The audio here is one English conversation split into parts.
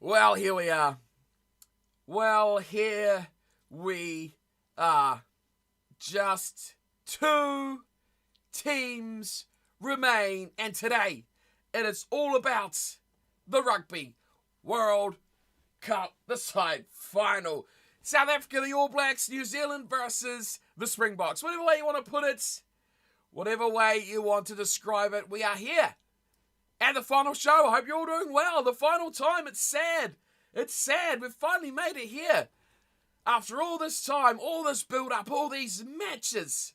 Well, here we are. Well, here we are. Just two teams remain, and today it is all about the Rugby World Cup, the side final. South Africa, the All Blacks, New Zealand versus the Springboks. Whatever way you want to put it, whatever way you want to describe it, we are here. And the final show, I hope you're all doing well. The final time, it's sad. It's sad. We've finally made it here. After all this time, all this build-up, all these matches,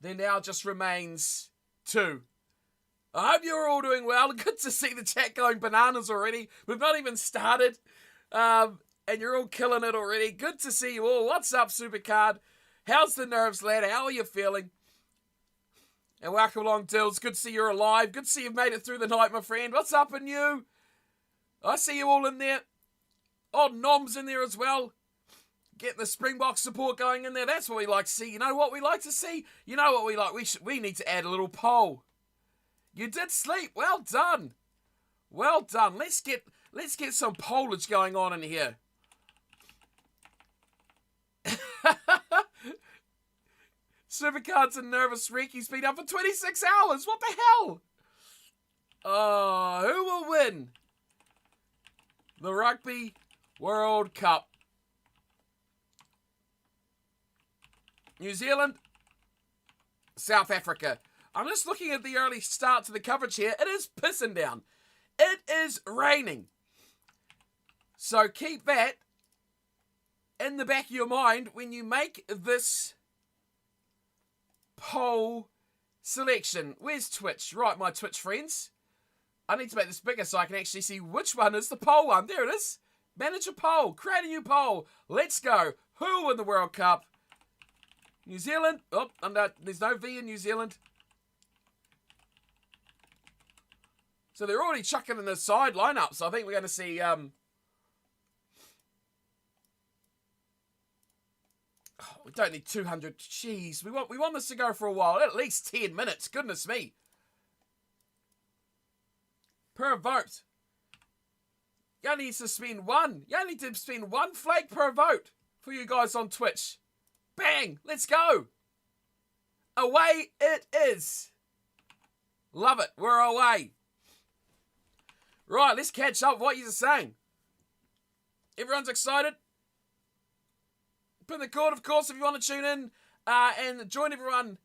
there now just remains two. I hope you're all doing well. Good to see the chat going bananas already. We've not even started. And you're all killing it already. Good to see you all. What's up, Supercard? How's the nerves, lad? How are you feeling? And welcome along, Dills. Good to see you're alive. Good to see you've made it through the night, my friend. What's up in you? I see you all in there. Oh, Nom's in there as well. Get the Springboks support going in there. That's what we like to see. You know what we like to see? You know what we like? We need to add a little poll. You did sleep. Well done. Well done. Let's get some pollage going on in here. Supercard's a nervous wreck. He's been up for 26 hours. What the hell? Oh, who will win the Rugby World Cup? New Zealand, South Africa. I'm just looking at the early start to the coverage here. It is pissing down. It is raining. So keep that in the back of your mind when you make this poll selection. Where's Twitch? Right, my Twitch friends. I need to make this bigger so I can actually see which one is the poll one. There it is. Manage a poll. Create a new poll. Let's go. Who will win the World Cup? New Zealand. Oh, there's no V in New Zealand. So they're already chucking in the side lineup. So I think we're going to see... we don't need 200. Jeez, we want this to go for a while. At least 10 minutes. Goodness me. Per vote. You only need to spend one. You only need to spend one flake per vote for you guys on Twitch. Bang! Let's go. Away it is. Love it. We're away. Right, let's catch up what you're saying. Everyone's excited? Put in the cord, of course, if you want to tune in and join everyone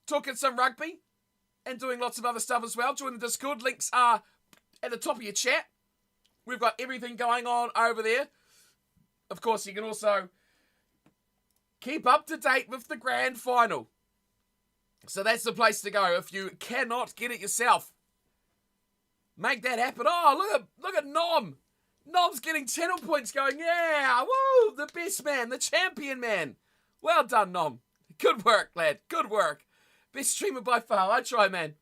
talking some rugby and doing lots of other stuff as well. Join the Discord. Links are at the top of your chat. We've got everything going on over there. Of course, you can also keep up to date with the grand final. So that's the place to go if you cannot get it yourself. Make that happen. Oh, look at Nom. Nom's getting 10 points going. Yeah, woo, the best man, the champion man. Well done, Nom. Good work, lad. Good work. Best streamer by far. I try, man.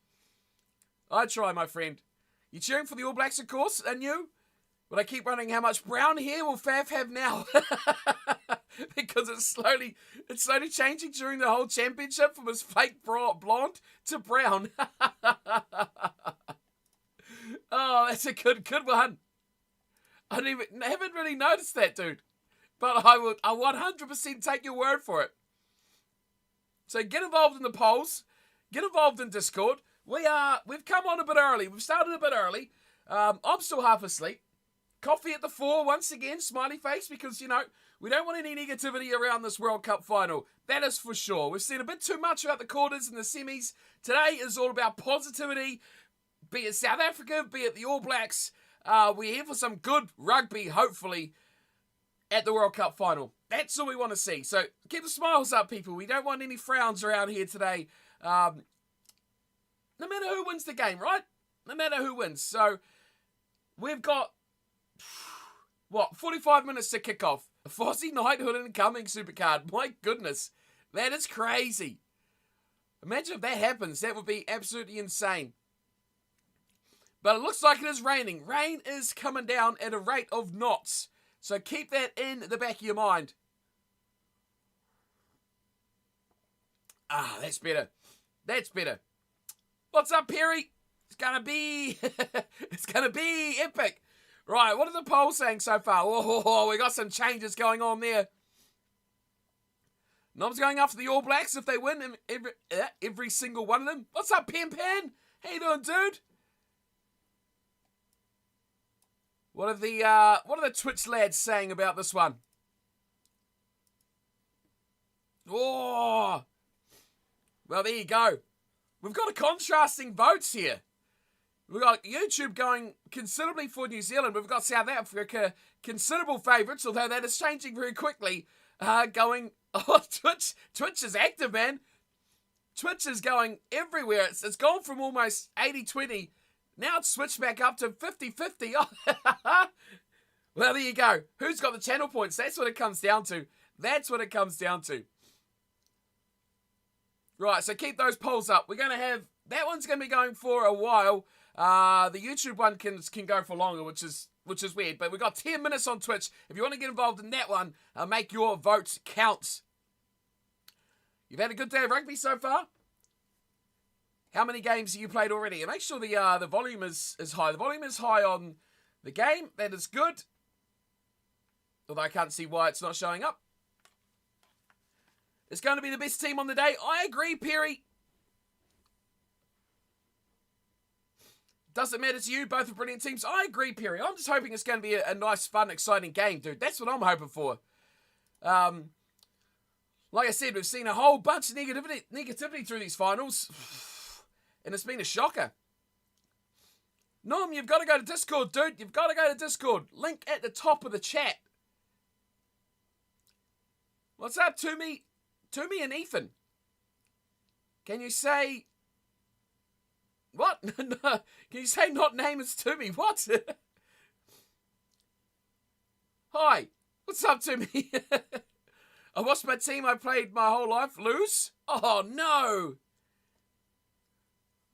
I try, my friend. You cheering for the All Blacks, of course, and you? But I keep wondering how much brown hair will Faf have now? Because it's slowly changing during the whole championship from his fake blonde to brown. Oh, that's a good one. I haven't really noticed that, dude. But I'll 100% take your word for it. So get involved in the polls. Get involved in Discord. We've come on a bit early. We've started a bit early. I'm still half asleep. Coffee at the 4 once again, smiley face, because, we don't want any negativity around this World Cup final. That is for sure. We've seen a bit too much about the quarters and the semis. Today is all about positivity, be it South Africa, be it the All Blacks. We're here for some good rugby, hopefully, at the World Cup final. That's all we want to see. So keep the smiles up, people. We don't want any frowns around here today. No matter who wins the game, right? No matter who wins. So we've got, 45 minutes to kick off. Fozzie Knighthood incoming, Supercard. My goodness. That is crazy. Imagine if that happens. That would be absolutely insane. But it looks like it is raining. Rain is coming down at a rate of knots. So keep that in the back of your mind. That's better. That's better. What's up, Perry? It's gonna be, it's gonna be epic. Right, what are the polls saying so far? Oh, we got some changes going on there. Nom's going after the All Blacks if they win every single one of them. What's up, Pan Pan? How you doing, dude? What are the Twitch lads saying about this one? Oh, well, there you go. We've got a contrasting votes here. We've got YouTube going considerably for New Zealand. We've got South Africa, considerable favourites, although that is changing very quickly. Going, oh, Twitch is active, man. Twitch is going everywhere. It's gone from almost 80-20. Now it's switched back up to 50-50. Well, there you go. Who's got the channel points? That's what it comes down to. That's what it comes down to. Right, so keep those polls up. We're going to have... That one's going to be going for a while. The YouTube one can go for longer, which is weird. But we've got 10 minutes on Twitch. If you want to get involved in that one, make your votes count. You've had a good day of rugby so far? How many games have you played already? And make sure the volume is high. The volume is high on the game. That is good. Although I can't see why it's not showing up. It's going to be the best team on the day. I agree, Perry. Doesn't matter to you. Both are brilliant teams. I agree, Perry. I'm just hoping it's going to be a nice, fun, exciting game, dude. That's what I'm hoping for. Like I said, we've seen a whole bunch of negativity through these finals. And it's been a shocker. Norm, you've got to go to Discord, dude. You've got to go to Discord. Link at the top of the chat. What's up, Toomey and Ethan? Can you say... What? No. Can you say not name as Toomey? What? Hi. What's up, Toomey? I watched my team I played my whole life lose. Oh, no.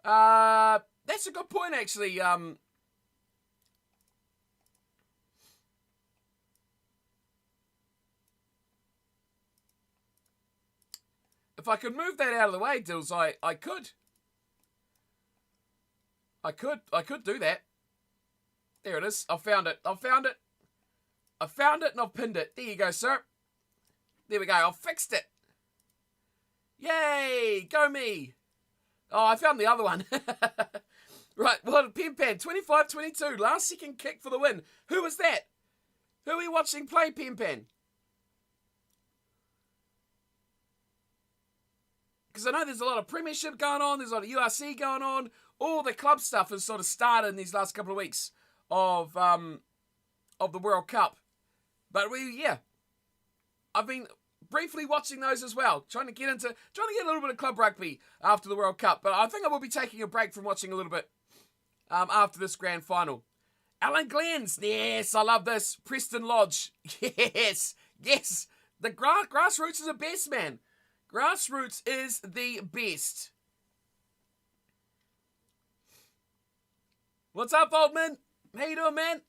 That's a good point, actually. If I could move that out of the way, Dills, I could. I could do that. There it is. I found it and I've pinned it. There you go, sir. There we go. I've fixed it. Yay! Go me. Oh, I found the other one. Right, well, Pan Pan, 25-22. Last second kick for the win. Who was that? Who are we watching play, Pan Pan? Because I know there's a lot of premiership going on. There's a lot of URC going on. All the club stuff has sort of started in these last couple of weeks of the World Cup. But I've been briefly watching those as well, trying to get a little bit of club rugby after the World Cup. But I think I will be taking a break from watching a little bit after this grand final. Alan Glens, yes, I love this. Preston Lodge, yes. The grassroots is the best, man. Grassroots is the best. What's up, Voltman? How you doing, man?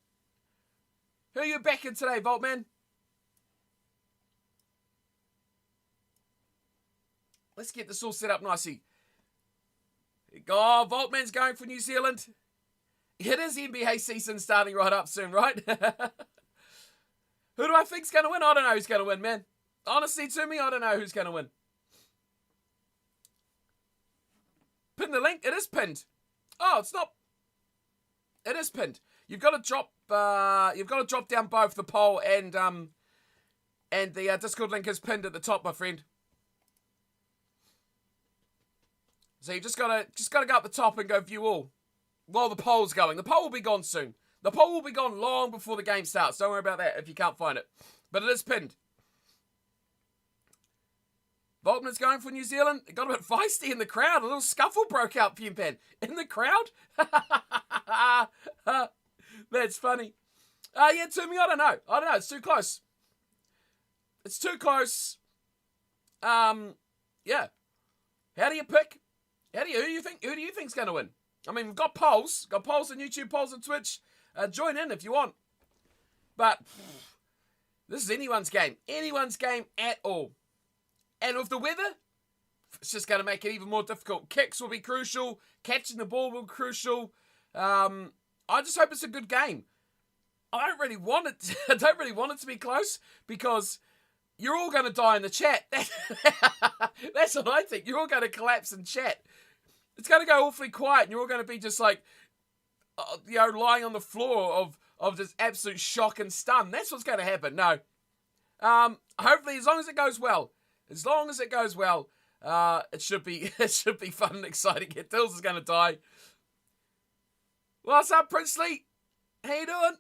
Who are you backing today, Voltman? Let's get this all set up nicely. Oh, Voltman's going for New Zealand. It is NBA season starting right up soon, right? Who do I think's going to win? I don't know who's going to win, man. Honestly, to me, I don't know who's going to win. Pin the link. It is pinned. Oh, it's not. It is pinned. You've got to drop. You've got to drop down both the poll and the Discord link is pinned at the top, my friend. So you just gotta go up the top and go view all while the poll's going. The poll will be gone soon. The poll will be gone long before the game starts. Don't worry about that if you can't find it. But it is pinned. Voltman's going for New Zealand. It got a bit feisty in the crowd. A little scuffle broke out, Pan Pan. In the crowd? That's funny. Yeah, to me, I don't know. It's too close. It's too close. Yeah. How do you pick? Who do you think's going to win? I mean, we've got polls. Got polls on YouTube, polls on Twitch. Join in if you want. But this is anyone's game. Anyone's game at all. And with the weather, it's just going to make it even more difficult. Kicks will be crucial. Catching the ball will be crucial. I just hope it's a good game. I don't really want it. I don't really want it to be close because you're all going to die in the chat. That's what I think. You're all going to collapse in chat. It's going to go awfully quiet, and you're all going to be just like, lying on the floor of just absolute shock and stun. That's what's going to happen. No. Hopefully, as long as it goes well. As long as it goes well, it should be fun and exciting. Dills is going to die. What's up, Princely? How you doing?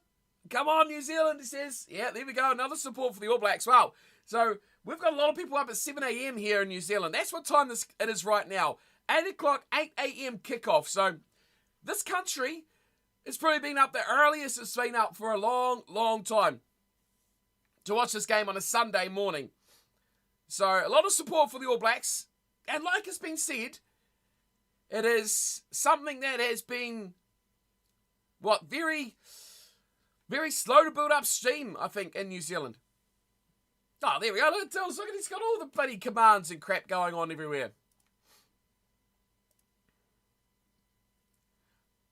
Come on, New Zealand, he says. Yeah, there we go. Another support for the All Blacks. Wow. So, we've got a lot of people up at 7 a.m. here in New Zealand. That's what time it is right now. 8 o'clock, 8 a.m. kickoff. So, this country has probably been up the earliest it's been up for a long, long time to watch this game on a Sunday morning. So, a lot of support for the All Blacks. And like it's been said, it is something that has been, very, very slow to build up steam, I think, in New Zealand. Oh, there we go. Look at Dills. Look at, he's got all the bloody commands and crap going on everywhere.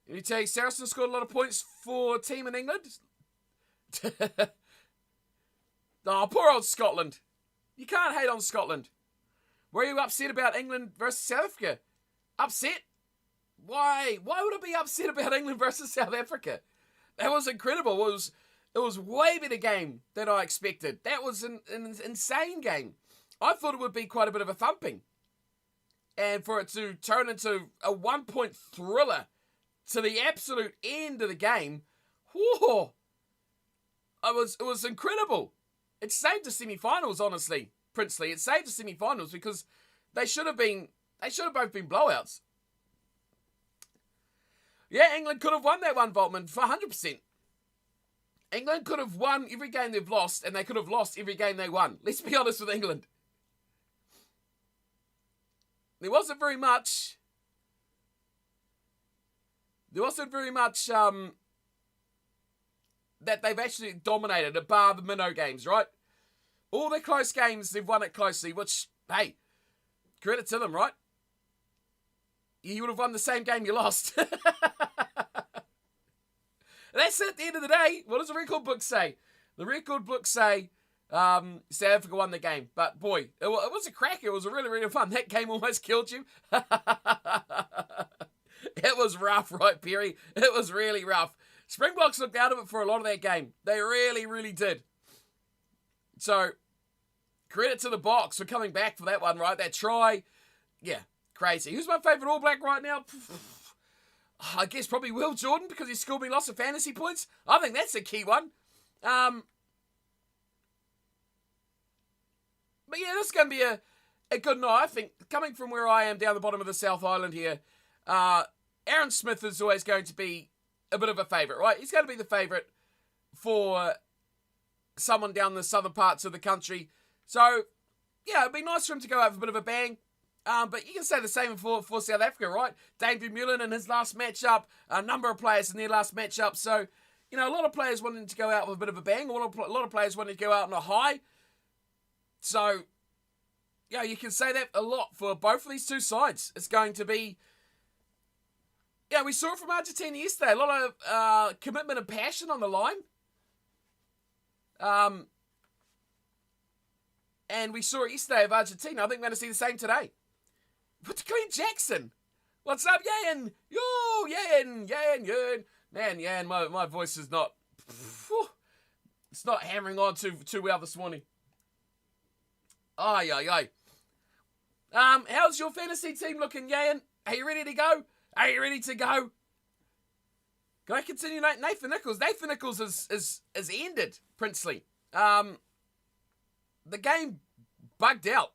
Let me tell you, Saracen scored a lot of points for a team in England. Oh, poor old Scotland. You can't hate on Scotland. Were you upset about England versus South Africa? Upset? Why? Why would I be upset about England versus South Africa? That was incredible. It was way better game than I expected. That was an insane game. I thought it would be quite a bit of a thumping. And for it to turn into a 1-point thriller to the absolute end of the game, whoa, it was incredible. It saved the semi-finals, honestly, Princely. It saved the semi-finals because they should have both been blowouts. Yeah, England could have won that one, Voltman, for 100%. England could have won every game they've lost, and they could have lost every game they won. Let's be honest with England. There wasn't very much that they've actually dominated, bar the minnow games, right? All their close games, they've won it closely, which, hey, credit to them, right? You would have won the same game you lost. That's it at the end of the day. What does the record book say? The record book say South Africa won the game. But boy, it was a cracker. It was really, really fun. That game almost killed you. It was rough, right, Perry? It was really rough. Springboks looked out of it for a lot of that game. They really, really did. So, credit to the Boks for coming back for that one, right? That try. Yeah, crazy. Who's my favourite All Black right now? I guess probably Will Jordan because he scored me lots of fantasy points. I think that's a key one. But yeah, this is going to be a good night. I think coming from where I am down the bottom of the South Island here, Aaron Smith is always going to be a bit of a favourite, right? He's going to be the favourite for someone down the southern parts of the country. So, yeah, it'd be nice for him to go out with a bit of a bang. But you can say the same for South Africa, right? David Mullen in his last matchup, a number of players in their last matchup. So, a lot of players wanting to go out with a bit of a bang. A lot of players wanting to go out on a high. So, yeah, you can say that a lot for both of these two sides. It's going to be... Yeah, we saw it from Argentina yesterday. A lot of commitment and passion on the line. And we saw it yesterday of Argentina. I think we're going to see the same today. What's Glenn Jackson? What's up, Yan? Yo, Yan. Man, Yan, my voice is not... It's not hammering on too well this morning. Ay. How's your fantasy team looking, Yan? Are you ready to go? Are you ready to go? Can I continue Nathan Nichols? Nathan Nichols is ended, Princely. The game bugged out.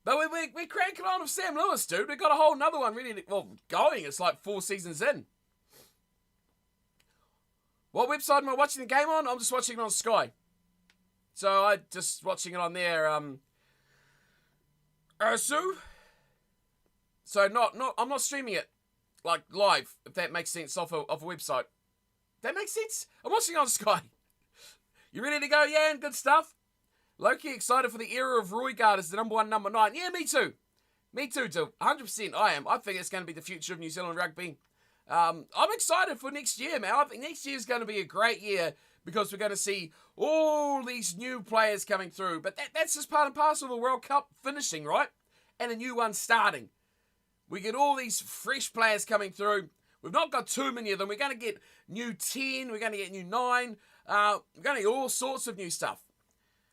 But we're cranking on with Sam Lewis, dude. We've got a whole nother one ready to... Well, going. It's like 4 seasons in. What website am I watching the game on? I'm just watching it on Sky. So I'm just watching it on there. Ursu. So I'm not streaming it like live, if that makes sense, off a website. That makes sense? I'm watching it on Sky. You ready to go, Yan? Good stuff. Low-key excited for the era of Roygaard as the number 1, number 9. Yeah, me too. Me too, 100% I am. I think it's going to be the future of New Zealand rugby. I'm excited for next year, man. I think next year is going to be a great year because we're going to see all these new players coming through. But that's just part and parcel of the World Cup finishing, right? And a new one starting. We get all these fresh players coming through. We've not got too many of them. We're going to get new 10. We're going to get new 9. We're going to get all sorts of new stuff.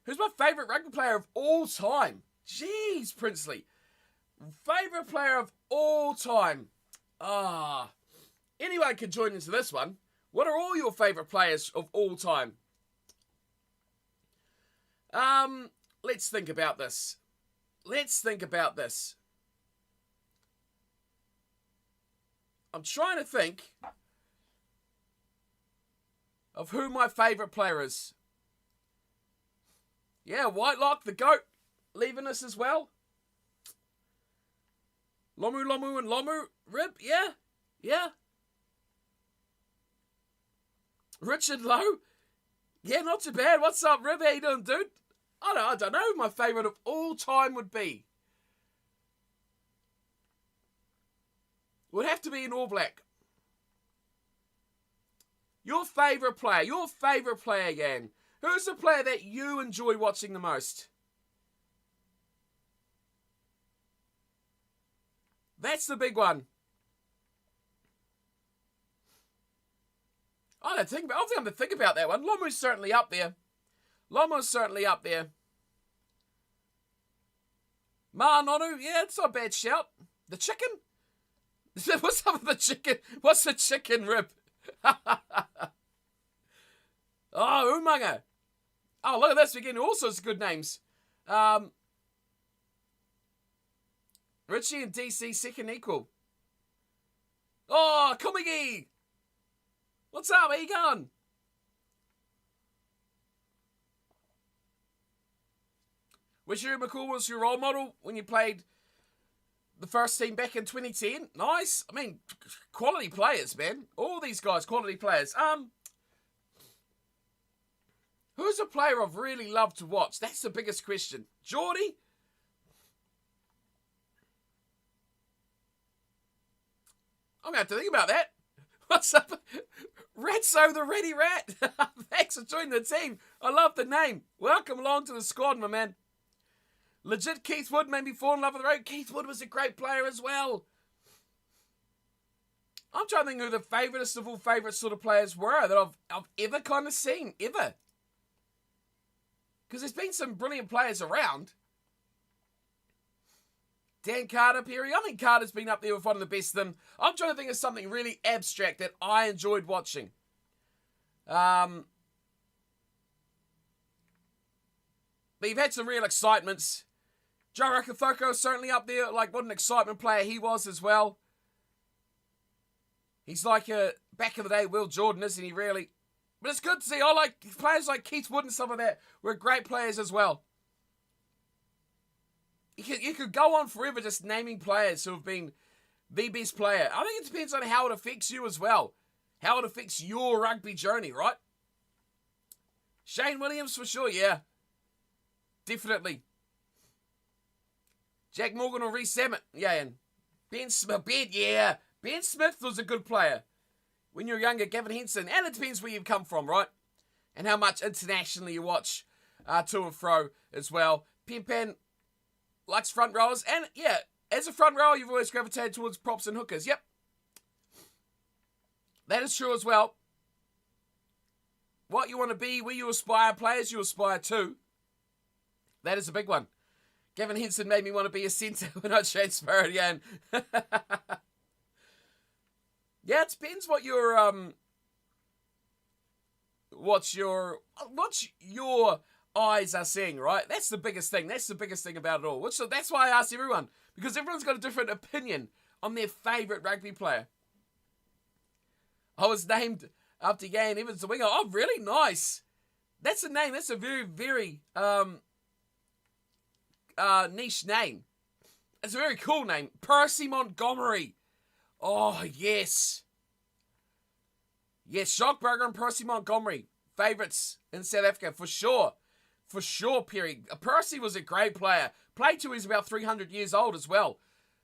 Who's my favourite rugby player of all time? Jeez, Princely. Favourite player of all time. Anyone can join into this one. What are all your favourite players of all time? Let's think about this. I'm trying to think of who my favourite player is. Yeah, Whitelock, the GOAT, leaving us as well. Lomu and Lomu. Rib, yeah. Richard Lowe. Yeah, not too bad. What's up, Rib? How you doing, dude? I don't know who my favourite of all time would be. Would have to be an All Black. Your favourite player, Yan. Who's the player that you enjoy watching the most? That's the big one. I don't think I'm going to think about that one. Lomu's certainly up there. Ma Nonu, yeah, it's not a bad shout. The chicken? What's up with the chicken? What's the chicken, Rib? Oh, Umaga. Oh, look at this. We're getting all sorts of good names. Richie and DC second equal. Oh, Komigi. What's up? How you going? Wisheru McCool was your role model when you played the first team back in 2010. Nice. I mean, quality players, man. All these guys, quality players. Who's a player I've really loved to watch? That's the biggest question. Geordie? I'm going to have to think about that. What's up? Ratso the Ready Rat. Thanks for joining the team. I love the name. Welcome along to the squad, my man. Legit Keith Wood made me fall in love with the road. Keith Wood was a great player as well. I'm trying to think who the favouriteest of all favourite sort of players were that I've ever kind of seen. Ever. Because there's been some brilliant players around. Dan Carter, Perry. I think Carter's been up there with one of the best of them. I'm trying to think of something really abstract that I enjoyed watching. But you've had some real excitements. Joe Rakathoko certainly up there. Like, what an excitement player he was as well. He's like a back in the day Will Jordan, isn't he, really? But it's good to see. I like players like Keith Wood and some of that were great players as well. You could go on forever just naming players who have been the best player. I think it depends on how it affects you as well. How it affects your rugby journey, right? Shane Williams for sure, yeah. Definitely. Jack Morgan or Reece Samet, yeah. And Ben Smith, yeah. Ben Smith was a good player. When you're younger, Gavin Henson. And it depends where you've come from, right? And how much internationally you watch to and fro as well. Pimpan likes front rowers. And, yeah, as a front rower, you've always gravitated towards props and hookers. Yep. That is true as well. What you want to be, where you aspire, players you aspire to. That is a big one. Gavin Henson made me want to be a centre when I transferred again. Yeah, it depends what your eyes are seeing, right? That's the biggest thing. That's the biggest thing about it all. That's why I asked everyone, because everyone's got a different opinion on their favourite rugby player. I was named after Yan Evans, the winger. Oh, really? Nice. That's a name. That's a very, very niche name. It's a very cool name. Percy Montgomery. Oh, yes. Yes, Shockberger and Percy Montgomery. Favourites in South Africa, for sure. For sure, Perry. Percy was a great player. Played till he was about 300 years old as well.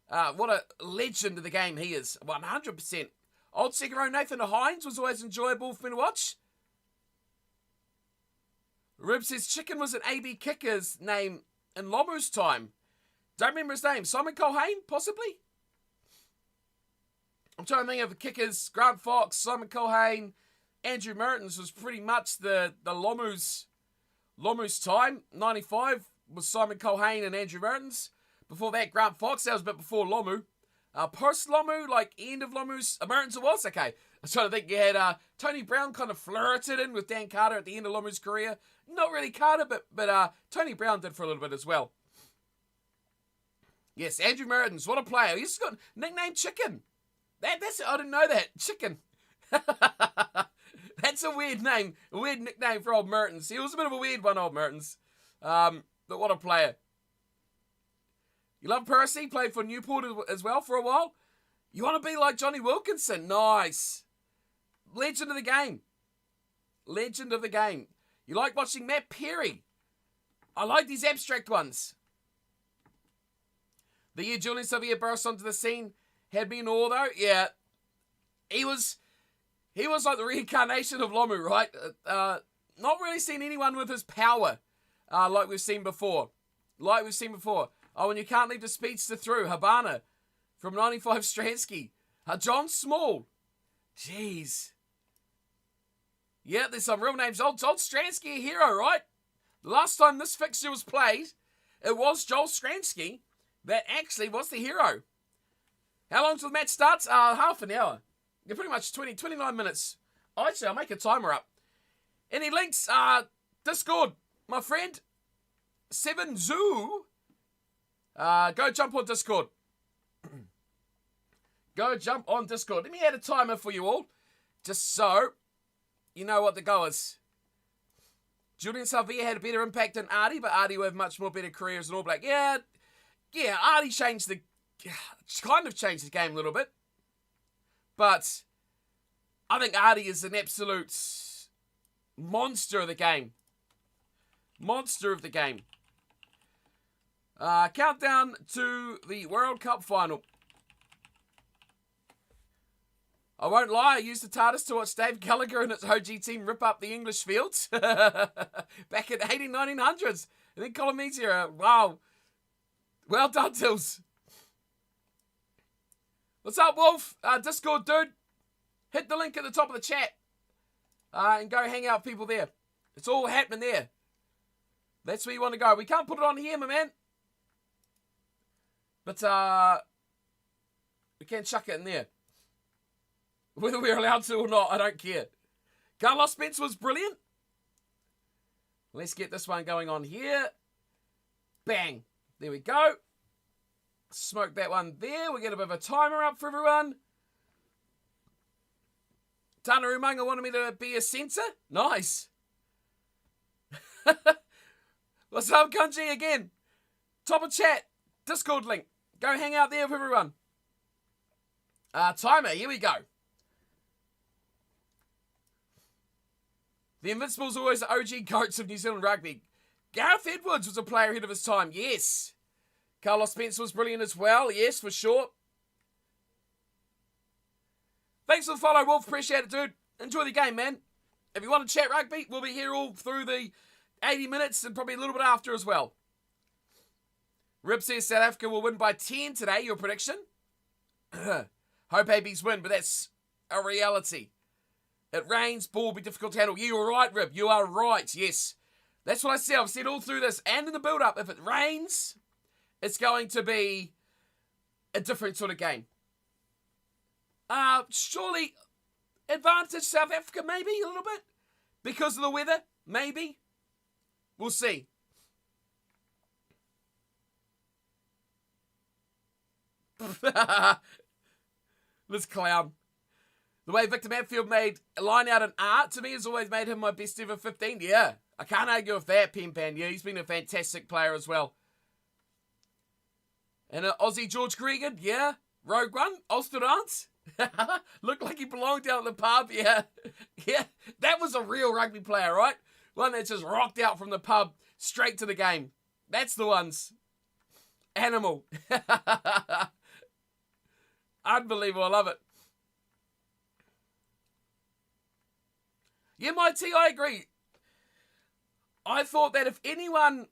What a legend of the game he is. 100%. Old second row Nathan Hines was always enjoyable for me to watch. Rib says Chicken was an AB kicker's name in Lomu's time. Don't remember his name. Simon Colhane, possibly? I'm trying to think of the kickers. Grant Fox, Simon Colhane, Andrew Mertens was pretty much the Lomu's time. 95 was Simon Colhane and Andrew Mertens. Before that, Grant Fox. That was a bit before Lomu. Post Lomu, like end of Lomu's, Mertens it was? Okay. I was trying to think. You had Tony Brown kind of flirted in with Dan Carter at the end of Lomu's career. Not really Carter, but Tony Brown did for a little bit as well. Yes, Andrew Mertens, what a player. He's got nickname Chicken. That's I didn't know that. Chicken. That's a weird name. A weird nickname for old Mertens. He was a bit of a weird one, old Mertens. But what a player. You love Percy, played for Newport as well for a while. You want to be like Johnny Wilkinson? Nice. Legend of the game. Legend of the game. You like watching Matt Perry? I like these abstract ones. The year Julian Savia burst onto the scene had me in awe though. Yeah. He was like the reincarnation of Lomu, right? Not really seen anyone with his power like we've seen before. Oh, and you can't leave the speedster through. Habana from 95 Stransky. John Small. Jeez. Yeah, there's some real names. Old Stransky, a hero, right? The last time this fixture was played, it was Joel Stransky that actually was the hero. How long till the match starts? Half an hour. Yeah, pretty much 29 minutes. Oh, actually, I'll make a timer up. Any links? Discord, my friend. 7Zoo. Go jump on Discord. Go jump on Discord. Let me add a timer for you all. Just so you know what the goal is. Julian Salvia had a better impact than Artie, but Artie will have much more better career as an All Black. Yeah, Artie kind of changed the game a little bit. But I think Artie is an absolute monster of the game. Monster of the game. Countdown to the World Cup final. I won't lie, I used the TARDIS to watch Dave Gallagher and his OG team rip up the English fields back in the 1900s. And then Colomesia, wow. Well done, Tills. What's up, Wolf? Discord, dude. Hit the link at the top of the chat. And go hang out with people there. It's all happening there. That's where you want to go. We can't put it on here, my man. But, we can chuck it in there. Whether we're allowed to or not, I don't care. Carlos Spence was brilliant. Let's get this one going on here. Bang. There we go. Smoke that one there. We'll get a bit of a timer up for everyone. Tana Umunga wanted me to be a censor. Nice. What's up, Kunji? Again. Top of chat. Discord link. Go hang out there with everyone. Timer. Here we go. The Invincibles are always the OG goats of New Zealand rugby. Gareth Edwards was a player ahead of his time. Yes. Carlos Spence was brilliant as well. Yes, for sure. Thanks for the follow, Wolf. Appreciate it, dude. Enjoy the game, man. If you want to chat rugby, we'll be here all through the 80 minutes and probably a little bit after as well. Rip says South Africa will win by 10 today. Your prediction? Hope ABs win, but that's a reality. It rains, ball will be difficult to handle. Yeah, you're right, Rip. You are right, yes. That's what I said. I've said all through this and in the build-up. If it rains, it's going to be a different sort of game. Surely advantage South Africa, maybe a little bit. Because of the weather, maybe. We'll see. This clown. The way Victor Matfield made a line out in art, to me, has always made him my best ever 15. Yeah, I can't argue with that, Pen Pan. Yeah, he's been a fantastic player as well. And Aussie George Gregan, yeah. Rogue One, Ulsterance. Looked like he belonged down at the pub, yeah. Yeah, that was a real rugby player, right? One that just rocked out from the pub straight to the game. That's the ones. Animal. Unbelievable. I love it. Yeah, my T, I agree. I thought that if anyone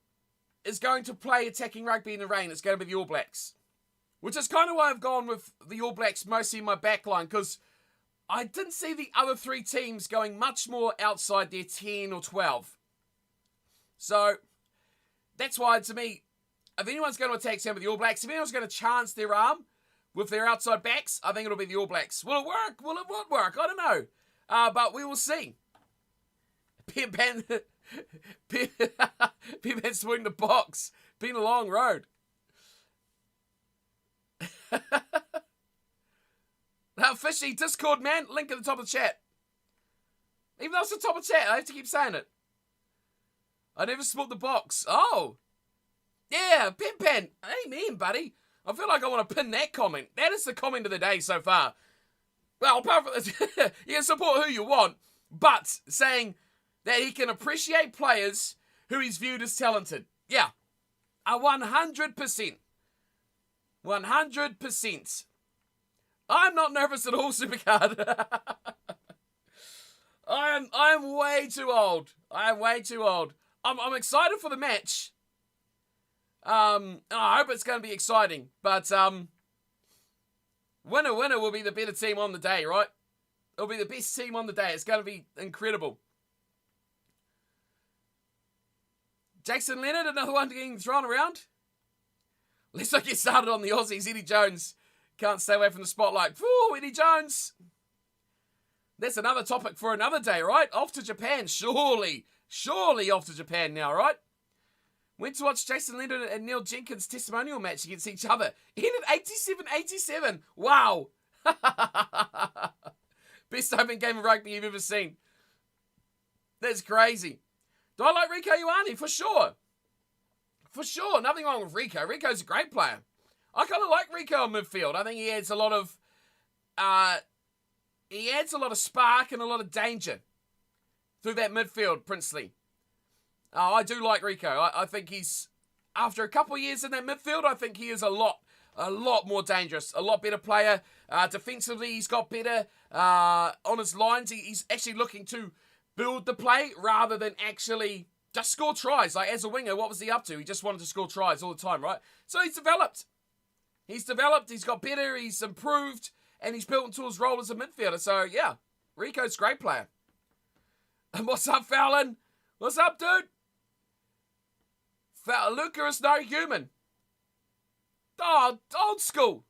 is going to play attacking rugby in the rain, it's going to be the All Blacks. Which is kind of why I've gone with the All Blacks mostly in my backline, because I didn't see the other three teams going much more outside their 10 or 12. So, that's why, to me, if anyone's going to attack some of the All Blacks, if anyone's going to chance their arm with their outside backs, I think it'll be the All Blacks. Will it work? Will it not work? I don't know. But we will see. Pimpan swing the box. Been a long road. Now, Fishy, Discord, man. Link at the top of the chat. Even though it's the top of the chat, I have to keep saying it. I never split the box. Oh. Yeah, Pimpan. Amen, buddy. I feel like I want to pin that comment. That is the comment of the day so far. Well, apart from this, you can support who you want, but saying that he can appreciate players who he's viewed as talented. Yeah. 100%. 100%. I'm not nervous at all, Supercard. I'm way too old. I'm way too old. I'm excited for the match. I hope it's going to be exciting. But winner will be the better team on the day, right? It'll be the best team on the day. It's going to be incredible. Jackson Leonard, another one getting thrown around. Let's not get started on the Aussies. Eddie Jones can't stay away from the spotlight. Ooh, Eddie Jones. That's another topic for another day, right? Off to Japan, surely. Surely off to Japan now, right? Went to watch Jason Leonard and Neil Jenkins' testimonial match against each other. Ended 87-87. Wow. Best open game of rugby you've ever seen. That's crazy. Do I like Rieko Ioane? For sure. For sure. Nothing wrong with Rieko. Rico's a great player. I kind of like Rieko in midfield. I think he adds a lot of spark and a lot of danger through that midfield, Princely. I do like Rieko. I think he's, after a couple of years in that midfield, I think he is a lot more dangerous, a lot better player. Defensively, he's got better on his lines. He's actually looking to build the play rather than actually just score tries. Like, as a winger, what was he up to? He just wanted to score tries all the time, right? So he's developed. He's got better, he's improved, and he's built into his role as a midfielder. So, yeah, Rico's a great player. And what's up, Fallon? What's up, dude? Luca is no human. Oh, old school.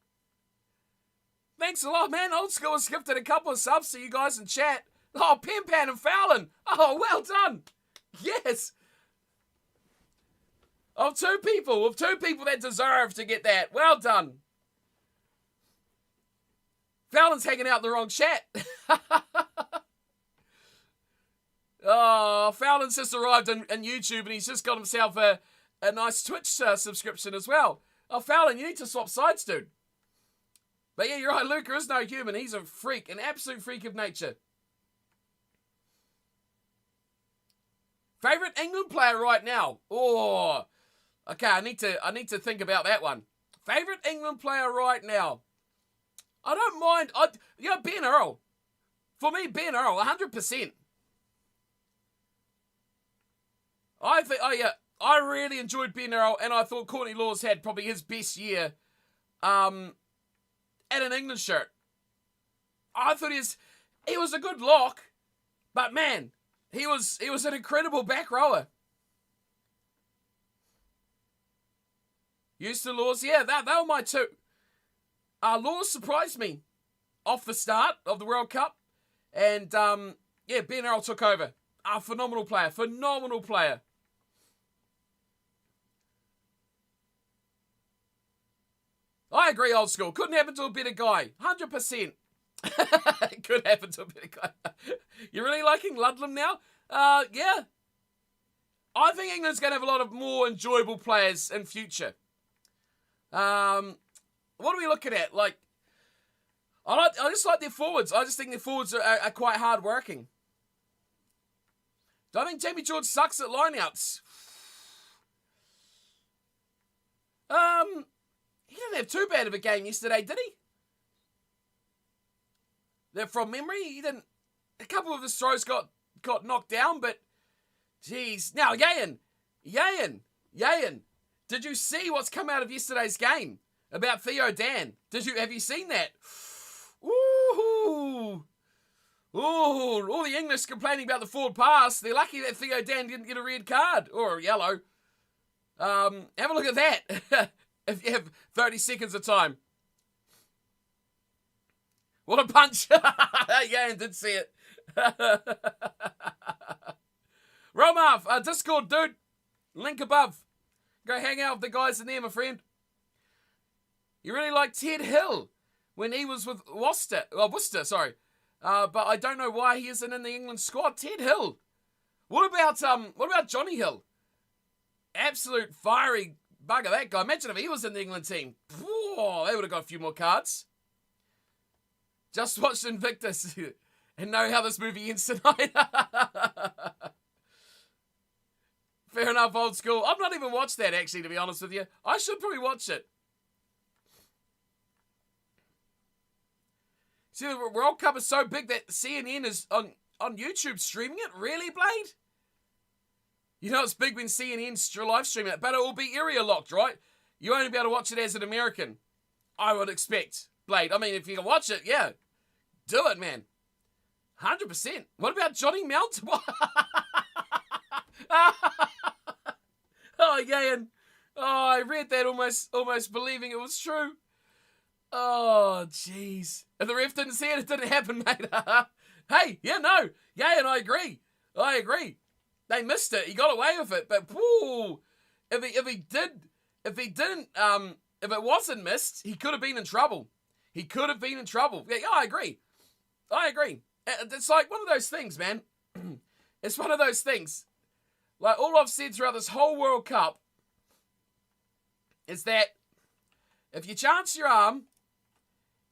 Thanks a lot, man. Old school has gifted a couple of subs to you guys in chat. Oh, Pimpan and Fallon. Oh, well done. Yes. Of two people that deserve to get that. Well done. Fallon's hanging out in the wrong chat. Oh, Fallon's just arrived on YouTube and he's just got himself a nice Twitch subscription as well. Oh, Fallon, you need to swap sides, dude. But yeah, you're right. Luca is no human. He's a freak, an absolute freak of nature. Favorite England player right now? Oh, okay. I need to think about that one. Favorite England player right now? I don't mind. Ben Earl. For me, Ben Earl, 100%. I really enjoyed Ben Earl, and I thought Courtney Laws had probably his best year at an England shirt. I thought he was a good lock, but man, he was an incredible back rower. Houston Laws, yeah, they were my two. Laws surprised me off the start of the World Cup, and Ben Earl took over. Phenomenal player. I agree, old school. Couldn't happen to a better guy. 100%. Could happen to a better guy. You're really liking Ludlam now? Yeah. I think England's going to have a lot of more enjoyable players in future. What are we looking at? Like, I just like their forwards. I just think their forwards are quite hard working. Do I think Jamie George sucks at lineouts? He didn't have too bad of a game yesterday, did he? That from memory, he didn't. A couple of his throws got knocked down, but geez. Now, Yayan, did you see what's come out of yesterday's game about Theo Dan? Have you seen that? Ooh, all the English complaining about the forward pass. They're lucky that Theo Dan didn't get a red card or a yellow. Have a look at that. If you have 30 seconds of time. What a punch. Yeah, I did see it. Romaf, Discord, dude. Link above. Go hang out with the guys in there, my friend. You really like Ted Hill when he was with Worcester, sorry. But I don't know why he isn't in the England squad. Ted Hill. What about Johnny Hill? Absolute fiery bugger, that guy. Imagine if he was in the England team. Whoa, they would have got a few more cards. Just watched Invictus and know how this movie ends tonight. Fair enough, old school. I've not even watched that, actually, to be honest with you. I should probably watch it. See, the World Cup is so big that CNN is on YouTube streaming it. Really, Blade? You know it's big when CNN's live streaming it, but it will be area locked, right? You won't be able to watch it as an American, I would expect, Blade. I mean, if you can watch it, yeah. Do it, man. 100%. What about Johnny Mount? Oh, yeah, and I read that almost believing it was true. Oh, jeez. If the ref didn't see it, it didn't happen, mate. Hey, yeah, no. Yeah, and I agree. They missed it. He got away with it. But, whoo, if it wasn't missed, he could have been in trouble. Yeah, I agree. It's like one of those things, man. It's one of those things. Like, all I've said throughout this whole World Cup is that if you chance your arm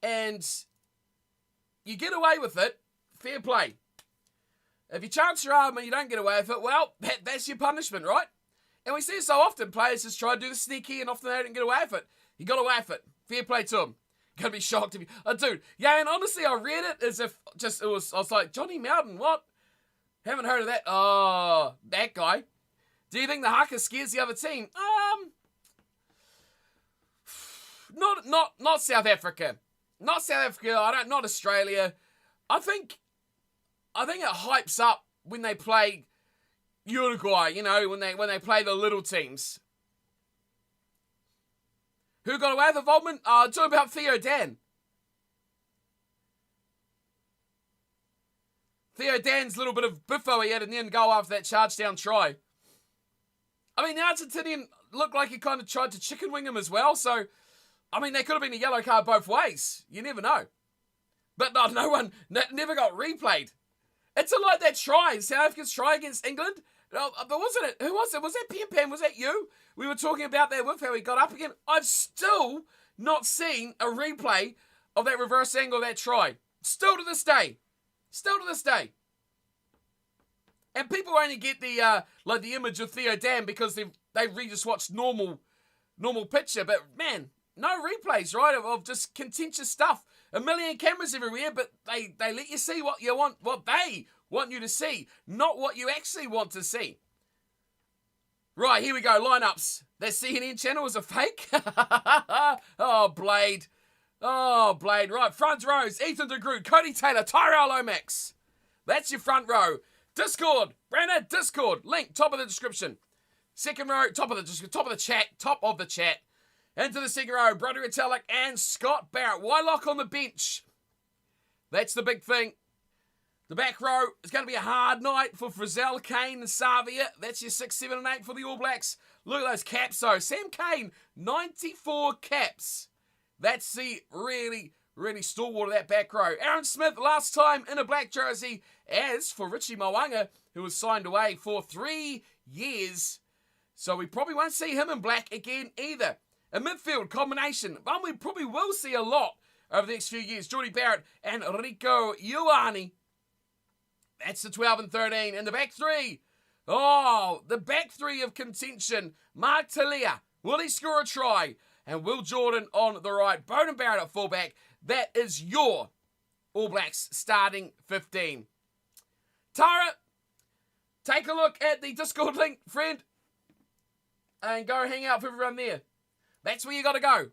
and you get away with it, fair play. If you chance your arm and you don't get away with it, well, that's your punishment, right? And we see it so often. Players just try to do the sneaky and often they don't get away with it. He got away with it. Fair play to him. Gonna be shocked if you... dude, yeah, and honestly, I read it as if I was like, Johnny Mountain, what? Haven't heard of that. Oh, that guy. Do you think the haka scares the other team? Not South Africa. Not South Africa. Not Australia. I think it hypes up when they play Uruguay, you know, when they play the little teams. Who got away with involvement? Talking about Theo Dan. Theo Dan's little bit of biffo he had in the end goal after that charge down try. I mean, the Argentinian looked like he kind of tried to chicken wing him as well, so, I mean, there could have been a yellow card both ways. You never know. But no one never got replayed. It's like that try, South Africa's try against England. But wasn't it? Who was it? Was that Pam Pam? Was that you? We were talking about that with how he got up again. I've still not seen a replay of that reverse angle of that try. Still to this day. And people only get the image of Theo Dan because they've just watched normal picture. But man, no replays, right? Of just contentious stuff. A million cameras everywhere, but they let you see what you want, what they want you to see, not what you actually want to see. Right, here we go. Lineups. That CNN channel was a fake. Oh, Blade. Right, front rows. Ethan de Groot, Cody Taylor, Tyrell Lomax. That's your front row. Discord. Brandon, Discord. Link, top of the description. Second row, top of the chat. Into the second row, Broderick Italic and Scott Barrett. Wylock on the bench. That's the big thing. The back row is going to be a hard night for Frizzell, Kane and Savia. That's your 6, 7 and 8 for the All Blacks. Look at those caps though. Sam Kane, 94 caps. That's the really, really stalwart of that back row. Aaron Smith, last time in a black jersey. As for Richie Mwanga, who was signed away for 3 years. So we probably won't see him in black again either. A midfield combination, one we probably will see a lot over the next few years. Jordy Barrett and Rico Ioane. That's the 12 and 13. And the back three. Oh, the back three of contention. Mark Talia, Will he score a try? And Will Jordan on the right. Bowden Barrett at fullback. That is your All Blacks starting 15. Tara, take a look at the Discord link, friend, and go hang out with everyone there. That's where you got to go.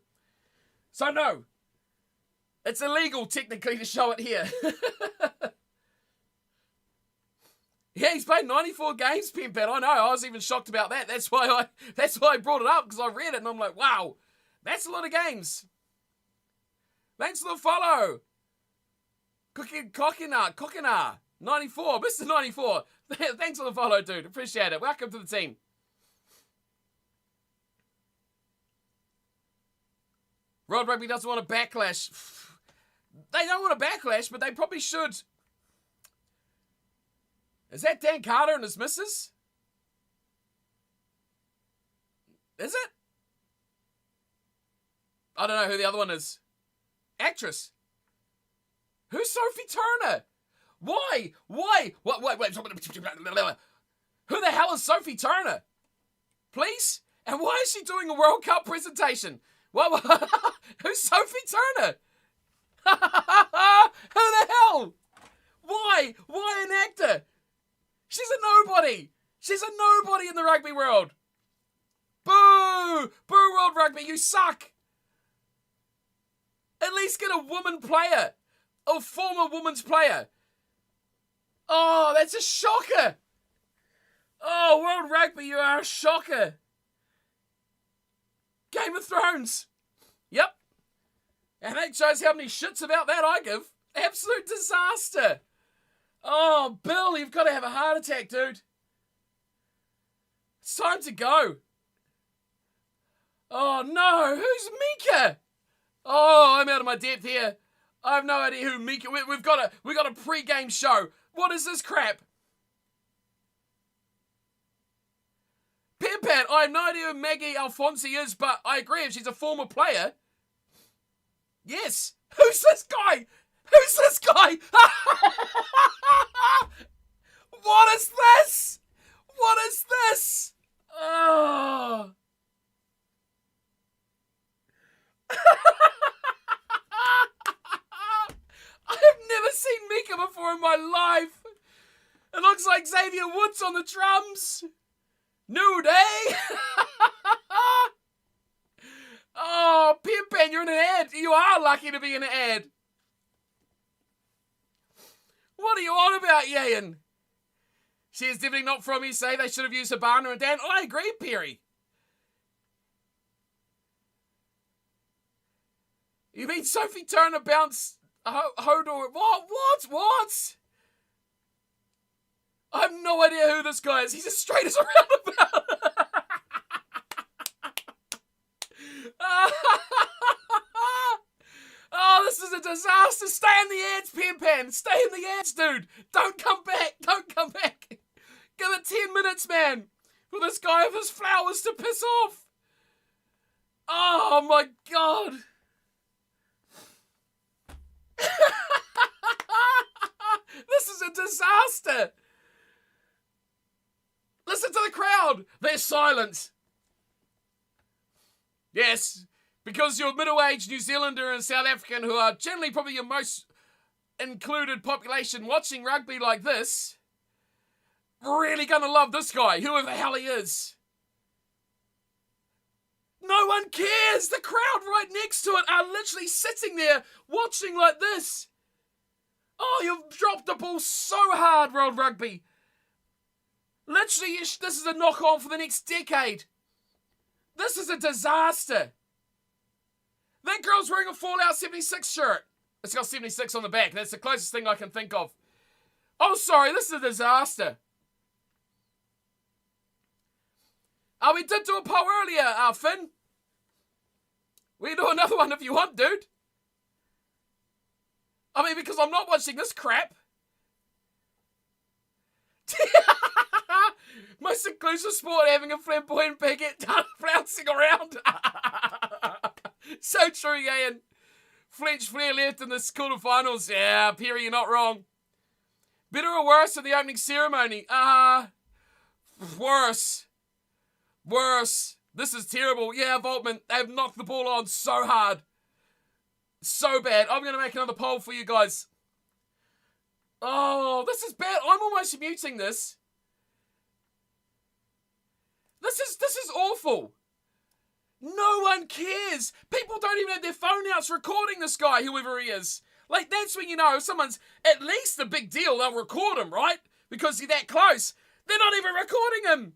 So no, it's illegal technically to show it here. Yeah, he's played 94 games, Pimpat. I know. I was even shocked about that. That's why I brought it up, because I read it and I'm like, wow, that's a lot of games. Thanks for the follow. Kokina, 94, Mr. 94. Thanks for the follow, dude. Appreciate it. Welcome to the team. World Rugby doesn't want a backlash. They don't want a backlash, but they probably should. Is that Dan Carter and his missus? Is it? I don't know who the other one is. Actress. Who's Sophie Turner? Why? Wait. Who the hell is Sophie Turner? Please? And why is she doing a World Cup presentation? Who's Sophie Turner? Who the hell? Why? Why an actor? She's a nobody. She's a nobody in the rugby world. Boo! Boo, World Rugby, you suck. At least get a woman player. A former woman's player. Oh, that's a shocker. Oh, World Rugby, you are a shocker. Game of Thrones. Yep. And that shows how many shits about that I give. Absolute disaster. Oh, Bill, you've got to have a heart attack, dude. It's time to go. Oh, no. Who's Mika? Oh, I'm out of my depth here. I have no idea who Mika... We've got a pre-game show. What is this crap? Pimpat, I have no idea who Maggie Alfonsi is, but I agree if she's a former player. Yes. Who's this guy? Who's this guy? What is this? What is this? Oh. I have never seen Mika before in my life. It looks like Xavier Woods on the drums. New day. Oh, Pimpan, you're in an ad. You are lucky to be in an ad. What are you on about, Yayan? She is definitely not from you. Say they should have used Habana and Dan. I agree, Perry. You mean Sophie Turner bounced Hodor? What? I have no idea who this guy is. He's as straight as a roundabout. Oh, this is a disaster. Stay in the ads, Pimpan. Stay in the ads, dude. Don't come back. Give it 10 minutes, man. For this guy with his flowers to piss off. Oh, my God. This is a disaster. Listen to the crowd. They're silent. Yes, because you're middle-aged New Zealander and South African, who are generally probably your most included population watching rugby like this, really going to love this guy, whoever the hell he is. No one cares. The crowd right next to it are literally sitting there watching like this. Oh, you've dropped the ball so hard, World Rugby. Literally, this is a knock-on for the next decade. This is a disaster. That girl's wearing a Fallout 76 shirt. It's got 76 on the back. That's the closest thing I can think of. Oh, sorry, this is a disaster. We did do a poll earlier, Finn. We can do another one if you want, dude. I mean, because I'm not watching this crap. Most inclusive sport, having a flamboyant bigot flouncing around. So true, Ian. Fletch Flair left in the quarterfinals. Yeah, Perry, you're not wrong. Better or worse than the opening ceremony? Worse. Worse. This is terrible. Yeah, Voltman, they've knocked the ball on so hard. So bad. I'm going to make another poll for you guys. Oh, this is bad. I'm almost muting this. This is awful. No one cares. People don't even have their phone outs recording this guy, whoever he is. Like, that's when you know if someone's at least a big deal, they'll record him, right? Because he's that close. They're not even recording him.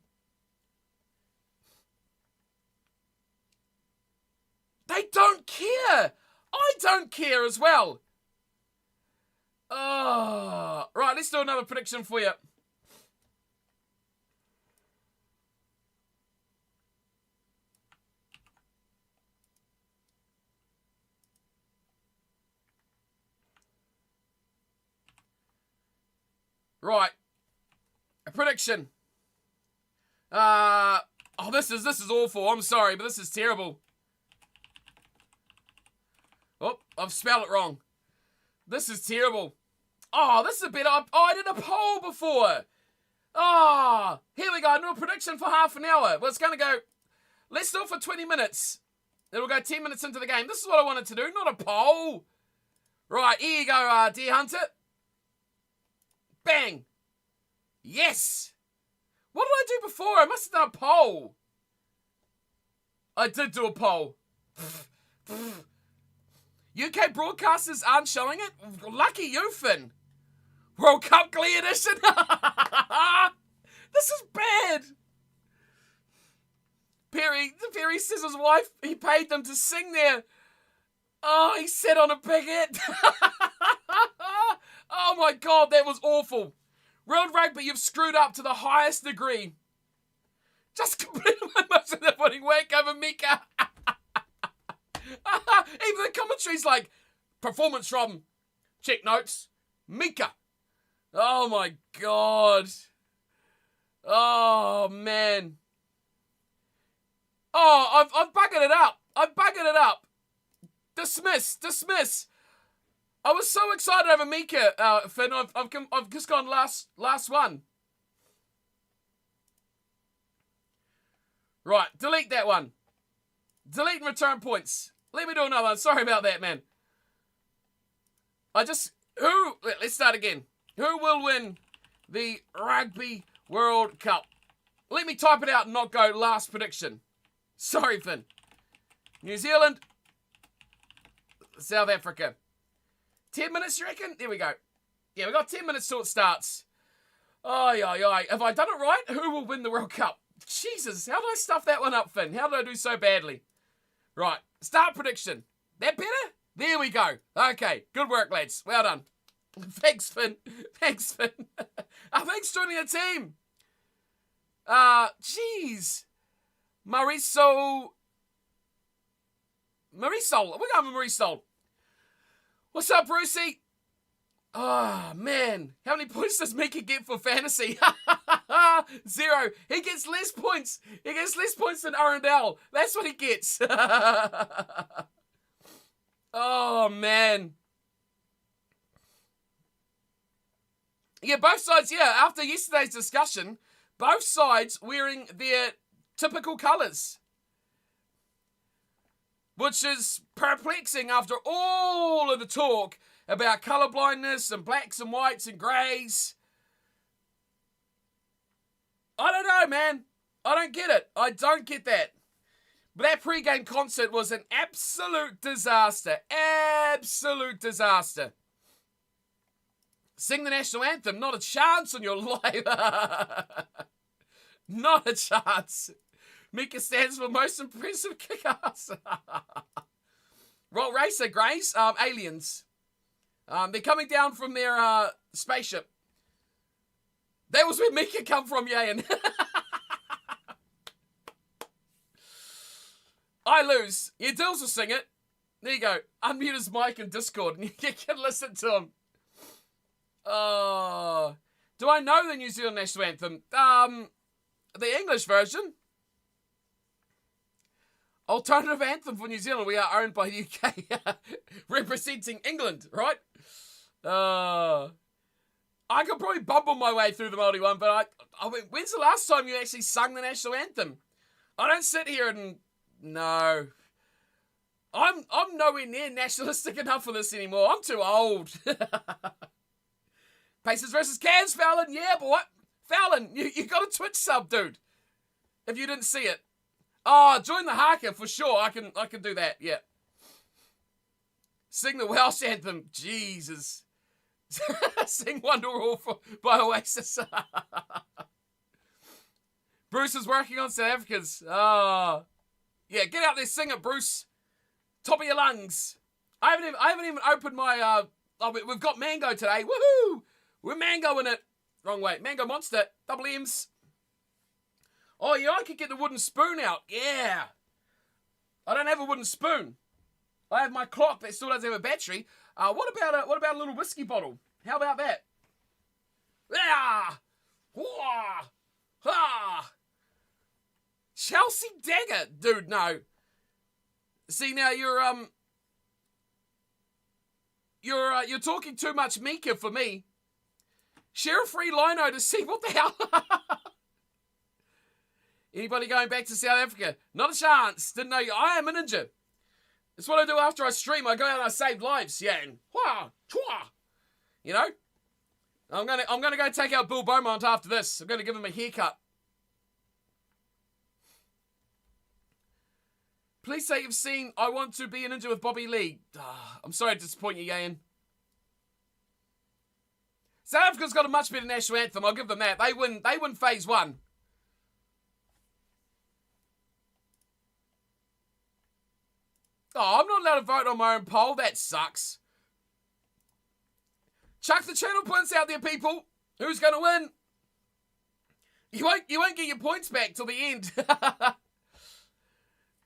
They don't care. I don't care as well. Oh, right, let's do another prediction for you. Right. A prediction. Oh, this is awful. I'm sorry, but this is terrible. Oh, I've spelled it wrong. This is terrible. Oh, this is a bit... Oh, I did a poll before. Oh, here we go. No prediction for half an hour. Well, it's going to go... Let's do it for 20 minutes. It'll go 10 minutes into the game. This is what I wanted to do, not a poll. Right, here you go, Deer Hunter. Bang. Yes. What did I do before? I must have done a poll. I did do a poll. UK broadcasters aren't showing it? Lucky you, Finn. World Cup Glee Edition. This is bad. Perry says his wife, he paid them to sing there. Oh, he sat on a bigot. Oh my God, that was awful. World Rugby, you've screwed up to the highest degree. Just completely most of the putting work over Mika. Even the commentary's like, performance from, check notes, Mika. Oh my God. Oh man. Oh, I've buggered it up. I've buggered it up. Dismiss. I was so excited over Mika, Finn. I've just gone last one. Right, delete that one. Delete and return points. Let me do another one. Sorry about that, man. Let's start again. Who will win the Rugby World Cup? Let me type it out and not go last prediction. Sorry, Finn. New Zealand. South Africa. 10 minutes, you reckon? There we go. Yeah, we got 10 minutes till it starts. Have I done it right? Who will win the World Cup? Jesus, how did I stuff that one up, Finn? How did I do so badly? Right, start prediction. That better? There we go. Okay, good work, lads. Well done. Thanks, Finn. Thanks for joining the team. Jeez. Marisol. We're going with Marisol. What's up, Brucey? Oh, man. How many points does Mika get for fantasy? 0. He gets less points. He gets less points than Arundel. That's what he gets. Oh, man. Yeah, both sides, after yesterday's discussion, both sides wearing their typical colours. Which is perplexing after all of the talk about colourblindness and blacks and whites and greys. I don't know, man. I don't get it. I don't get that. But that pre-game concert was an absolute disaster. Absolute disaster. Sing the national anthem. Not a chance on your life. Not a chance. Mika stands for most impressive kick-ass. Roll Racer Grace, aliens. They're coming down from their spaceship. That was where Mika come from, Yayan. I lose. Yeah, Dills will sing it. There you go. Unmute his mic in Discord and you can listen to him. Do I know the New Zealand national anthem? The English version. Alternative anthem for New Zealand. We are owned by the UK. Representing England, right? I could probably bumble my way through the Māori one, but I mean, when's the last time you actually sung the national anthem? I don't sit here and... No. I'm nowhere near nationalistic enough for this anymore. I'm too old. Pacers versus Cavs, Fallon. Yeah, boy. Fallon, you got a Twitch sub, dude. If you didn't see it. Oh, join the haka for sure. I can do that, yeah. Sing the Welsh anthem. Jesus. Sing Wonderwall by Oasis. Bruce is working on South Africans. Oh. Yeah, get out there, sing it, Bruce. Top of your lungs. I haven't even opened my... we've got mango today. Woohoo! We're mango in it. Wrong way. Mango Monster. Double M's. Oh, yeah, I could get the wooden spoon out. Yeah. I don't have a wooden spoon. I have my clock that still doesn't have a battery. What about a little whiskey bottle? How about that? Ah! Wah! Ah! Chelsea Dagger, dude. No. See now you're talking too much Mika for me. Share a free lino to see what the hell. Anybody going back to South Africa? Not a chance. Didn't know you. I am a ninja. That's what I do after I stream. I go out and I save lives. Yeah, and wah, chua. You know. I'm gonna go take out Bill Beaumont after this. I'm gonna give him a haircut. Please say you've seen I Want to Be a Ninja with Bobby Lee. I'm sorry to disappoint you, Yayan. South Africa's got a much better national anthem. I'll give them that. They win phase 1. Oh, I'm not allowed to vote on my own poll. That sucks. Chuck the channel points out there, people. Who's going to win? You won't get your points back till the end.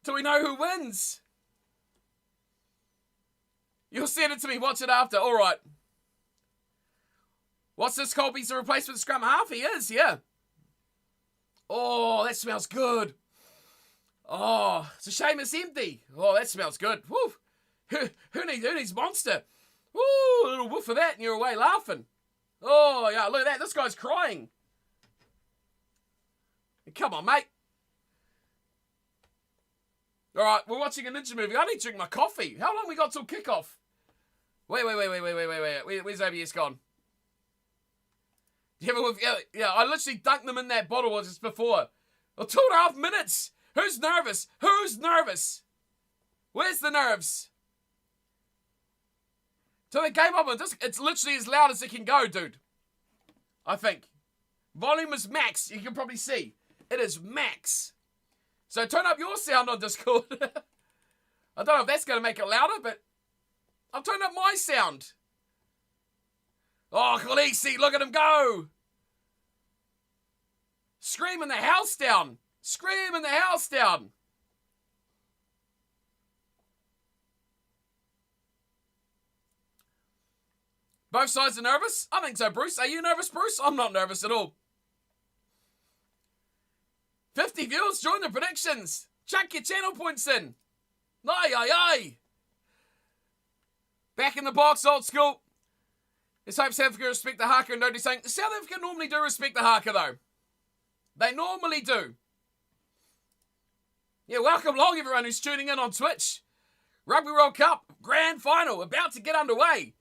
Till we know who wins. You'll send it to me. Watch it after. All right. What's this, Colby's a replacement scrum half? He is, yeah. Oh, that smells good. Oh, it's a shame it's empty. Oh, that smells good. Woo. Who needs Monster? Woo, a little whiff of that and you're away laughing. Oh, yeah, look at that. This guy's crying. Come on, mate. All right, we're watching a ninja movie. I need to drink my coffee. How long we got till kickoff? Wait. Where's OBS gone? Yeah, I literally dunked them in that bottle just before. Oh, 2.5 minutes. Who's nervous? Who's nervous? Where's the nerves? So they gave up on this. It's literally as loud as it can go, dude. I think. Volume is max. You can probably see. It is max. So turn up your sound on Discord. I don't know if that's going to make it louder, but I've turned up my sound. Oh, Khaleesi, look at him go. Screaming the house down. Screaming the house down. Both sides are nervous? I think so, Bruce. Are you nervous, Bruce? I'm not nervous at all. 50 viewers, join the predictions. Chuck your channel points in. Aye. Back in the box, old school. Let's hope South Africa respect the haka and don't do something. South Africa normally do respect the haka, though. They normally do. Yeah, welcome along, everyone who's tuning in on Twitch. Rugby World Cup Grand Final about to get underway.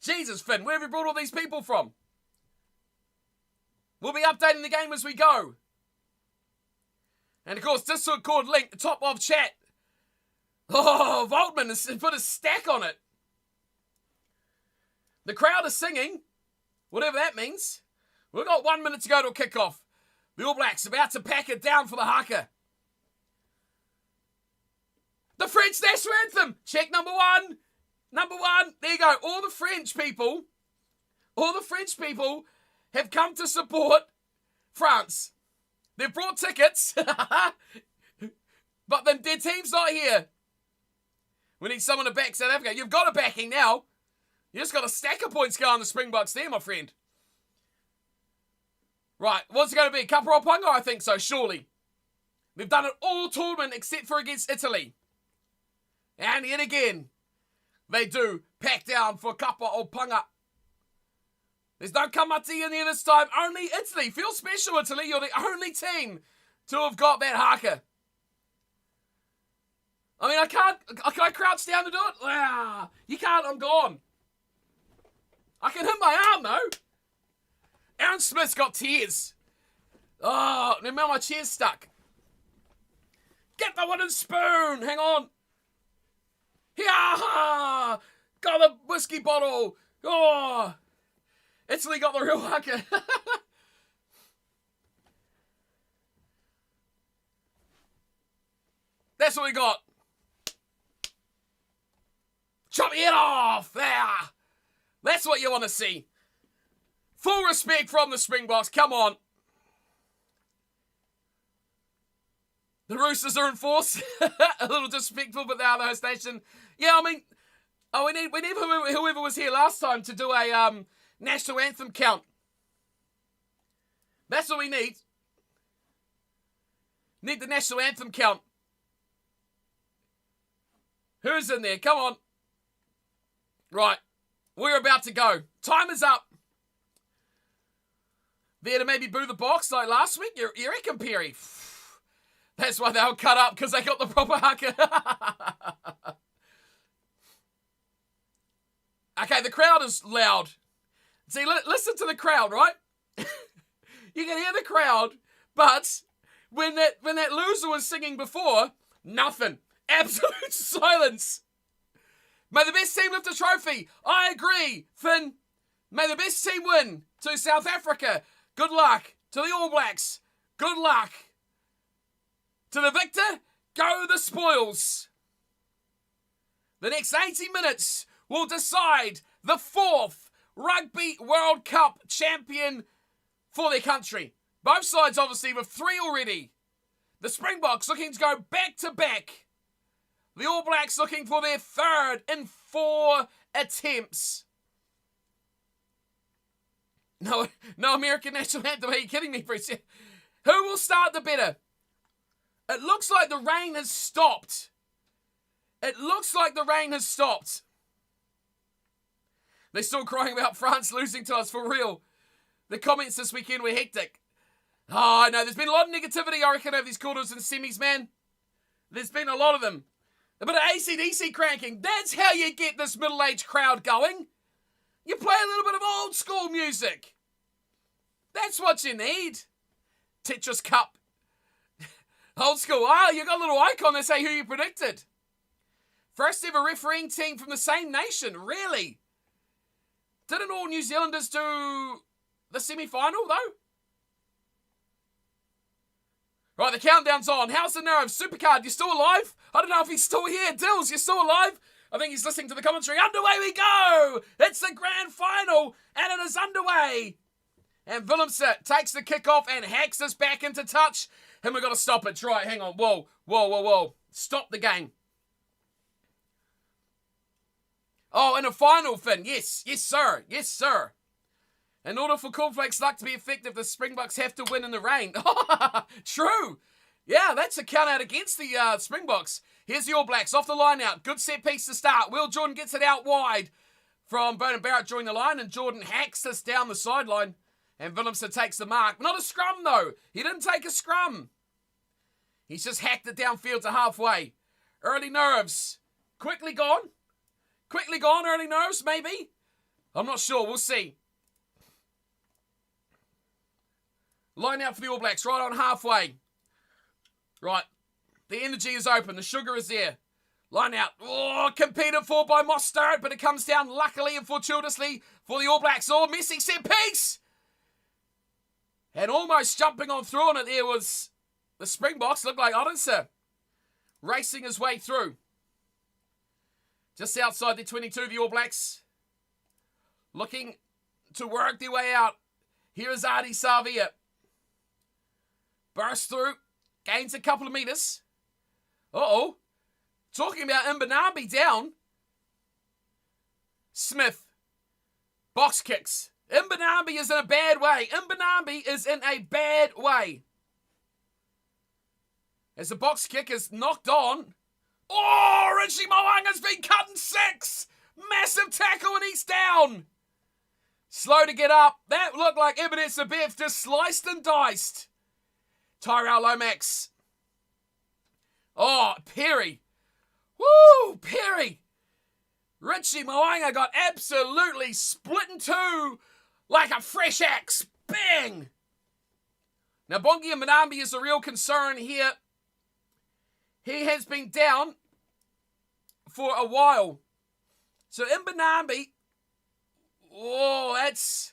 Jesus, Finn, where have you brought all these people from? We'll be updating the game as we go. And of course, Discord link, the top of chat. Oh, Voltman has put a stack on it. The crowd is singing, whatever that means. We've got 1 minute to go to a kickoff. The All Blacks about to pack it down for the haka. The French national anthem. Check number 1. Number 1. There you go. All the French people have come to support France. They've brought tickets, but then their team's not here. We need someone to back South Africa. You've got a backing now. You just got a stack of points going on the Springboks there, my friend. Right, what's it going to be? Kappa or Punga? I think so, surely. We've done it all tournament except for against Italy. And yet again, they do pack down for Kappa or Punga. There's no Kamati in there this time. Only Italy. Feel special, Italy. You're the only team to have got that haka. I mean, I can't. Can I crouch down to do it? Ah, you can't. I'm gone. I can hit my arm though. Aaron Smith's got tears. Oh, now my chair's stuck. Get the wooden spoon. Hang on. Yeah, got the whiskey bottle. Oh, Italy got the real haka. That's what we got. Chop your head off. There. That's what you want to see. Full respect from the Springboks. Come on. The Roosters are in force. A little disrespectful, but they are the host nation. Yeah, I mean, we need whoever was here last time to do a national anthem count. That's what we need. Need the national anthem count. Who's in there? Come on. Right. We're about to go. Time is up. There to maybe boo the box like last week? You reckon, Perry? That's why they were cut up, because they got the proper haka. Okay, the crowd is loud. See, listen to the crowd, right? You can hear the crowd, but when that loser was singing before, nothing. Absolute silence. May the best team lift a trophy. I agree, Finn. May the best team win to South Africa. Good luck to the All Blacks. Good luck. To the victor, go the spoils. The next 80 minutes will decide the 4th Rugby World Cup champion for their country. Both sides obviously with 3 already. The Springboks looking to go back to back. The All Blacks looking for their 3rd in 4 attempts. No American national anthem. Are you kidding me, Bruce? Who will start the better? It looks like the rain has stopped. It looks like the rain has stopped. They're still crying about France losing to us for real. The comments this weekend were hectic. Oh, I know. There's been a lot of negativity, I reckon, over these quarters and semis, man. There's been a lot of them. A bit of AC/DC cranking. That's how you get this middle-aged crowd going. You play a little bit of old school music. That's what you need. Tetris Cup. Old school. Oh, you got a little icon that say who you predicted. First ever refereeing team from the same nation. Really? Didn't all New Zealanders do the semi-final, though? Right, the countdown's on. How's the nerve? Supercard, you still alive? I don't know if he's still here. Dills, you still alive? I think he's listening to the commentary. Underway we go! It's the grand final, and it is underway. And Willemse takes the kickoff and hacks us back into touch. And we've got to stop it. Right, hang on. Whoa. Stop the game. Oh, and a final, Finn. Yes, sir. In order for Cornflake's luck to be effective, the Springboks have to win in the rain. True. Yeah, that's a count out against the Springboks. Here's the All Blacks off the line out. Good set piece to start. Will Jordan gets it out wide from Bowden Barrett during the line, and Jordan hacks this down the sideline. And Willemse takes the mark. Not a scrum, though. He didn't take a scrum. He's just hacked it downfield to halfway. Early nerves. Quickly gone, early nerves, maybe? I'm not sure. We'll see. Line out for the All Blacks, right on halfway. Right. The energy is open. The sugar is there. Line out. Oh, competed for by Mostert, but it comes down luckily and fortuitously for the All Blacks. Oh, missing set piece. And almost jumping on through on it there was the Springboks. Looked like Odense racing his way through. Just outside the 22, the All Blacks looking to work their way out. Here is Ardie Savia. Bursts through. Gains a couple of metres. Uh-oh. Talking about Mbanabi down. Smith. Box kicks. Mbanabi is in a bad way. As the box kick is knocked on. Oh, Richie Mo'unga's been cut in 6. Massive tackle and he's down. Slow to get up. That looked like Ebenezer Bev just sliced and diced. Tyrell Lomax. Oh, Perry. Woo! Perry! Richie Moanga got absolutely split in two like a fresh axe. Bang! Now, Bongi and Mbonambi is a real concern here. He has been down for a while. So, in Mbonambi, that's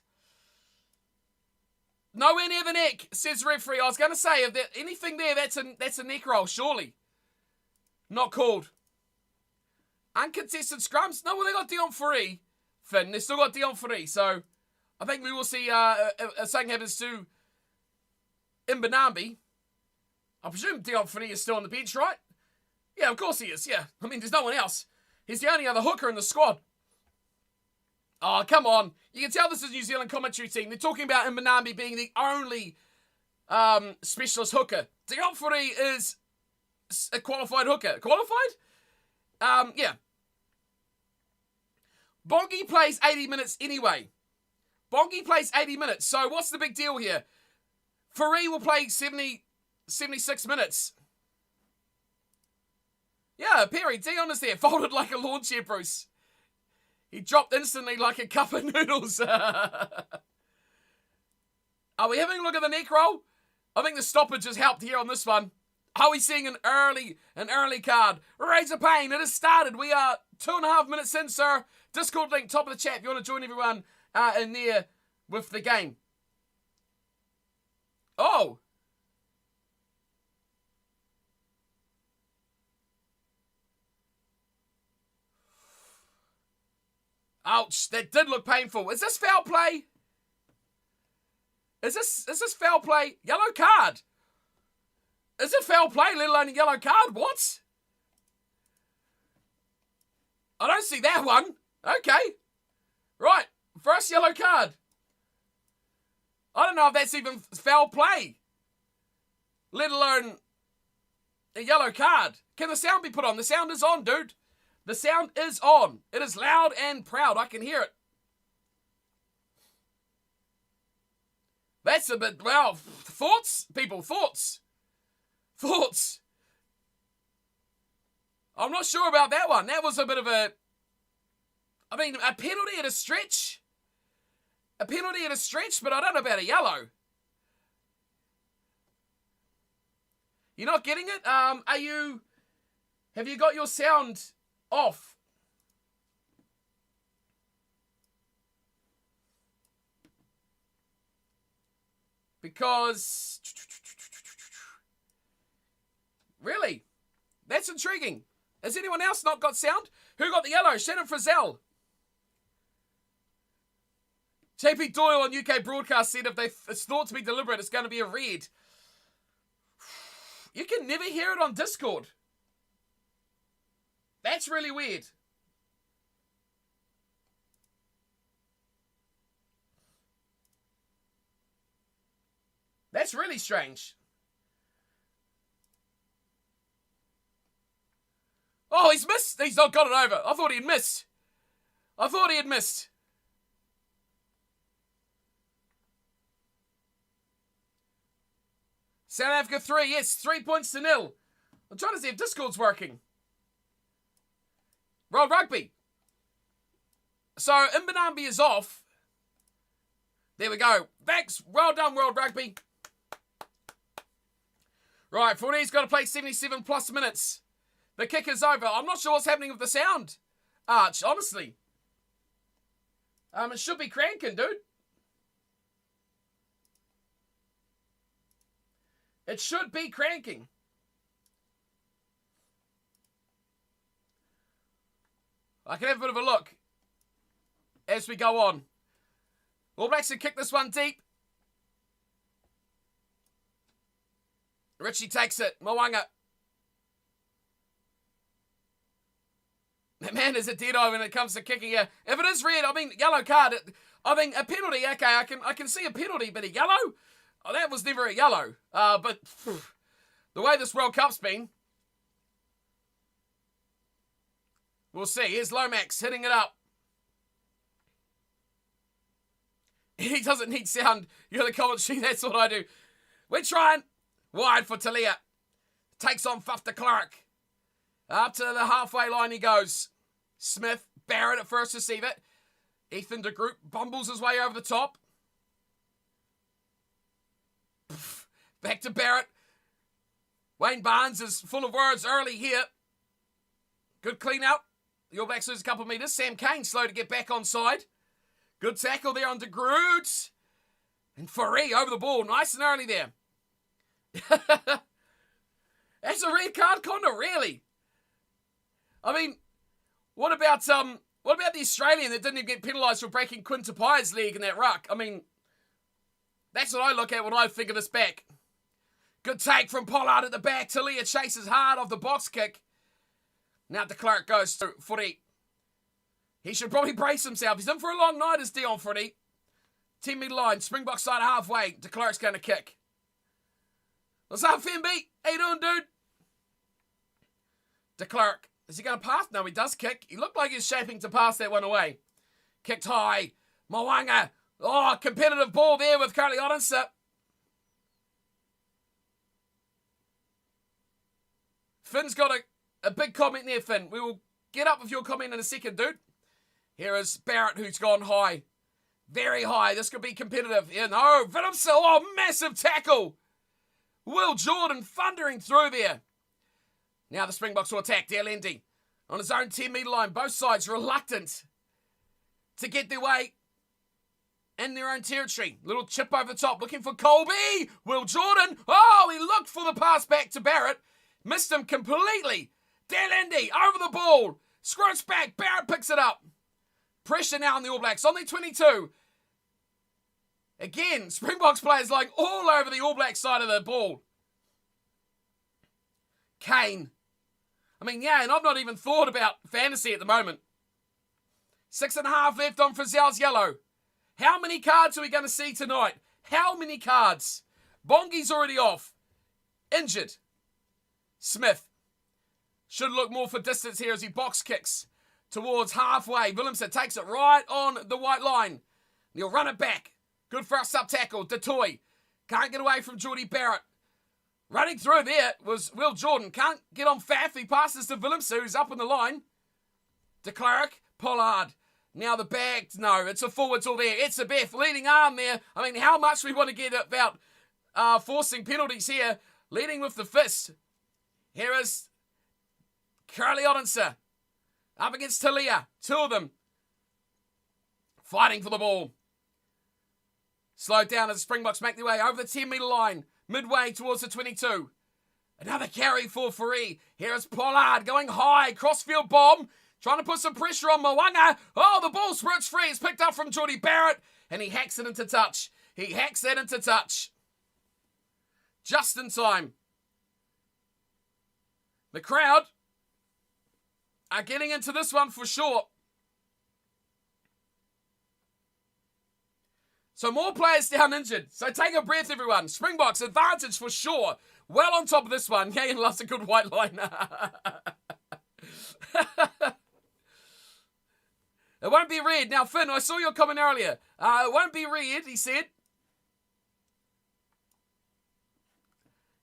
nowhere near the neck, says the referee. I was going to say, if there's anything there, that's a neck roll, surely. Not called. Uncontested scrums? No, well, they got Dion Free. Finn, they still got Dion Free. So, I think we will see something happens to Mbonambi. I presume Dion Free is still on the bench, right? Yeah, of course he is, yeah. I mean, there's no one else. He's the only other hooker in the squad. Oh, come on. You can tell this is New Zealand commentary team. They're talking about Mbonambi being the only specialist hooker. Dion Free is a qualified hooker. Qualified? Yeah. Bongi plays 80 minutes anyway. Bongi plays 80 minutes. So what's the big deal here? Faree will play 76 minutes. Yeah, Perry, Dion is there. Folded like a lawn chair, Bruce. He dropped instantly like a cup of noodles. Are we having a look at the neck roll? I think the stoppage has helped here on this one. Are we seeing an early card? Razor Payne, it has started. We are 2.5 minutes in, sir. Discord link, top of the chat, if you want to join everyone in there with the game. Oh. Ouch, that did look painful. Is this foul play? Is this foul play? Yellow card. Is it foul play, let alone a yellow card? What? I don't see that one. Okay. Right. First yellow card. I don't know if that's even foul play. Let alone a yellow card. Can the sound be put on? The sound is on, dude. The sound is on. It is loud and proud. I can hear it. That's a bit, well, thoughts, people, thoughts. Thoughts. I'm not sure about that one. That was a bit of a penalty at a stretch. A penalty at a stretch, but I don't know about a yellow. You're not getting it? Have you got your sound off? Because, really? That's intriguing. Has anyone else not got sound? Who got the yellow? Shannon Frizzell. JP Doyle on UK broadcast said if it's thought to be deliberate, it's going to be a red. You can never hear it on Discord. That's really weird. That's really strange. Oh, he's missed. He's not got it over. I thought he had missed. South Africa 3, yes, 3 points to 0. I'm trying to see if Discord's working. World Rugby. So, Mbonambi is off. There we go. Thanks. Well done, World Rugby. Right, Forney's got to play 77 plus minutes. The kick is over. I'm not sure what's happening with the sound, Arch, honestly. It should be cranking, dude. It should be cranking. I can have a bit of a look as we go on. All Blacks can kick this one deep. Richie takes it. Moanga. Man, is it dead-eye when it comes to kicking here. If it is red, I mean, yellow card. I mean, a penalty, okay, I can see a penalty, but a yellow? Oh, that was never a yellow. But the way this World Cup's been, we'll see. Here's Lomax hitting it up. He doesn't need sound. You're the commentary. That's what I do. We're trying. Wide for Talia. Takes on Faf de Klerk. Up to the halfway line he goes. Smith, Barrett at first receive it. Ethan de Groot bumbles his way over the top. Back to Barrett. Wayne Barnes is full of words early here. Good clean out. The All Blacks lose a couple of metres. Sam Cane slow to get back on side. Good tackle there on de Groot. And Fourie over the ball. Nice and early there. That's a red card, Connor, really? I mean, what about the Australian that didn't even get penalised for breaking Quinn Tapai's leg in that ruck? I mean, that's what I look at when I figure this back. Good take from Pollard at the back. Talia chases hard off the box kick. Now de Klerk goes to Fourie. He should probably brace himself. He's in for a long night as Dion Fourie. 10 metre line. Springboks side halfway. De Klerk's going to kick. What's up, Femby? How you doing, dude? De Klerk. Is he going to pass? No, he does kick. He looked like he's shaping to pass that one away. Kicked high. Mo'unga. Oh, competitive ball there with Carly Odinson. Finn's got a big comment there, Finn. We will get up with your comment in a second, dude. Here is Barrett, who's gone high. Very high. This could be competitive. Yeah, no. Willemse. Oh, massive tackle. Will Jordan thundering through there. Now the Springboks will attack. Delendi on his own 10 metre line. Both sides reluctant to get their way in their own territory. Little chip over the top. Looking for Colby. Will Jordan. Oh, he looked for the pass back to Barrett. Missed him completely. Delendi over the ball. Squirts back. Barrett picks it up. Pressure now on the All Blacks. On their 22. Again, Springboks players lying all over the All Black side of the ball. Kane. I mean, yeah, and I've not even thought about fantasy at the moment. 6.5 left on Frizzell's yellow. How many cards are we going to see tonight? How many cards? Bongi's already off. Injured. Smith. Should look more for distance here as he box kicks towards halfway. Willemse takes it right on the white line. He'll run it back. Good for a sub-tackle. Detoy. Can't get away from Geordie Barrett. Running through there was Will Jordan. Can't get on Faf. He passes to Willemse, who's up on the line. De Klerk. Pollard. Now the bag. No, it's a forwards all there. It's a Beth. Leading arm there. I mean, how much we want to get about forcing penalties here. Leading with the fist. Here is Carly Odinson. Up against Talia. Two of them. Fighting for the ball. Slowed down as the Springboks make their way over the 10 metre line. Midway towards the 22. Another carry for Fourie. Here is Pollard going high. Crossfield bomb. Trying to put some pressure on Mo'unga. Oh, the ball spurts free. It's picked up from Geordie Barrett. And he hacks it into touch. He hacks that into touch. Just in time. The crowd are getting into this one for sure. So more players down injured. So take a breath, everyone. Springboks advantage for sure. Well on top of this one. Gagan loves a good white line. It won't be red. Now, Finn, I saw your comment earlier. It won't be red, he said.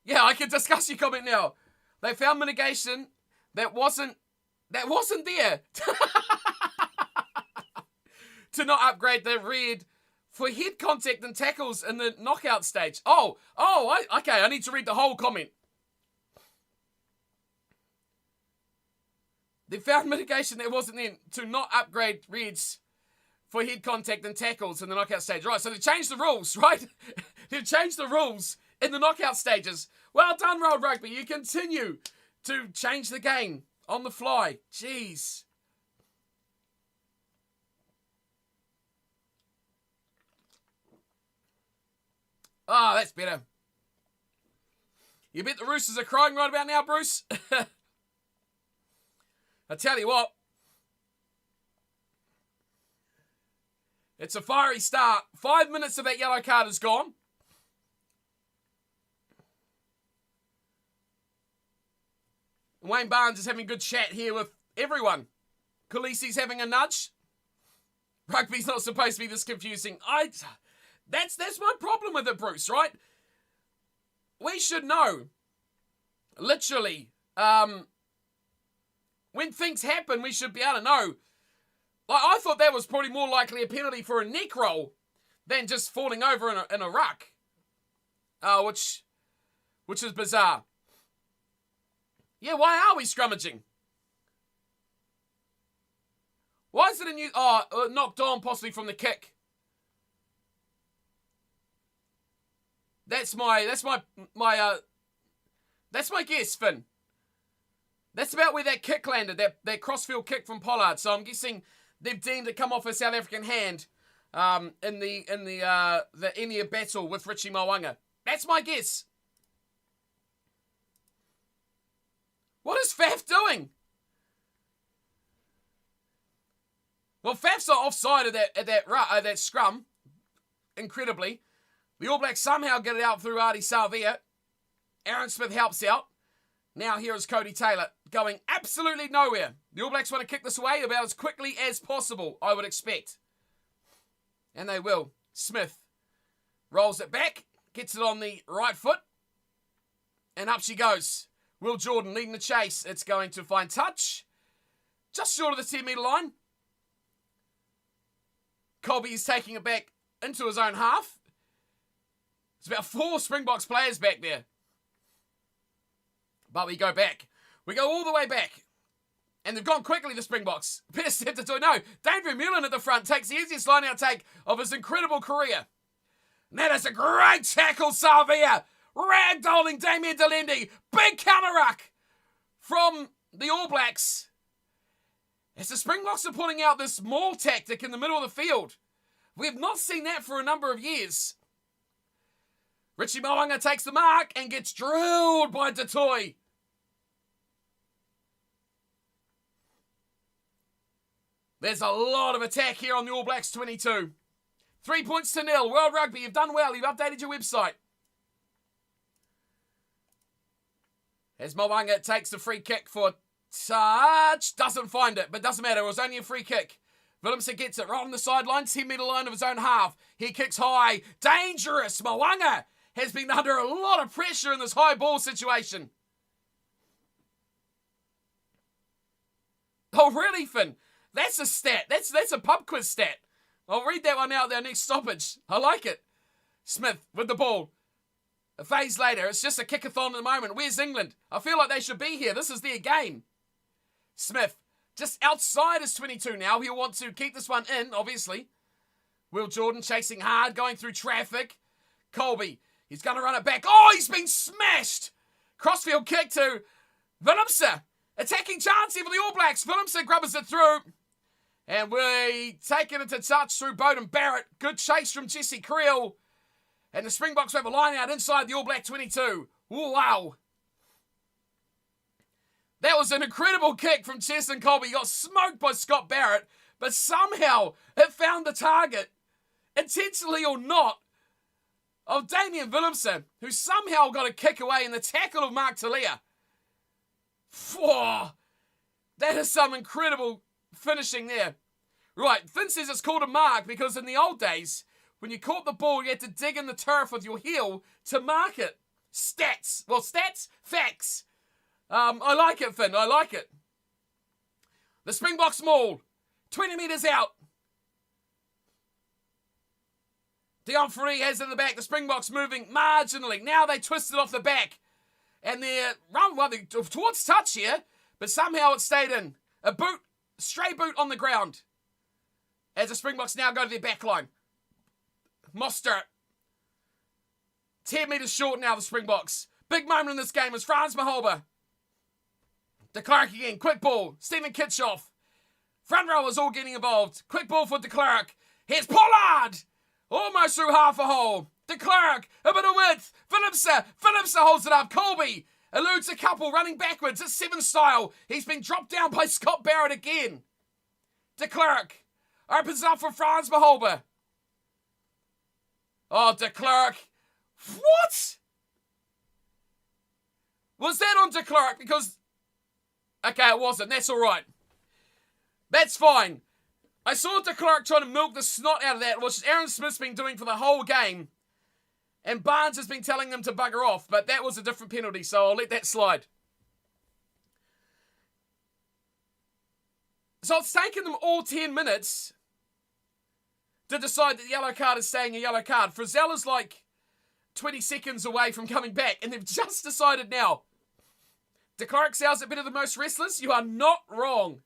Yeah, I can discuss your comment now. They found mitigation that wasn't there. To not upgrade the red for head contact and tackles in the knockout stage. Okay, I need to read the whole comment. They found mitigation that wasn't there to not upgrade reds for head contact and tackles in the knockout stage. Right, so they changed the rules, right? They've changed the rules in the knockout stages. Well done, World Rugby. You continue to change the game on the fly. Jeez. Oh, that's better. You bet the Roosters are crying right about now, Bruce? I tell you what. It's a fiery start. 5 minutes of that yellow card is gone. Wayne Barnes is having a good chat here with everyone. Khaleesi's having a nudge. Rugby's not supposed to be this confusing. That's my problem with it, Bruce, right? We should know, literally, when things happen, we should be able to know. Like, I thought that was probably more likely a penalty for a neck roll than just falling over in a ruck. Which is bizarre. Yeah, why are we scrummaging? Why is it a new... knocked on possibly from the kick. That's my guess, Finn. That's about where that kick landed, that crossfield kick from Pollard. So I'm guessing they've deemed it come off a South African hand in the Enia battle with Richie Mo'unga. That's my guess. What is Faf doing? Well, Faf's offside at that scrum. Incredibly. The All Blacks somehow get it out through Ardie Savea. Aaron Smith helps out. Now here is Cody Taylor going absolutely nowhere. The All Blacks want to kick this away about as quickly as possible, I would expect. And they will. Smith rolls it back, gets it on the right foot, and up she goes. Will Jordan leading the chase. It's going to find touch. Just short of the 10-metre line. Colby is taking it back into his own half. It's about 4 Springboks players back there. But we go back. We go all the way back. And they've gone quickly, the Springboks. Peter stepped into it. No, David Mullen at the front takes the easiest line-out take of his incredible career. And that is a great tackle, Savea. Ragdolling Damien Delendi. Big counter-ruck from the All Blacks. As the Springboks are pulling out this maul tactic in the middle of the field. We have not seen that for a number of years. Richie Mo'unga takes the mark and gets drilled by Detoy. There's a lot of attack here on the All Blacks 22. 3 points to 0. World Rugby, you've done well. You've updated your website. As Mo'unga takes the free kick for touch. Doesn't find it, but doesn't matter. It was only a free kick. Willemse gets it right on the sideline, 10-metre line of his own half. He kicks high. Dangerous. Mo'unga has been under a lot of pressure in this high ball situation. Oh, really, Finn? That's a stat. That's a pub quiz stat. I'll read that one out there next stoppage. I like it. Smith with the ball. A phase later, it's just a kickathon at the moment. Where's England? I feel like they should be here. This is their game. Smith, just outside his 22 now. He'll want to keep this one in, obviously. Will Jordan chasing hard, going through traffic. Colby, he's going to run it back. Oh, he's been smashed. Crossfield kick to Willemse. Attacking chance here for the All Blacks. Willemse grubbers it through. And we take it into touch through Bowden Barrett. Good chase from Jesse Creel. And the Springboks have a line out inside the All Black 22. Ooh, wow. That was an incredible kick from Cheston Colby. He got smoked by Scott Barrett. But somehow it found the target, intentionally or not, of Damien Willemse, who somehow got a kick away in the tackle of Mark Talia. Whoa, that is some incredible finishing there. Right, Finn says it's called a mark because in the old days, when you caught the ball, you had to dig in the turf with your heel to mark it. Stats. Well, stats, facts. I like it, Finn. I like it. The Springboks maul. 20 metres out. Dion Free has it in the back. The Springboks moving marginally. Now they twist it off the back. And they're towards touch here, but somehow it stayed in. A boot, stray boot on the ground. As the Springboks now go to their back line. Mostert. 10 metres short now, the Springboks. Big moment in this game is Frans Maholba. De Klerk again, quick ball. Stephen Kitshoff. Front rowers all getting involved. Quick ball for De Klerk. Here's Pollard. Almost through half a hole. De Klerk, a bit of width. Willemse holds it up. Colby eludes a couple running backwards. It's 7 style. He's been dropped down by Scott Barrett again. De Klerk opens up for Frans Maholba. Oh, De Klerk. What? Was that on De Klerk? Because... okay, it wasn't. That's all right. That's fine. I saw De Klerk trying to milk the snot out of that, which Aaron Smith's been doing for the whole game. And Barnes has been telling them to bugger off, but that was a different penalty, so I'll let that slide. So it's taken them all 10 minutes to decide that the yellow card is staying a yellow card. Frizzell is like 20 seconds away from coming back, and they've just decided now. De Klerk sounds a bit of the most restless. You are not wrong.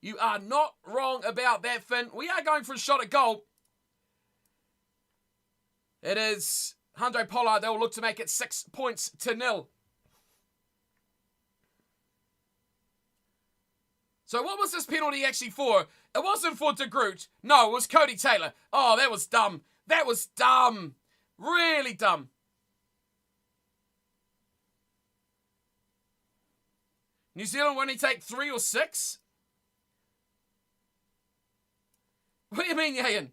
You are not wrong about that, Finn. We are going for a shot at goal. It is Handré Pollard. They will look to make it 6-0. So what was this penalty actually for? It wasn't for De Groot. No, it was Cody Taylor. Oh, that was dumb. That was dumb. Really dumb. New Zealand will only take 3 or 6? What do you mean, Yayan?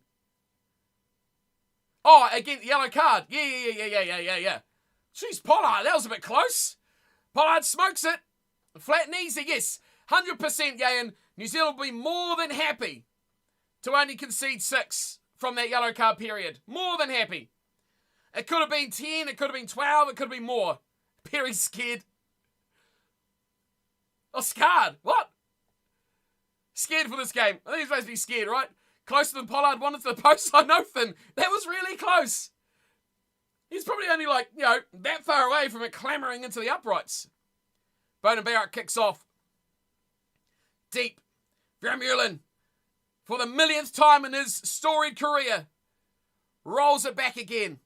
Oh, again, yellow card. Yeah. Jeez, Pollard, that was a bit close. Pollard smokes it. Flat and easy, yes. 100% Yayan. New Zealand will be more than happy to only concede 6 from that yellow card period. More than happy. It could have been 10, it could have been 12, it could have been more. Perry's scared. Oh, scarred. What? Scared for this game. I think he's supposed to be scared, right? Closer than Pollard, one into the post. I know, Finn. That was really close. He's probably only like, that far away from it clambering into the uprights. Beauden Barrett kicks off. Deep. Vermeulen, for the millionth time in his storied career, rolls it back again.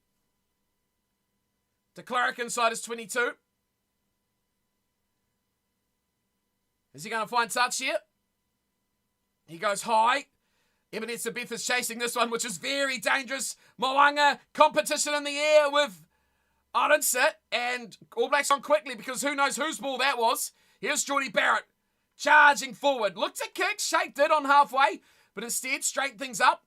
De Klerk inside his 22. Is he going to find touch here? He goes high. Ebenezer Beth is chasing this one, which is very dangerous. Mo'unga, competition in the air with Aronson, and All Blacks on quickly because who knows whose ball that was. Here's Jordie Barrett charging forward. Looked to kick, shaped it on halfway, but instead straightened things up.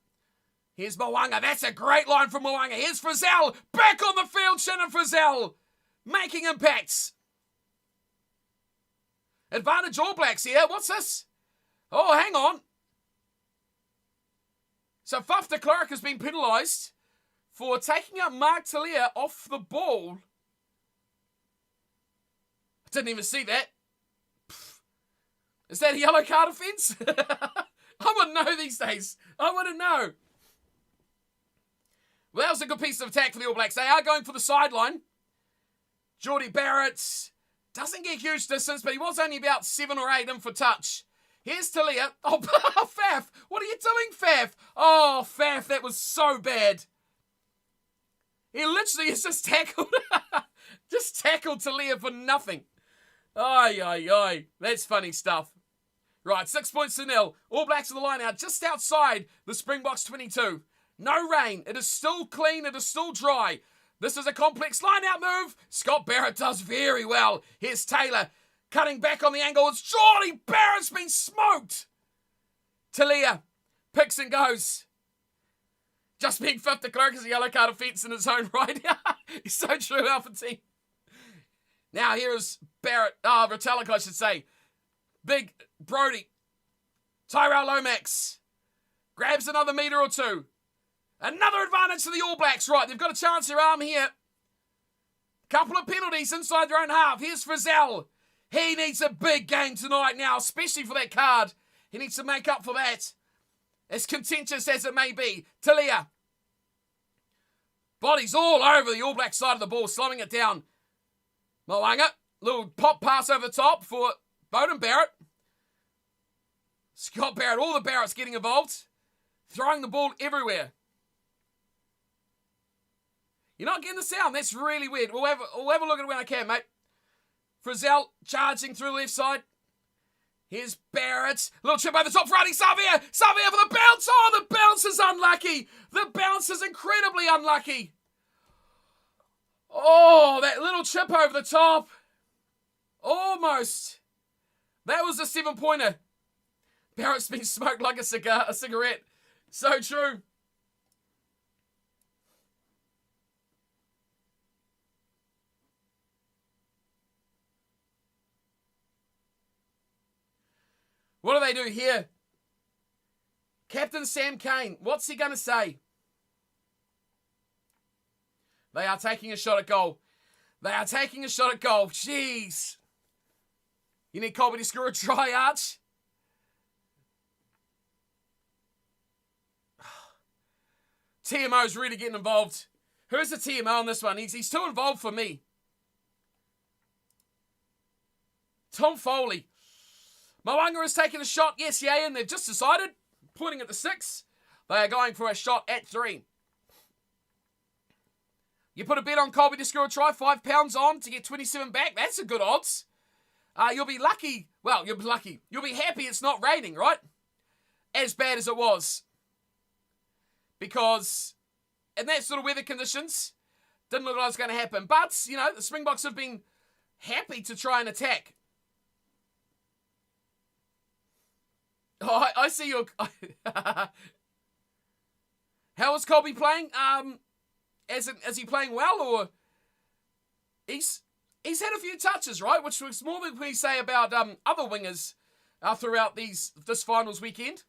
Here's Mo'unga. That's a great line from Mo'unga. Here's Frizzell. Back on the field, Shannon Frizzell. Making impacts. Advantage All Blacks here. What's this? Oh, hang on. So Faf de Klerk has been penalised for taking up Mark Talia off the ball. I didn't even see that. Is that a yellow card offence? I wouldn't know these days. I wouldn't know. Well, that was a good piece of attack for the All Blacks. They are going for the sideline. Jordie Barrett doesn't get huge distance, but he was only about 7 or 8 in for touch. Here's Talia. Oh, Faf. What are you doing, Faf? Oh, Faf, that was so bad. He literally has just tackled Talia for nothing. Ay. That's funny stuff. Right, 6-0. All Blacks on the line out just outside the Springboks 22. No rain. It is still clean. It is still dry. This is a complex line-out move. Scott Barrett does very well. Here's Taylor cutting back on the angle. It's Jordie Barrett's been smoked. Talia picks and goes. Just being Faf de Klerk is a yellow card offence in his own right. He's so true, Alpha team. Now here is Barrett. Retallick, I should say. Big Brody. Tyrell Lomax grabs another metre or two. Another advantage to the All Blacks. Right, they've got a chance their arm here. Couple of penalties inside their own half. Here's Frizzell. He needs a big game tonight now, especially for that card. He needs to make up for that. As contentious as it may be. Talia. Bodies all over the All Black side of the ball, slowing it down. Mo'unga. Little pop pass over the top for Beauden Barrett. Scott Barrett, all the Barretts getting involved. Throwing the ball everywhere. You're not getting the sound. That's really weird. We'll have a look at it when I can, mate. Frizzell charging through the left side. Here's Barrett. Little chip over the top for Adi Savia. Savia for the bounce. Oh, the bounce is unlucky. The bounce is incredibly unlucky. Oh, that little chip over the top. Almost. That was a 7-pointer. Barrett's been smoked like a cigarette. So true. What do they do here? Captain Sam Cane, what's he going to say? They are taking a shot at goal. They are taking a shot at goal. Jeez. You need Colby to score a try, Arch? TMO's really getting involved. Who's the TMO on this one? He's too involved for me. Tom Foley. Moanga has taken a shot. Yes, yeah, and they've just decided, pointing at the 6, they are going for a shot at 3. You put a bet on Colby to score a try, £5 on to get 27 back. That's a good odds. You'll be lucky. Well, you'll be lucky. You'll be happy it's not raining, right? As bad as it was. Because in that sort of weather conditions, didn't look like it was going to happen. But, you know, the Springboks have been happy to try and attack. Oh, I see your... How is Colby playing? Is he playing well, or... He's had a few touches, right? Which was more than we say about other wingers throughout this finals weekend.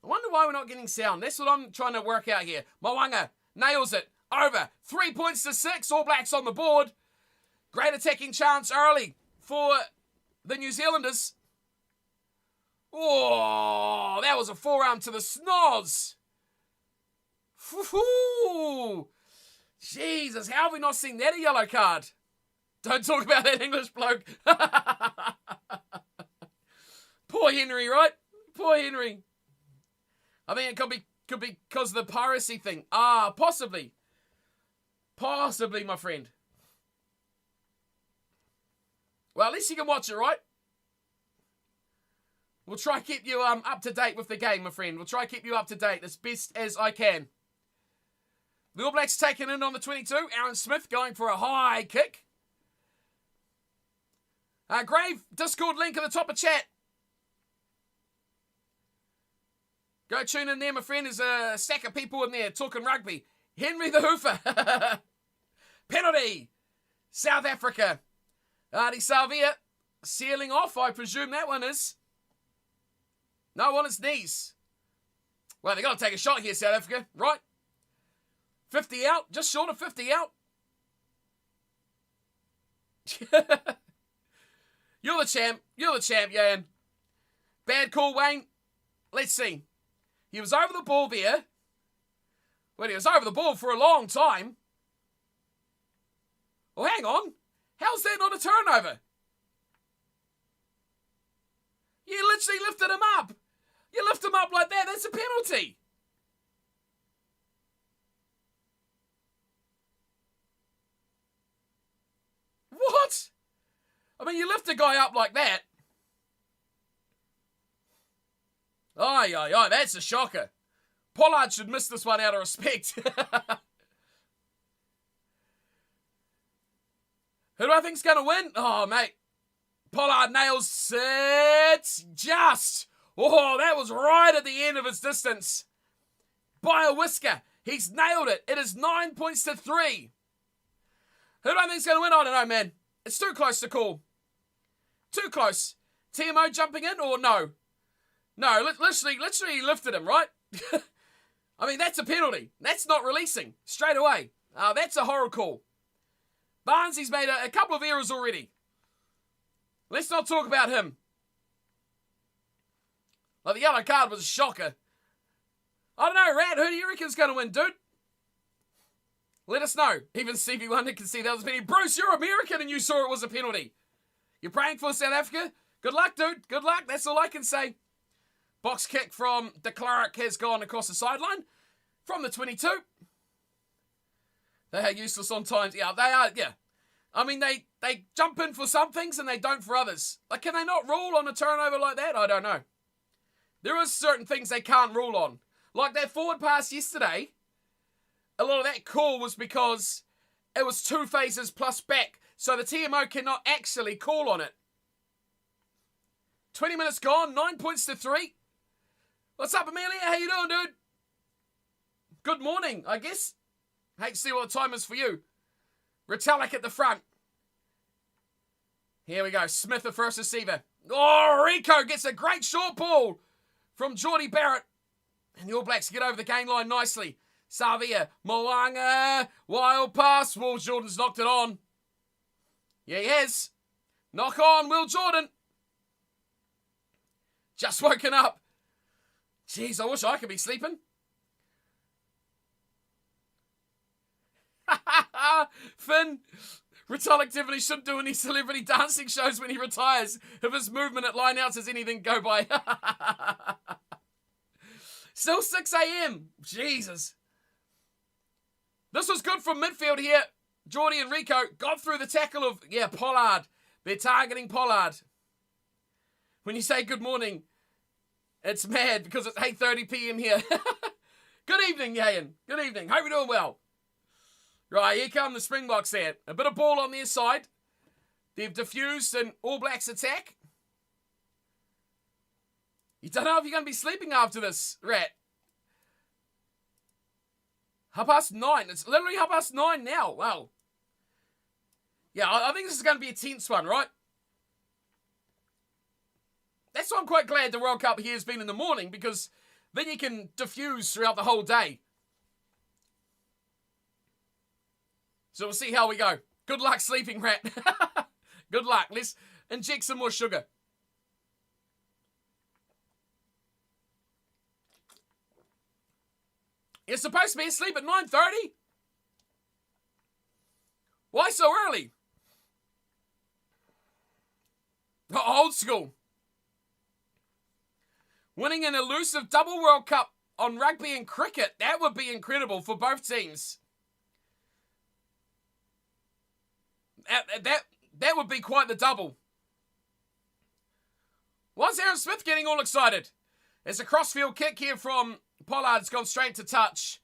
I wonder why we're not getting sound. That's what I'm trying to work out here. Moanga nails it. Over. 3 points to 6. All Blacks on the board. Great attacking chance early for the New Zealanders. Oh, that was a forearm to the snoz. Woo-hoo. Jesus, how have we not seen that a yellow card? Don't talk about that English bloke. Poor Henry, right? Poor Henry. I think it could be because of the piracy thing. Possibly. Possibly, my friend. Well, at least you can watch it, right? We'll try to keep you up to date with the game, my friend. We'll try to keep you up to date as best as I can. The All Blacks taken in on the 22. Aaron Smith going for a high kick. Grave, Discord link at the top of chat. Go tune in there, my friend. There's a stack of people in there talking rugby. Henry the Hoofer. Penalty. South Africa. Adi Salvia sealing off. I presume that one is. No, on its knees. Well, they've got to take a shot here, South Africa. Right. 50 out. Just short of 50 out. You're the champ. You're the champ, Jan. Bad call, Wayne. Let's see. He was over the ball there. Well, he was over the ball for a long time. Well, hang on. How's that not a turnover? You literally lifted him up. You lift him up like that, that's a penalty. What? I mean, you lift a guy up like that. Aye, that's a shocker. Pollard should miss this one out of respect. Who do I think's going to win? Oh, mate. Pollard nails it. Just. Oh, that was right at the end of his distance. By a whisker. He's nailed it. It is 9 points to 3. Who do I think's going to win? I don't know, man. It's too close to call. Too close. TMO jumping in or no? No, literally lifted him, right? I mean, that's a penalty. That's not releasing straight away. That's a horror call. Barnes, he's made a couple of errors already. Let's not talk about him. Like, the yellow card was a shocker. I don't know, Rad, who do you reckon's going to win, dude? Let us know. Even Stevie Wonder can see that was a penalty. Bruce, you're American and you saw it was a penalty. You're praying for South Africa? Good luck, dude. Good luck. That's all I can say. Box kick from de Klerk has gone across the sideline from the 22. They are useless on times. Yeah, they are, yeah. I mean, they jump in for some things and they don't for others. Like, can they not rule on a turnover like that? I don't know. There are certain things they can't rule on. Like that forward pass yesterday, a lot of that call was because it was 2 phases plus back. So the TMO cannot actually call on it. 20 minutes gone, 9 points to 3. What's up, Amelia? How you doing, dude? Good morning, I guess. Hate to see what the time is for you. Retallick at the front. Here we go. Smith, the first receiver. Oh, Rico gets a great short ball from Geordie Barrett. And the All Blacks get over the gain line nicely. Savia, Moanga, wild pass. Will Jordan's knocked it on. Yeah, he has. Knock on, Will Jordan. Just woken up. Jeez, I wish I could be sleeping. Finn, Retallick definitely shouldn't do any celebrity dancing shows when he retires if his movement at line-outs has anything to go by. Still 6 a.m. Jesus. This was good from midfield here. Geordie and Rico got through the tackle of, Pollard. They're targeting Pollard. When you say good morning, it's mad because it's 8:30 p.m. here. Good evening, Yayan. Good evening. Hope you're doing well. Right, here come the Springboks there. A bit of ball on their side. They've diffused an All Blacks attack. You don't know if you're going to be sleeping after this, Rat. 9:30. It's literally 9:30 now. Wow. Yeah, I think this is going to be a tense one, right? That's why I'm quite glad the World Cup here has been in the morning, because then you can diffuse throughout the whole day. So we'll see how we go. Good luck sleeping, Rat. Good luck. Let's inject some more sugar. You're supposed to be asleep at 9:30? Why so early? Old school. Winning an elusive double World Cup on rugby and cricket. That would be incredible for both teams. That would be quite the double. Why's Aaron Smith getting all excited? There's a crossfield kick here from Pollard. It's gone straight to touch.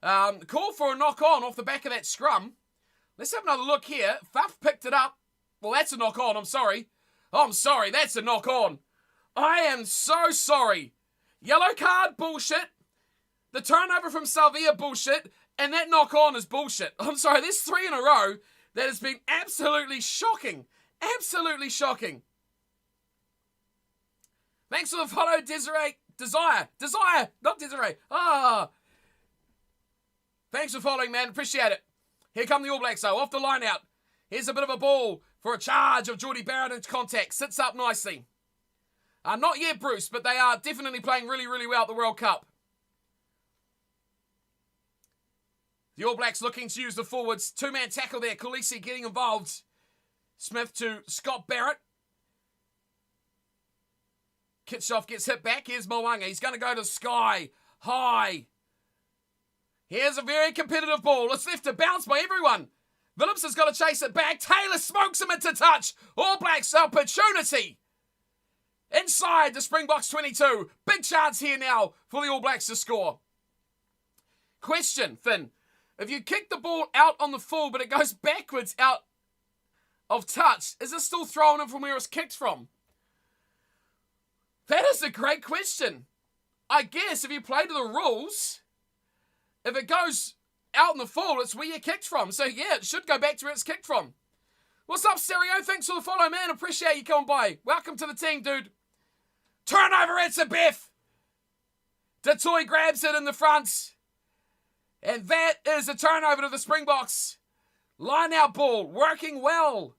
Call for a knock on off the back of that scrum. Let's have another look here. Faf picked it up. Well, that's a knock on. I'm sorry. I'm sorry. That's a knock on. I am so sorry. Yellow card, bullshit. The turnover from Salvia, bullshit. And that knock on is bullshit. I'm sorry. There's 3 in a row that has been absolutely shocking. Absolutely shocking. Thanks for the follow, Desiree. Desire, not Desiree. Thanks for following, man. Appreciate it. Here come the All Blacks, though. Off the line out. Here's a bit of a ball for a charge of Geordie Barrett into contact. Sits up nicely. Not yet, Bruce, but they are definitely playing really, really well at the World Cup. The All Blacks looking to use the forwards. 2-man tackle there. Khaleesi getting involved. Smith to Scott Barrett. Kitshoff gets hit back. Here's Mo'unga. He's going to go to Sky. High. Here's a very competitive ball. It's left to bounce by everyone. Phillips has got to chase it back. Taylor smokes him into touch. All Blacks opportunity. Inside the Springboks 22. Big chance here now for the All Blacks to score. Question, Finn. If you kick the ball out on the full, but it goes backwards out of touch, is it still thrown in from where it's kicked from? That is a great question. I guess if you play to the rules, if it goes out in the full, it's where you kicked from. So yeah, it should go back to where it's kicked from. What's up, Stereo? Thanks for the follow, man. Appreciate you coming by. Welcome to the team, dude. Turnover, it's a biff. Detoy grabs it in the front. And that is a turnover to the Springboks. Line out ball, working well.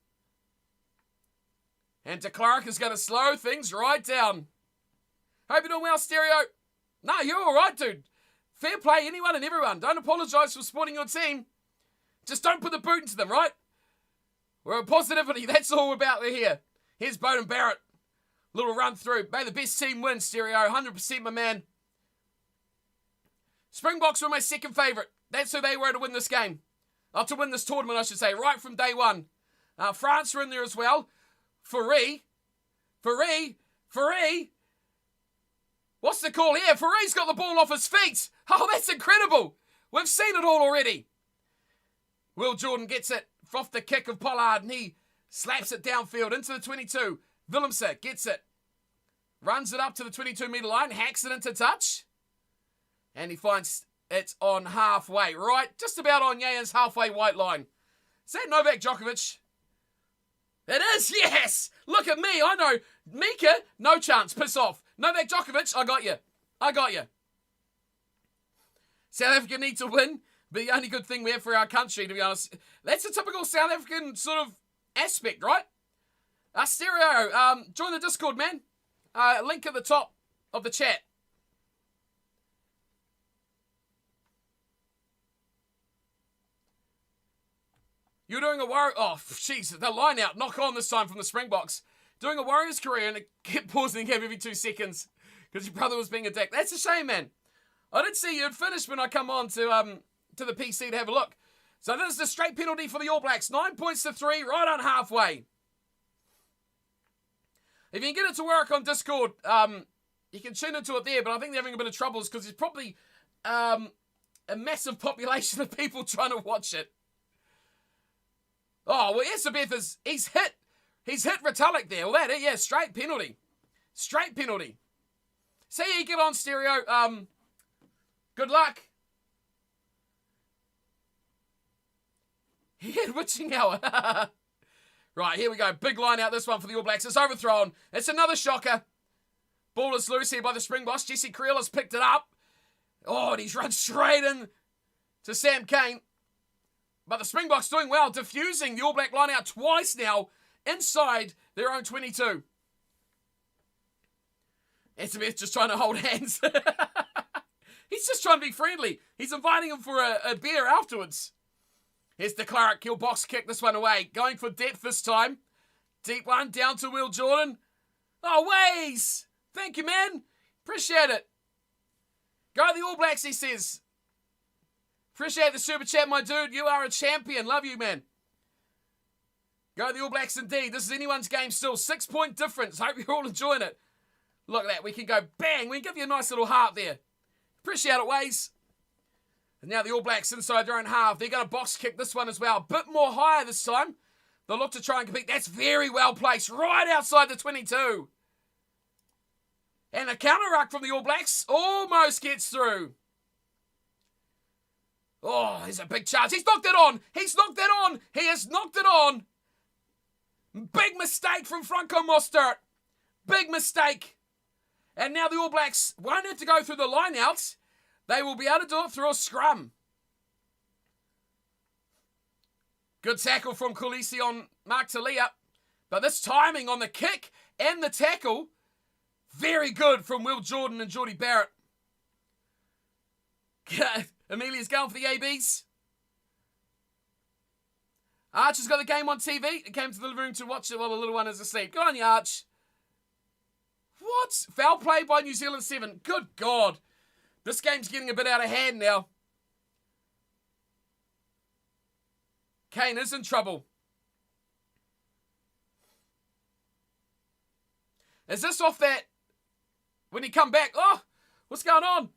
And de Klerk is going to slow things right down. Hope you're doing well, Stereo. No, you're all right, dude. Fair play, anyone and everyone. Don't apologise for supporting your team. Just don't put the boot into them, right? We're a positivity. That's all we're about here. Here's Beauden Barrett. Little run through. May the best team win, Stereo. 100% my man. Springboks were my second favourite. That's who they were to win this game. To win this tournament, I should say. Right from day one. France were in there as well. Faree. What's the call here? Faree's got the ball off his feet. Oh, that's incredible. We've seen it all already. Will Jordan gets it off the kick of Pollard, and he slaps it downfield into the 22. Willemse gets it. Runs it up to the 22-metre line. Hacks it into touch. And he finds it on halfway. Right, just about on Yayan's halfway white line. Is that Novak Djokovic? It is, yes! Look at me, I know. Mika, no chance, piss off. Novak Djokovic, I got you. South Africa need to win, but the only good thing we have for our country, to be honest. That's a typical South African sort of aspect, right? Stereo, join the Discord, man. Link at the top of the chat. You're doing a Warrior... Oh, jeez, the line out. Knock on this time from the Springboks. Doing a Warriors career and it kept pausing the game every 2 seconds because your brother was being attacked. That's a shame, man. I didn't see you had finished when I come on to the PC to have a look. So this is a straight penalty for the All Blacks. 9 points to 3, right on halfway. If you can get it to work on Discord, you can tune into it there, but I think they're having a bit of troubles because there's probably a massive population of people trying to watch it. Oh, well, Esabeth he's hit Retallick there. Well, yeah, straight penalty. Straight penalty. See how you get on, Stereo. Good luck. He had witching hour. Right, here we go. Big line out, this one for the All Blacks. It's overthrown. It's another shocker. Ball is loose here by the Springboks. Jesse Creel has picked it up. Oh, and he's run straight in to Sam Cane. But the Springboks doing well, diffusing the All Black line out twice now inside their own 22. Anthems just trying to hold hands. He's just trying to be friendly. He's inviting him for a beer afterwards. Here's the Clark. He'll box kick this one away. Going for depth this time. Deep one down to Will Jordan. Oh, Waze! Thank you, man. Appreciate it. Go the All Blacks, he says. Appreciate the super chat, my dude. You are a champion. Love you, man. Go the All Blacks indeed. This is anyone's game still. 6-point difference. Hope you're all enjoying it. Look at that. We can go bang. We can give you a nice little heart there. Appreciate it, Waze. And now the All Blacks inside their own half. They're going to box kick this one as well. A bit more higher this time. They'll look to try and compete. That's very well placed. Right outside the 22. And a counter ruck from the All Blacks almost gets through. Oh, there's a big charge. He's knocked it on. He's knocked it on. He has knocked it on. Big mistake from Franco Mostert. Big mistake. And now the All Blacks won't have to go through the line-outs. They will be able to do it through a scrum. Good tackle from Kulisi on Mark Talia. But this timing on the kick and the tackle, very good from Will Jordan and Geordie Barrett. Amelia's going for the ABs. Arch has got the game on TV. It came to the living room to watch it while the little one is asleep. Good on you, Arch. What? Foul play by New Zealand 7. Good God. This game's getting a bit out of hand now. Kane is in trouble. Is this off that... When he come back... Oh! What's going on?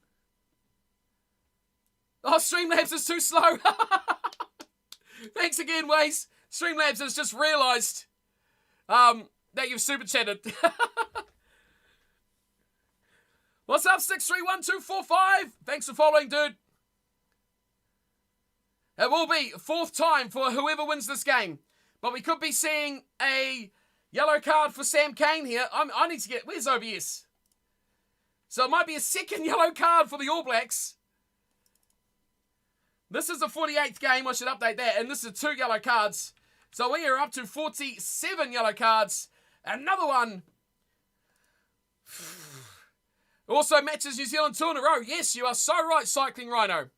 Oh, Streamlabs is too slow. Thanks again, Waze. Streamlabs has just realised that you've super chatted. What's up, 631245? Thanks for following, dude. It will be fourth time for whoever wins this game. But we could be seeing a yellow card for Sam Cane here. I need to get... Where's OBS? So it might be a second yellow card for the All Blacks. This is the 48th game. I should update that. And this is 2 yellow cards. So we are up to 47 yellow cards. Another one. Also matches New Zealand 2 in a row. Yes, you are so right, Cycling Rhino.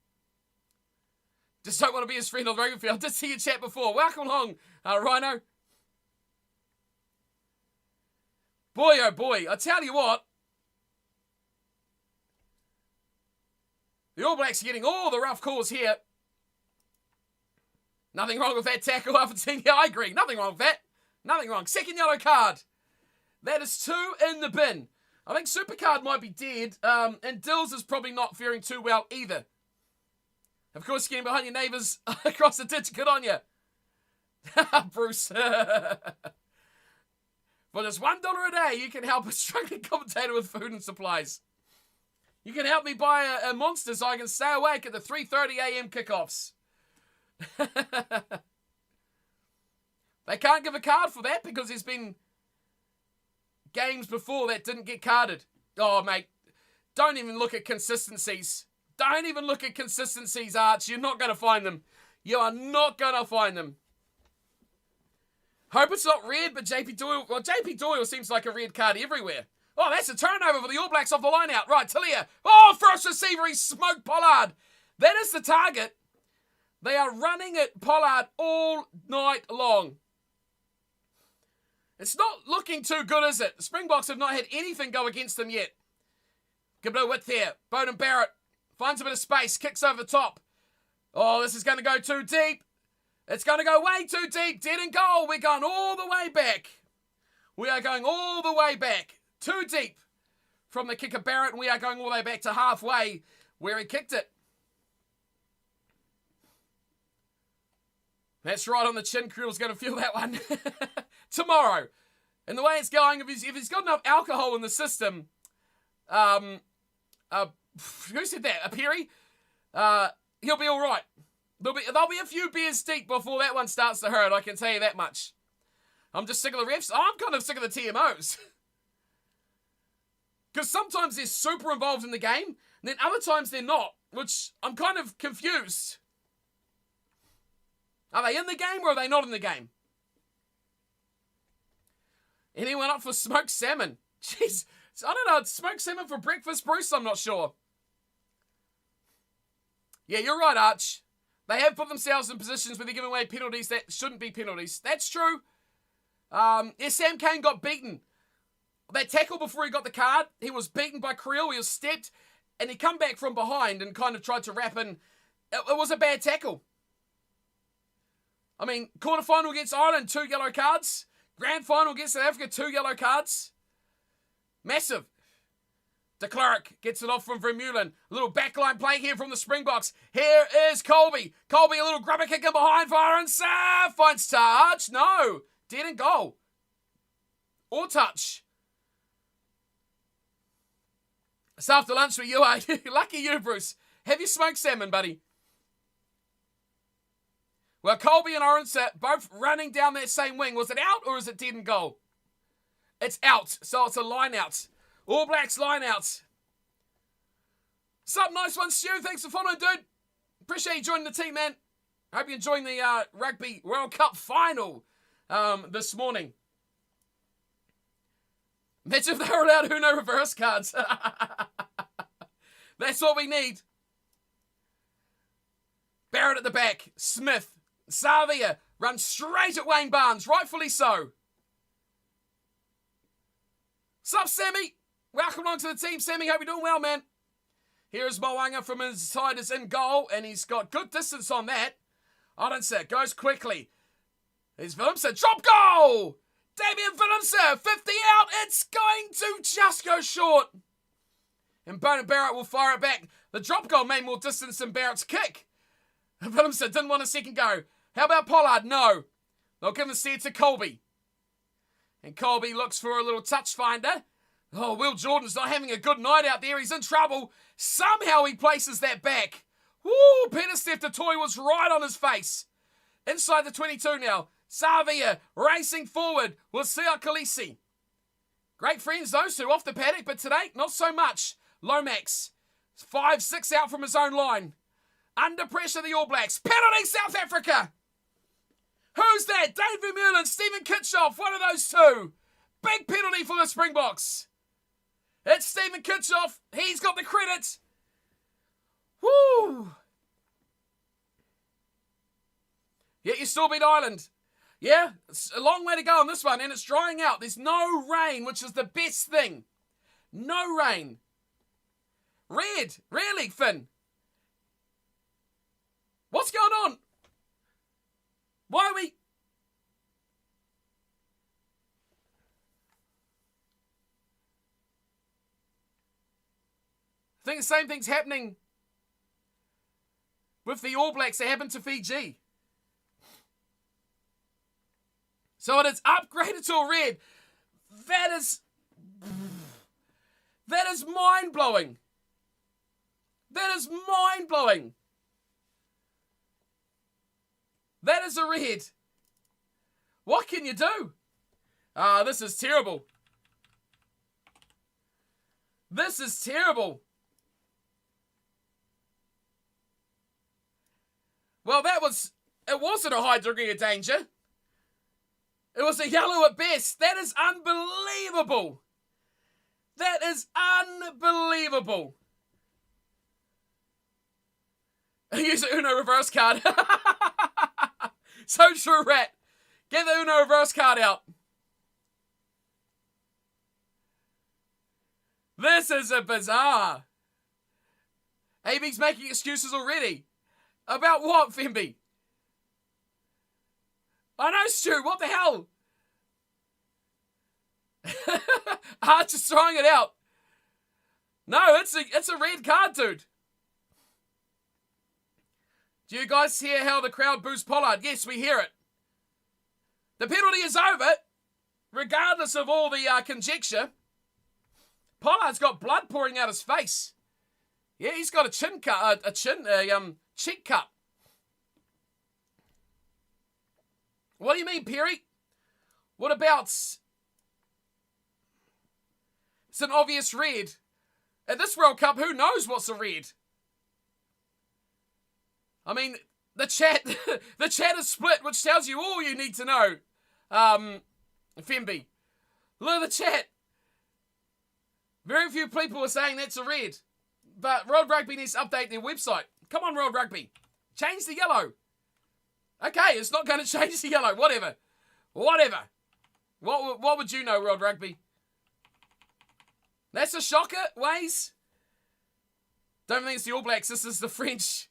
Just don't want to be his friend on the rugby field. I did see your chat before. Welcome along, Rhino. Boy, oh boy. I tell you what. The All Blacks are getting all the rough calls here. Nothing wrong with that tackle. Yeah, I agree. Nothing wrong with that. Nothing wrong. Second yellow card. That is 2 in the bin. I think Supercard might be dead. And Dills is probably not faring too well either. Of course, getting behind your neighbours across the ditch. Good on you. Bruce. For just $1 a day, you can help a struggling commentator with food and supplies. You can help me buy a monster so I can stay awake at the 3:30 a.m. kickoffs. They can't give a card for that because there's been games before that didn't get carded. Oh, mate. Don't even look at consistencies. Don't even look at consistencies, Arch. You're not going to find them. You are not going to find them. Hope it's not red, but JP Doyle... Well, JP Doyle seems like a red card everywhere. Oh, that's a turnover for the All Blacks off the line out. Right, Talia. Oh, first receiver, he smoked Pollard. That is the target. They are running at Pollard all night long. It's not looking too good, is it? The Springboks have not had anything go against them yet. Give it a width here. Beauden Barrett finds a bit of space, kicks over the top. Oh, this is going to go too deep. It's going to go way too deep. Dead in goal. We're going all the way back. We are going all the way back. Too deep from the kicker Barrett, and we are going all the way back to halfway where he kicked it. That's right on the chin. Crew's going to feel that one tomorrow. And the way it's going, if he's got enough alcohol in the system, who said that? A Perry? He'll be all right. There'll be a few beers deep before that one starts to hurt. I can tell you that much. I'm just sick of the refs. I'm kind of sick of the TMOs. Because sometimes they're super involved in the game, and then other times they're not, which I'm kind of confused. Are they in the game or are they not in the game? Anyone up for smoked salmon? Jeez, I don't know. Smoked salmon for breakfast, Bruce? I'm not sure. Yeah, you're right, Arch. They have put themselves in positions where they're giving away penalties that shouldn't be penalties. That's true. Sam Cane got beaten. That tackle before he got the card, he was beaten by Creel. He was stepped, and he come back from behind and kind of tried to wrap in. It was a bad tackle. I mean, quarterfinal against Ireland, 2 yellow cards. Grand final against South Africa, 2 yellow cards. Massive. De Klerk gets it off from Vermeulen. A little backline play here from the Springboks. Here is Colby. Colby, a little grubber kick in behind for Aaron Saar. Finds touch. No. Dead in goal. Or touch. It's after lunch for you, eh? Lucky you, Bruce. Have you smoked salmon, buddy? Well, Colby and Aaron Saar both running down that same wing. Was it out or is it dead in goal? It's out. So it's a line out. All Blacks line out. Sup, nice one, Stu. Thanks for following, dude. Appreciate you joining the team, man. Hope you're enjoying the Rugby World Cup final this morning. Imagine if they were allowed Uno reverse cards. That's what we need. Barrett at the back. Smith. Savia runs straight at Wayne Barnes. Rightfully so. Sup, Sammy? Welcome along to the team, Sammy. Hope you're doing well, man. Here is Mo'unga from inside is in goal, and he's got good distance on that. Arendse goes quickly. Here's Willemse. Drop goal! Damien Willemse, 50 out. It's going to just go short. And Beauden Barrett will fire it back. The drop goal made more distance than Barrett's kick. Willemse didn't want a second go. How about Pollard? No. They'll give the steer to Colby. And Colby looks for a little touch finder. Oh, Will Jordan's not having a good night out there. He's in trouble. Somehow he places that back. Woo! Peter Steph Toy was right on his face. Inside the 22 now. Savia racing forward with Siya Kolisi. Great friends, those two, off the paddock, but today, not so much. Lomax, 5-6 out from his own line. Under pressure, the All Blacks. Penalty, South Africa! Who's that? Dave Vermeulen, Stephen Kitchoff, one of those two. Big penalty for the Springboks. It's Stephen Kitchoff. He's got the credit. Woo! Yet you still beat Ireland. Yeah, it's a long way to go on this one, and it's drying out. There's no rain, which is the best thing. No rain. Red. Really, Finn? What's going on? Why are we... I think the same thing's happening with the All Blacks that happened to Fiji. So it is upgraded to a red. That is mind-blowing. That is mind-blowing. That is a red. What can you do? This is terrible. This is terrible. Well, it wasn't a high degree of danger. It was a yellow at best. That is unbelievable. That is unbelievable. Use the Uno reverse card. So true, Rat. Get the Uno reverse card out. This is a bizarre. AB's making excuses already. About what, Femby? I know, Stu. What the hell? Arch is throwing it out. No, it's a red card, dude. Do you guys hear how the crowd boos Pollard? Yes, we hear it. The penalty is over, regardless of all the conjecture. Pollard's got blood pouring out his face. Yeah, he's got a cheek cut. What do you mean, Perry? What about? It's an obvious red. At this World Cup, who knows what's a red? I mean, the chat is split, which tells you all you need to know. Femby, look at the chat. Very few people are saying that's a red. But World Rugby needs to update their website. Come on, World Rugby. Change the yellow. Okay, it's not going to change the yellow. Whatever. What would you know, World Rugby? That's a shocker, Waze. Don't think it's the All Blacks. This is the French.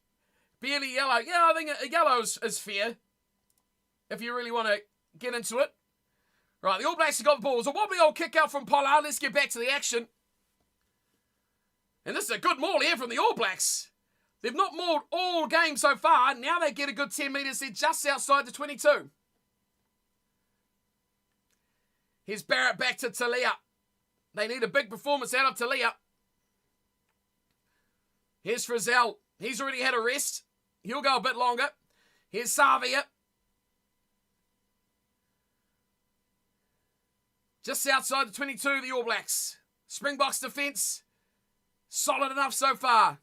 Barely yellow. Yeah, I think a yellow is fair. If you really want to get into it. Right, the All Blacks have got the ball. It's a wobbly old kick out from Pollard. Let's get back to the action. And this is a good maul here from the All Blacks. They've not mauled all game so far. Now they get a good 10 metres. They're just outside the 22. Here's Barrett back to Talia. They need a big performance out of Talia. Here's Frizzell. He's already had a rest. He'll go a bit longer. Here's Savia. Just outside the 22, the All Blacks. Springboks defence. Solid enough so far.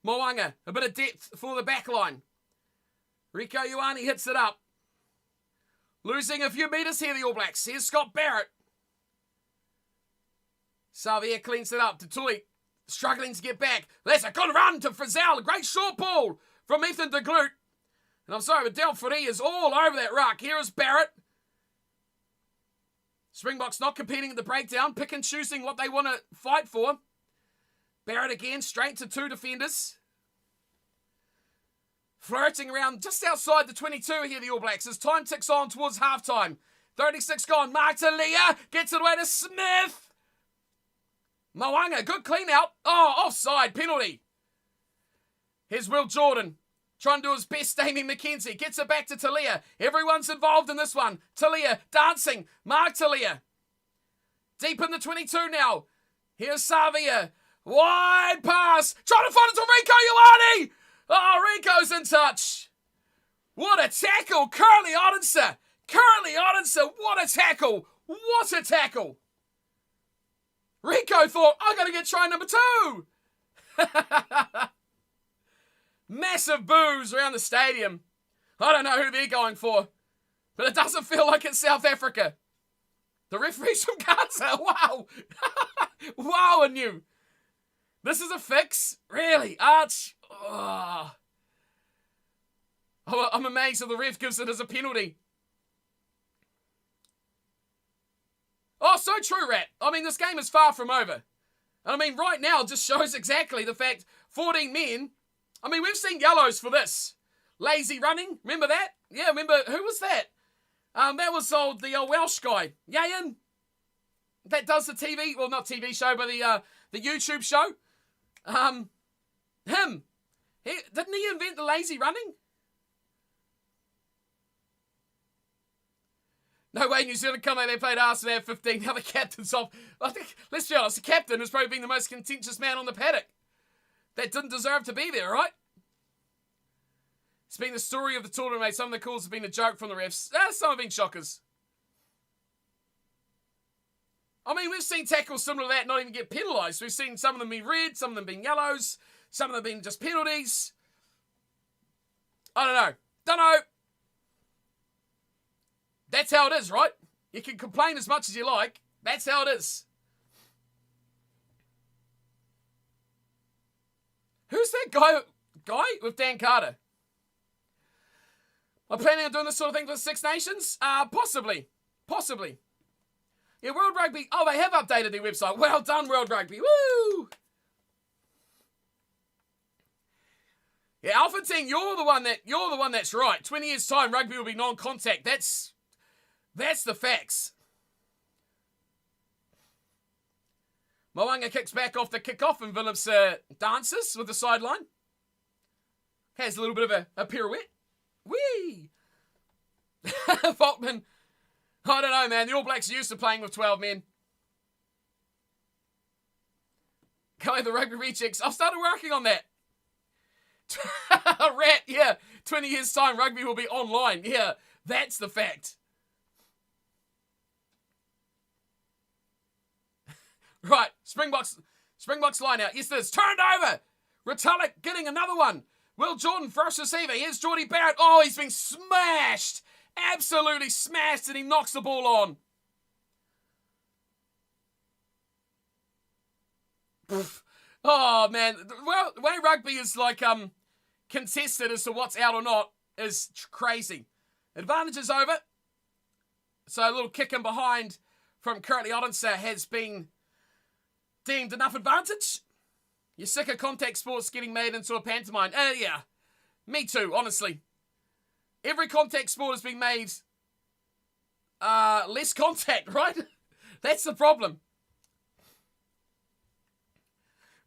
Mo'unga, a bit of depth for the back line. Rieko Ioane hits it up. Losing a few metres here, the All Blacks. Here's Scott Barrett. Savia cleans it up to Tui. Struggling to get back. That's a good run to Frizzell. A great short ball from Ethan de Gloot. And I'm sorry, but Del Furi is all over that ruck. Here is Barrett. Springboks not competing at the breakdown. Pick and choosing what they want to fight for. Barrett again, straight to two defenders. Flirting around just outside the 22 here, the All Blacks, as time ticks on towards halftime. 36 gone. Mark Talia gets it away to Smith. Mo'unga, good clean out. Oh, offside, penalty. Here's Will Jordan, trying to do his best. Damien McKenzie gets it back to Talia. Everyone's involved in this one. Talia dancing. Mark Talia. Deep in the 22 now. Here's Savia. Wide pass. Trying to find it to Rieko Ioane. Oh, Rico's in touch. What a tackle. Curly Odinson. What a tackle. What a tackle. Rieko thought, I got to get try number 2. Massive boos around the stadium. I don't know who they're going for, but it doesn't feel like it's South Africa. The referee's from Gaza. Wow. Wow, and you. This is a fix? Really? Arch? Oh. I'm amazed that the ref gives it as a penalty. Oh, so true, Rat. I mean, this game is far from over. And I mean, right now it just shows exactly the fact 14 men. I mean, we've seen yellows for this. Lazy running. Remember that? Yeah, remember, who was that? That was the Welsh guy. Yayan. That does the TV, well, not TV show, but the YouTube show. Him. Didn't he invent the lazy running? No way New Zealand come out, they played Arsenal at 15. Now the captain's off. I think, let's be honest, the captain has probably been the most contentious man on the paddock. That didn't deserve to be there, right? It's been the story of the tournament, mate. Some of the calls have been a joke from the refs. Some have been shockers. I mean, we've seen tackles similar to that not even get penalised. We've seen some of them be red, some of them being yellows, some of them being just penalties. I don't know. That's how it is, right? You can complain as much as you like. That's how it is. Who's that guy with Dan Carter. I'm planning on doing this sort of thing for the Six Nations? Possibly. Yeah, World Rugby. Oh, they have updated their website. Well done, World Rugby. Woo! Yeah, Alpha Team, you're the one that's right. 20 years time, rugby will be non-contact. That's the facts. Moanga kicks back off the kickoff and Phillips dances with the sideline. Has a little bit of a pirouette. Whee! Faulkman. I don't know, man. The All Blacks are used to playing with 12 men. Go the rugby rejects. I've started working on that. Rat, yeah. 20 years time, rugby will be online. Yeah, that's the fact. Right, Springboks line out. Yes, this turned over. Retallick getting another one. Will Jordan first receiver. Here's Geordie Barrett. Oh, he's been smashed. Absolutely smashed, and he knocks the ball on. Oh, man. Well, the way rugby is like contested as to what's out or not is crazy. Advantage is over. So a little kick in behind from Curtly Odinson has been deemed enough advantage. You're sick of contact sports getting made into a pantomime. Yeah. Me too, honestly. Every contact sport has been made less contact, right? That's the problem.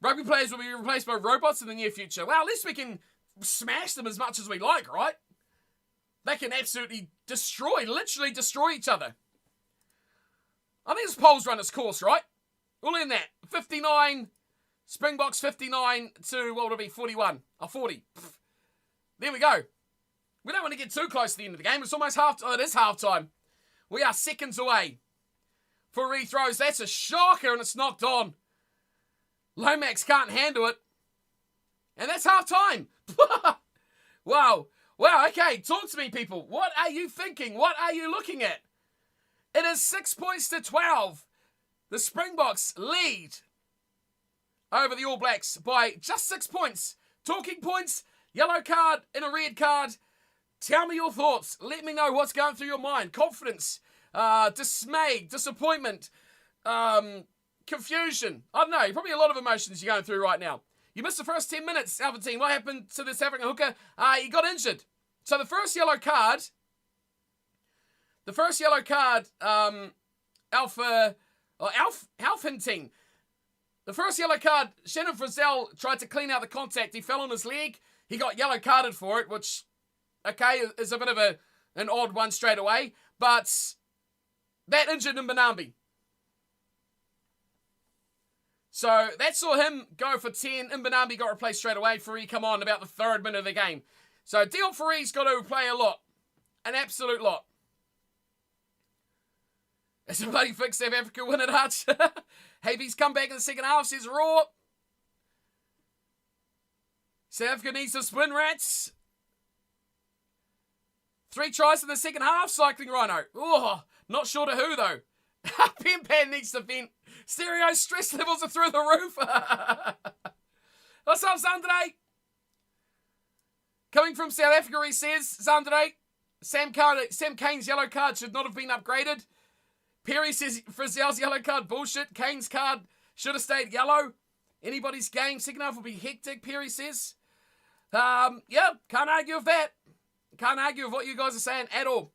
Rugby players will be replaced by robots in the near future. Well, at least we can smash them as much as we like, right? They can absolutely literally destroy each other. I think this poll's run its course, right? We'll end that. 59, Springboks 59 to, what would it be, 41? Or 40. There we go. We don't want to get too close to the end of the game. It's almost it is half time. We are seconds away for rethrows. That's a shocker and it's knocked on. Lomax can't handle it. And that's half time. Wow. Wow, okay. Talk to me, people. What are you thinking? What are you looking at? It is 6 points to 12. The Springboks lead over the All Blacks by just 6 points. Talking points, yellow card and a red card. Tell me your thoughts. Let me know what's going through your mind. Confidence, dismay, disappointment, confusion. I don't know. Probably a lot of emotions you're going through right now. You missed the first 10 minutes, Alpha Team. What happened to the South African hooker? He got injured. So the first yellow card, Alphinting. The first yellow card, Shannon Frizzell tried to clean out the contact. He fell on his leg. He got yellow carded for it, which, okay, is a bit of an odd one straight away. But that injured Mbonambi. So that saw him go for 10. Mbonambi got replaced straight away. Faree come on about the 3rd minute of the game. So Dion Faree's got to play a lot. An absolute lot. It's a bloody fix South Africa win it, Hutch. Habee's come back in the second half, says Raw. South Africa needs to spin, Rats. 3 tries in the second half, Cycling Rhino. Oh, not sure to who, though. Pen Pan needs to vent. Stereo stress levels are through the roof. What's up, Zandre? Coming from South Africa, he says, Zandre, Sam Kane's yellow card should not have been upgraded. Perry says Frizzell's yellow card, bullshit. Kane's card should have stayed yellow. Anybody's game, second half will be hectic, Perry says. Yeah, can't argue with that. Can't argue with what you guys are saying at all.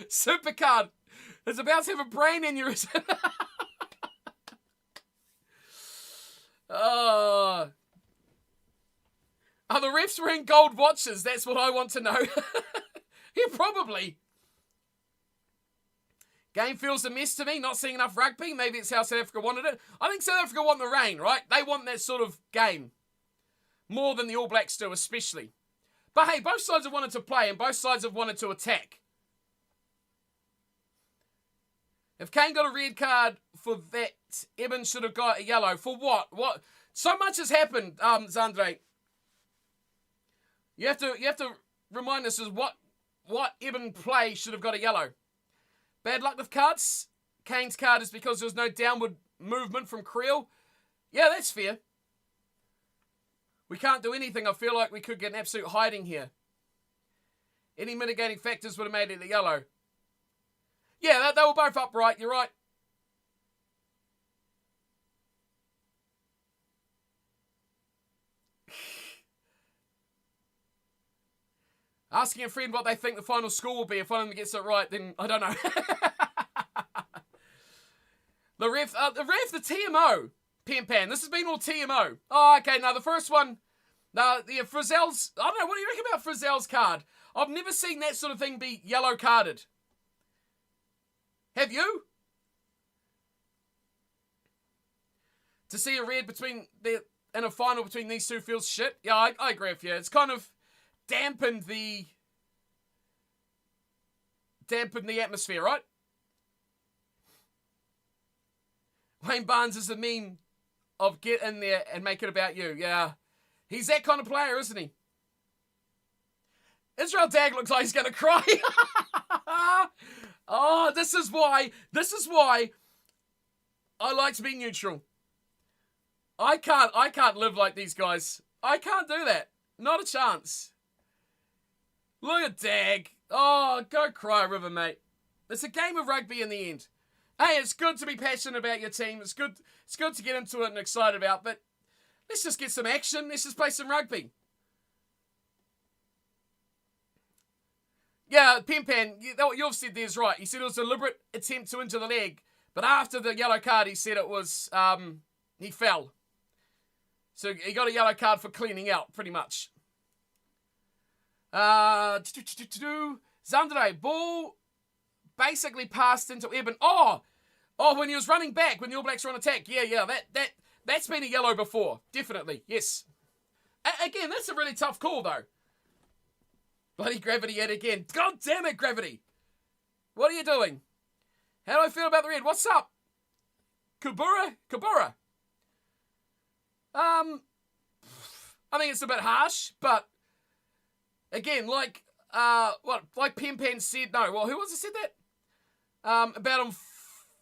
Supercard is about to have a brain aneurysm. Oh. Are the refs wearing gold watches? That's what I want to know. Yeah, probably. Game feels a mess to me. Not seeing enough rugby. Maybe it's how South Africa wanted it. I think South Africa want the rain, right? They want that sort of game. More than the All Blacks do, especially. But hey, both sides have wanted to play and both sides have wanted to attack. If Kane got a red card for that, Eben should have got a yellow. For what? What? So much has happened, Zandre. You have to remind us of what Eben play should have got a yellow. Bad luck with cards. Kane's card is because there was no downward movement from Creel. Yeah, that's fair. We can't do anything. I feel like we could get an absolute hiding here. Any mitigating factors would have made it a yellow. Yeah, they were both upright. You're right. Asking a friend what they think the final score will be. If one of them gets it right, then I don't know. The TMO. Pan. This has been all TMO. Oh, okay. Now, the first one, Frizzell's, I don't know, what do you reckon about Frizzell's card? I've never seen that sort of thing be yellow carded. Have you? To see a red in a final between these two feels shit. Yeah, I agree with you. It's kind of dampened the atmosphere, right? Wayne Barnes is the meme of get in there and make it about you. Yeah. He's that kind of player, isn't he? Israel Dag looks like he's going to cry. Oh, this is why I like to be neutral. I can't live like these guys. I can't do that. Not a chance. Look at Dag. Oh, go cry, River, mate. It's a game of rugby in the end. Hey, it's good to be passionate about your team. It's good to get into it and excited about, but let's just get some action. Let's just play some rugby. Yeah, Pan, what you've said there is right. He said it was a deliberate attempt to injure the leg, but after the yellow card, he said it was, he fell. So he got a yellow card for cleaning out, pretty much. Zandre, ball basically passed into Eben. Oh, when he was running back, when the All Blacks were on attack. Yeah, that's been a yellow before. Definitely, yes. Again, that's a really tough call, though. Bloody Gravity yet again. God damn it, Gravity. What are you doing? How do I feel about the red? What's up? Kabura? I think it's a bit harsh, but again, like Pan said, no, well, who was it said that? About him,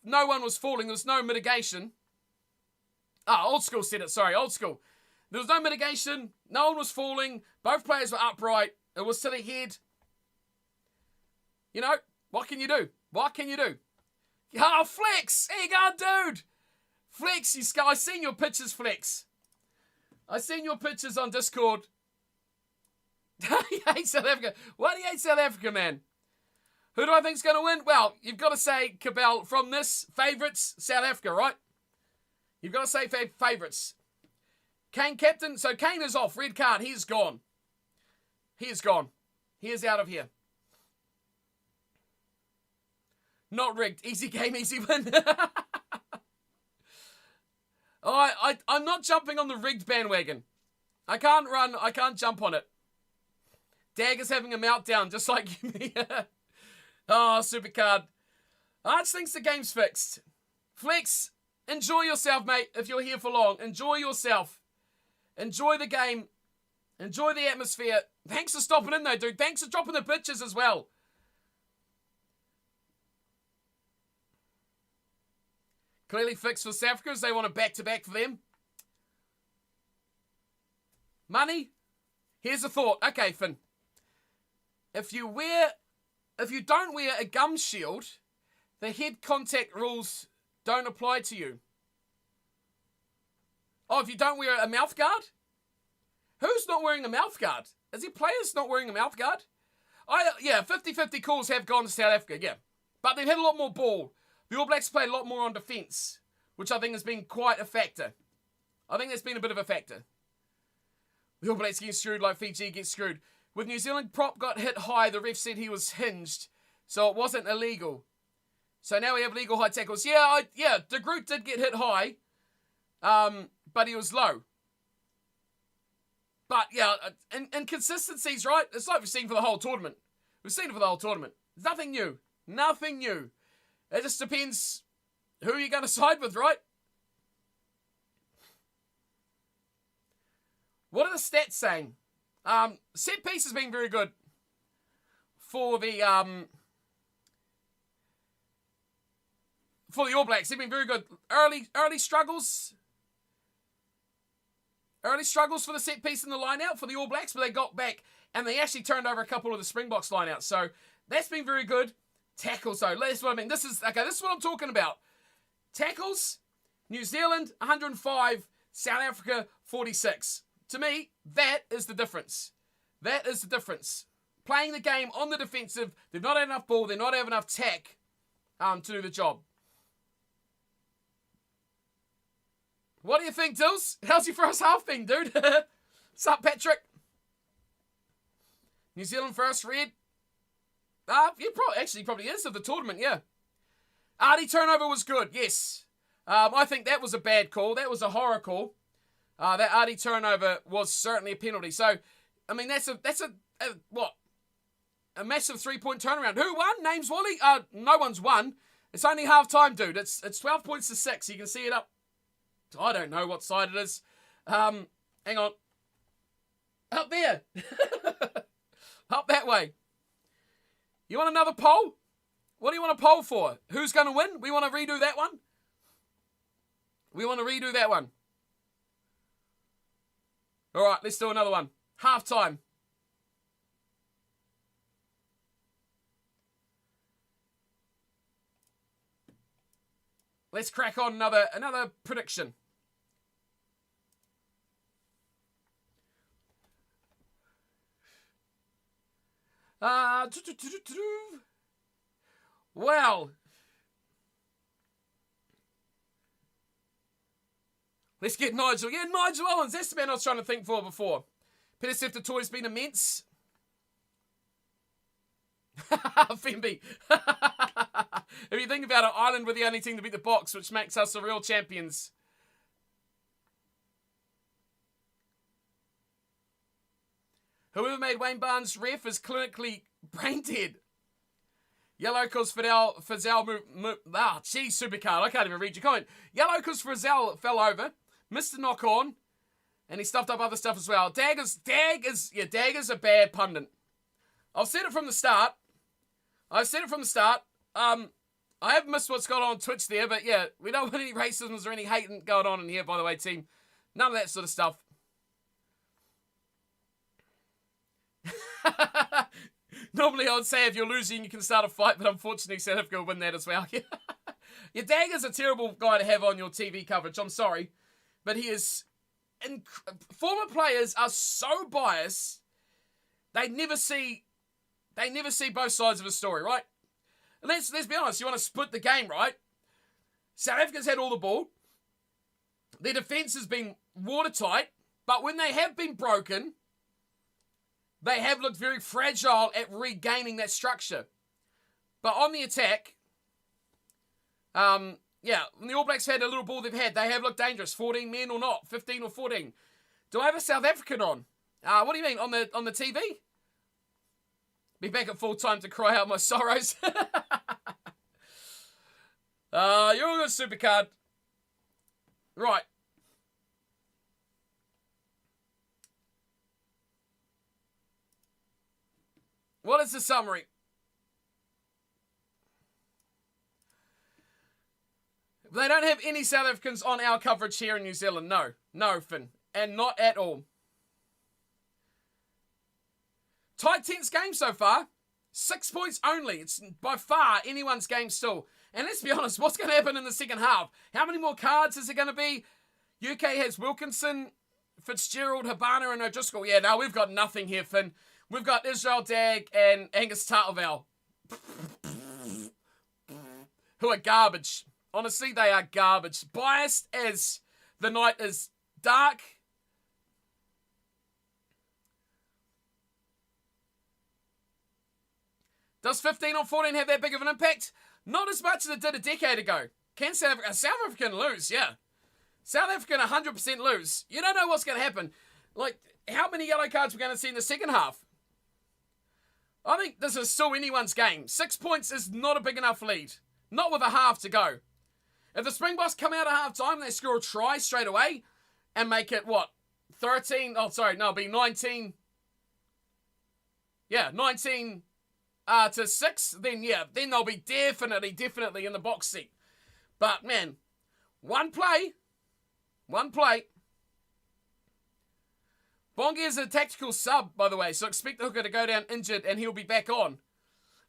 no one was falling, there was no mitigation. Old School said it, sorry, Old School. There was no mitigation, no one was falling, both players were upright, it was to the head. You know, what can you do? Oh, Flex! There you go, dude! Flex, I seen your pictures, Flex. I seen your pictures on Discord. He hates South Africa. Why do you hate South Africa, man? Who do I think's going to win? Well, you've got to say, Cabell, from this, favourites, South Africa, right? You've got to say favourites. Kane captain. So Kane is off. Red card. He is gone. He is out of here. Not rigged. Easy game, easy win. I'm not jumping on the rigged bandwagon. I can't jump on it. Dag is having a meltdown, just like you. Oh, supercard. Arch thinks the game's fixed. Flex, enjoy yourself, mate, if you're here for long. Enjoy yourself. Enjoy the game. Enjoy the atmosphere. Thanks for stopping in, though, dude. Thanks for dropping the pictures as well. Clearly fixed for South Africa as they want a back-to-back for them. Money? Here's a thought. Okay, Finn. If you don't wear a gum shield, the head contact rules don't apply to you. Oh, if you don't wear a mouth guard? Who's not wearing a mouth guard? Is there players not wearing a mouth guard? 50-50 calls have gone to South Africa, yeah. But they've had a lot more ball. The All Blacks played a lot more on defence, which I think has been quite a factor. I think that's been a bit of a factor. The All Blacks get screwed like Fiji gets screwed. With New Zealand prop got hit high, the ref said he was hinged, so it wasn't illegal. So now we have legal high tackles. Yeah, De Groot did get hit high, but he was low. But yeah, inconsistencies, right? It's like we've seen for the whole tournament. We've seen it for the whole tournament. There's nothing new. Nothing new. It just depends who you're going to side with, right? What are the stats saying? Set piece has been very good for the for the All Blacks. They've been very good. Early struggles. Early struggles for the set piece and the line out for the All Blacks, but they got back and they actually turned over a couple of the Springboks line outs. So that's been very good. Tackles, though. That's what I mean. This is what I'm talking about. Tackles, New Zealand 105, South Africa 46. To me, that is the difference. That is the difference. Playing the game on the defensive, they've not had enough ball, they're not having enough tack to do the job. What do you think, Dills? How's your first half been, dude? What's up, Patrick? New Zealand first, red. Probably is of the tournament, yeah. Artie turnover was good, yes. I think that was a bad call. That was a horror call. That Artie turnover was certainly a penalty. So, I mean, that's a massive 3-point turnaround. Who won? Names Wally? No one's won. It's only half time, dude. It's 12 points to 6. You can see it up. I don't know what side it is. Hang on. Up there. Up that way. You want another poll? What do you want a poll for? Who's going to win? We want to redo that one? We want to redo that one. All right, let's do another one. Half time. Let's crack on another prediction. Well, let's get Nigel. Yeah, Nigel Owens. That's the man I was trying to think for before. Peter Sefter Toy's been immense. Femby. If you think about it, Ireland were the only team to beat the Box, which makes us the real champions. Whoever made Wayne Barnes ref is clinically brain dead. Yellow cause Fidel Supercard. I can't even read your comment. Yellow cause Frizzell fell over, missed a knock on, and he stuffed up other stuff as well. Dag is a bad pundit. I've said it from the start. I have missed what's going on Twitch there, but yeah, we don't want any racisms or any hating going on in here, by the way, team. None of that sort of stuff. Normally I would say if you're losing, you can start a fight, but unfortunately South Africa will win that as well. Your Dagger's a terrible guy to have on your TV coverage. I'm sorry. But he is... Former players are so biased, they never see both sides of a story, right? And let's be honest, you want to split the game, right? South Africa's had all the ball. Their defence has been watertight, but when they have been broken, they have looked very fragile at regaining that structure. But on the attack, when the All Blacks had a little ball they have looked dangerous. 14 men or not, 15 or 14. Do I have a South African on? What do you mean, on the TV? Be back at full time to cry out my sorrows. You're all good, Supercard. Right. What is the summary? They don't have any South Africans on our coverage here in New Zealand. No. No, Finn. And not at all. Tight, tense game so far. 6 points only. It's by far anyone's game still. And let's be honest, what's going to happen in the second half? How many more cards is it going to be? UK has Wilkinson, Fitzgerald, Habana, and O'Driscoll. Yeah, no, we've got nothing here, Finn. We've got Israel Dag and Angus Tartleval, who are garbage. Honestly, they are garbage. Biased as the night is dark. Does 15 or 14 have that big of an impact? Not as much as it did a decade ago. Can South Africa lose? Yeah. South Africa 100% lose. You don't know what's going to happen. Like, how many yellow cards we're going to see in the second half? I think this is still anyone's game. 6 points is not a big enough lead. Not with a half to go. If the Springboks come out at half time, they score a try straight away and make it, 13? Oh, sorry, no, it'll be 19. Yeah, 19 to 6. Then they'll be definitely in the box seat. But, man, one play. Bongi is a tactical sub, by the way, so expect the hooker to go down injured and he'll be back on.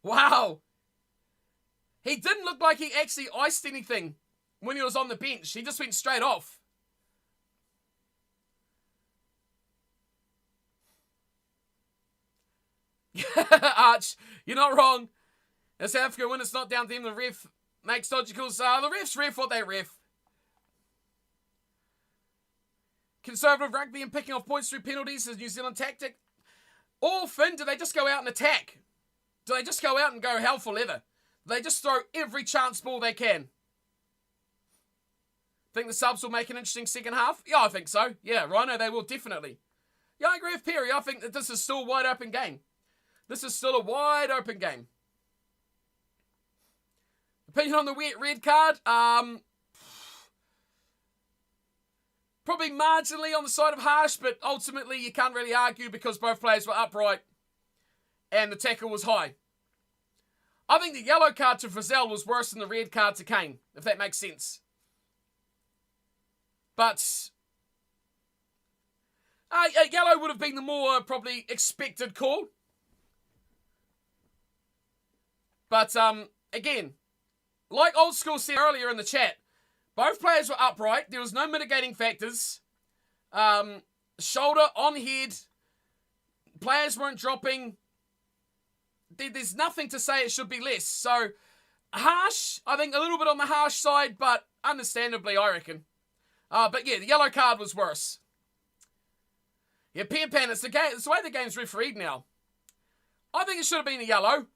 Wow. He didn't look like he actually iced anything when he was on the bench. He just went straight off. Arch, you're not wrong. In South Africa, when it's not down to them, the ref makes dodgy calls. The refs ref what they ref. Conservative rugby and picking off points through penalties is New Zealand tactic. Or, Finn, do they just go out and attack? Do they just go out and go hell for leather? Do they just throw every chance ball they can? Think the subs will make an interesting second half? Yeah, I think so. Yeah, Rhino, they will definitely. Yeah, I agree with Perry. I think that this is still a wide open game. This is still a wide open game. Opinion on the red card? Probably marginally on the side of harsh, but ultimately you can't really argue because both players were upright and the tackle was high. I think the yellow card to Frizzell was worse than the red card to Kane, if that makes sense. But yellow would have been the more probably expected call. But again, like Old School said earlier in the chat, both players were upright. There was no mitigating factors. Shoulder, on head. Players weren't dropping. There's nothing to say it should be less. So, harsh. I think a little bit on the harsh side, but understandably, I reckon. But yeah, the yellow card was worse. Yeah, Pan, it's the way the game's refereed now. I think it should have been a yellow.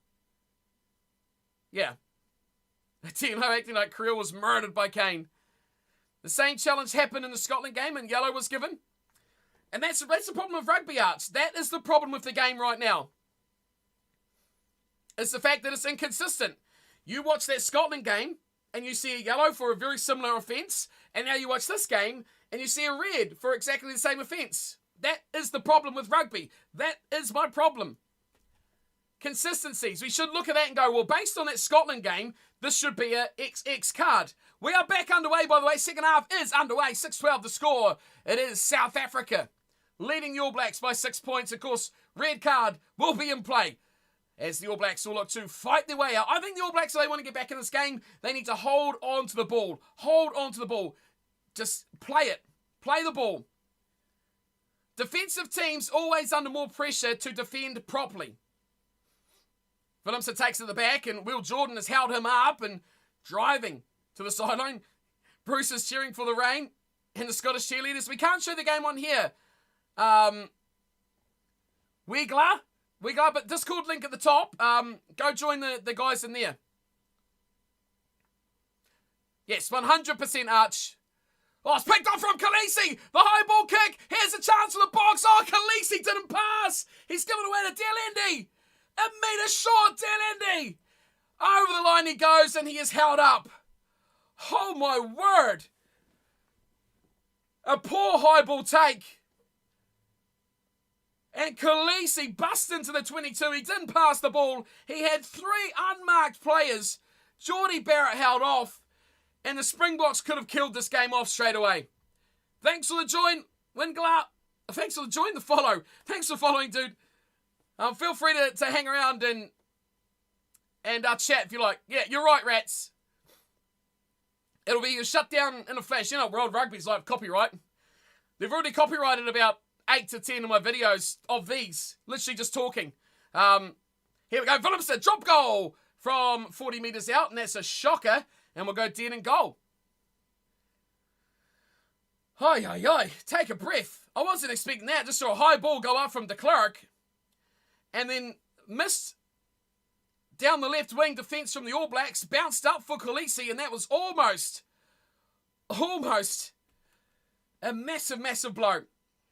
Yeah. Tino acting like Creel was murdered by Kane. The same challenge happened in the Scotland game and yellow was given. And that's the problem with rugby, Arts. That is the problem with the game right now. It's the fact that it's inconsistent. You watch that Scotland game and you see a yellow for a very similar offence, and now you watch this game and you see a red for exactly the same offence. That is the problem with rugby. That is my problem. Consistencies. We should look at that and go, well, based on that Scotland game, this should be a XX card. We are back underway, by the way. Second half is underway. 6-12 the score. It is South Africa leading the All Blacks by 6 points. Of course, red card will be in play as the All Blacks will look to fight their way out. I think the All Blacks, if they want to get back in this game, they need to hold on to the ball. Hold on to the ball. Just play it. Play the ball. Defensive teams always under more pressure to defend properly. Willemse takes it to the back, and Will Jordan has held him up and driving to the sideline. Bruce is cheering for the rain and the Scottish cheerleaders. We can't show the game on here. Wiggler, but Discord link at the top. Go join the guys in there. Yes, 100% Arch. Oh, it's picked up from Khaleesi. The high ball kick. Here's a chance for the box. Oh, Khaleesi didn't pass. He's given away to Delendi. A metre short, Delendi. Over the line he goes, and he is held up. Oh, my word. A poor high ball take. And Khaleesi bust into the 22. He didn't pass the ball. He had 3 unmarked players. Geordie Barrett held off. And the Springboks could have killed this game off straight away. Thanks for the join, Wingler. Thanks for the join, the follow. Thanks for following, dude. Feel free to hang around and chat if you like. Yeah, you're right, rats. It'll be shut down in a flash. You know, World Rugby's like copyright. They've already copyrighted about 8 to 10 of my videos of these. Literally just talking. Here we go. Willemse, drop goal from 40 metres out, and that's a shocker. And we'll go dead and goal. Hi. Take a breath. I wasn't expecting that. Just saw a high ball go up from de Klerk. And then missed down the left wing defence from the All Blacks. Bounced up for Khaleesi. And that was almost a massive blow.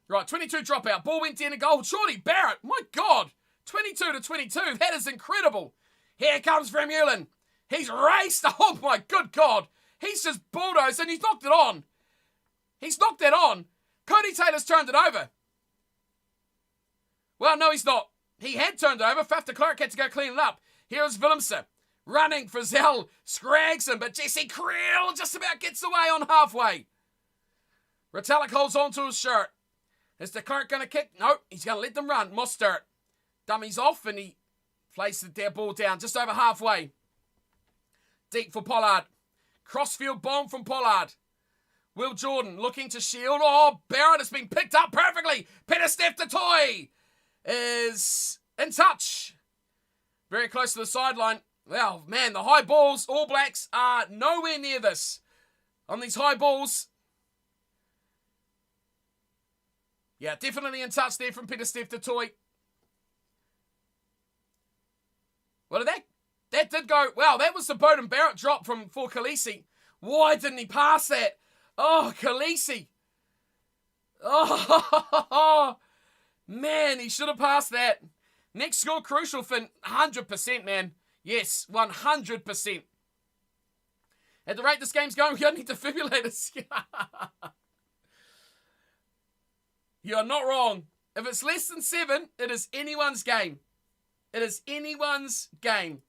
Right, 22 dropout. Ball went dead and goal. Geordie Barrett. My God. 22 to 22. That is incredible. Here comes Vermeulen. He's raced. Oh, my good God. He's just bulldozed and he's knocked it on. He's knocked it on. Cody Taylor's turned it over. Well, no, he's not. He had turned it over. Faf de Klerk had to go clean it up. Here's Willemse. running. Frizzell scrags him, but Jesse Creel just about gets away on halfway. Retallick holds on to his shirt. Is de Klerk going to kick? Nope, he's going to let them run. Mostert dummies off and he plays the dead ball down just over halfway. Deep for Pollard. Crossfield bomb from Pollard. Will Jordan looking to shield. Oh, Barrett has been picked up perfectly. Peter-Steph Toy is in touch. Very close to the sideline. Well, man, the high balls, All Blacks are nowhere near this. On these high balls. Yeah, definitely in touch there from Peter-Steph Toy. What did that did go, wow, that was the Beauden Barrett drop for Khaleesi. Why didn't he pass that? Oh, Khaleesi. Oh, man, he should have passed that. Next score, crucial, Finn. 100%, man. Yes, 100%. At the rate this game's going, we don't need defibrillators. You're not wrong. If it's less than 7, it is anyone's game. It is anyone's game.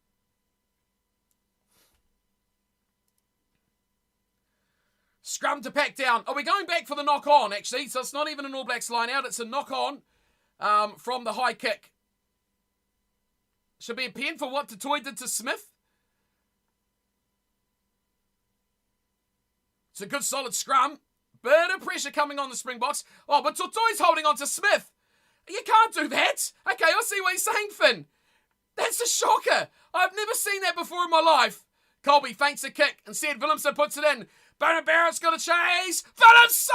Scrum to pack down. Are we going back for the knock-on, actually? So it's not even an All Blacks line-out. It's a knock-on from the high kick. Should be a pen for what Toy did to Smith. It's a good, solid scrum. Bit of pressure coming on the Springboks. Oh, but Totoy's holding on to Smith. You can't do that. Okay, I see what he's saying, Finn. That's a shocker. I've never seen that before in my life. Colby feints a kick. Instead, Willemse puts it in. Beauden Barrett's got a chase. Willemse!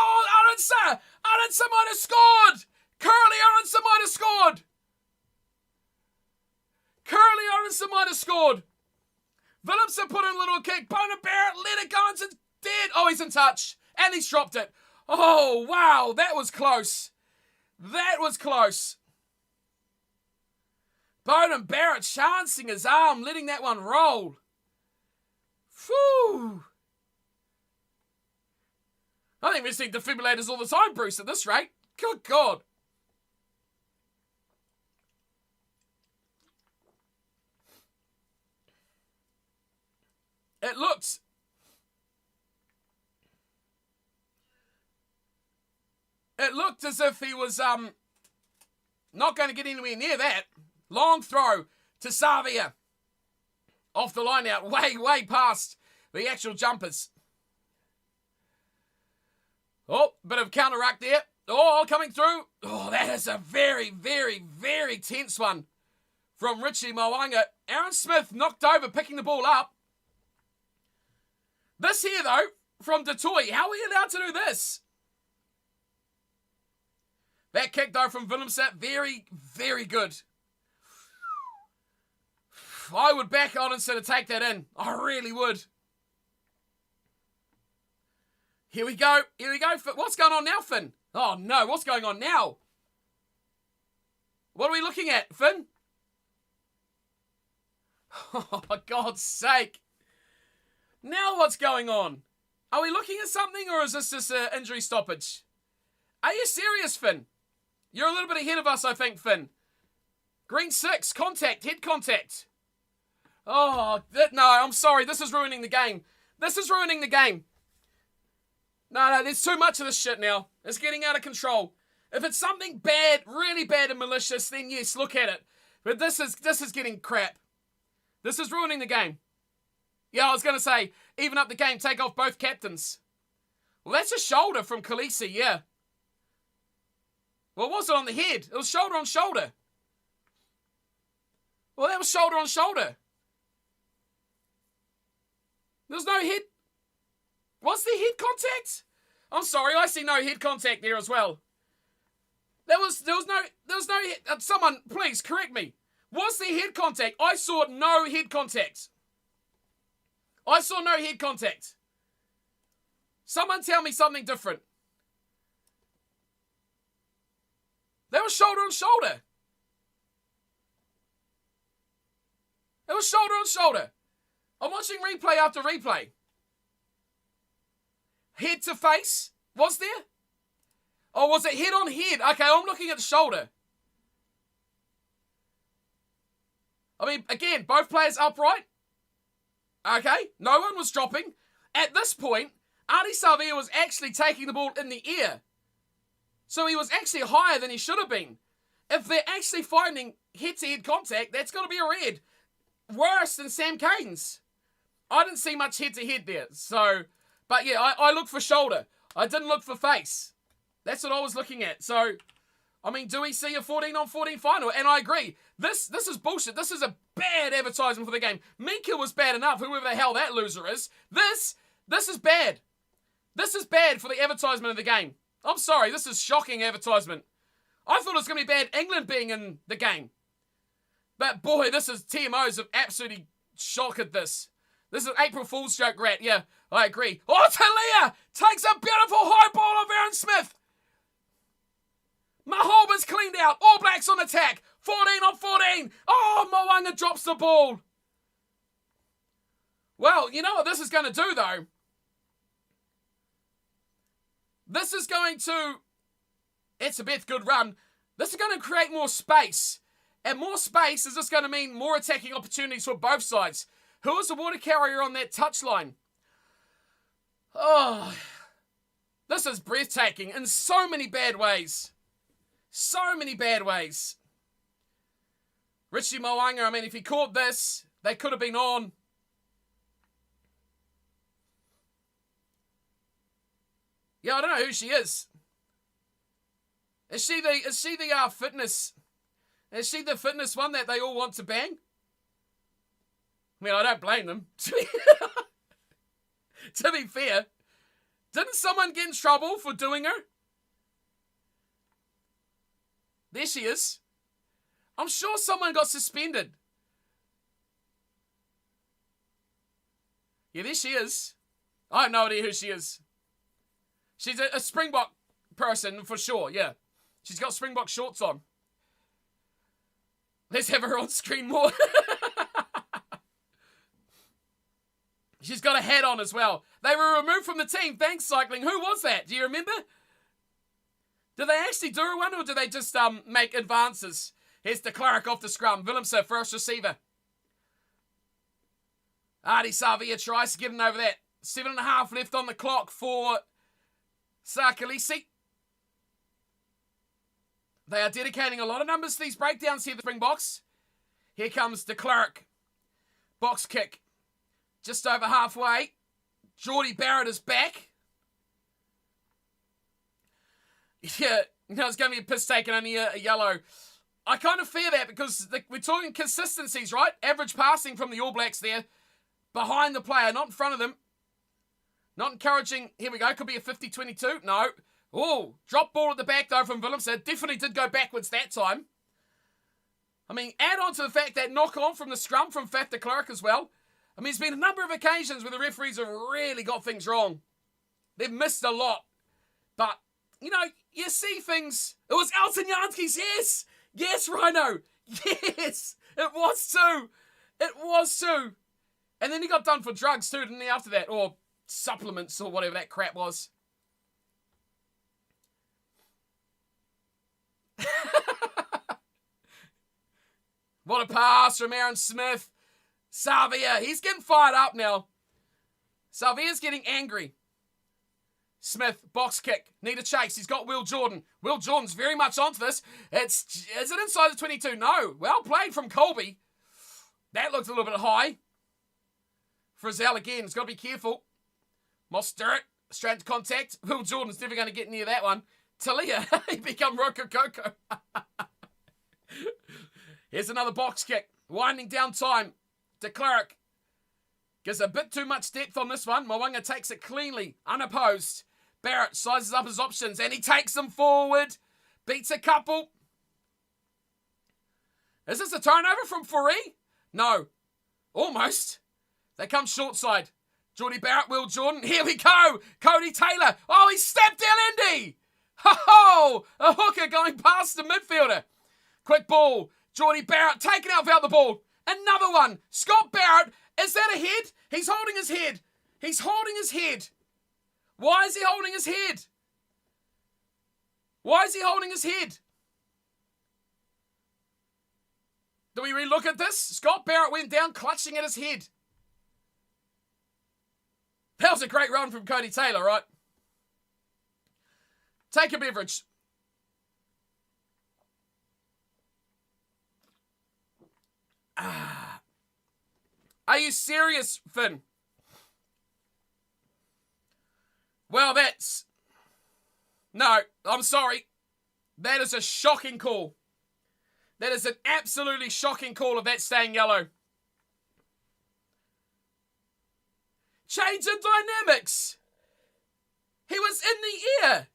Arendse might have scored! Curly Arendse might have scored! Curly Arendse might have scored! Willemse put in a little kick. Beauden Barrett let it go into dead. Oh, he's in touch. And he's dropped it. Oh, wow. That was close. That was close. Beauden Barrett chancing his arm, letting that one roll. Phew. I think we're seeing defibrillators all the time, Bruce, at this rate. Good God. It looked as if he was not going to get anywhere near that. Long throw to Savia. Off the line out, way past the actual jumpers. Oh, bit of counter-ruck there. Oh, coming through. Oh, that is a very tense one from Richie Mwanga. Aaron Smith knocked over, picking the ball up. This here, though, from Toy. How are we allowed to do this? That kick, though, from Willemse, very good. I would back Arendse to take that in. I really would. Here we go. What's going on now, Finn? Oh, no. What's going on now? What are we looking at, Finn? Oh, for God's sake. Now what's going on? Are we looking at something, or is this just an injury stoppage? Are you serious, Finn? You're a little bit ahead of us, I think, Finn. Green 6, contact, head contact. Oh, no, I'm sorry. This is ruining the game. No, there's too much of this shit now. It's getting out of control. If it's something bad, really bad and malicious, then yes, look at it. But this is getting crap. This is ruining the game. Yeah, I was going to say, even up the game, take off both captains. Well, that's a shoulder from Khaleesi, yeah. Well, was it on the head? It was shoulder on shoulder. Well, that was shoulder on shoulder. There's no head. Was there head contact? I'm sorry, I see no head contact there as well. There was no head. Someone, please correct me. Was there head contact? I saw no head contact. Someone tell me something different. That was shoulder on shoulder. It was shoulder on shoulder. I'm watching replay after replay. Head to face. Was there? Or was it head on head? Okay, I'm looking at the shoulder. I mean, again, both players upright. Okay? No one was dropping. At this point, Ardie Savea was actually taking the ball in the air. So he was actually higher than he should have been. If they're actually finding head-to-head contact, that's got to be a red. Worse than Sam Caden's. I didn't see much head-to-head there. So, but yeah, I looked for shoulder. I didn't look for face. That's what I was looking at. So, I mean, do we see a 14-on-14 final? And I agree. This is bullshit. This is a bad advertisement for the game. Minka was bad enough, whoever the hell that loser is. This is bad. This is bad for the advertisement of the game. I'm sorry, this is shocking advertisement. I thought it was going to be bad England being in the game. But boy, this is TMOs have absolutely shocked at this. This is an April Fool's joke, Rat. Yeah, I agree. Oh, Talia takes a beautiful high ball of Aaron Smith. Mahoba's cleaned out. All Blacks on attack. 14-on-14. Oh, Mo'unga drops the ball. Well, you know what this is going to do, though? This is going to... It's a bit good run. This is going to create more space. And more space is just going to mean more attacking opportunities for both sides. Who is the water carrier on that touchline? Oh, this is breathtaking in so many bad ways. So many bad ways. Richie Mo'unga, I mean, if he caught this, they could have been on. Yeah, I don't know who she is. Is she the fitness? Is she the fitness one that they all want to bang? I mean, I don't blame them. To be fair, didn't someone get in trouble for doing her? There she is. I'm sure someone got suspended. Yeah, there she is. I have no idea who she is. She's a Springbok person for sure, yeah. She's got Springbok shorts on. Let's have her on screen more. She's got a hat on as well. They were removed from the team. Thanks, cycling. Who was that? Do you remember? Did they actually do one, or did they just make advances? Here's de Klerk off the scrum. Willemse, first receiver. Ardie Savea tries to get in over that. 7.5 left on the clock for Sakalisi. They are dedicating a lot of numbers to these breakdowns here, the Springboks. Here comes de Klerk. Box kick. Just over halfway. Jordie Barrett is back. Yeah, no, it's going to be a piss taken, only a yellow. I kind of fear that because we're talking consistencies, right? Average passing from the All Blacks there. Behind the player, not in front of them. Not encouraging. Here we go. Could be a 50-22. No. Oh, drop ball at the back, though, from Willemse. Definitely did go backwards that time. I mean, add on to the fact that knock on from the scrum from Faf de Klerk as well. I mean, there's been a number of occasions where the referees have really got things wrong. They've missed a lot. But, you know, you see things. It was Elton Jansky's, yes! Yes, Rhino! Yes! It was too! It was too! And then he got done for drugs too, didn't he, after that? Or supplements or whatever that crap was. What a pass from Aaron Smith. Savea, he's getting fired up now. Savea's getting angry. Smith, box kick, need a chase. He's got Will Jordan. Will Jordan's very much onto this. Is it inside the 22? No. Well played from Colby. That looked a little bit high. Frizzell again, he's got to be careful. Moss Sturrock, straight to contact. Will Jordan's never going to get near that one. Talia, he become Rocococo. Here's another box kick. Winding down time. De Klerk gives a bit too much depth on this one. Mo'unga takes it cleanly, unopposed. Barrett sizes up his options and he takes them forward. Beats a couple. Is this a turnover from Fourie? No. Almost. They come short side. Jordie Barrett, Will Jordan. Here we go. Cody Taylor. Oh, he stepped El Indy. Ho-ho! A hooker going past the midfielder. Quick ball. Jordie Barrett taking out without the ball. Another one. Scott Barrett. Is that a head? He's holding his head. He's holding his head. Why is he holding his head? Why is he holding his head? Do we relook at this? Scott Barrett went down clutching at his head. That was a great run from Cody Taylor, right? Take a beverage. Are you serious, Finn? Well, that's... No, I'm sorry. That is a shocking call. That is an absolutely shocking call of that staying yellow. Change in dynamics. He was in the air.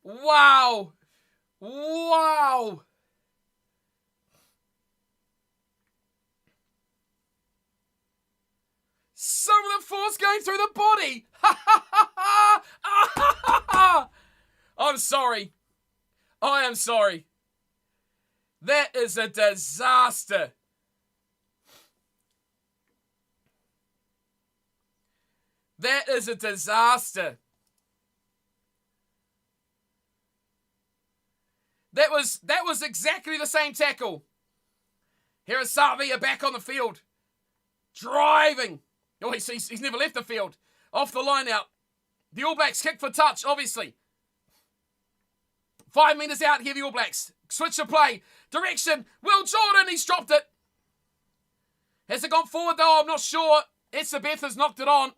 Wow. Wow. Some of the force going through the body. I'm sorry. I am sorry. That is a disaster. That is a disaster. That was exactly the same tackle. Here is Savia back on the field. Driving. Oh, he's never left the field. Off the line out. The All Blacks kick for touch, obviously. 5 metres out here, the All Blacks. Switch of play. Direction. Will Jordan, he's dropped it. Has it gone forward though? I'm not sure. Beth has knocked it on.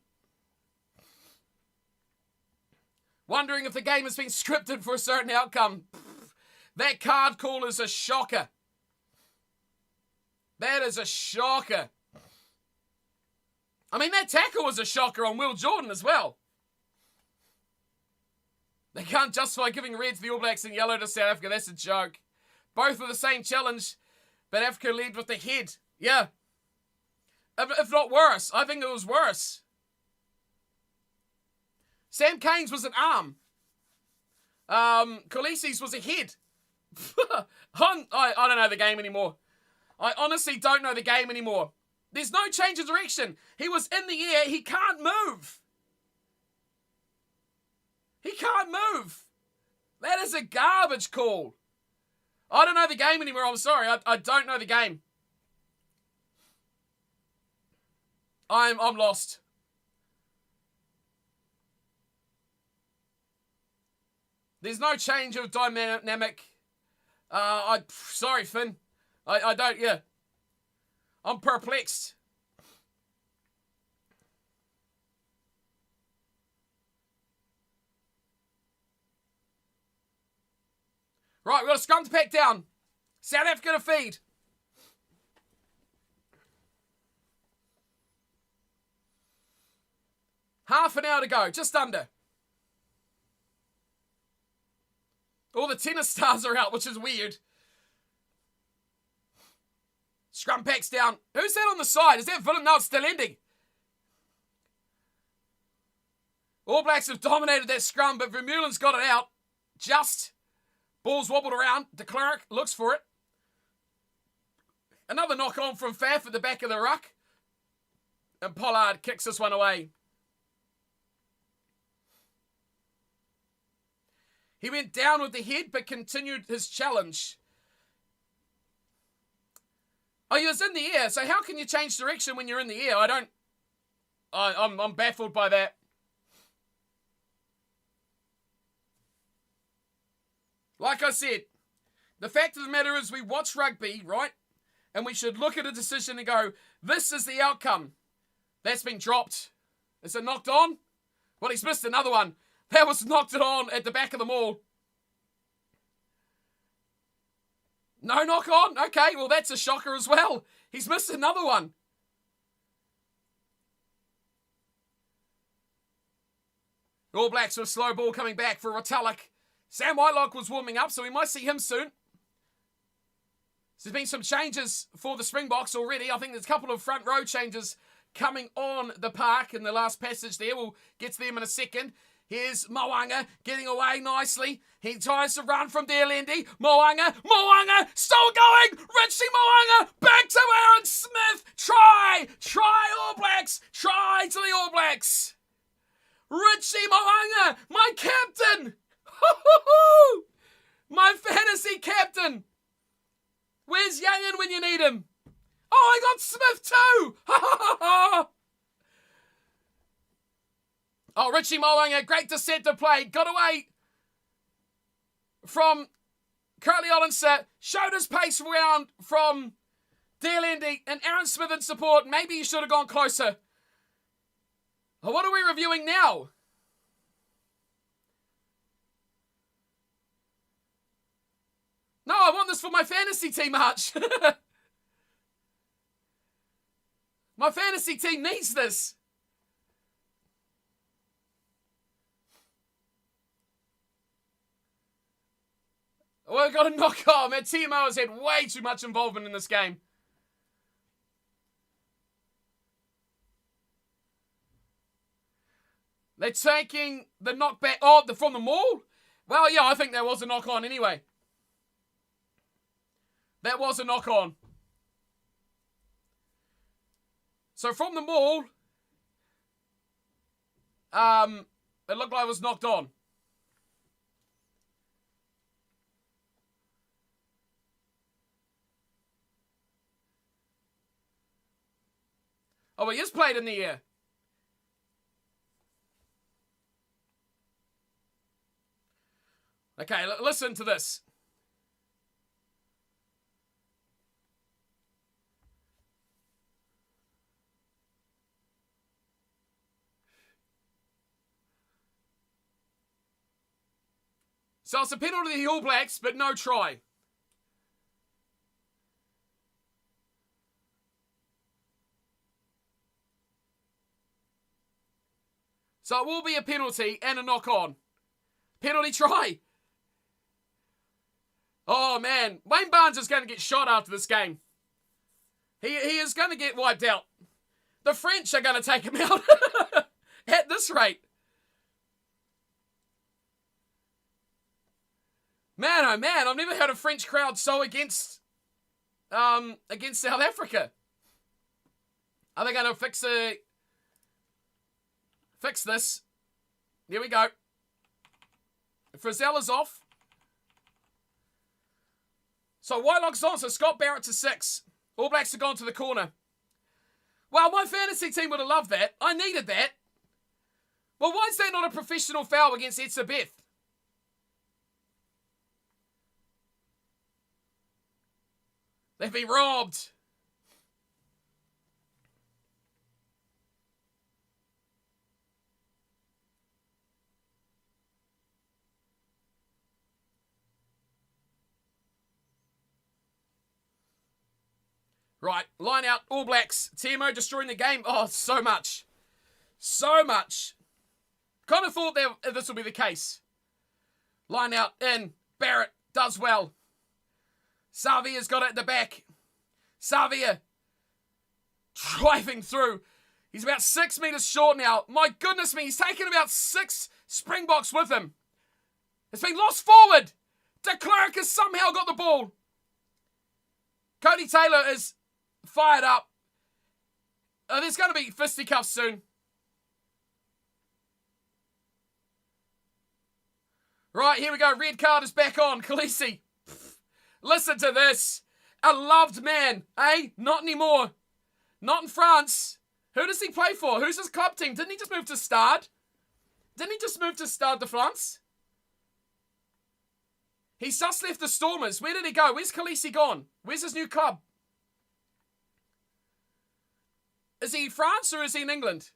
Wondering if the game has been scripted for a certain outcome. That card call is a shocker. That is a shocker. I mean, that tackle was a shocker on Will Jordan as well. They can't justify giving red to the All Blacks and yellow to South Africa. That's a joke. Both were the same challenge, but Africa led with the head. Yeah. If not worse. I think it was worse. Sam Cane's was an arm. Khaleesi's was a head. I don't know the game anymore. I honestly don't know the game anymore. There's no change of direction. He was in the air. He can't move. He can't move. That is a garbage call. I don't know the game anymore. I'm sorry. I don't know the game. I'm lost. There's no change of dynamic. Sorry, Finn. I don't, yeah. I'm perplexed. Right, we've got a scrum to pack down. South Africa to feed. Half an hour to go, just under. All the tennis stars are out, which is weird. Scrum packs down. Who's that on the side? Is that Willem? No, it's still ending. All Blacks have dominated that scrum, but Vermeulen's got it out. Just. Ball's wobbled around. De Klerk looks for it. Another knock on from Faf at the back of the ruck. And Pollard kicks this one away. He went down with the head, but continued his challenge. Oh, he was in the air, so how can you change direction when you're in the air? I'm baffled by that. Like I said, the fact of the matter is we watch rugby, right? And we should look at a decision and go, this is the outcome. That's been dropped. Is it knocked on? Well, he's missed another one. That was knocked it on at the back of the maul. No knock on? Okay, well, that's a shocker as well. He's missed another one. All Blacks with slow ball coming back for Retallick. Sam Whitelock was warming up, so we might see him soon. There's been some changes for the Springboks already. I think there's a couple of front row changes coming on the park in the last passage there. We'll get to them in a second. Here's Mo'unga getting away nicely. He tries to run from there, Lindy. Mo'unga, still going. Richie Mo'unga, back to Aaron Smith. Try All Blacks. Try to the All Blacks. Richie Mo'unga, my captain. My fantasy captain. Where's Youngin when you need him? Oh, I got Smith too. Oh, Richie Mo'unga, great deceptive play. Got away from Curly Ollinser. Showed his pace around from Dealendy and Aaron Smith in support. Maybe he should have gone closer. Oh, what are we reviewing now? No, I want this for my fantasy team, Arch. My fantasy team needs this. Well, I got a knock on. Man, TMO has had way too much involvement in this game. They're taking the knockback. Oh, from the maul? Well, yeah, I think that was a knock on anyway. That was a knock on. So from the maul, it looked like it was knocked on. Oh, he is played in the air. Okay, listen to this. So it's a penalty to the All Blacks, but no try. So it will be a penalty and a knock-on. Penalty try. Oh, man. Wayne Barnes is going to get shot after this game. He is going to get wiped out. The French are going to take him out at this rate. Man, oh man, I've never heard a French crowd so against South Africa. Are they going to fix this? There we go. Frizzell is off. So Whitelock's on, so Scott Barrett to 6. All Blacks have gone to the corner. Well, my fantasy team would have loved that. I needed that. Well, why is that not a professional foul against Etzebeth? They've been robbed. Right, line out, All Blacks. TMO destroying the game. Oh, so much. So much. Kind of thought that this would be the case. Line out in. Barrett does well. Savia's got it at the back. Savia driving through. He's about 6 meters short now. My goodness me, he's taken about 6 Springboks with him. It's been lost forward. De Klerk has somehow got the ball. Cody Taylor is fired up. There's going to be fisticuffs soon. Right, here we go. Red card is back on. Khaleesi. Listen to this. A loved man, eh? Not anymore. Not in France. Who does he play for? Who's his club team? Didn't he just move to Stade? Didn't he just move to Stade de France? He's just left the Stormers. Where did he go? Where's Khaleesi gone? Where's his new club? Is he in France or is he in England?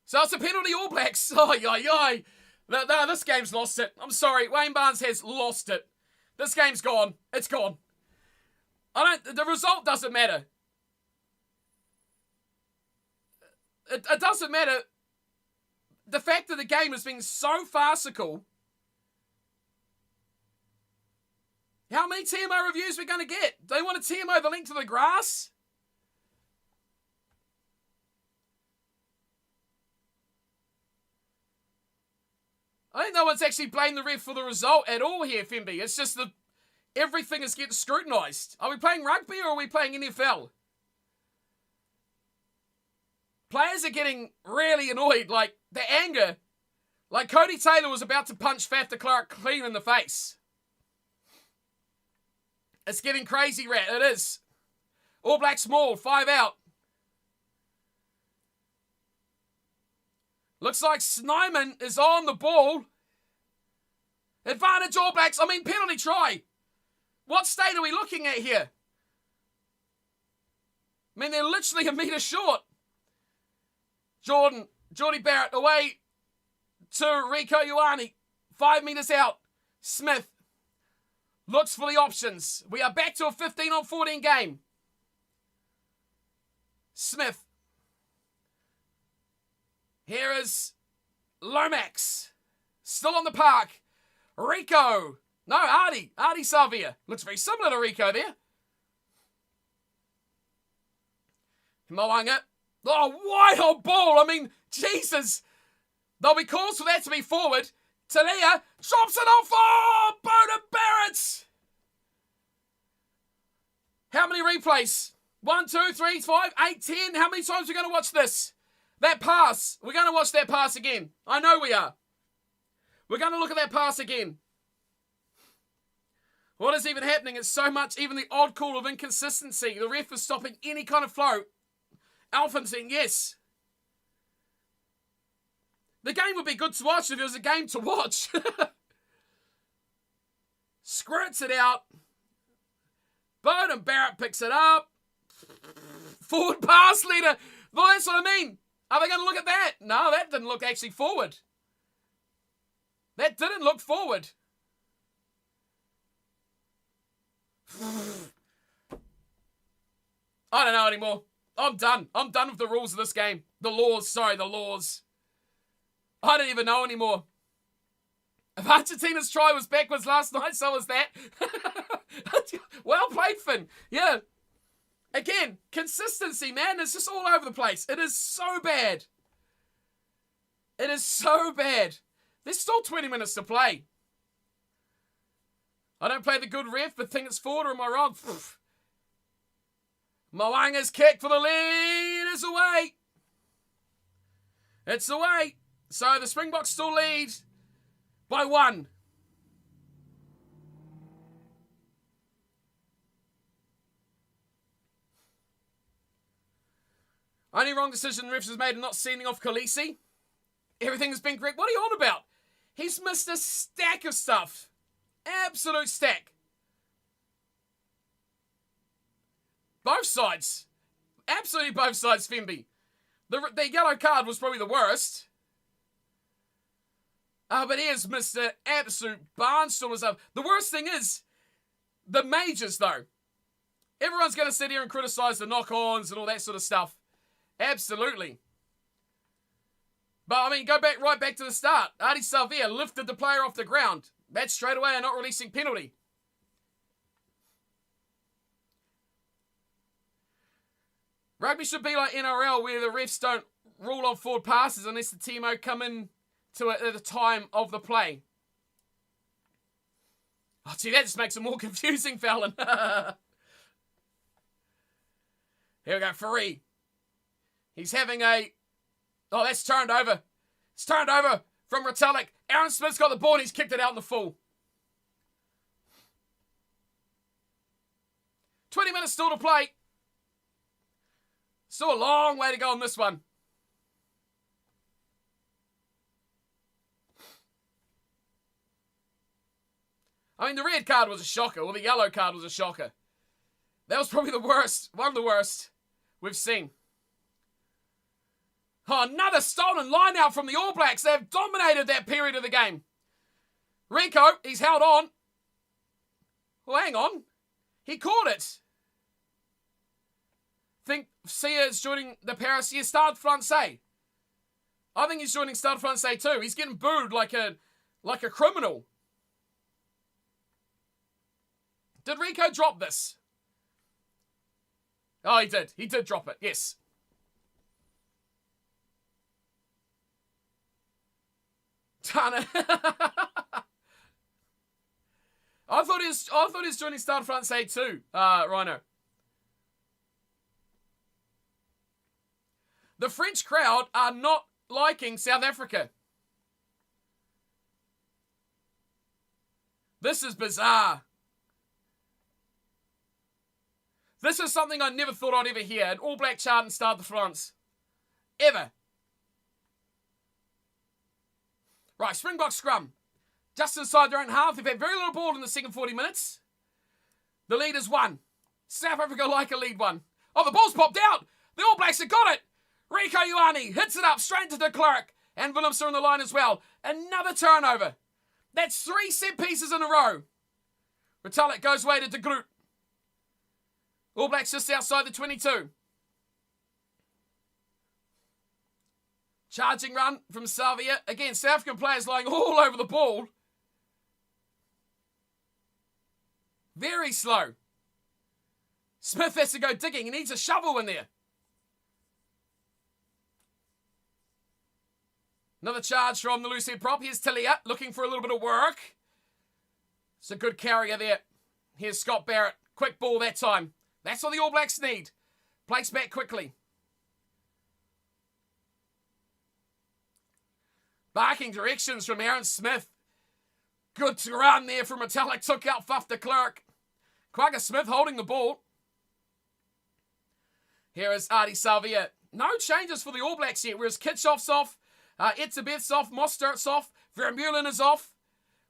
So it's a penalty, All Blacks. Oh, yoy. This game's lost it. I'm sorry. Wayne Barnes has lost it. This game's gone. It's gone. The result doesn't matter. It doesn't matter. The fact that the game has been so farcical. How many TMO reviews are we going to get? Do they want to TMO the link to the grass? I think no one's actually blamed the ref for the result at all here, Femby. It's just that everything is getting scrutinised. Are we playing rugby or are we playing NFL? Players are getting really annoyed, like the anger. Like Cody Taylor was about to punch Faf de Klerk clean in the face. It's getting crazy, Rat. It is. All Black small, 5 out. Looks like Snyman is on the ball. Advantage All Blacks. I mean, penalty try. What state are we looking at here? I mean, they're literally a metre short. Geordie Barrett away to Rico Ioane. 5 metres out. Smith looks for the options. We are back to a 15-on-14 game. Smith. Here is Lomax. Still on the park. Rico. No, Artie Savia. Looks very similar to Rico there. Moanga. Oh, wide on ball. I mean, Jesus. There'll be calls for that to be forward. Talia drops it off. Oh, Beauden Barrett. How many replays? 1, 2, 3, 5, 8, 10. How many times are we going to watch this? That pass. We're going to watch that pass again. I know we are. We're going to look at that pass again. What is even happening? It's so much, even the odd call of inconsistency. The ref is stopping any kind of flow. Alphonsine, yes. The game would be good to watch if it was a game to watch. Squirts it out. Beauden Barrett picks it up. Forward pass leader. Well, that's what I mean. Are they going to look at that? No, that didn't look actually forward. That didn't look forward. I don't know anymore. I'm done. I'm done with the rules of this game. The laws. I don't even know anymore. If Argentina's try was backwards last night, so was that. Well played, Finn. Yeah. Again, consistency, man. It's just all over the place. It is so bad. It is so bad. There's still 20 minutes to play. I don't play the good ref, but think it's forward, or am I wrong? Moanga's kick for the lead is away. It's away. So the Springboks still lead by 1. Only wrong decision the refs has made in not sending off Khaleesi. Everything has been correct. What are you on about? He's missed a stack of stuff. Absolute stack. Both sides. Absolutely both sides, Femby. The yellow card was probably the worst. But he has missed an absolute barnstorm of stuff. The worst thing is, the majors, though. Everyone's going to sit here and criticise the knock-ons and all that sort of stuff. Absolutely. But, I mean, go back right back to the start. Artie Savia lifted the player off the ground. That's straight away a not releasing penalty. Rugby should be like NRL, where the refs don't rule on forward passes unless the TMO come in to it at the time of the play. Oh, gee, that just makes it more confusing, Fallon. Here we go, Faree. He's having a... Oh, that's turned over. It's turned over from Retallick. Aaron Smith's got the ball and he's kicked it out in the full. 20 minutes still to play. Still a long way to go on this one. I mean, the red card was a shocker, or the yellow card was a shocker. That was probably the worst, one of the worst we've seen. Oh, another stolen line out from the All Blacks. They've dominated that period of the game. Rico, he's held on. Well, hang on. He caught it. Think Sia is joining the Paris here. Stade Francais. I think he's joining Stade Francais too. He's getting booed like a criminal. Did Rico drop this? Oh, he did. He did drop it. Yes. Tana. I thought he was joining Stade Francais too, Rhino. The French crowd are not liking South Africa. This is bizarre. This is something I never thought I'd ever hear. An All Black chant in Stade de France. Ever. Right, Springbok scrum. Just inside their own half. They've had very little ball in the second 40 minutes. The lead is one. South Africa like a lead one. Oh, the ball's popped out. The All Blacks have got it. Rico Ioane hits it up straight to de Klerk. And Willemse on the line as well. Another turnover. That's 3 set pieces in a row. Retallick goes away to de Groot. All Blacks just outside the 22. Charging run from Savia. Again, South African players lying all over the ball. Very slow. Smith has to go digging. He needs a shovel in there. Another charge from the loose head prop. Here's Talia looking for a little bit of work. It's a good carrier there. Here's Scott Barrett. Quick ball that time. That's what the All Blacks need. Place back quickly. Barking directions from Aaron Smith. Good run there from Retallick. Took out Faf de Klerk. Kwagga Smith holding the ball. Here is Ardie Savia. No changes for the All Blacks yet. Whereas Kitshoff's off. Etzebeth's off. Mostert's off. Vermeulen is off.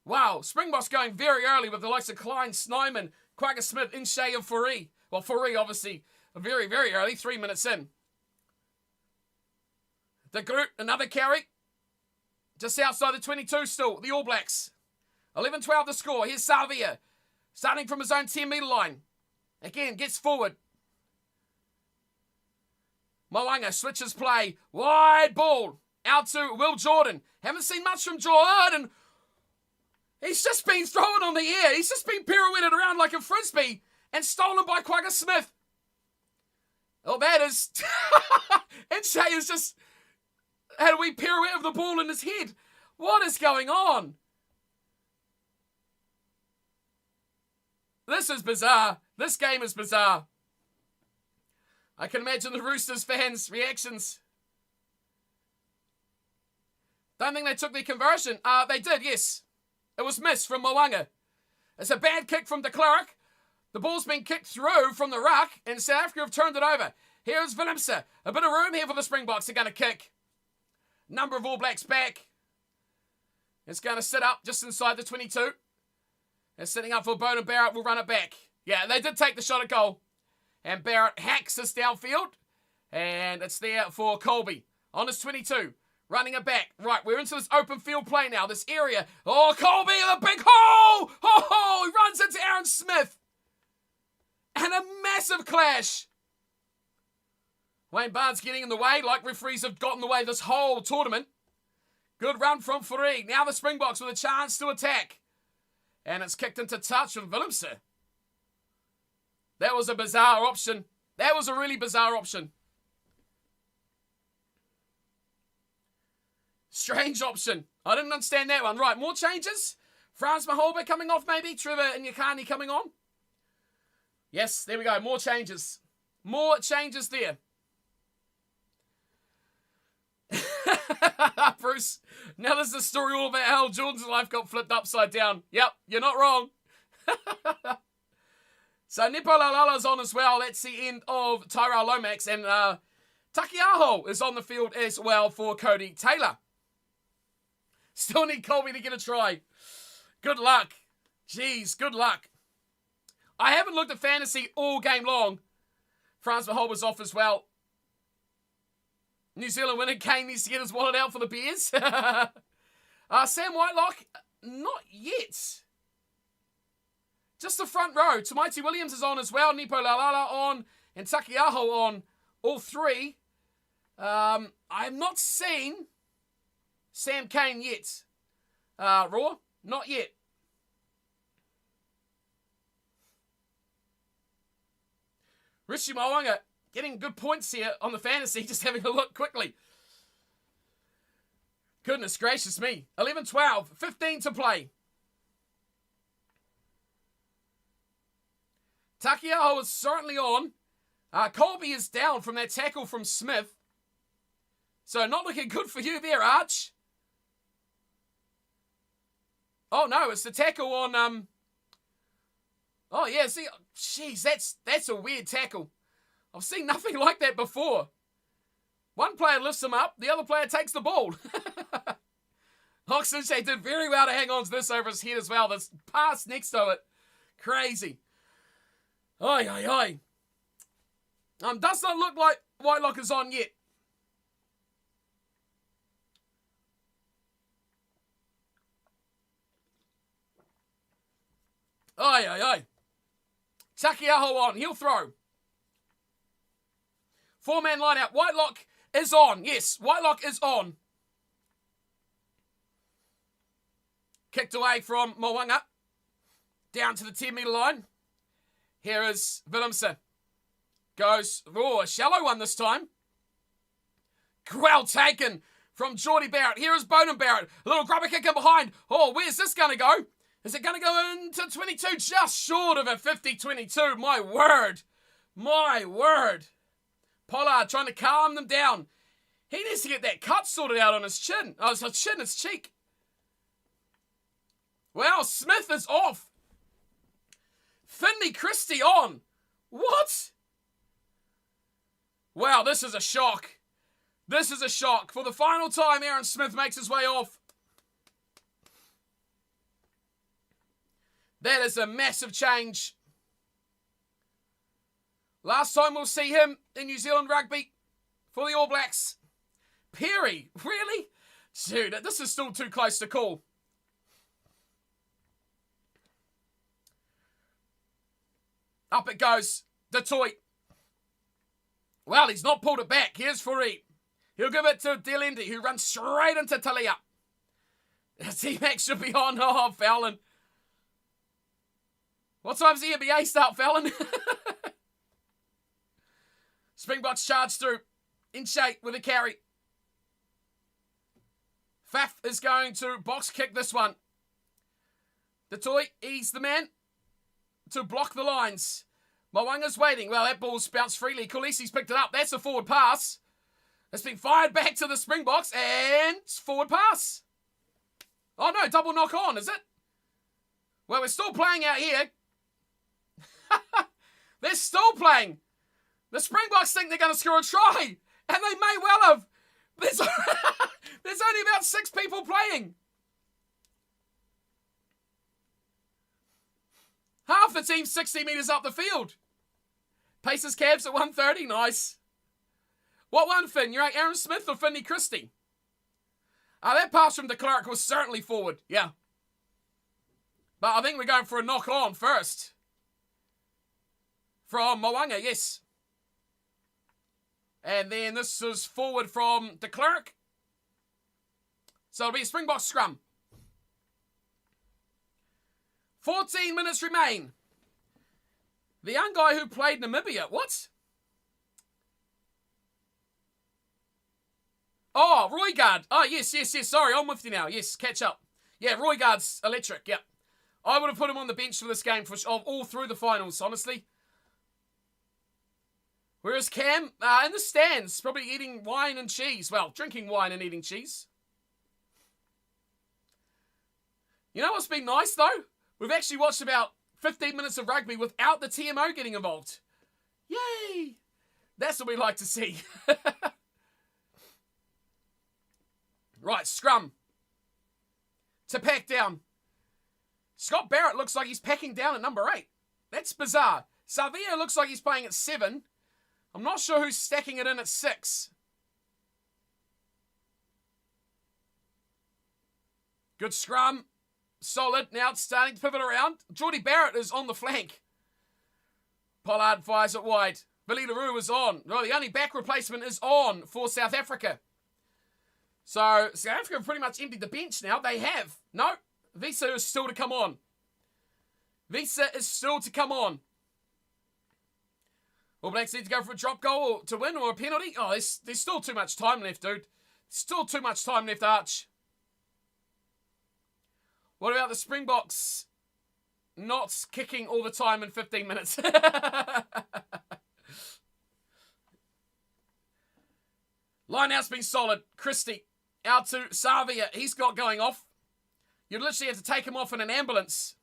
Wow. Springboks going very early with the likes of Klein, Snyman, Kwagga Smith, Inshea and Fourie. Well, Fourie obviously very, very early. 3 minutes in. De Groot, another carry. Just outside the 22 still. The All Blacks. 11-12 to score. Here's Savia. Starting from his own 10-metre line. Again, gets forward. Mo'unga switches play. Wide ball. Out to Will Jordan. Haven't seen much from Jordan. He's just been thrown on the air. He's just been pirouetted around like a frisbee and stolen by Kwagga Smith. Oh, that is... and Shay is just had a wee pirouette of the ball in his head. What is going on? This is bizarre. This game is bizarre. I can imagine the Roosters fans' reactions. Don't think they took their conversion. They did, yes. It was missed from Mo'unga. It's a bad kick from de Klerk. The ball's been kicked through from the ruck, and South Africa have turned it over. Here's Willemse. A bit of room here for the Springboks. They're going to kick. Number of All Blacks back. It's going to sit up just inside the 22. They're sitting up for Beauden Barrett. Will run it back. Yeah, they did take the shot at goal. And Barrett hacks this downfield. And it's there for Colby. On his 22. Running it back. Right, we're into this open field play now. This area. Oh, Colby, the big hole! Oh, he runs into Aaron Smith. And a massive clash. Wayne Barnes getting in the way, like referees have gotten in the way this whole tournament. Good run from Fourie. Now the Springboks with a chance to attack. And it's kicked into touch from Willemse. That was a bizarre option. That was a really bizarre option. Strange option. I didn't understand that one. Right, more changes. Frans Maholba coming off maybe. Trevor Nyakani coming on. Yes, there we go. More changes. More changes there. Bruce, now there's a story all about how Jordan's life got flipped upside down. Yep, you're not wrong. So Nepo Lalala's on as well. That's the end of Tyrell Lomax. And Takiaho is on the field as well for Cody Taylor. Still need Colby to get a try. Good luck. Jeez, good luck. I haven't looked at fantasy all game long. Frans Maholba's off as well. New Zealand winner Kane needs to get his wallet out for the Bears. Sam Whitelock, not yet. Just the front row. Tamaiti Williams is on as well. Nepo Lalala on. And Takiaho on. All three. I have not seen Sam Kane yet. Raw, not yet. Rishi Mo'unga getting good points here on the fantasy, just having a look quickly. Goodness gracious me. 11-12, 15 to play. Takiaho is certainly on. Colby is down from that tackle from Smith. So not looking good for you there, Arch. Oh no, it's the tackle on Oh, yeah, see, jeez, that's a weird tackle. I've seen nothing like that before. One player lifts him up, the other player takes the ball. Oxenche did very well to hang on to this over his head as well. This pass next to it. Crazy. Oi, oi, oi. Does not look like Whitelock is on yet. Oi, oi, oi. Takiaho on. He'll throw. Four-man line out. Whitelock is on. Yes, Whitelock is on. Kicked away from Mo'unga. Down to the 10-metre line. Here is Willemse. Goes, a shallow one this time. Well taken from Geordie Barrett. Here is Bowden Barrett. A little grubber kicker behind. Oh, where's this going to go? Is it going to go into 22? Just short of a 50-22. My word. My word. Pollard trying to calm them down. He needs to get that cut sorted out on his chin. Oh, it's his chin, his cheek. Well, Smith is off. Finley Christie on. What? Wow, this is a shock. This is a shock. For the final time, Aaron Smith makes his way off. That is a massive change. Last time we'll see him in New Zealand rugby for the All Blacks. Perry, really? Dude, this is still too close to call. Up it goes. Detroit. Well, he's not pulled it back. Here's Fourie. He'll give it to Delendi, who runs straight into Talia. T-Max should be on. Oh, Fallon. What time's the NBA start, Fallon? Springboks charge through. In shape with a carry. Faf is going to box kick this one. Detroit, he's the man to block the lines. Mo'unga's waiting. Well, that ball's bounced freely. Kulisi's picked it up. That's a forward pass. It's been fired back to the Springboks, and it's forward pass. Oh, no, double knock on, is it? Well, we're still playing out here. They're still playing. The Springboks think they're going to score a try, and they may well have. There's only about 6 people playing. Half the team's 60 metres up the field. Pacers Cavs at 1:30. Nice. What one, Finn? You're like Aaron Smith or Finley Christie? That pass from de Klerk was certainly forward. Yeah. But I think we're going for a knock on first. From Mo'unga, yes. And then this is forward from de Klerk. So it'll be a Springbok scrum. 14 minutes remain. The young guy who played Namibia. What? Oh, Roygaard. Oh, yes. Sorry, I'm with you now. Yes, catch up. Yeah, Roygaard's electric. Yep. I would have put him on the bench for this game all through the finals, honestly. Whereas Cam, in the stands, probably eating wine and cheese. Well, drinking wine and eating cheese. You know what's been nice, though? We've actually watched about 15 minutes of rugby without the TMO getting involved. Yay! That's what we like to see. Right, scrum. To pack down. Scott Barrett looks like he's packing down at number 8. That's bizarre. Savia looks like he's playing at 7. I'm not sure who's stacking it in at 6. Good scrum. Solid. Now it's starting to pivot around. Geordie Barrett is on the flank. Pollard fires it wide. Billy LaRue is on. No, the only back replacement is on for South Africa. So, South Africa have pretty much emptied the bench now. They have. No, Visa is still to come on. Visa is still to come on. All Blacks need to go for a drop goal to win or a penalty. Oh, there's still too much time left, dude. Still too much time left, Arch. What about the Springboks not kicking all the time in 15 minutes? Line-out's been solid. Christie out to Savia. He's got going off. You literally have to take him off in an ambulance.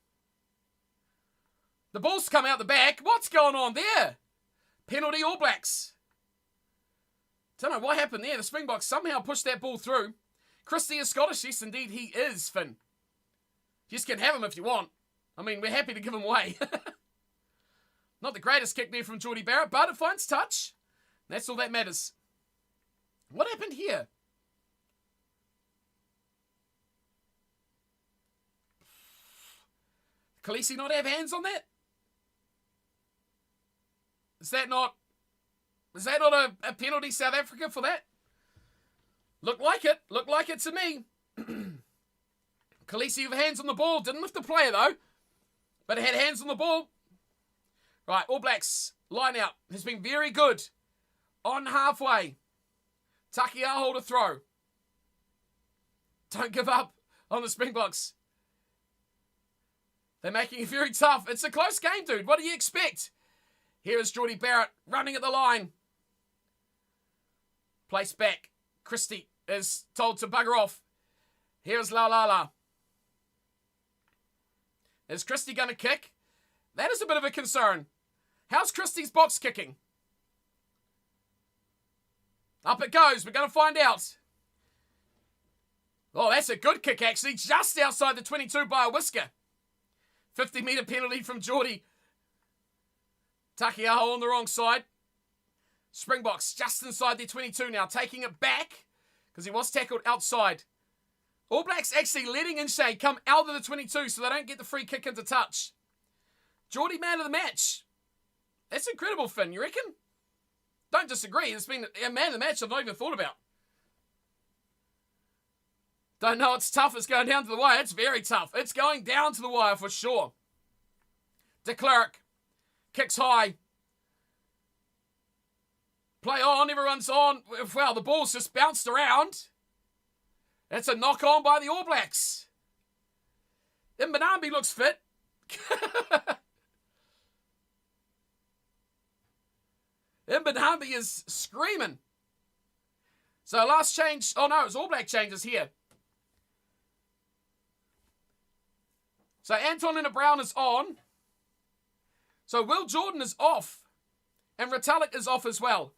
The ball's come out the back. What's going on there? Penalty All Blacks. Don't know what happened there. The Springboks somehow pushed that ball through. Christie is Scottish. Yes, indeed he is, Finn. You just can have him if you want. I mean, we're happy to give him away. Not the greatest kick there from Jordie Barrett, but it finds touch. That's all that matters. What happened here? Khaleesi not have hands on that? Is that not a penalty, South Africa, for that? Looked like it. Looked like it to me. Khaleesi with hands on the ball. Didn't lift the player, though. But it had hands on the ball. Right, All Blacks line out has been very good. On halfway. Takiaho to throw. Don't give up on the Springboks. They're making it very tough. It's a close game, dude. What do you expect? Here is Jordie Barrett running at the line. Place back. Christie is told to bugger off. Here's La. Is Christie going to kick? That is a bit of a concern. How's Christie's box kicking? Up it goes. We're going to find out. Oh, that's a good kick, actually. Just outside the 22 by a whisker. 50-metre penalty from Jordie. Takiaho on the wrong side. Springboks just inside their 22 now, taking it back because he was tackled outside. All Blacks actually letting Inshay come out of the 22 so they don't get the free kick into touch. Jordie man of the match. That's incredible, Finn, you reckon? Don't disagree. It's been a man of the match I've not even thought about. Don't know it's tough. It's going down to the wire. It's very tough. It's going down to the wire for sure. De Klerk kicks high. Play on. Everyone's on. Wow, the ball's just bounced around. That's a knock on by the All Blacks. Mbanambi looks fit. Mbanambi is screaming. So last change. Oh no, it's All Black changes here. So Anton Lienert-Brown is on. So Will Jordan is off. And Retallick is off as well.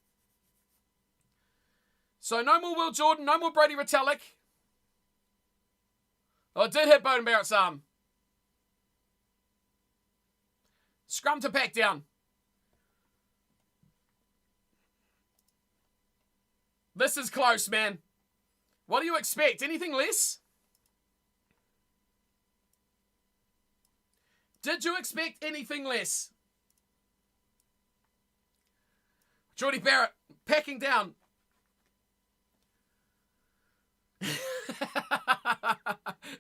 So no more Will Jordan, no more Brady Retallick. Oh, it did hit Beauden Barrett's arm. Scrum to pack down. This is close, man. What do you expect? Anything less? Did you expect anything less? Jordie Barrett packing down.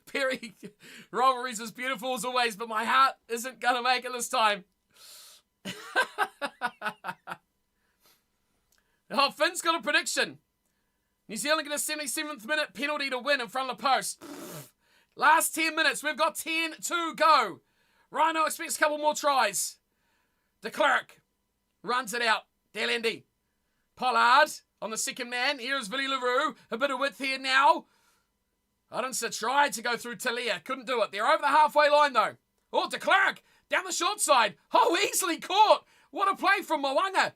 Perry, rivalries is beautiful as always, but my heart isn't going to make it this time. Oh, Finn's got a prediction. New Zealand get a 77th minute penalty to win in front of the post. Last 10 minutes, we've got 10 to go. Rhino expects a couple more tries. De Klerk runs it out. Delendi. Pollard on the second man. Here's Willie LaRue. A bit of width here now. Odinson tried to go through Talia. Couldn't do it. They're over the halfway line though. Oh, De Klerk down the short side. Oh, easily caught. What a play from Mo'unga.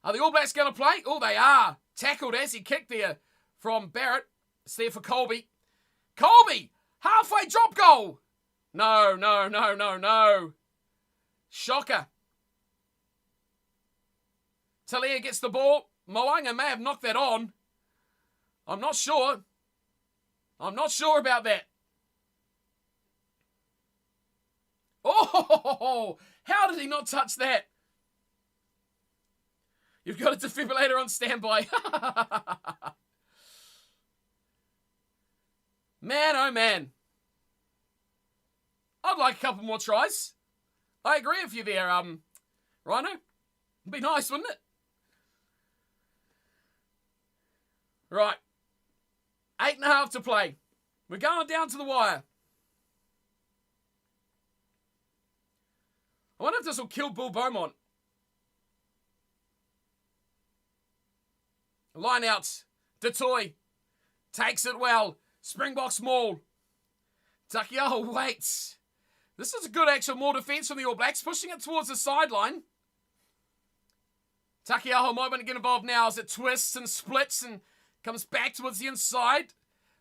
Are the All Blacks going to play? Oh, they are. Tackled as he kicked there from Barrett. It's there for Colby. Colby! Halfway drop goal! No. Shocker. Talia gets the ball. Mo'unga may have knocked that on. I'm not sure about that. Oh, how did he not touch that? You've got a defibrillator on standby. Man, oh man. I'd like a couple more tries. I agree with you there, Rhino. It'd be nice, wouldn't it? Right. 8.5 to play. We're going down to the wire. I wonder if this will kill Bill Beaumont. Line out. Detoy takes it well. Springboks maul. Takiaho waits. This is a good actual more defence from the All Blacks, pushing it towards the sideline. Takiaho might want to get involved now as it twists and splits and comes back towards the inside.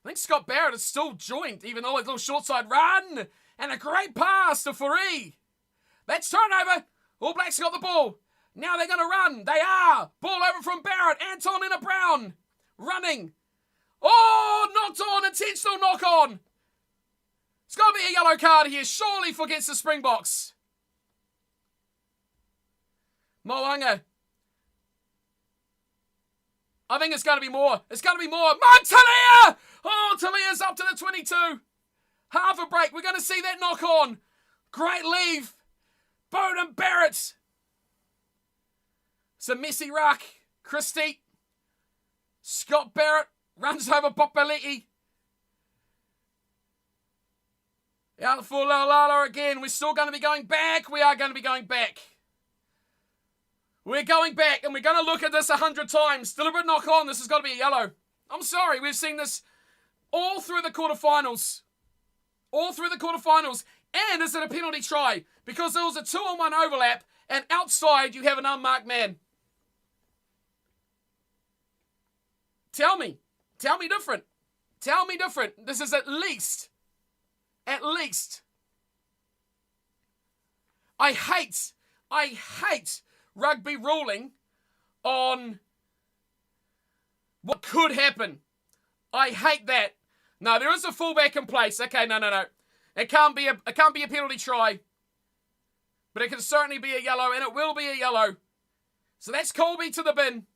I think Scott Barrett is still joined, even though a little short side run. And a great pass to Fourie. That's turnover. All Blacks got the ball. Now they're going to run. They are. Ball over from Barrett. Anton in a Brown. Running. Oh, knocked on. Intentional knock on. It's got to be a yellow card here, surely, for against the Springboks. Mo'unga. I think it's going to be more. It's going to be more. Mark Talia! Oh, Talia's up to the 22. Half a break. We're going to see that knock on. Great leave. Bowden Barrett. It's a messy ruck. Christie. Scott Barrett runs over Popaleti. Out for Laulala again. We're still going to be going back. We are going to be going back. We're going back, and we're going to look at this 100 times. Deliberate knock on. This has got to be a yellow. I'm sorry. We've seen this all through the quarterfinals. All through the quarterfinals. And is it a penalty try? Because there was a 2-on-1 overlap, and outside you have an unmarked man. Tell me. Tell me different. Tell me different. This is at least. I hate rugby ruling on what could happen. I hate that. No, there is a fullback in place. Okay, no. It can't be a penalty try. But it can certainly be a yellow, and it will be a yellow. So that's Colby to the bin.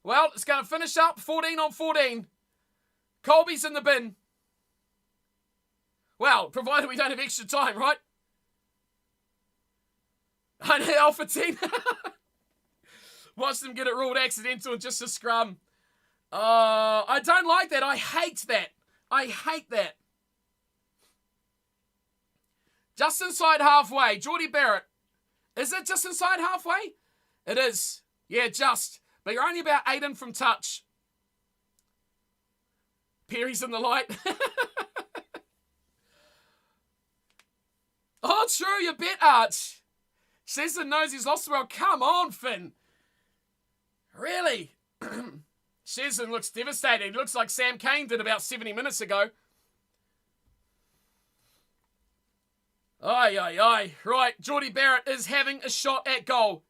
Well, it's going to finish up 14-on-14. Colby's in the bin. Well, provided we don't have extra time, right? I know, Alpha 10. Watch them get it ruled accidental and just a scrum. I don't like that. I hate that. Just inside halfway. Geordie Barrett. Is it just inside halfway? It is. Yeah, just. But you're only about 8 in from touch. Perry's in the light. Oh, true, you bet, Arch. Shezlin knows he's lost the world. Come on, Finn. Really? Shezlin looks devastated. He looks like Sam Cane did about 70 minutes ago. Aye. Right, Geordie Barrett is having a shot at goal.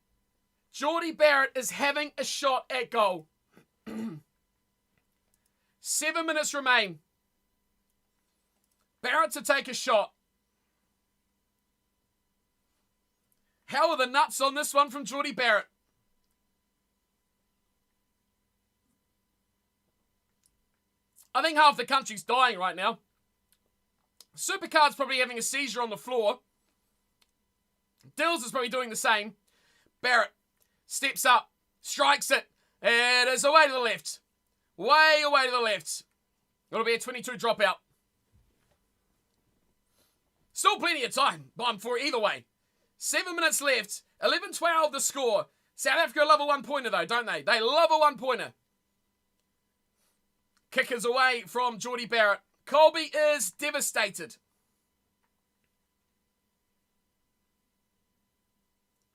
7 minutes remain. Barrett to take a shot. How are the nuts on this one from Geordie Barrett? I think half the country's dying right now. Supercard's probably having a seizure on the floor. Dills is probably doing the same. Barrett steps up, strikes it. It is away to the left. Way away to the left. It'll be a 22 dropout. Still plenty of time for either way. 7 minutes left. 11-12 the score. South Africa love a one-pointer though, don't they? They love a one-pointer. Kickers away from Geordie Barrett. Colby is devastated.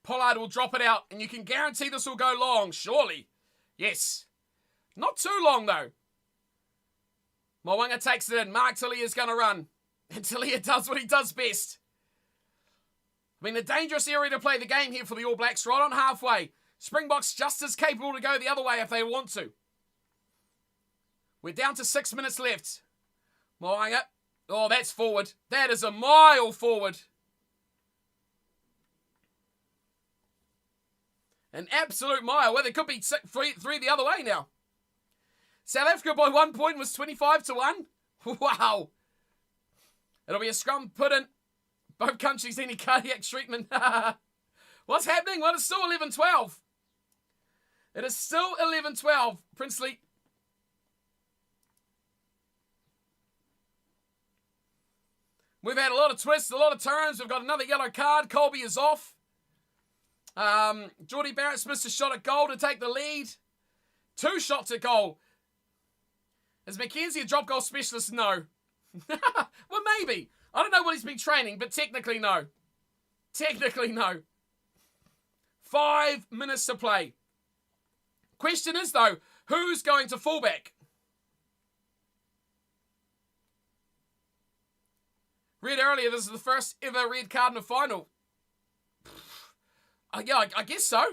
Pollard will drop it out, and you can guarantee this will go long, surely. Yes. Not too long, though. Mo'unga takes it in. Mark Talia is going to run. And Talia does what he does best. I mean, a dangerous area to play the game here for the All Blacks, right on halfway. Springboks just as capable to go the other way if they want to. We're down to 6 minutes left. Mo'unga. Oh, that's forward. That is a mile forward. An absolute mile. Well, there could be three the other way now. South Africa by 1 point was 25-1. Wow. It'll be a scrum put in. Both countries need cardiac treatment. What's happening? Well, it's still 11-12. It is still 11-12. Princely. We've had a lot of twists, a lot of turns. We've got another yellow card. Colby is off. Geordie Barrett's missed a shot at goal to take the lead. 2 shots at goal. Is Mackenzie a drop goal specialist? No. Well, maybe. I don't know what he's been training, but technically no. Technically no. 5 minutes to play. Question is, though, who's going to fullback? Read earlier, this is the first ever red card in a final. Yeah, I guess so.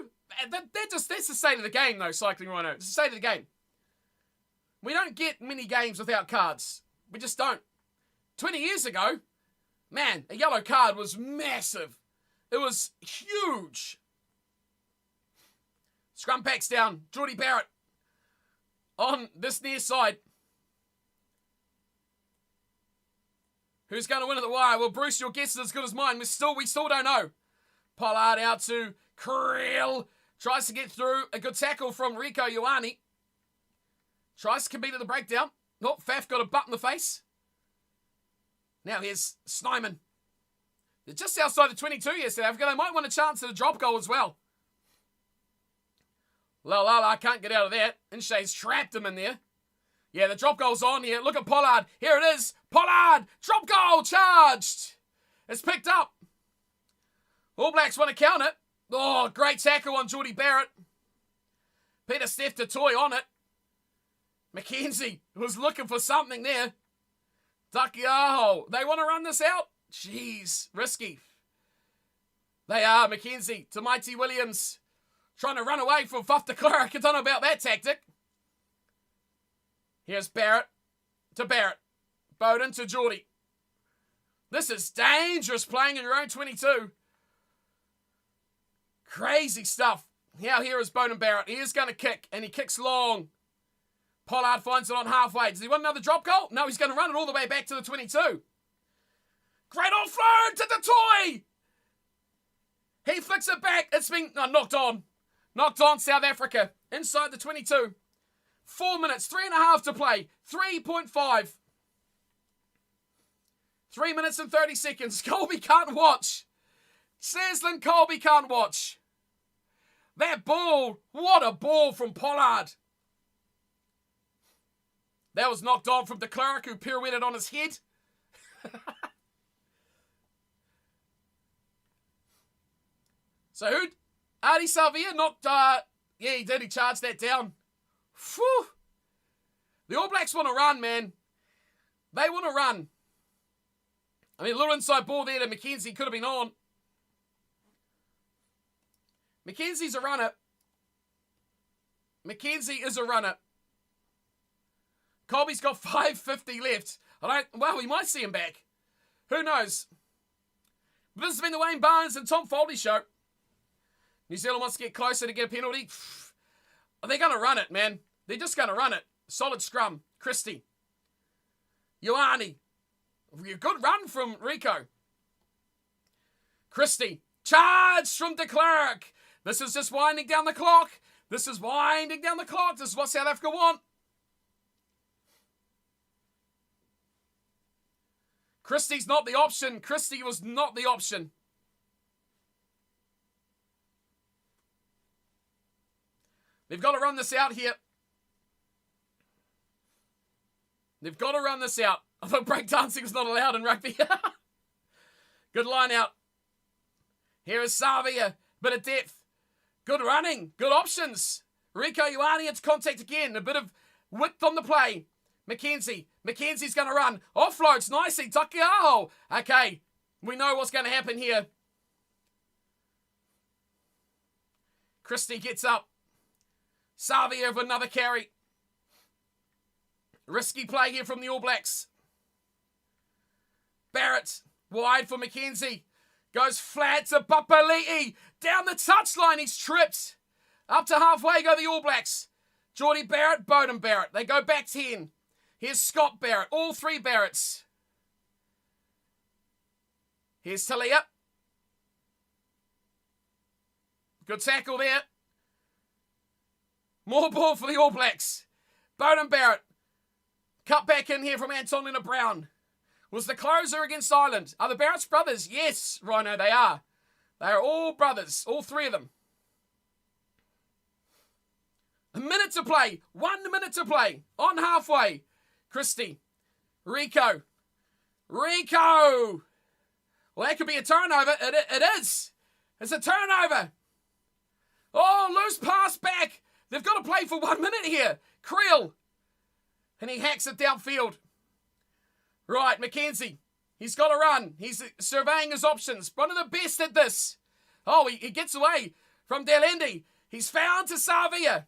That's the state of the game, though, Cycling Rhino. It's the state of the game. We don't get many games without cards. We just don't. 20 years ago, man, a yellow card was massive. It was huge. Scrum packs down. Geordie Barrett on this near side. Who's going to win at the wire? Well, Bruce, your guess is as good as mine. We still don't know. Pollard out to Krill. Tries to get through. A good tackle from Rieko Ioane. Tries to compete at the breakdown. Oh, Faf got a butt in the face. Now here's Snyman. They're just outside the 22 here, South Africa. They might want a chance at a drop goal as well. La can't get out of that. Inshay's trapped him in there. Yeah, the drop goal's on here. Look at Pollard. Here it is. Pollard! Drop goal! Charged! It's picked up. All Blacks want to count it. Oh, great tackle on Geordie Barrett. Peter Steph Toy on it. McKenzie was looking for something there. Takiaho. They want to run this out? Jeez, risky. They are. McKenzie to Mighty Williams. Trying to run away from Faf de Klerk. I don't know about that tactic. Here's Barrett to Barrett. Bowden to Geordie. This is dangerous playing in your own 22. Crazy stuff. Now here is Bowden Barrett. He is going to kick, and he kicks long. Pollard finds it on halfway. Does he want another drop goal? No, he's going to run it all the way back to the 22. Great offload to the toy. He flicks it back. It's been knocked on. Knocked on South Africa. Inside the 22. 4 minutes, 3.5 to play. 3.5. 3 minutes and 30 seconds. Colby can't watch. Seslin Colby can't watch. That ball. What a ball from Pollard. That was knocked on from de Klerk, who pirouetted on his head. So who? Ardie Savea knocked, yeah, he did. He charged that down. Whew. The All Blacks want to run, man. They want to run. I mean, a little inside ball there to McKenzie. Could have been on. McKenzie's a runner. McKenzie is a runner. Colby's got 5.50 left. Well, we might see him back. Who knows? But this has been the Wayne Barnes and Tom Foley show. New Zealand wants to get closer to get a penalty. They're going to run it, man. They're just going to run it. Solid scrum. Christie. Ioane. Good run from Rieko. Christie. Charge from de Klerk. This is just winding down the clock. This is winding down the clock. This is what South Africa want. Christie's not the option. Christie was not the option. They've got to run this out here. They've got to run this out. I thought breakdancing is not allowed in rugby. Good line out. Here is Savea. Bit of depth. Good running. Good options. Rieko Ioane into contact again. A bit of width on the play. McKenzie. McKenzie's going to run. Offloads nicely. Takiaho. Okay. We know what's going to happen here. Christie gets up. Savea of another carry. Risky play here from the All Blacks. Barrett. Wide for McKenzie. Goes flat to Papali'i. Down the touchline. He's tripped. Up to halfway go the All Blacks. Geordie Barrett, Bowden Barrett. They go back 10. Here's Scott Barrett. All three Barretts. Here's Talia. Good tackle there. More ball for the All Blacks. Bowden Barrett. Cut back in here from Anton Lienert-Brown. Was the closer against Ireland. Are the Barrett's brothers? Yes, Rhino, they are. They are all brothers. All three of them. A minute to play. 1 minute to play. On halfway. Christie. Rieko. Rico. Well, that could be a turnover. It is. It's a turnover. Oh, loose pass back. They've got to play for 1 minute here. Creel. And he hacks it downfield. Right, Mackenzie. He's got to run. He's surveying his options. One of the best at this. Oh, he gets away from Delendi. He's found to Savia.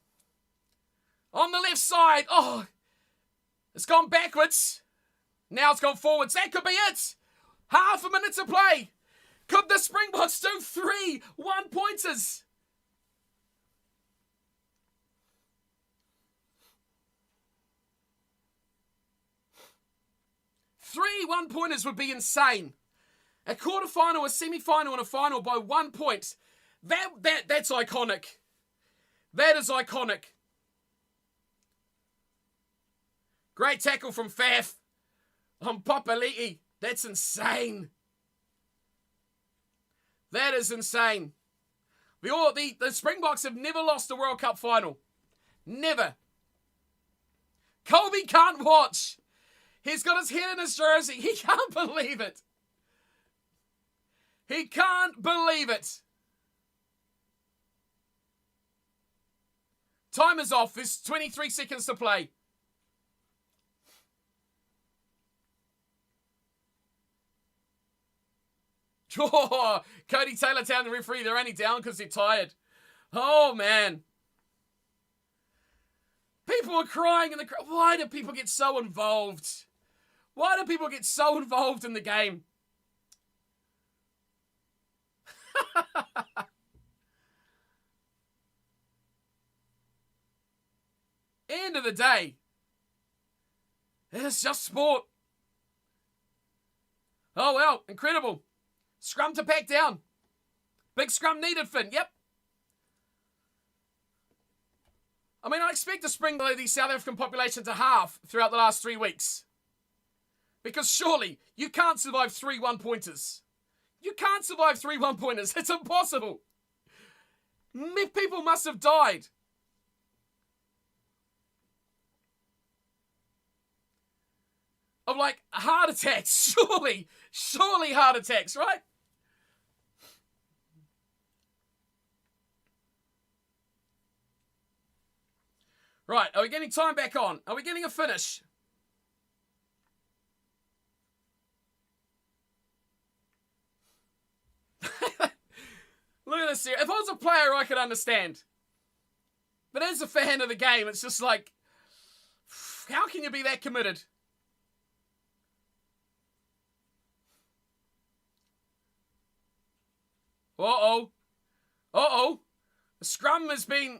On the left side. Oh, it's gone backwards. Now it's gone forwards. That could be it. Half a minute to play. Could the Springboks do 3 1-pointers? 3 1-pointers would be insane. A quarterfinal, a semi-final, and a final by 1 point. That's iconic. That is iconic. Great tackle from Faf on Papali'i. That's insane. That is insane. The Springboks have never lost a World Cup final. Never. Colby can't watch. He's got his head in his jersey. He can't believe it. He can't believe it. Time is off. There's 23 seconds to play. Oh, Cody Taylortown, the referee, they're only down because they're tired. Oh, man. People are crying in the crowd. Why do people get so involved? Why do people get so involved in the game? End of the day, it's just sport. Oh, well, incredible. Scrum to pack down. Big scrum needed, Finn. Yep. I mean, I expect the the South African population to halve throughout the last 3 weeks. Because surely you can't survive 3 1-pointers. You can't survive 3 1-pointers. It's impossible. People must have died. Of like heart attacks. Surely heart attacks, right? Right, are we getting time back on? Are we getting a finish? Look at this here. If I was a player, I could understand. But as a fan of the game, it's just like, how can you be that committed? Uh-oh. Uh-oh. The scrum has been,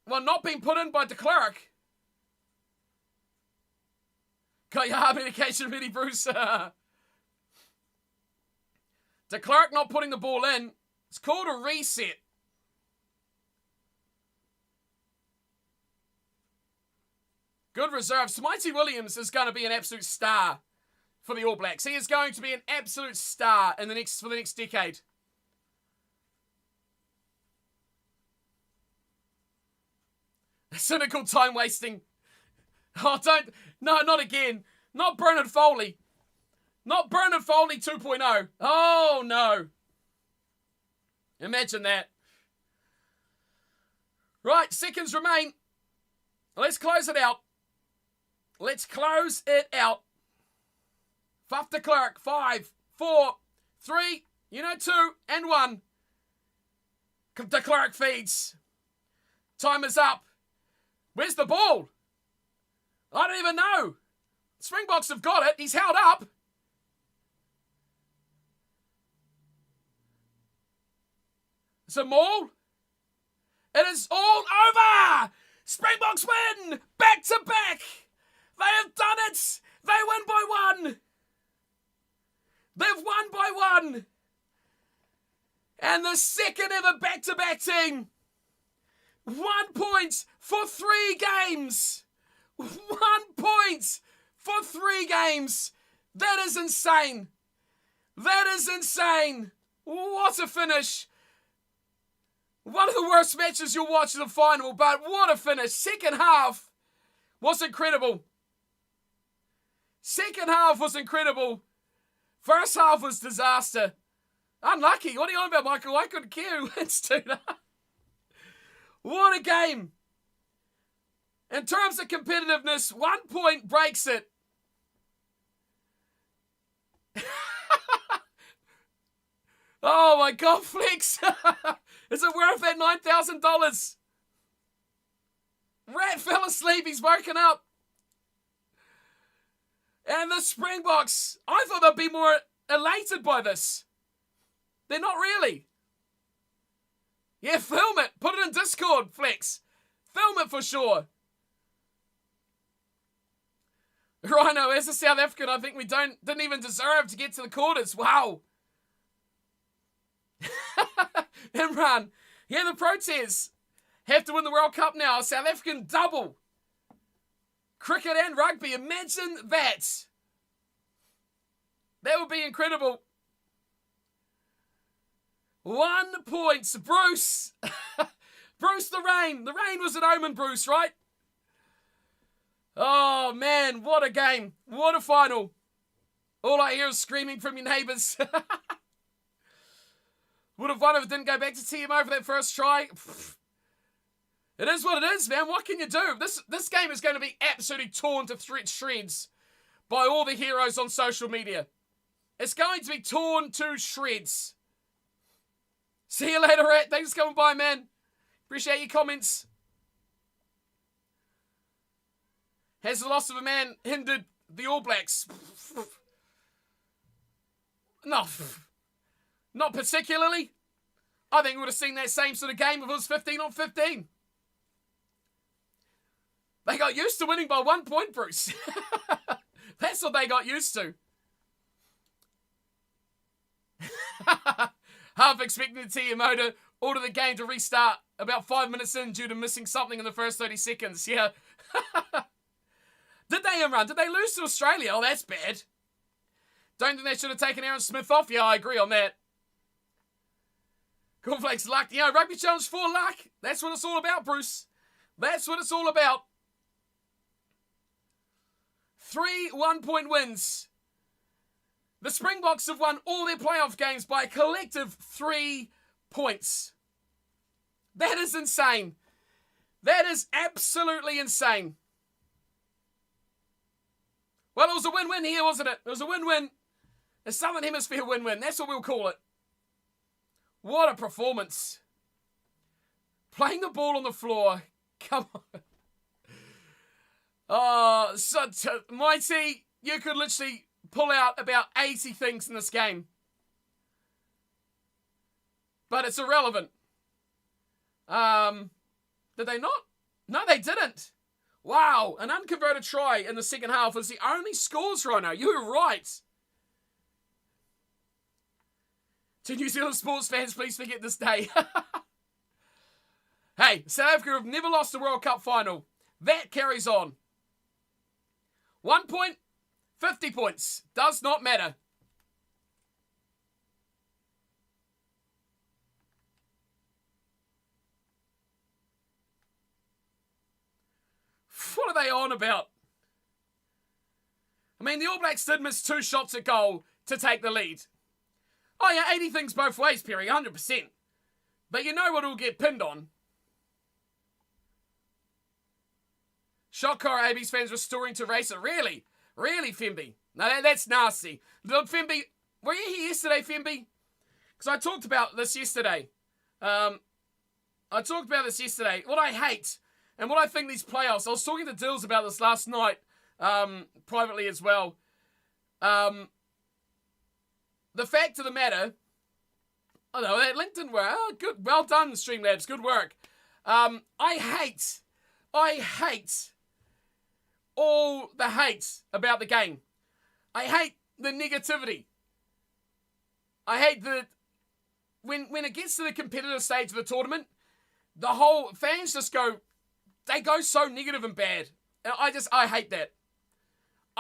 not been put in by de Klerk. Got your heart medication, Vinnie Bruce. De Klerk not putting the ball in. It's called a reset. Good reserve. Smitey Williams is going to be an absolute star for the All Blacks. He is going to be an absolute star for the next decade. Cynical time wasting. Oh, no, not again. Not Bernard Foley. Not Bernard Foley 2.0. Oh, no. Imagine that. Right, seconds remain. Let's close it out. Let's close it out. Fuff de Klerk. 5, 4, 3, 2, and 1. De Klerk feeds. Time is up. Where's the ball? I don't even know. Springboks have got it. He's held up. It's a maul. It is all over. Springboks win. Back to back. They have done it. They win by 1. They've won by 1. And the second ever back-to-back team. 1 point for 3 games. 1 point for 3 games. That is insane. That is insane. What a finish. One of the worst matches you'll watch in the final, but what a finish. Second half was incredible. Second half was incredible. First half was disaster. Unlucky. What are you on about, Michael? I couldn't care who wins 2-0. What a game. In terms of competitiveness, 1 point breaks it. Oh my God, Flex. Is it worth that $9,000? Rat fell asleep. He's woken up. And the Springboks, I thought they'd be more elated by this. They're not really. Yeah, film it. Put it in Discord, Flex. Film it for sure. Rhino, as a South African, I think we didn't even deserve to get to the quarters. Wow. Imran, yeah, the Proteas have to win the World Cup now. South African double. Cricket and rugby. Imagine that. That would be incredible. 1 point. Bruce. Bruce the Rain. The rain was an omen, Bruce, right? Oh, man. What a game. What a final. All I hear is screaming from your neighbours. Would have won if it didn't go back to TMO for that first try. It is what it is, man. What can you do? This game is going to be absolutely torn to shreds by all the heroes on social media. It's going to be torn to shreds. See you later, Rat. Thanks for coming by, man. Appreciate your comments. Has the loss of a man hindered the All Blacks? No. Not particularly. I think we would have seen that same sort of game if it was 15-15. They got used to winning by 1 point, Bruce. That's what they got used to. Half expecting the TMO to order the game to restart about 5 minutes in due to missing something in the first 30 seconds. Yeah. Did they, Imran? Did they lose to Australia? Oh, that's bad. Don't think they should have taken Aaron Smith off. Yeah, I agree on that. Cornflake's luck. You know, Rugby Challenge 4 luck. That's what it's all about, Bruce. That's what it's all about. 3 1-point wins. The Springboks have won all their playoff games by a collective 3 points. That is insane. That is absolutely insane. Well, it was a win-win here, wasn't it? It was a win-win. A Southern Hemisphere win-win. That's what we'll call it. What a performance. Playing the ball on the floor. Come on. Oh, Mighty, you could literally pull out about 80 things in this game. But it's irrelevant. Did they not? No, they didn't. Wow, an unconverted try in the second half was the only scores, Rhino. You were right. To New Zealand sports fans, please forget this day. Hey, South Africa have never lost a World Cup final. That carries on. 1 point, 50 points. Does not matter. What are they on about? I mean, the All Blacks did miss 2 shots at goal to take the lead. Oh yeah, 80 things both ways, Perry, 100%. But you know what will get pinned on? Shock horror AB's fans restoring to racer. Really? Really, Femby? No, that's nasty. Look, Femby, were you here yesterday, Femby? Because I talked about this yesterday. What I hate, and what I think these playoffs, I was talking to Dills about this last night, privately as well. The fact of the matter, oh no, that link didn't work. Oh, good, well done, Streamlabs, good work. I hate all the hate about the game. I hate the negativity. I hate the when it gets to the competitive stage of the tournament, the whole fans just they go so negative and bad. And I hate that.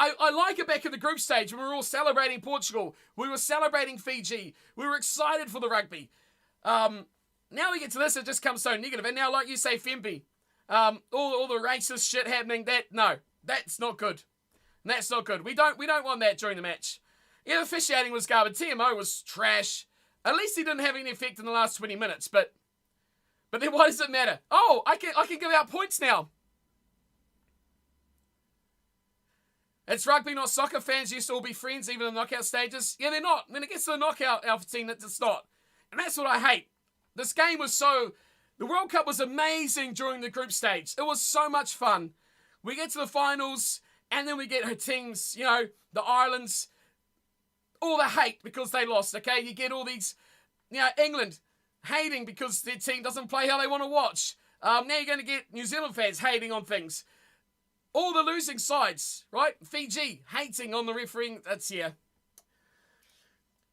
I like it back in the group stage when we were all celebrating Portugal. We were celebrating Fiji. We were excited for the rugby. Now we get to this, it just comes so negative. And now, like you say, Femby, all the racist shit happening, that's not good. That's not good. We don't want that during the match. Yeah, the officiating was garbage. TMO was trash. At least he didn't have any effect in the last 20 minutes, but then why does it matter? Oh, I can give out points now. It's rugby, not soccer. Fans used to all be friends, even in the knockout stages. Yeah, they're not. When it gets to the knockout Alpha team, it's not. And that's what I hate. This game was so... The World Cup was amazing during the group stage. It was so much fun. We get to the finals, and then we get her teams, the Irelands, all the hate because they lost, okay? You get all these, England hating because their team doesn't play how they want to watch. Now you're going to get New Zealand fans hating on things. All the losing sides, right? Fiji hating on the refereeing. That's, yeah.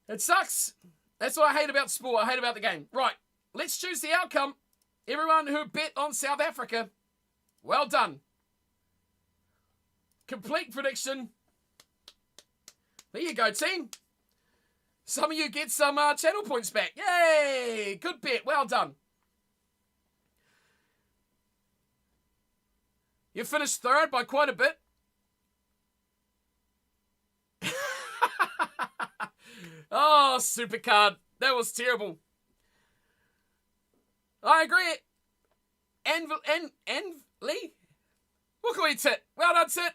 It sucks. That's what I hate about sport. I hate about the game. Right. Let's choose the outcome. Everyone who bet on South Africa, well done. Complete prediction. There you go, team. Some of you get some channel points back. Yay! Good bet. Well done. You finished third by quite a bit. Oh, Supercard. That was terrible. I agree. And Lee? What can we tit? Well done, tit.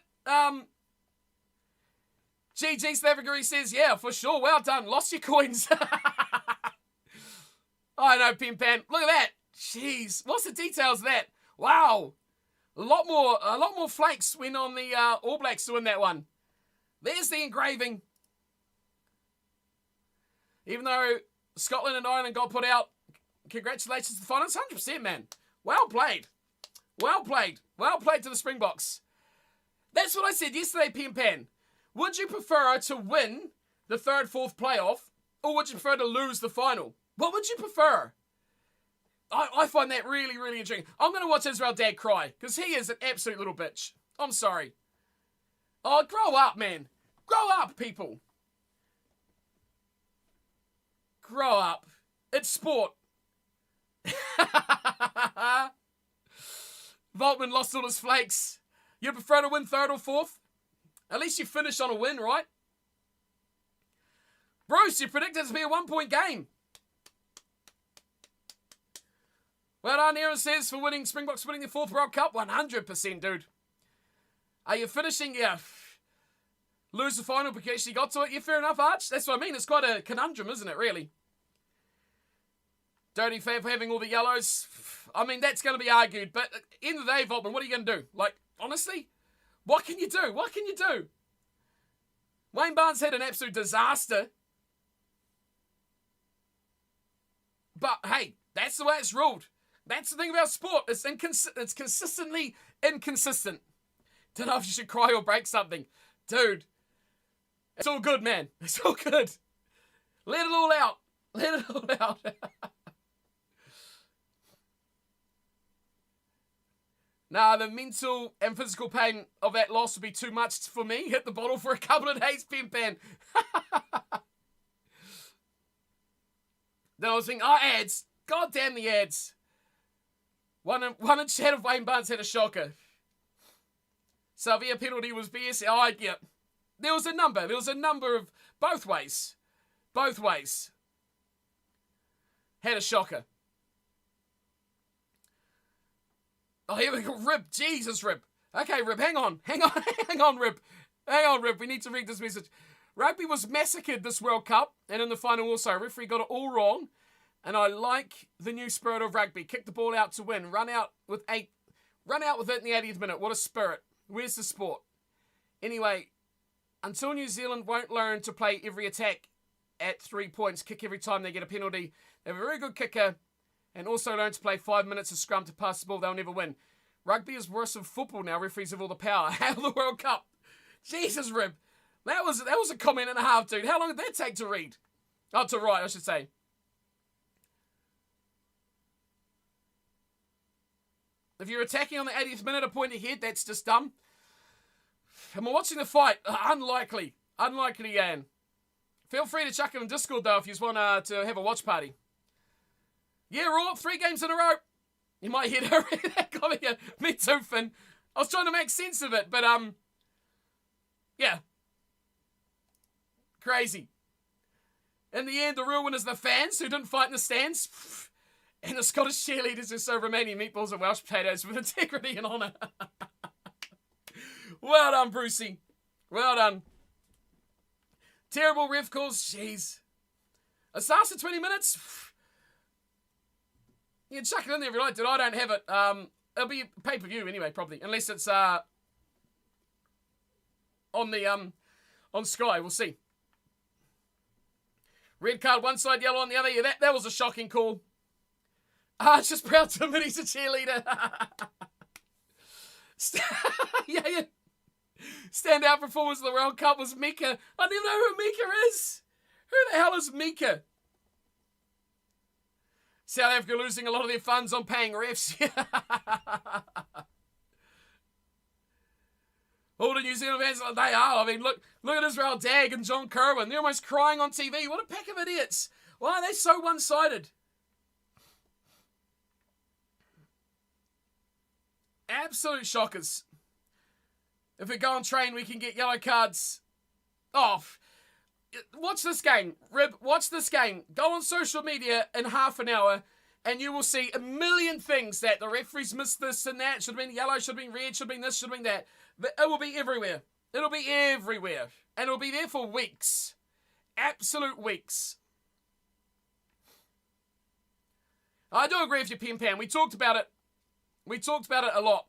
GG Slavaguri says, yeah, for sure. Well done. Lost your coins. I know, Pim Pan. Look at that. Jeez. What's the details of that? Wow. A lot more flakes went on the All Blacks to win that one. There's the engraving. Even though Scotland and Ireland got put out, congratulations to the finals. 100%, man. Well played. Well played. Well played to the Springboks. That's what I said yesterday, Pim Pan. Would you prefer to win the third, fourth playoff, or would you prefer to lose the final? What would you prefer? I find that really, really intriguing. I'm going to watch Israel Dad cry, because he is an absolute little bitch. I'm sorry. Oh, grow up, man. Grow up, people. Grow up. It's sport. Voltman lost all his flakes. You prefer to win third or fourth? At least you finish on a win, right? Bruce, you predicted it to be a 1-point game. Well done, Aaron says, for winning Springboks winning the fourth World Cup. 100%, dude. Are you finishing? Yeah. Lose the final because you got to it? Yeah, fair enough, Arch. That's what I mean. It's quite a conundrum, isn't it, really? Dirty fan for having all the yellows. I mean, that's going to be argued. But at the end of the day, Voltman, what are you going to do? Like, honestly, what can you do? What can you do? Wayne Barnes had an absolute disaster. But, hey, that's the way it's ruled. That's the thing about sport. It's consistently inconsistent. Don't know if you should cry or break something. Dude, it's all good, man. It's all good. Let it all out. Let it all out. Nah, the mental and physical pain of that loss would be too much for me. Hit the bottle for a couple of days, Pim Pan. Then I was thinking, ads. God damn the ads. One in chat of Wayne Barnes had a shocker. Savia penalty was BS. Yeah. There was a number. There was a number of both ways. Both ways. Had a shocker. Oh, here we go. Rib. Jesus, Rib. Okay, Rib, hang on. Hang on, Rib. Hang on, Rib. We need to read this message. Rugby was massacred this World Cup, and in the final also. Referee got it all wrong, and I like the new spirit of rugby. Kick the ball out to win. Run out with it in the 80th minute. What a spirit. Where's the sport? Anyway, until New Zealand won't learn to play every attack at 3 points, kick every time they get a penalty, they have a very good kicker, and also learn to play 5 minutes of scrum to pass the ball, they'll never win. Rugby is worse than football now. Referees have all the power. Hail the World Cup. Jesus, Rib. That was a comment and a half, dude. How long did that take to read? Oh, to write, I should say. If you're attacking on the 80th minute, a point ahead, that's just dumb. Am I watching the fight? Unlikely. Unlikely, Ian. Feel free to chuck it in Discord, though, if you just want to have a watch party. Yeah, Raw, 3 games in a row. You might hear that comment here. Me too, Finn. I was trying to make sense of it, but, yeah. Crazy. In the end, the real winners are the fans who didn't fight in the stands. And the Scottish cheerleaders who serve Romanian meatballs and Welsh potatoes with integrity and honour. Well done, Brucey. Well done. Terrible ref calls. Jeez. It starts at 20 minutes. You can chuck it in there if you like, dude. I don't have it. It'll be pay-per-view anyway, probably. Unless it's on Sky. We'll see. Red card one side, yellow on the other. Yeah, that was a shocking call. It's just proud to admit he's a cheerleader. yeah. Standout performance of the World Cup was Mika. I don't even know who Mika is. Who the hell is Mika? South Africa losing a lot of their funds on paying refs. All the New Zealand fans, they are. I mean, look at Israel Dag and John Kerwin. They're almost crying on TV. What a pack of idiots. Why are they so one-sided? Absolute shockers. If we go on train, we can get yellow cards. Off. Watch this game. Rib, watch this game. Go on social media in half an hour and you will see a million things that the referees missed this and that. Should have been yellow, should have been red, should have been this, should have been that. But it will be everywhere. It'll be everywhere. And it'll be there for weeks. Absolute weeks. I do agree with you, Pim Pam. We talked about it. We talked about it a lot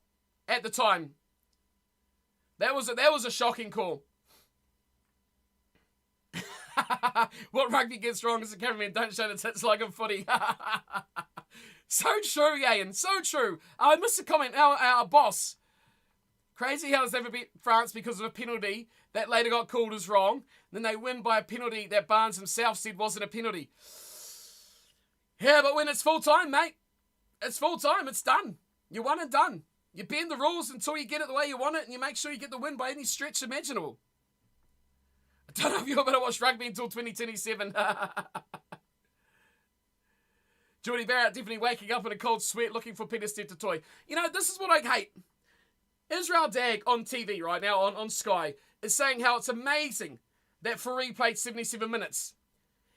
at the time. That was a shocking call. What rugby gets wrong is the cameraman don't show the tits like a footy. So true, Yayan. So true. I missed a comment. Our boss. Crazy how it's never beat France because of a penalty that later got called as wrong. Then they win by a penalty that Barnes himself said wasn't a penalty. Yeah, but when it's full time, mate, it's full time. It's done. You're one and done. You bend the rules until you get it the way you want it, and you make sure you get the win by any stretch imaginable. I don't know if you're going to watch rugby until 2027. Geordie Barrett definitely waking up in a cold sweat looking for Peter Stead to toy. You know, this is what I hate. Israel Dag on TV right now, on Sky, is saying how it's amazing that Fourie played 77 minutes.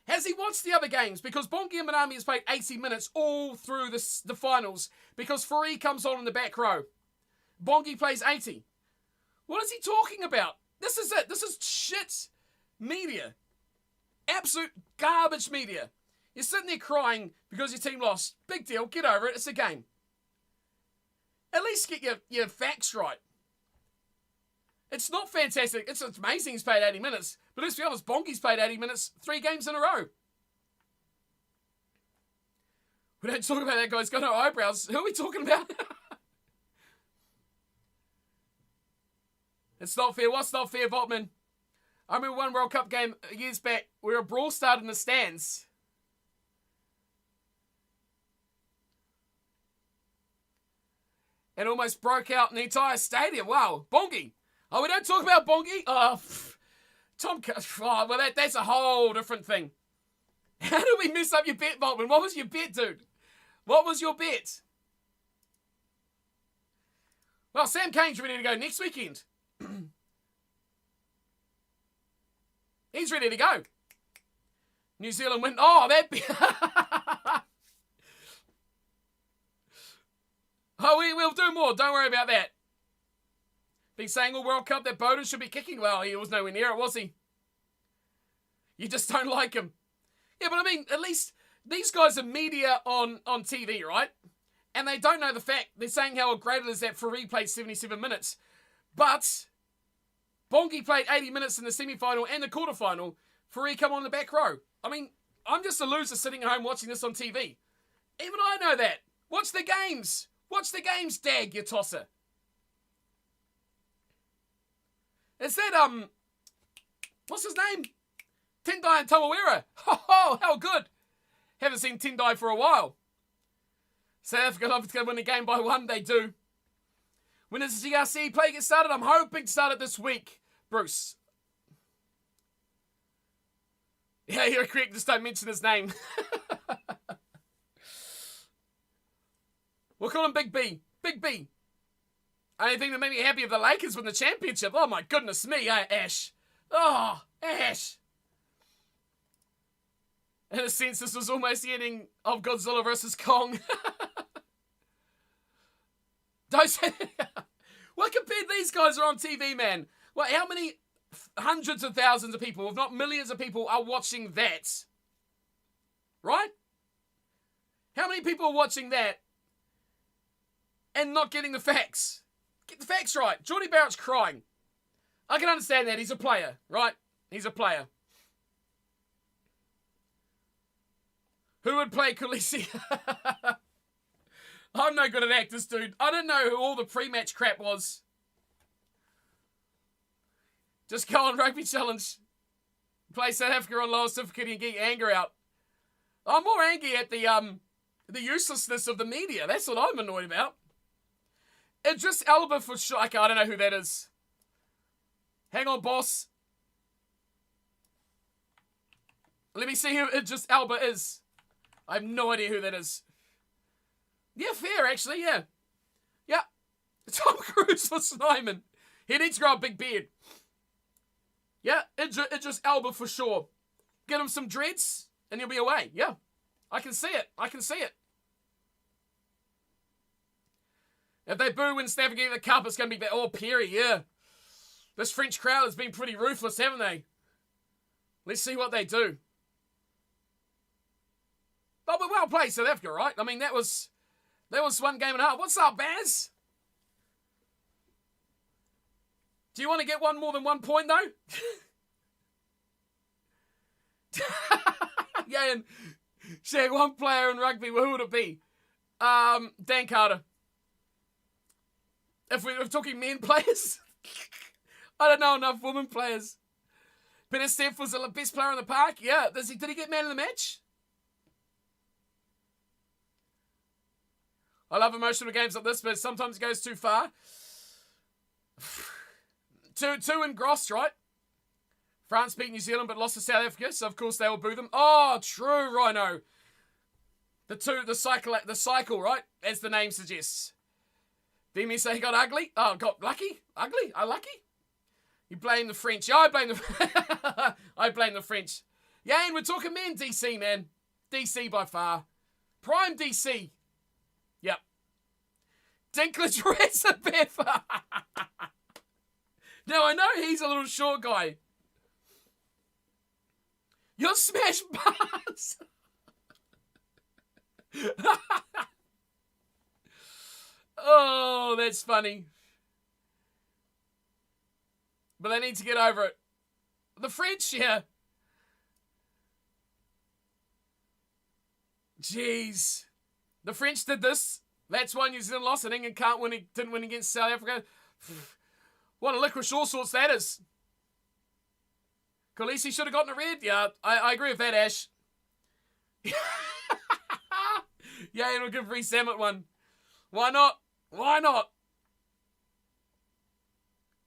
Has he watched the other games? Because Bongi and Manami has played 80 minutes all through the finals because Fourie comes on in the back row. Bongi plays 80. What is he talking about? This is it. This is shit media. Absolute garbage media. You're sitting there crying because your team lost. Big deal. Get over it. It's a game. At least get your facts right. It's not fantastic. It's amazing he's played 80 minutes. But let's be honest, Bongi's played 80 minutes 3 games in a row. We don't talk about that guy. He's got no eyebrows. Who are we talking about? It's not fair. What's not fair, Botman? I remember one World Cup game years back where a brawl started in the stands. And almost broke out in the entire stadium. Wow. Bongi. Oh, we don't talk about Bongi? Oh, Tom... Oh, well, that's a whole different thing. How did we mess up your bet, Boltman? What was your bet, dude? What was your bet? Well, Sam Kane's ready to go next weekend. He's ready to go. New Zealand win. Oh, that... Oh, we'll do more. Don't worry about that. Been saying all World Cup that Bowden should be kicking. Well, he was nowhere near it, was he? You just don't like him. Yeah, but I mean, at least these guys are media on TV, right? And they don't know the fact. They're saying how great it is that Fourie played 77 minutes. But Bongi played 80 minutes in the semi-final and the quarter-final. Fourie come on the back row. I mean, I'm just a loser sitting at home watching this on TV. Even I know that. Watch the games. Watch the games, Dag, you tosser. Is that, what's his name? Tendai and Tamawera. Oh, how good. Haven't seen Tendai for a while. South Africa love to win the game by 1. They do. When does the GRC play get started? I'm hoping to start it this week, Bruce. Yeah, you're correct. Just don't mention his name. We'll call him Big B. Big B. Only thing that made me happy if the Lakers win the championship. Oh, my goodness me, Ash. Oh, Ash. In a sense, this was almost the ending of Godzilla vs. Kong. Don't say well, compared these guys are on TV, man. Well, how many hundreds of thousands of people, if not millions of people, are watching that? Right? How many people are watching that and not getting the facts? Get the facts right. Jordy Barrett's crying. I can understand that. He's a player, right? He's a player. Who would play Khaleesi? I'm no good at actors, dude. I don't know who all the pre-match crap was. Just go on Rugby Challenge. Play South Africa on lowest difficulty and get your anger out. I'm more angry at the uselessness of the media. That's what I'm annoyed about. Idris Elba for sure. Okay, I don't know who that is. Hang on, boss. Let me see who Idris Elba is. I have no idea who that is. Yeah, fair, actually, yeah. Yeah. Tom Cruise for Snyman. He needs to grow a big beard. Yeah, Idris Elba for sure. Get him some dreads, and he'll be away. Yeah. I can see it. I can see it. If they boo when South Africa get the cup, it's going to be all Perry, yeah. This French crowd has been pretty ruthless, haven't they? Let's see what they do. Oh, but well played, South Africa, right? I mean, that was one game and a half. What's up, Baz? Do you want to get one more than 1 point, though? Yeah, and share one player in rugby. Who would it be? Dan Carter. If we're talking men players, I don't know enough women players. Peter Steph was the best player in the park. Yeah, did he get man of the match? I love emotional games like this, but sometimes it goes too far. Two engrossed, right? France beat New Zealand but lost to South Africa, so of course they will boo them. Oh, true, Rhino. The cycle, right? As the name suggests. Didn't he say he got ugly? Oh, got lucky? Ugly? Unlucky? You blame the French. Yeah, I blame the French. Yeah, and we're talking men, DC, man. DC by far. Prime DC. Yep. Dinklage Ransom Biff. Now, I know he's a little short guy. You're smash bars. Oh, that's funny. But they need to get over it. The French, yeah. Jeez. The French did this. That's why New Zealand lost and England didn't win against South Africa. What a licorice all sorts that is. Khaleesi should have gotten a red. Yeah, I agree with that, Ash. Yeah, and we'll give Reece Zammit one. Why not? Why not?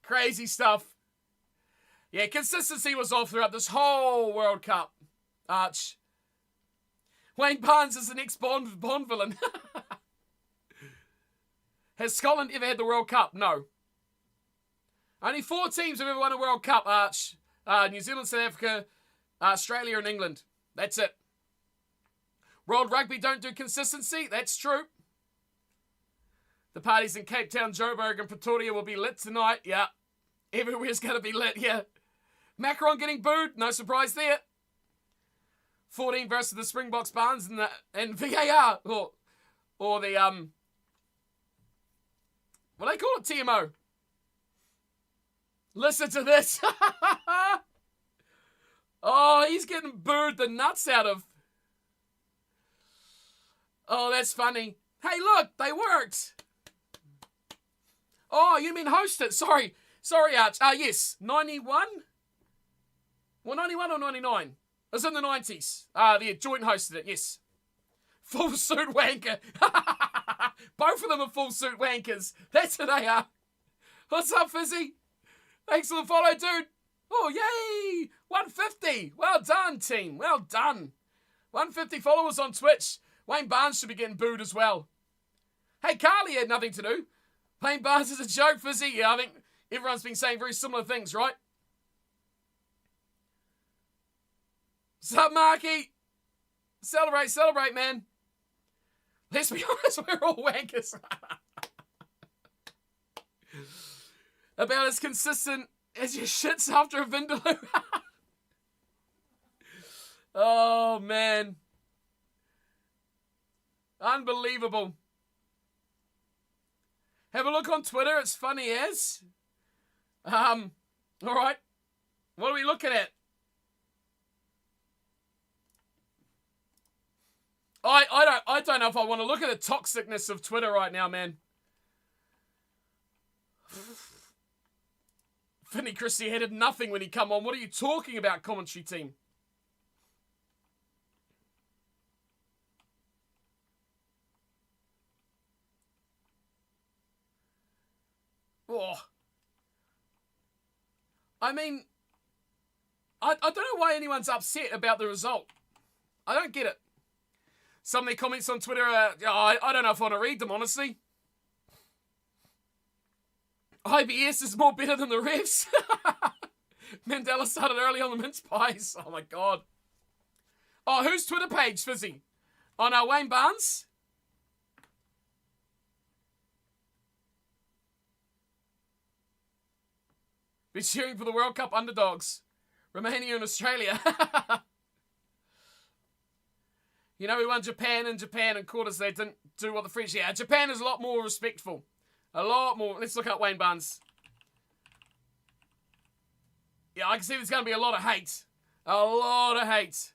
Crazy stuff. Yeah, consistency was off throughout this whole World Cup. Arch. Wayne Barnes is the next Bond villain. Has Scotland ever had the World Cup? No. Only 4 teams have ever won a World Cup, Arch. New Zealand, South Africa, Australia and England. That's it. World Rugby don't do consistency. That's true. The parties in Cape Town, Joburg and Pretoria will be lit tonight. Yeah. Everywhere's going to be lit, yeah. Macron getting booed. No surprise there. 14 versus the Springboks Barnes and VAR. Or the, what do they call it? TMO. Listen to this. Oh, he's getting booed the nuts out of. Oh, that's funny. Hey, look, they worked. Oh, you mean host it. Sorry, Arch. Yes, 91? Well, 91 or 99? It was in the 90s. The joint hosted it, yes. Full suit wanker. Both of them are full suit wankers. That's who they are. What's up, Fizzy? Thanks for the follow, dude. Oh, yay! 150. Well done, team. Well done. 150 followers on Twitch. Wayne Barnes should be getting booed as well. Hey, Carly had nothing to do. Wayne Barnes is a joke, Fizzy. Yeah, I think everyone's been saying very similar things, right? What's up, Marky? Celebrate, man. Let's be honest, we're all wankers. About as consistent as your shits after a vindaloo. Oh, man. Unbelievable. Have a look on Twitter. It's funny as. All right. What are we looking at? I don't know if I want to look at the toxicness of Twitter right now, man. Finney Christie headed nothing when he come on. What are you talking about, commentary team? Oh. I mean, I don't know why anyone's upset about the result. I don't get it. Some of their comments on Twitter are, I don't know if I want to read them, honestly. IBS is more better than the refs. Mandela started early on the mince pies. Oh, my God. Oh, whose Twitter page, Fizzy? Oh, no, Wayne Barnes? Be cheering for the World Cup underdogs. Romania and Australia. You know, we won Japan in quarters. They didn't do what the French... Yeah, Japan is a lot more respectful. A lot more. Let's look up Wayne Barnes. Yeah, I can see there's going to be a lot of hate. A lot of hate.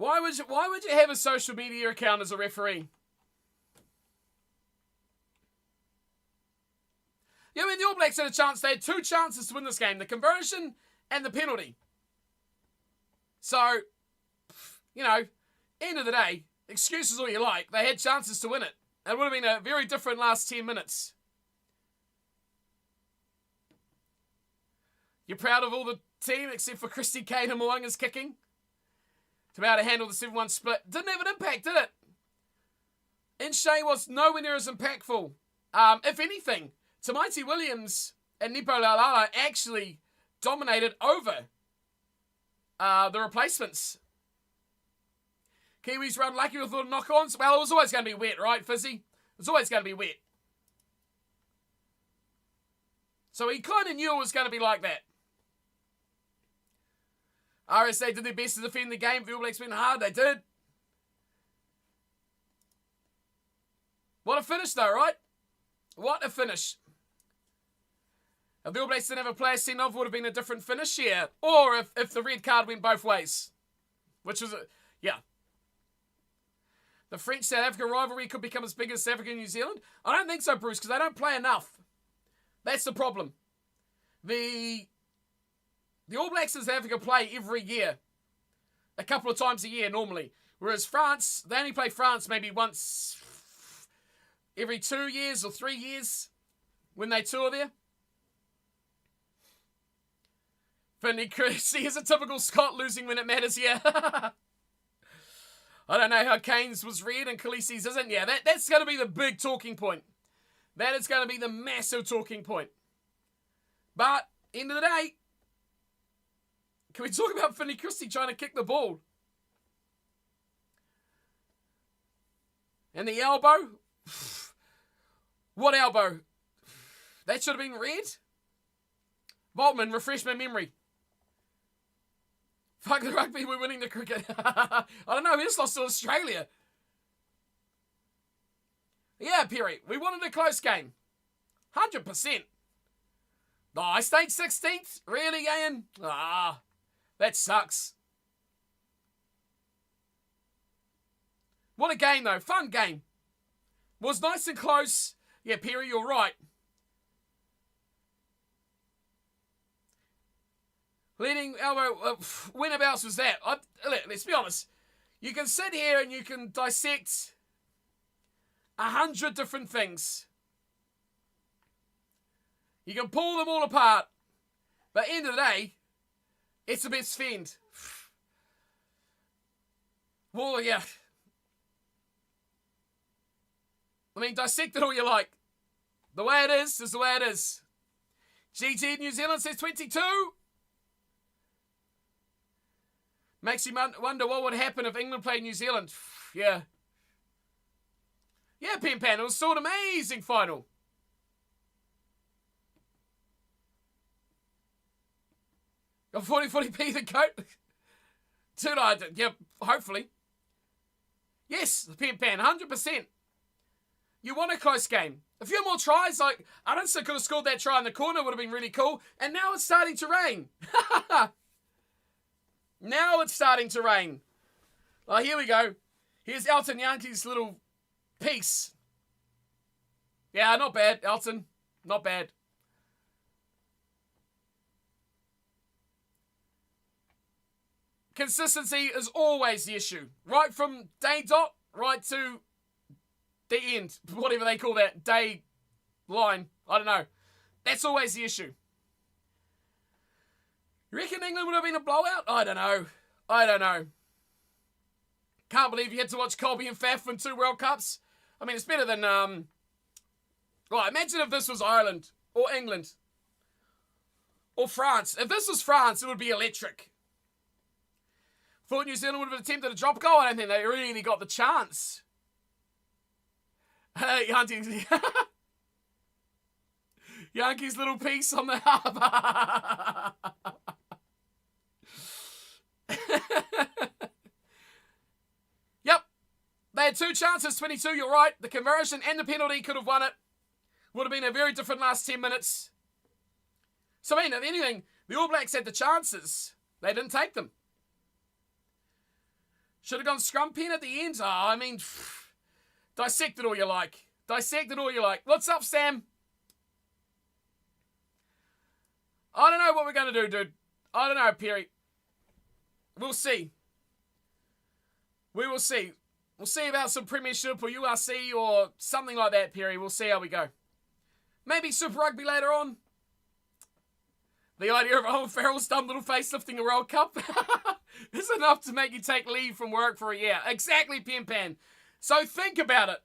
Why would you have a social media account as a referee? Yeah, I mean, the All Blacks had a chance. They had two chances to win this game. The conversion and the penalty. So, you know, end of the day, excuses all you like. They had chances to win it. It would have been a very different last 10 minutes. You're proud of all the team except for Christy Kane and Moanga's kicking? To be able to handle the 7-1 split. Didn't have an impact, did it? And Shea was nowhere near as impactful. If anything, Tamaiti Williams and Nipo Laulala actually dominated over the replacements. Kiwis were unlucky with the knock-ons. Well, it was always going to be wet, right, Fizzy? It was always going to be wet. So he kind of knew it was going to be like that. RSA did their best to defend the game. The All Blacks went hard. They did. What a finish, though, right? What a finish. If the All Blacks didn't have a player sent off, would have been a different finish here. Or if the red card went both ways. Which was, yeah. The French-South Africa rivalry could become as big as South Africa and New Zealand. I don't think so, Bruce, because they don't play enough. That's the problem. The All Blacks in South Africa play every year. A couple of times a year, normally. Whereas France, they only play France maybe once every 2 years or 3 years when they tour there. Finley Christie is a typical Scot losing when it matters here. I don't know how Kane's was red and Khaleesi's isn't. Yeah, that's going to be the big talking point. That is going to be the massive talking point. But, end of the day, can we talk about Finney Christie trying to kick the ball? And the elbow? What elbow? That should have been red? Boltman, refresh my memory. Fuck the rugby, we're winning the cricket. I don't know, we just lost to Australia. Yeah, Perry, we wanted a close game. 100%. Oh, I stayed 16th? Really, Ian? That sucks. What a game, though. Fun game. Was nice and close. Yeah, Perry, you're right. Leading elbow, whenabouts was that? Let's be honest. You can sit here and you can dissect 100 different things. You can pull them all apart. But at the end of the day, it's a bit Sven. Well, yeah. I mean, dissect it all you like. The way it is the way it is. GG New Zealand says 22. Makes you wonder what would happen if England played New Zealand. Yeah. Yeah, Pen Pan, it was still an amazing final. Got 40-40p the goat. Tonight, yeah, hopefully. Yes, the Pen Pan, 100%. You want a close game. A few more tries, like, I don't think I could have scored that try in the corner, would have been really cool. And now it's starting to rain. Now it's starting to rain. Well, here we go. Here's Elton Yankee's little piece. Yeah, not bad, Elton. Not bad. Consistency is always the issue. Right from day dot, right to the end. Whatever they call that. Day line. I don't know. That's always the issue. You reckon England would have been a blowout? I don't know. Can't believe you had to watch Colby and Faf win 2 World Cups. I mean, it's better than... Right, imagine if this was Ireland or England or France. If this was France, it would be electric. Thought New Zealand would have attempted a drop goal. I don't think they really got the chance. Yankees little piece on the harbour. Yep. They had 2 chances, 22, you're right. The conversion and the penalty could have won it. Would have been a very different last 10 minutes. So, I mean, if anything, the All Blacks had the chances. They didn't take them. Should have gone scrum pen at the end. Oh, I mean, dissect it all you like. Dissect it all you like. What's up, Sam? I don't know what we're going to do, dude. I don't know, Perry. We'll see. We will see. We'll see about some Premiership or URC or something like that, Perry. We'll see how we go. Maybe Super Rugby later on. The idea of Owen Farrell's dumb little face lifting a World Cup is enough to make you take leave from work for a year. Exactly, Pen Pan. So think about it.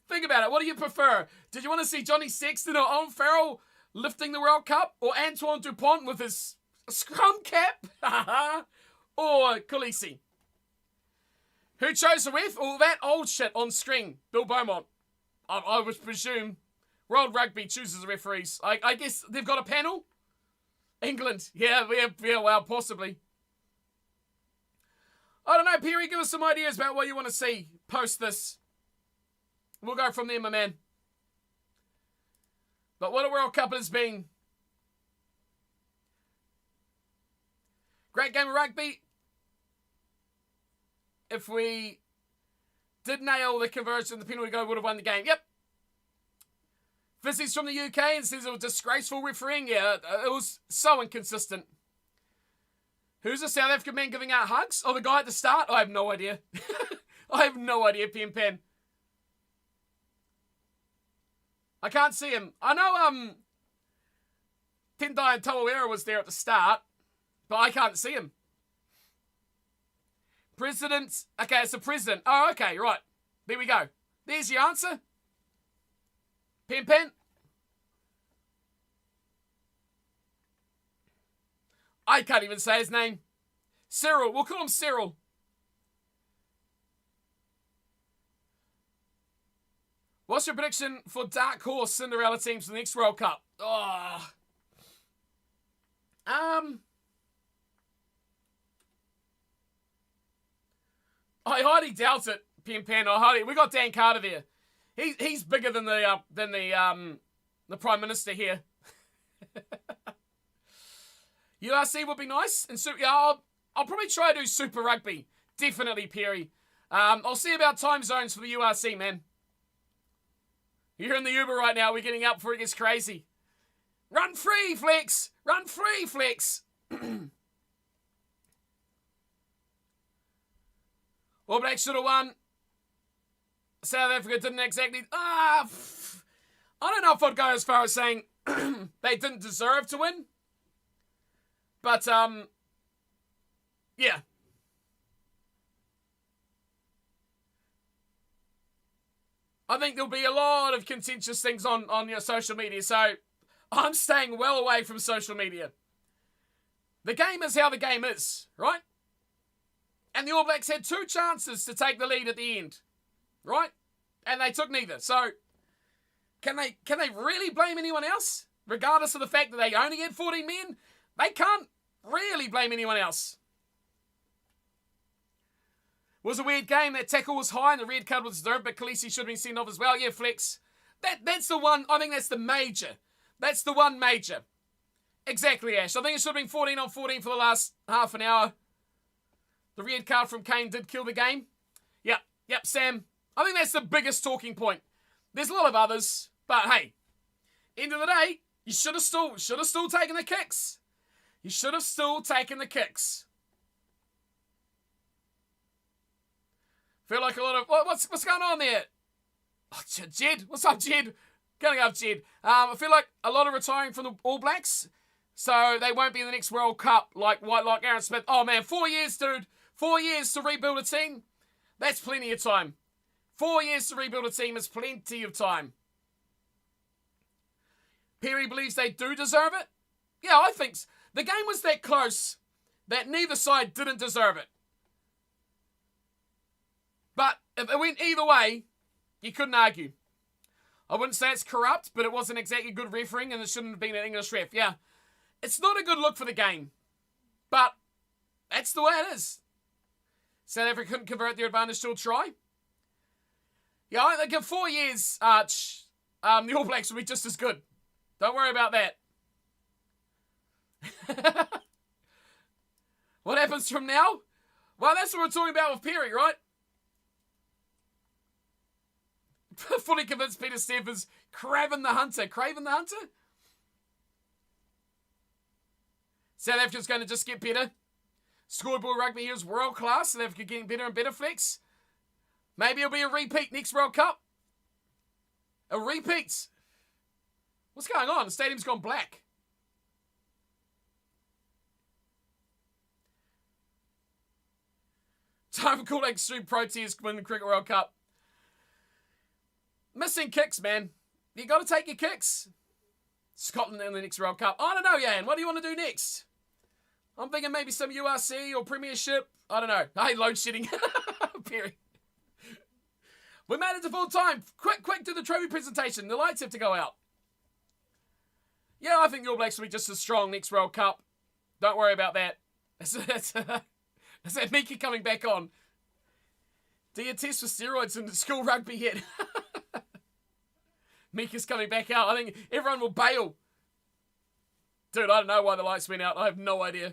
Think about it. What do you prefer? Did you want to see Johnny Sexton or Owen Farrell lifting the World Cup? Or Antoine Dupont with his scrum cap? Or Khaleesi? Who chose the ref? All that old shit on screen. Bill Beaumont. I would presume World Rugby chooses the referees. I guess they've got a panel. England. Yeah, well, possibly. I don't know, Perry, give us some ideas about what you want to see post this. We'll go from there, my man. But what a World Cup it has been. Great game of rugby. If we did nail the conversion, the penalty goal would have won the game. Yep. Fizzy's from the UK and says it was disgraceful refereeing. Yeah, it was so inconsistent. Who's the South African man giving out hugs? Oh, the guy at the start? I have no idea. I have no idea, Pen Pan. I can't see him. I know Tendai and Tawawera was there at the start, but I can't see him. President. Okay, it's the president. Oh, okay, right. There we go. There's your answer. Pen Pen. I can't even say his name. Cyril. We'll call him Cyril. What's your prediction for Dark Horse Cinderella teams for the next World Cup? Oh. I highly doubt it, Pen Pan. We got Dan Carter there. He's bigger than the Prime Minister here. URC would be nice, and so yeah, I'll probably try to do Super Rugby. Definitely, Perry. I'll see about time zones for the URC, man. You're in the Uber right now. We're getting up before it gets crazy. Run free, Flex. Run free, Flex. All Blacks should have won. South Africa didn't exactly... I don't know if I'd go as far as saying they didn't deserve to win. But, yeah. I think there'll be a lot of contentious things on your social media, so I'm staying well away from social media. The game is how the game is, right? And the All Blacks had 2 chances to take the lead at the end, right? And they took neither. So, can they really blame anyone else? Regardless of the fact that they only had 14 men, they can't really blame anyone else. It was a weird game. That tackle was high and the red card was deserved, but Khaleesi should have been sent off as well. Yeah, Flex. That's the one. I think that's the major. That's the one major. Exactly, Ash. I think it should have been 14 on 14 for the last half an hour. The red card from Kane did kill the game. Yep, Sam. I think that's the biggest talking point. There's a lot of others, but hey, end of the day, you should have still taken the kicks. You should have still taken the kicks. Feel like a lot of what's going on there? Oh, Jed, what's up, Jed? Going up, Jed. I feel like a lot of retiring from the All Blacks, so they won't be in the next World Cup like Aaron Smith. Oh man, 4 years, dude. 4 years to rebuild a team. That's plenty of time. 4 years to rebuild a team is plenty of time. Perry believes they do deserve it. Yeah, I think so. The game was that close that neither side didn't deserve it. But if it went either way, you couldn't argue. I wouldn't say it's corrupt, but it wasn't exactly good refereeing and it shouldn't have been an English ref. Yeah, it's not a good look for the game. But that's the way it is. South Africa couldn't convert their advantage to a try. Yeah, I think in 4 years, the All Blacks will be just as good. Don't worry about that. What happens from now? Well, that's what we're talking about with Perry, right? Fully convinced Peter Steph is Craven the Hunter. Craven the Hunter? South Africa's going to just get better. Scoreboard rugby here is world class. South Africa getting better and better, Flex. Maybe it'll be a repeat next World Cup. A repeat. What's going on? The stadium's gone black. Time for cool extreme protest win the Cricket World Cup. Missing kicks, man. You got to take your kicks. Scotland in the next World Cup. I don't know, Jan. What do you want to do next? I'm thinking maybe some URC or Premiership. I don't know. Hey, load shedding. Perry. We made it to full time. Quick to the trophy presentation. The lights have to go out. Yeah, I think the All Blacks will be just as strong next World Cup. Don't worry about that. Is that Mika coming back on? Do you test for steroids in the school rugby yet? Mika's coming back out. I think everyone will bail. Dude, I don't know why the lights went out. I have no idea.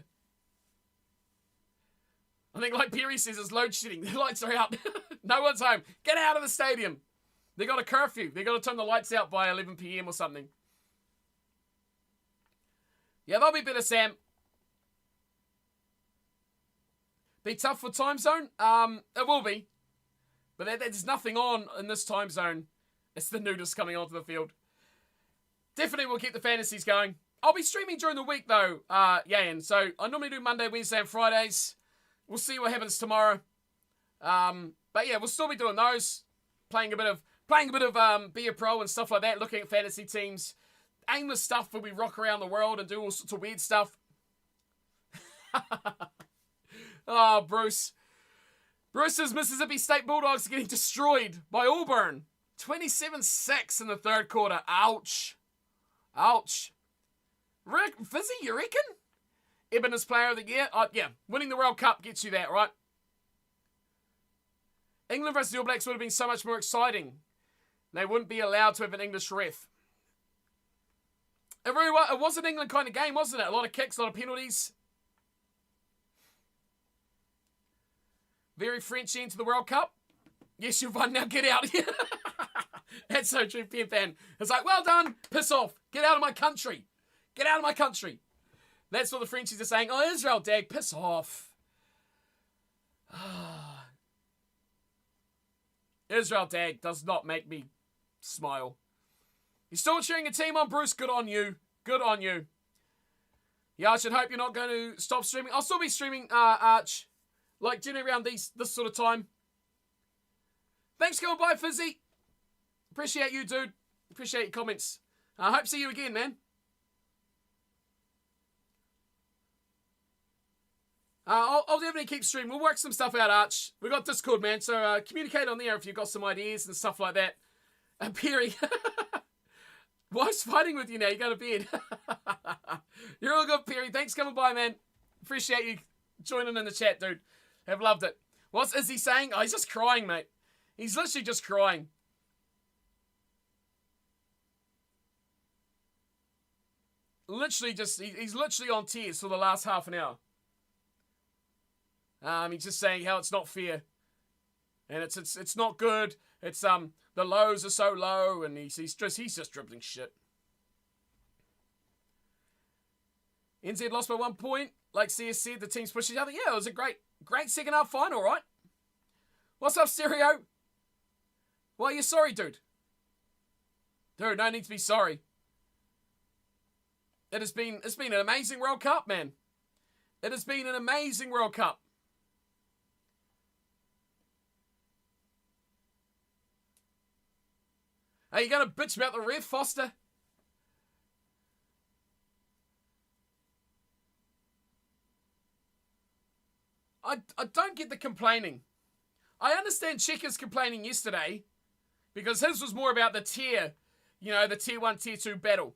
I think like Perry says, it's load shedding. The lights are out. No one's home. Get out of the stadium. They got a curfew. They got to turn the lights out by 11 p.m. or something. Yeah, they'll be better, Sam. Be tough for time zone? It will be. But there's nothing on in this time zone. It's the nudists coming onto the field. Definitely will keep the fantasies going. I'll be streaming during the week, though, Yan. So I normally do Monday, Wednesday, and Fridays. We'll see what happens tomorrow. But yeah, we'll still be doing those. Playing a bit of Be a Pro and stuff like that. Looking at fantasy teams. Aimless stuff where we rock around the world and do all sorts of weird stuff. Oh, Bruce. Bruce's Mississippi State Bulldogs are getting destroyed by Auburn. 27-6 in the third quarter. Ouch. Ouch. Fizzy, you reckon? Eben's player of the year? Yeah, winning the World Cup gets you that, right? England versus the All Blacks would have been so much more exciting. They wouldn't be allowed to have an English ref. It was an England kind of game, wasn't it? A lot of kicks, a lot of penalties. Very Frenchy into the World Cup. Yes, you've won, now get out. That's so true, Pen Fan. It's like, well done, piss off. Get out of my country. Get out of my country. That's what the Frenchies are saying. Oh, Israel, Dag, piss off. Israel, Dag does not make me smile. You're still cheering a team on, Bruce. Good on you. Good on you. Yeah, I should hope you're not going to stop streaming. I'll still be streaming, Arch. Like, generally around this sort of time. Thanks for coming by, Fizzy. Appreciate you, dude. Appreciate your comments. I hope to see you again, man. I'll definitely keep streaming. We'll work some stuff out, Arch. We've got Discord, man, so communicate on there if you've got some ideas and stuff like that. And Perry, wife's fighting with you now. You got a beard. You're all good, Perry. Thanks for coming by, man. Appreciate you joining in the chat, dude. Have loved it. What is he saying? Oh, he's just crying, mate. He's literally just crying. Literally just, he's literally on tears for the last half an hour. He's just saying how it's not fair. And it's not good. It's, the lows are so low, and he's just dribbling shit. NZ lost by 1 point. Like CS said, the team's pushed each other. Yeah, it was a great second half final, right? What's up, Stereo? Well, you're sorry, dude. Dude, no need to be sorry. It's been an amazing World Cup, man. It has been an amazing World Cup. Are you going to bitch about the ref, Foster? I don't get the complaining. I understand Cheika's complaining yesterday because his was more about the tier, the tier 1, tier 2 battle.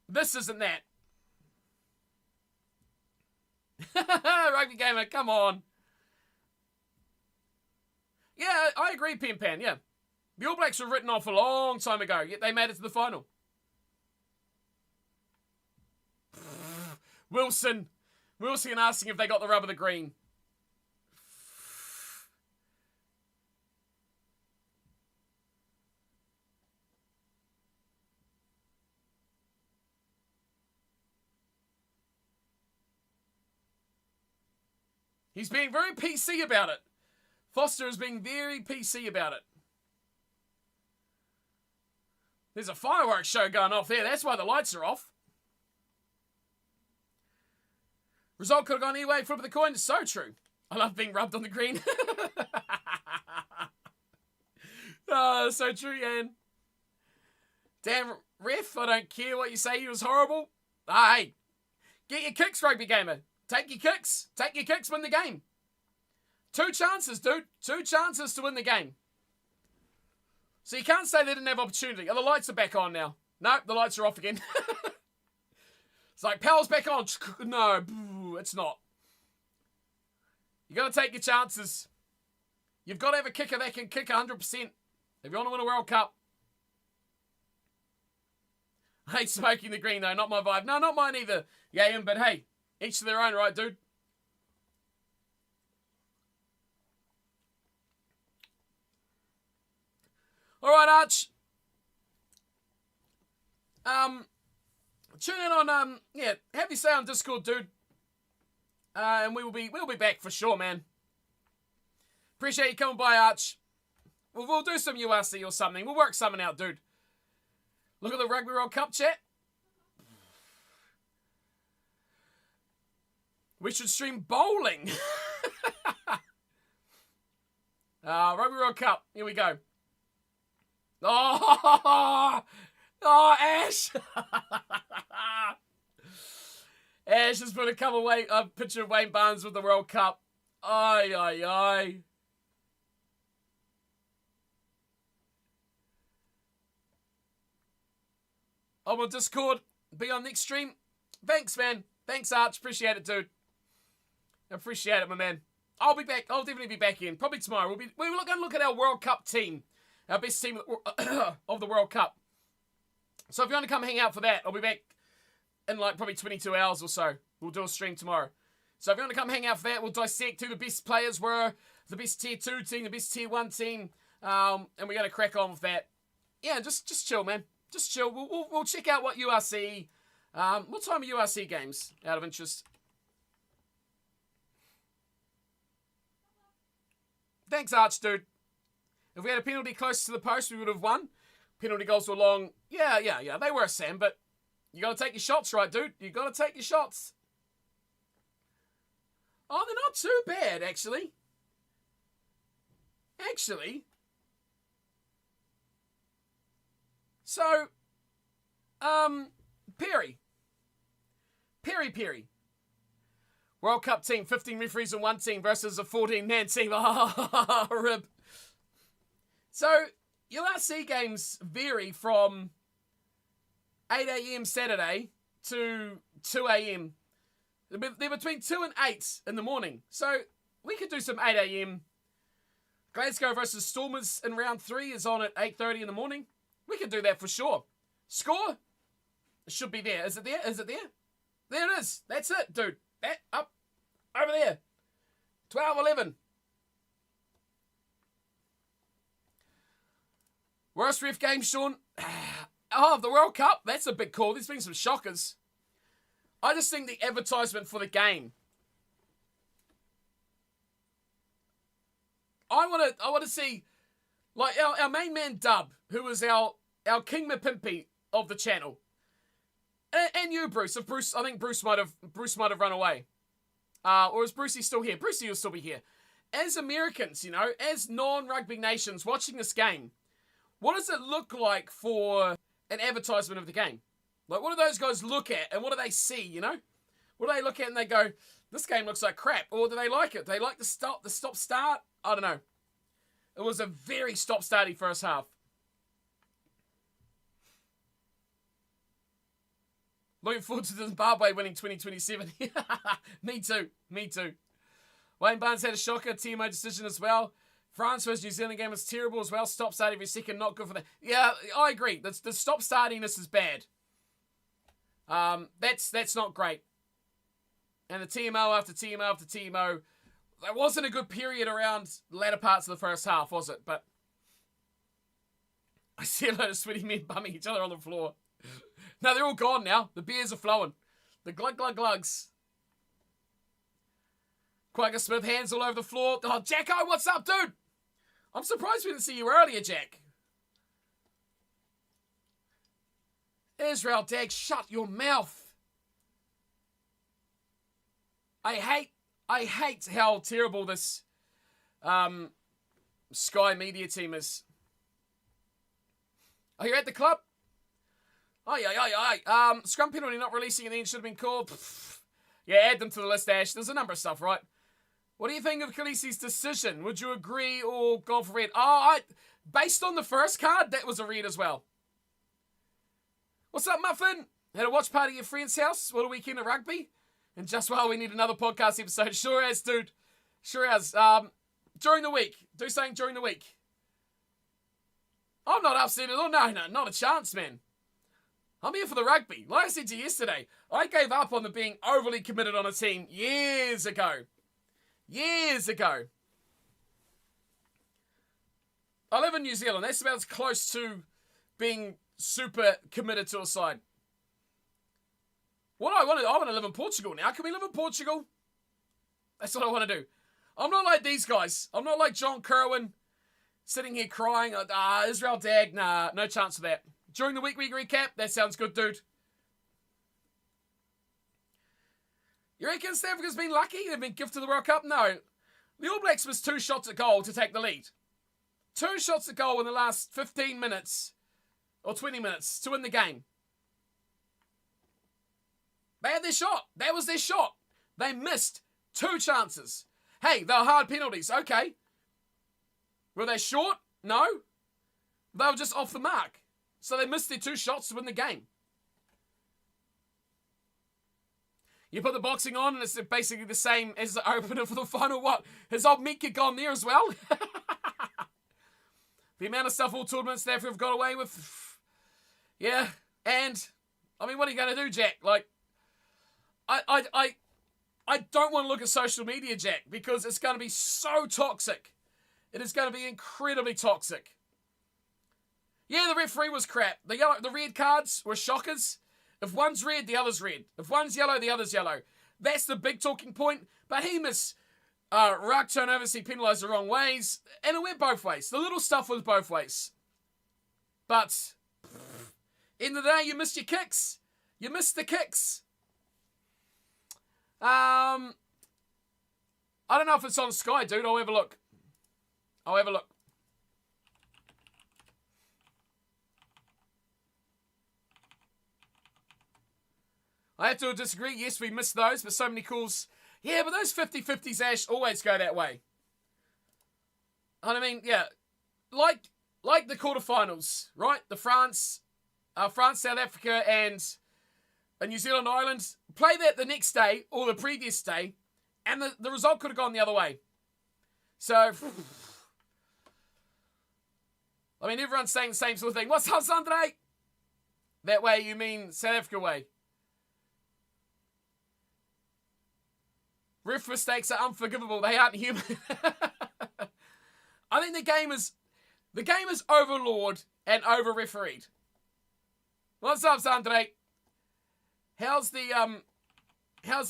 This isn't that. Rugby Gamer, come on. Yeah, I agree, Pen Pan, yeah. The All Blacks were written off a long time ago, yet they made it to the final. Wilson asking if they got the rub of the green. He's being very PC about it. Foster is being very PC about it. There's a fireworks show going off there. That's why the lights are off. Result could have gone anyway. Flip of the coin. It's so true. I love being rubbed on the green. Oh, so true, Ian. Damn, ref, I don't care what you say. He was horrible. Hey, get your kicks, Rugby Gamer. Take your kicks. Take your kicks, win the game. 2 chances, dude. 2 chances to win the game. So you can't say they didn't have opportunity. Oh, the lights are back on now. Nope, the lights are off again. It's like, power's back on. No, it's not. You got to take your chances. You've got to have a kicker that can kick 100% if you want to win a World Cup. I hate smoking the green, though. Not my vibe. No, not mine either. Yeah, but hey, each to their own, right, dude? All right, Arch. Tune in on have your say on Discord, dude. And we'll be back for sure, man. Appreciate you coming by, Arch. We'll do some URC or something. We'll work something out, dude. Look at the Rugby World Cup chat. We should stream bowling. Rugby World Cup. Here we go. Oh, Ash. Ash has put a picture of Wayne Barnes with the World Cup. Aye, aye, aye. I'm on Discord. Be on next stream. Thanks, man. Thanks, Arch. Appreciate it, dude. Appreciate it, my man. I'll be back. I'll definitely be back in. Probably tomorrow. We're going to look at our World Cup team. Our best team of the World Cup. So if you want to come hang out for that, I'll be back in like probably 22 hours or so. We'll do a stream tomorrow. So if you want to come hang out for that, we'll dissect who the best players were, the best tier 2 team, the best tier 1 team, and we're going to crack on with that. Yeah, just chill, man. Just chill. We'll check out what URC. What time are URC games? Out of interest. Thanks, Arch, dude. If we had a penalty close to the post, we would have won. Penalty goals were long. Yeah. They were, Sam, but you got to take your shots, right, dude? You got to take your shots. Oh, they're not too bad, actually. So, Perry. World Cup team, 15 referees in one team versus a 14-man team. Oh, rib. So, your RC games vary from 8 a.m. Saturday to 2 a.m. They're between 2 and 8 in the morning. So, we could do some 8 a.m. Glasgow versus Stormers in round 3 is on at 8:30 in the morning. We could do that for sure. Score? It should be there. Is it there? There it is. That's it, dude. That up. Over there. 12-11. Worst ref game, Sean? Oh, the World Cup? That's a big call. There's been some shockers. I just think the advertisement for the game. I want to see, like, our main man Dub, who was our King Mapimpi of the channel. And you, Bruce. I think Bruce might have run away. Or is Brucey still here? Brucey will still be here. As Americans, as non-rugby nations watching this game, what does it look like for an advertisement of the game? Like, what do those guys look at and what do they see, What do they look at and they go, this game looks like crap? Or do they like it? They like the stop-start? I don't know. It was a very stop-starty first half. Looking forward to Zimbabwe winning 2027. Me too. Wayne Barnes had a shocker TMO decision as well. France vs New Zealand game was terrible as well. Stop start every second, not good for that. Yeah, I agree. The stop startiness is bad. That's not great. And the TMO after TMO after TMO. That wasn't a good period around the latter parts of the first half, was it? But I see a lot of sweaty men bumming each other on the floor. No, they're all gone now. The beers are flowing. The glugs. Quagga Smith, hands all over the floor. Oh, Jacko, what's up, dude? I'm surprised we didn't see you earlier, Jack. Israel Dag, shut your mouth. I hate how terrible this Sky Media team is. Are you at the club? Scrum penalty not releasing and then should have been called. Yeah, add them to the list, Ash. There's a number of stuff, right? What do you think of Khaleesi's decision? Would you agree or go for red? Based on the first card, that was a red as well. What's up, Muffin? Had a watch party at your friend's house? What a weekend of rugby? And just while we need another podcast episode. Sure as, dude. Sure as. During the week. Do something during the week. I'm not upset at all. No, not a chance, man. I'm here for the rugby. Like I said to you yesterday, I gave up on the being overly committed on a team years ago. I live in New Zealand. That's about as close to being super committed to a side. I want to live in Portugal now. Can we live in Portugal? That's what I want to do. I'm not like these guys. I'm not like John Kerwin sitting here crying. Israel Dag. Nah, no chance of that. During the week we recap. That sounds good, dude. You reckon South Africa's been lucky? They've been gifted the World Cup? No. The All Blacks missed 2 shots at goal to take the lead. 2 shots at goal in the last 15 minutes or 20 minutes to win the game. They had their shot. That was their shot. They missed 2 chances. Hey, they were hard penalties. Okay. Were they short? No. They were just off the mark. So they missed their 2 shots to win the game. You put the boxing on and it's basically the same as the opener for the final. What? Has old Mika gone there as well? The amount of stuff all tournaments South Africa have got away with. Yeah. And, I mean, what are you going to do, Jack? Like, I don't want to look at social media, Jack, because it's going to be so toxic. It is going to be incredibly toxic. Yeah, the referee was crap. The red cards were shockers. If one's red, the other's red. If one's yellow, the other's yellow. That's the big talking point. But he missed ruck turnovers. He penalised the wrong ways. And it went both ways. The little stuff was both ways. But, end of the day, you missed your kicks. You missed the kicks. I don't know if it's on Sky, dude. I'll have a look. I have to disagree. Yes, we missed those, but so many calls. Yeah, but those 50-50s, Ash, always go that way. And I mean, yeah, like the quarterfinals, right? The France, South Africa, and New Zealand, Ireland. Play that the next day or the previous day, and the result could have gone the other way. So, I mean, everyone's saying the same sort of thing. What's up, Sandre? That way, you mean South Africa way. Ref mistakes are unforgivable. They aren't human. I think the game is overlord and over-refereed. What's up, Sandre? How's the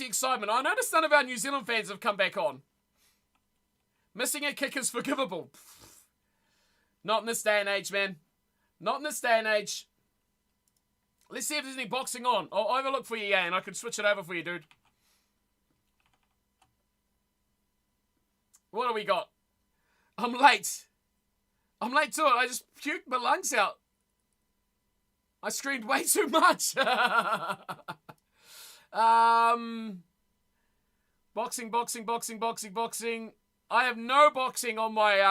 excitement? I noticed none of our New Zealand fans have come back on. Missing a kick is forgivable. Not in this day and age, man. Not in this day and age. Let's see if there's any boxing on. I'll overlook for you, and I can switch it over for you, dude. What do we got? I'm late. I'm late to it. I just puked my lungs out. I screamed way too much. Boxing. I have no boxing on my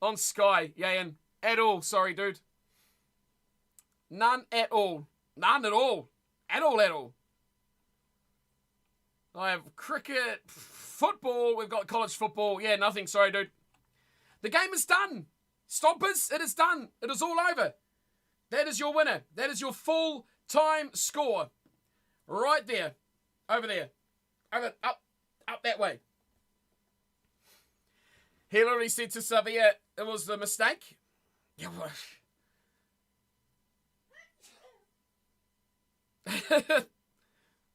on Sky, Yayan, at all. Sorry, dude. None at all. None at all. At all. I have cricket, football. We've got college football. Yeah, nothing. Sorry, dude. The game is done. Stompers, it is done. It is all over. That is your winner. That is your full-time score. Right there. Over there. Over, up that way. Hillary said to Savia, it was the mistake. Yeah,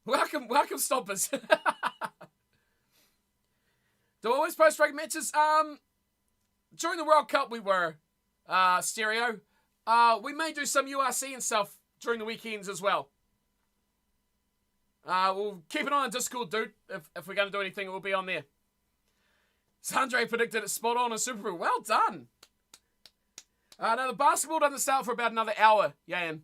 welcome, Stompers. Do I always post rugby matches? During the World Cup we were, stereo. We may do some URC and stuff during the weekends as well. We'll keep an eye on Discord, dude. If we're going to do anything, it will be on there. Sandre predicted it spot on in Super Bowl. Well done. Now, the basketball doesn't start for about another hour, Yan.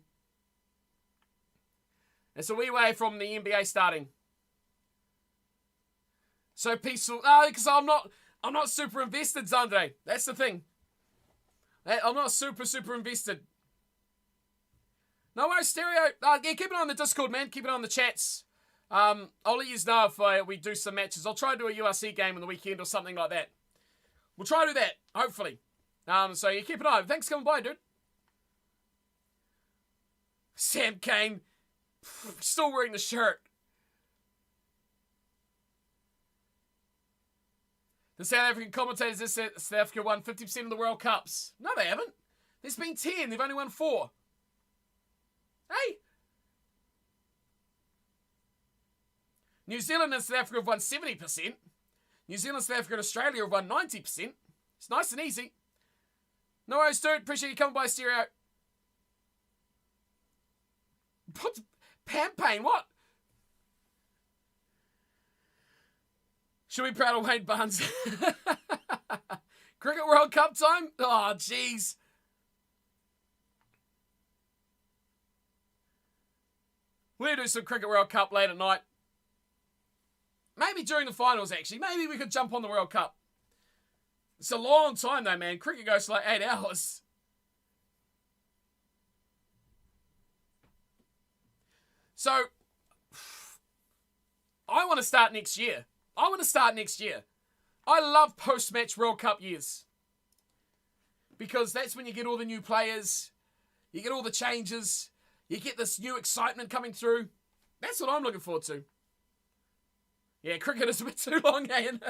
It's a wee way from the NBA starting. So peaceful. Because I'm not super invested, Sandre. That's the thing. I'm not super invested. No worries, stereo. Yeah, keep it on the Discord, man. Keep it on the chats. I'll let you know if we do some matches. I'll try to do a URC game on the weekend or something like that. We'll try to do that, hopefully. So you keep an eye. Thanks for coming by, dude. Sam Kane. Still wearing the shirt. The South African commentators said South Africa won 50% of the World Cups. No, they haven't. There's been 10. They've only won 4. Hey. New Zealand and South Africa have won 70%. New Zealand, South Africa and Australia have won 90%. It's nice and easy. No worries, dude. Appreciate you coming by, stereo. What? Pampain, what? Should we be proud of Wayne Barnes? Cricket World Cup time? Oh, jeez. We'll do some Cricket World Cup late at night. Maybe during the finals, actually. Maybe we could jump on the World Cup. It's a long time, though, man. Cricket goes for like 8 hours. So, I want to start next year. I love post-match World Cup years. Because that's when you get all the new players. You get all the changes. You get this new excitement coming through. That's what I'm looking forward to. Yeah, cricket is a bit too long, Ian.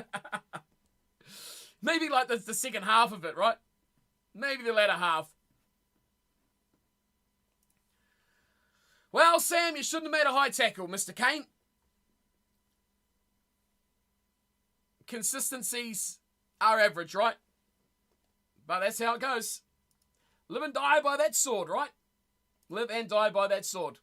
Maybe like the second half of it, right? Maybe the latter half. Well, Sam, you shouldn't have made a high tackle, Mr. Kane. Consistencies are average, right? But that's how it goes. Live and die by that sword, right? Live and die by that sword.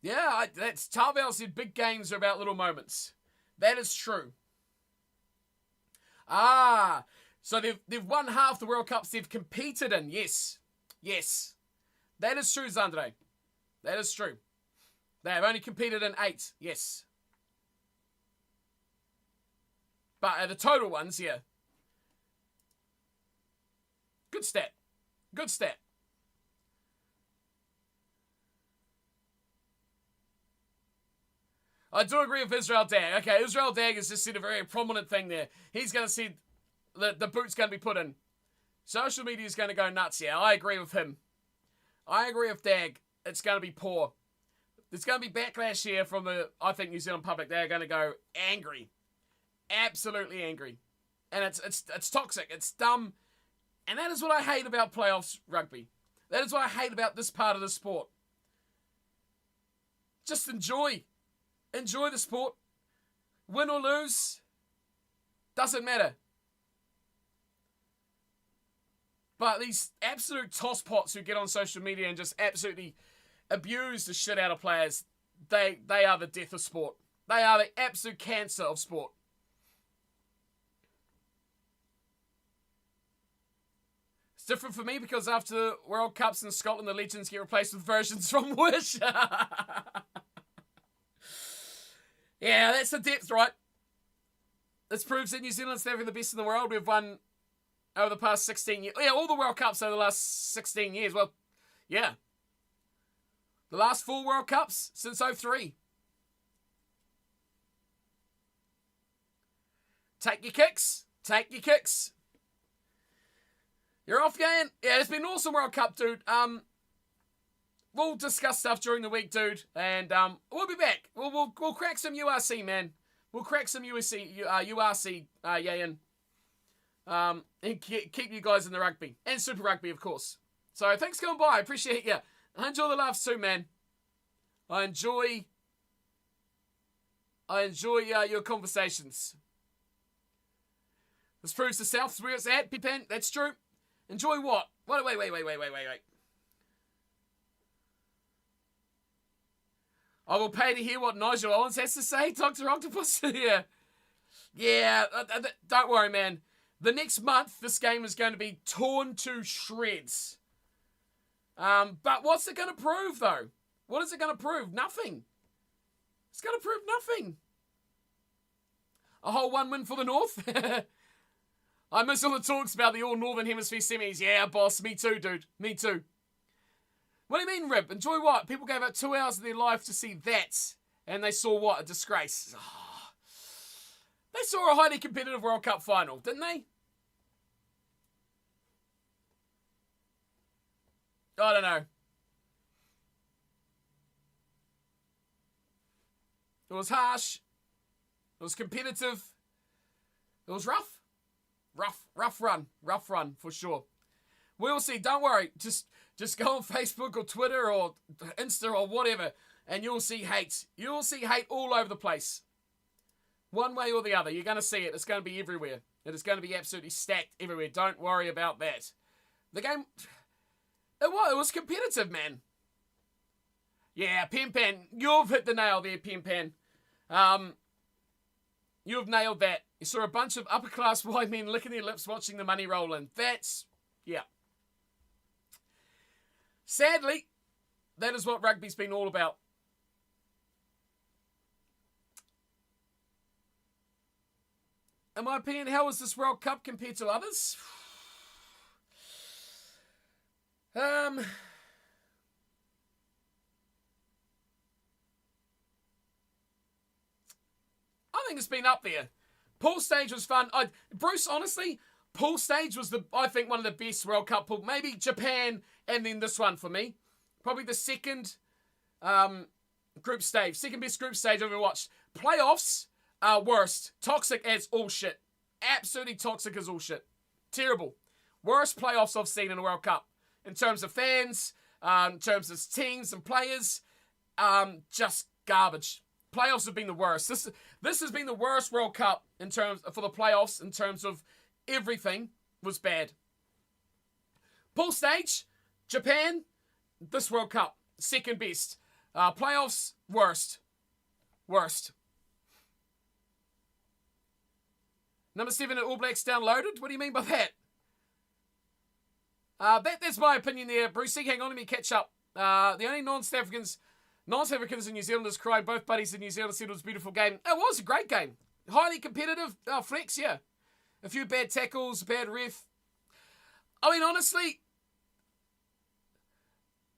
Yeah, that's Tarvel said big games are about little moments. That is true. So they've won half the World Cups they've competed in. Yes. That is true, Zandre. That is true. They have only competed in 8. Yes. But the total ones, yeah. Good stat. I do agree with Israel Dag. Okay, Israel Dag has just said a very prominent thing there. He's going to see the boot's going to be put in. Social media is going to go nuts. Yeah, I agree with him. I agree with Dag. It's going to be poor. There's going to be backlash here from I think, New Zealand public. They're going to go angry. Absolutely angry. And it's toxic. It's dumb. And that is what I hate about playoffs rugby. That is what I hate about this part of the sport. Just enjoy. Enjoy the sport. Win or lose. Doesn't matter. But these absolute tosspots who get on social media and just absolutely abuse the shit out of players, they are the death of sport. They are the absolute cancer of sport. It's different for me because after the World Cups in Scotland, the legends get replaced with versions from Wish. Yeah, that's the depth, right? This proves that New Zealand's having the best in the world. We've won over the past 16 years. Yeah, all the World Cups over the last 16 years. Well, yeah. The last 4 World Cups since 2003. Take your kicks. You're off, Gayan? Yeah, it's been an awesome World Cup, dude. We'll discuss stuff during the week, dude. And we'll be back. We'll crack some URC, man. We'll crack some URC, Yayan. And keep you guys in the rugby. And Super Rugby, of course. So thanks for coming by. I appreciate you. I enjoy the laughs too, man. I enjoy your conversations. This proves the South's where it's at, Pipan. That's true. Enjoy what? Wait. I will pay to hear what Nigel Owens has to say, Dr. Octopus. Yeah, don't worry, man. The next month, this game is going to be torn to shreds. But what's it going to prove, though? What is it going to prove? Nothing. It's going to prove nothing. A whole 1 win for the North? I miss all the talks about the all-Northern Hemisphere semis. Yeah, boss. Me too, dude. Me too. What do you mean, Rip? Enjoy what? People gave up 2 hours of their life to see that. And they saw what? A disgrace. Oh. They saw a highly competitive World Cup final, didn't they? I don't know. It was harsh. It was competitive. It was rough. Rough run, for sure. We'll see. Don't worry. Just go on Facebook or Twitter or Insta or whatever, and you'll see hate. You'll see hate all over the place. One way or the other. You're going to see it. It's going to be everywhere. It is going to be absolutely stacked everywhere. Don't worry about that. The game... It was competitive, man. Yeah, Pempan. You've hit the nail there, Pempan. You've nailed that. You saw a bunch of upper-class white men licking their lips watching the money roll in. That's... Yeah. Sadly, that is what rugby's been all about. In my opinion, how was this World Cup compared to others? I think it's been up there. Pool stage was fun. Bruce, honestly, pool stage was I think one of the best World Cup pool. Maybe Japan and then this one for me. Probably the second group stage. Second best group stage I've ever watched. Playoffs are worst. Toxic as all shit. Absolutely toxic as all shit. Terrible. Worst playoffs I've seen in a World Cup. In terms of fans, in terms of teams and players. just garbage. Playoffs have been the worst. This has been the worst World Cup in terms for the playoffs. In terms of everything was bad. Pool stage, Japan. This World Cup second best. Playoffs worst. Number 7 at All Blacks downloaded. What do you mean by that? That's my opinion there, Brucey. Hang on, let me catch up. The only non-South Africans and New Zealanders cried. Both buddies in New Zealand said it was a beautiful game. It was a great game. Highly competitive. Flex, yeah. A few bad tackles, bad ref. I mean, honestly,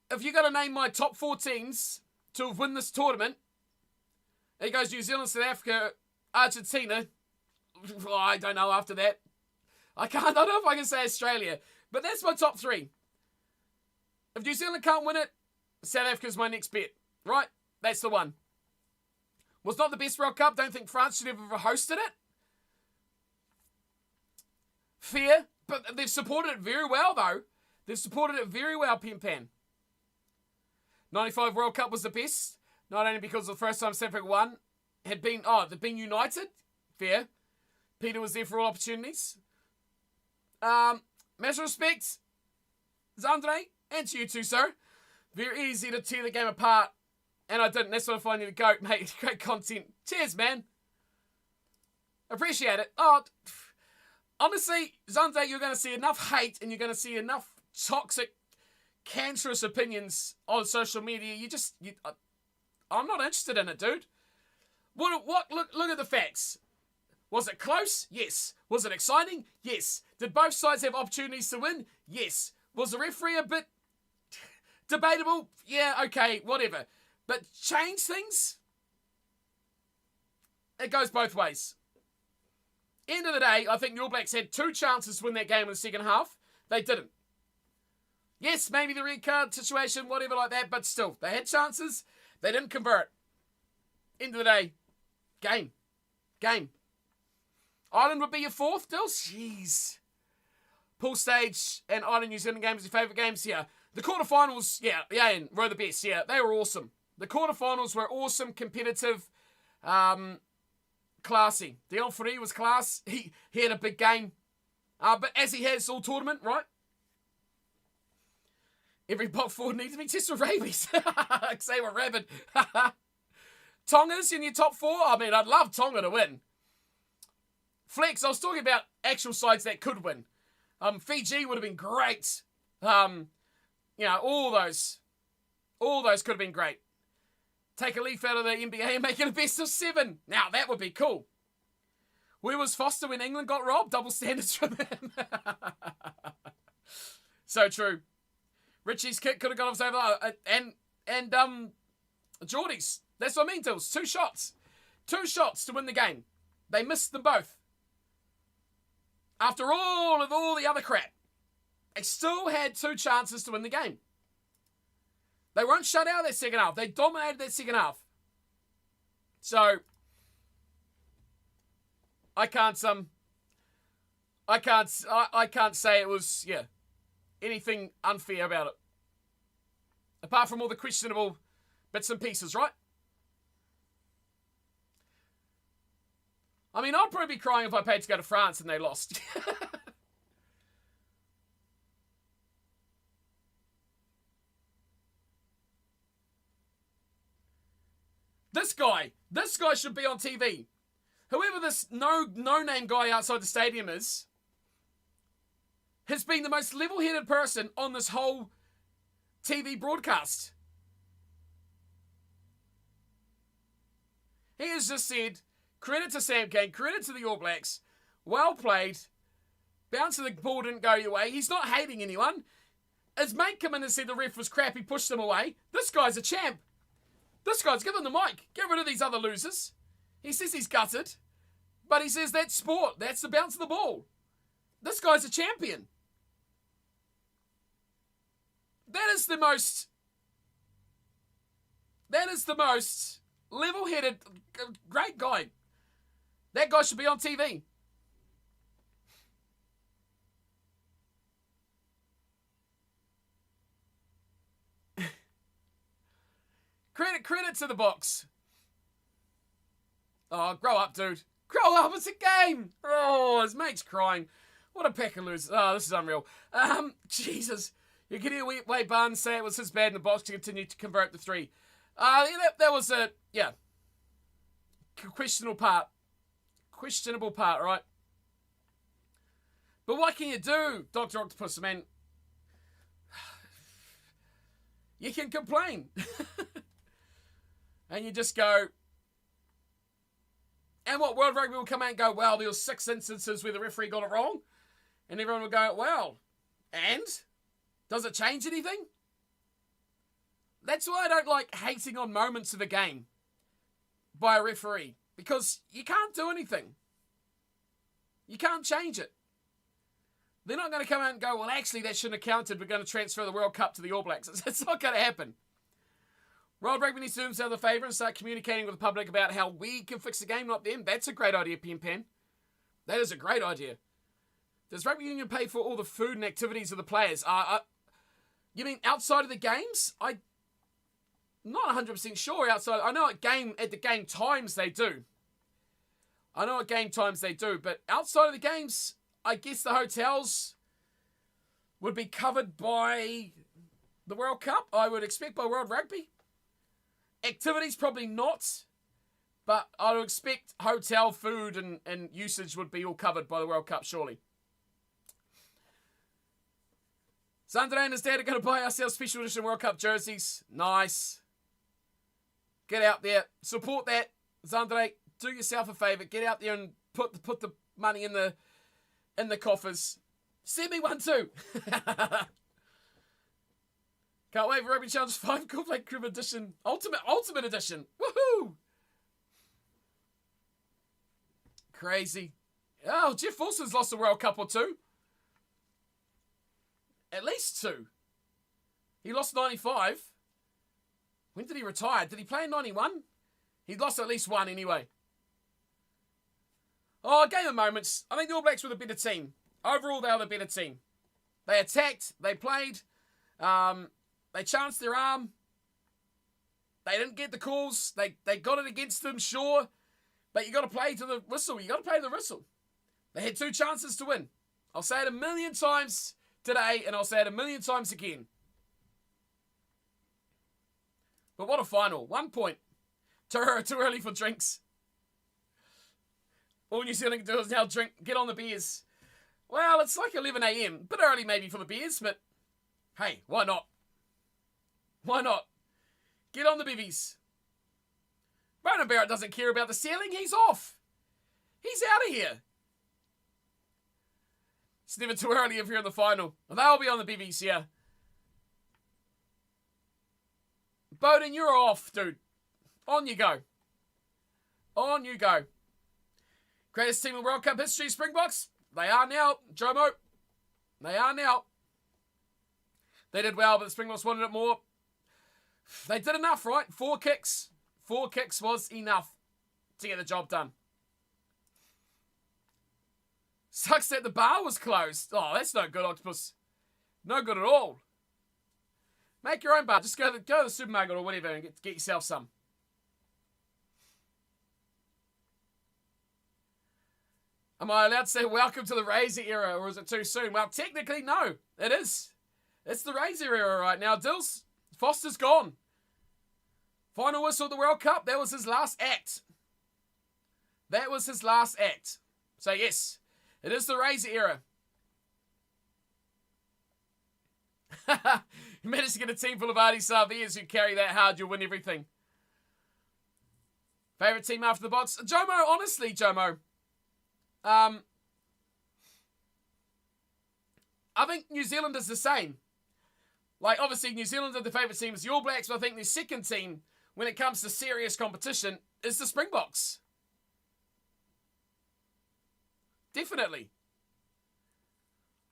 if you got to name my top 4 teams to have won this tournament, it goes New Zealand, South Africa, Argentina. I don't know after that. I don't know if I can say Australia. But that's my top 3. If New Zealand can't win it, South Africa's my next bet. Right? That's the one. Was not the best World Cup. Don't think France should have ever hosted it. Fair. But they've supported it very well, though. They've supported it very well, Pimpan. 95 World Cup was the best. Not only because the first time South Africa won they've been united. Fair. Peter was there for all opportunities. Massive respect, Zandre, and to you too, sir. Very easy to tear the game apart, and I didn't. That's what I find you to go, mate. Great content. Cheers, man. Appreciate it. Honestly, Zandre, you're going to see enough hate, and you're going to see enough toxic, cancerous opinions on social media. I'm not interested in it, dude. Look at the facts. Was it close? Yes. Was it exciting? Yes. Did both sides have opportunities to win? Yes. Was the referee a bit debatable? Yeah, okay, whatever. But change things? It goes both ways. End of the day, I think the All Blacks had 2 chances to win that game in the second half. They didn't. Yes, maybe the red card situation, whatever like that, but still, they had chances. They didn't convert. End of the day, game. Ireland would be your 4th, Dills? Jeez. Pool stage and Ireland New Zealand games, your favourite games here. The quarterfinals, and were the best. Yeah, they were awesome. The quarterfinals were awesome, competitive, classy. Dion Fourie was class. He had a big game. But as he has all tournament, right? Every bot forward needs to be tested with rabies. Say we're rabid. Tonga's in your top 4? I mean, I'd love Tonga to win. Flex, I was talking about actual sides that could win. Fiji would have been great. All those could have been great. Take a leaf out of the NBA and make it a best of 7. Now, that would be cool. Where was Foster when England got robbed? Double standards from him. So true. Richie's kick could have gone off over. And Geordie's. That's what I mean, Tills. 2 shots. 2 shots to win the game. They missed them both. After all the other crap, they still had 2 chances to win the game. They weren't shut out that second half. They dominated that second half. So, I can't say it was, anything unfair about it. Apart from all the questionable bits and pieces, right? I mean, I'd probably be crying if I paid to go to France and they lost. This guy should be on TV. Whoever this no-name guy outside the stadium is, has been the most level-headed person on this whole TV broadcast. He has just said, credit to Sam Cane, credit to the All Blacks, well played, bounce of the ball didn't go your way. He's not hating anyone. His mate come in and said the ref was crap, he pushed him away. This guy's a champ. This guy's given the mic. Get rid of these other losers. He says he's gutted, but he says that's sport. That's the bounce of the ball. This guy's a champion. That is the most level-headed, great guy. That guy should be on TV. Credit to the Boks. Oh, grow up, dude. Grow up, it's a game. Oh, his mate's crying. What a pack of losers. Oh, this is unreal. Jesus. You can hear Wade Barnes say it was his bad in the Boks to continue to convert the 3. That was a, questionable part. Questionable part, right? But what can you do, Dr. Octopus? I mean, you can complain. And you just go, and what, World Rugby will come out and go, well, there were 6 instances where the referee got it wrong. And everyone will go, well, and? Does it change anything? That's why I don't like hating on moments of a game by a referee. Because you can't do anything. You can't change it. They're not going to come out and go, well, actually, that shouldn't have counted. We're going to transfer the World Cup to the All Blacks. It's not going to happen. World Rugby needs to do themselves a favour and start communicating with the public about how we can fix the game, not them. That's a great idea, Pen. That is a great idea. Does Rugby Union pay for all the food and activities of the players? You mean outside of the games? I'm not 100% sure outside. I know at the game times they do. But outside of the games, I guess the hotels would be covered by the World Cup, I would expect, by World Rugby. Activities, probably not. But I would expect hotel food and usage would be all covered by the World Cup, surely. Zandre and his dad are going to buy ourselves special edition World Cup jerseys. Nice. Get out there. Support that. Zandre, do yourself a favour. Get out there and put the money in the coffers. Send me one too. Can't wait for Rugby Challenge 5 Cornflake Crib Edition. Ultimate Edition. Woohoo! Crazy. Oh, Jeff Wilson's lost a World Cup or 2. At least 2. He lost 95. When did he retire? Did he play in 91? He lost at least 1 anyway. Oh, game of moments. I think the All Blacks were the better team. Overall, they were the better team. They attacked. They played. They chanced their arm. They didn't get the calls. They got it against them, sure. But you got to play to the whistle. You got to play to the whistle. They had 2 chances to win. I'll say it a million times today, and I'll say it a million times again. But what a final. 1 point. Too early for drinks. All New Zealand can do is now get on the beers. Well, it's like 11 a.m. Bit early maybe for the beers, but hey, why not? Why not? Get on the bevies. Ronan Barrett doesn't care about the ceiling. He's off. He's out of here. It's never too early if you're in the final. They'll be on the bevies here. Bowden, you're off, dude. On you go. On you go. Greatest team in World Cup history, Springboks. They are now, Jomo. They are now. They did well, but the Springboks wanted it more. They did enough, right? 4 kicks. 4 kicks was enough to get the job done. Sucks that the bar was closed. Oh, that's no good, Octopus. No good at all. Make your own bar. Just go to the supermarket or whatever and get yourself some. Am I allowed to say welcome to the Razor era, or is it too soon? Well, technically, no. It is. It's the Razor era right now. Dills, Foster's gone. Final whistle of the World Cup. That was his last act. That was his last act. So, yes, it is the Razor era. You managed to get a team full of Artie Sarvias who carry that hard, you'll win everything. Favourite team after the Boks? Jomo, honestly, Jomo. I think New Zealand is the same. Like, obviously, New Zealand are the favourite team is the All Blacks, but I think their second team, when it comes to serious competition, is the Springboks. Definitely.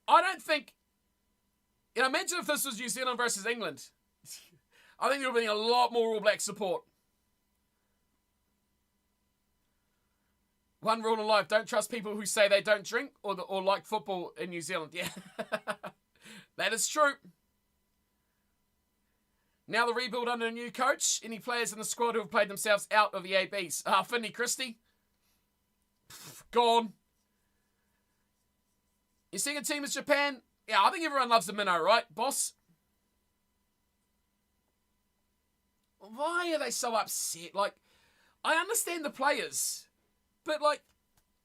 I don't think... imagine if this was New Zealand versus England. I think there would be a lot more All Black support. One rule in life, don't trust people who say they don't drink or like football in New Zealand. Yeah, that is true. Now the rebuild under a new coach. Any players in the squad who have played themselves out of the ABs? Finney Christie. Gone. You seeing a team as Japan? Yeah, I think everyone loves the minnow, right, boss? Why are they so upset? Like, I understand the players, but, like,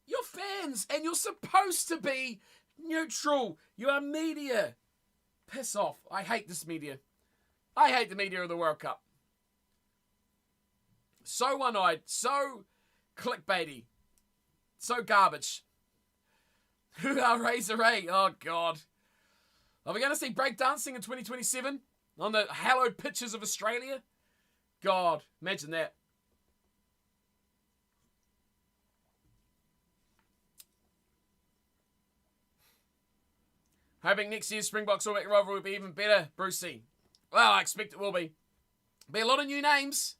you're fans and you're supposed to be neutral. You are media. Piss off. I hate this media. I hate the media of the World Cup. So one-eyed, so clickbaity, so garbage. Who are Razor Ray? Oh, God. Are we going to see breakdancing in 2027 on the hallowed pitches of Australia? God, imagine that. Hoping next year's Springboks All Black rivalry will be even better, Brucey. Well, I expect it will be. Be a lot of new names.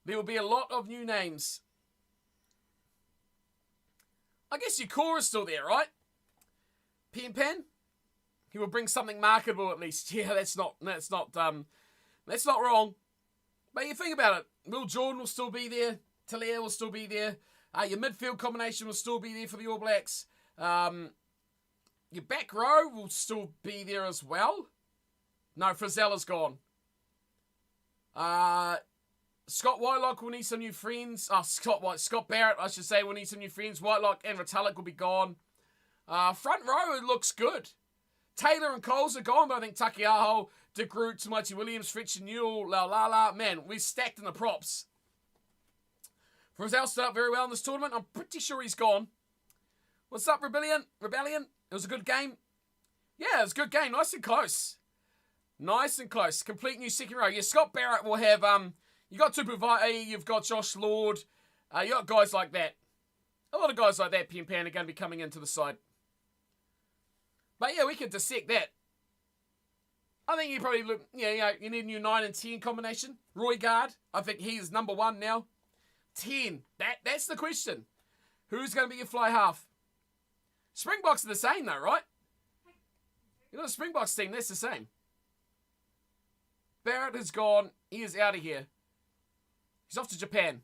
There will be a lot of new names. I guess your core is still there, right? Pen. He will bring something marketable at least. Yeah, that's not wrong. But you think about it. Will Jordan will still be there. Talia will still be there. Your midfield combination will still be there for the All Blacks. Your back row will still be there as well. No, Frizella's gone. Scott Whitelock will need some new friends. Scott Barrett, I should say, will need some new friends. Whitelock and Retallick will be gone. Front row, it looks good. Taylor and Coles are gone, but I think Takiaho, De Groot, Tamaiti Williams, Fritz and Newell, man, we're stacked in the props. Frizzell started very well in this tournament. I'm pretty sure he's gone. What's up, Rebellion? It was a good game. Yeah, it was a good game. Nice and close. Complete new second row. Yeah, Scott Barrett will have, you got Tupuvai, you've got Josh Lord. You got guys like that. A lot of guys like that, Pen are going to be coming into the side. But yeah, we could dissect that. I think you probably look, you need a new 9 and 10 combination. Roy Guard, I think he is number 1 now. 10, that's the question. Who's going to be your fly half? Springboks are the same though, right? You know the Springboks team, that's the same. Barrett is gone. He is out of here. He's off to Japan.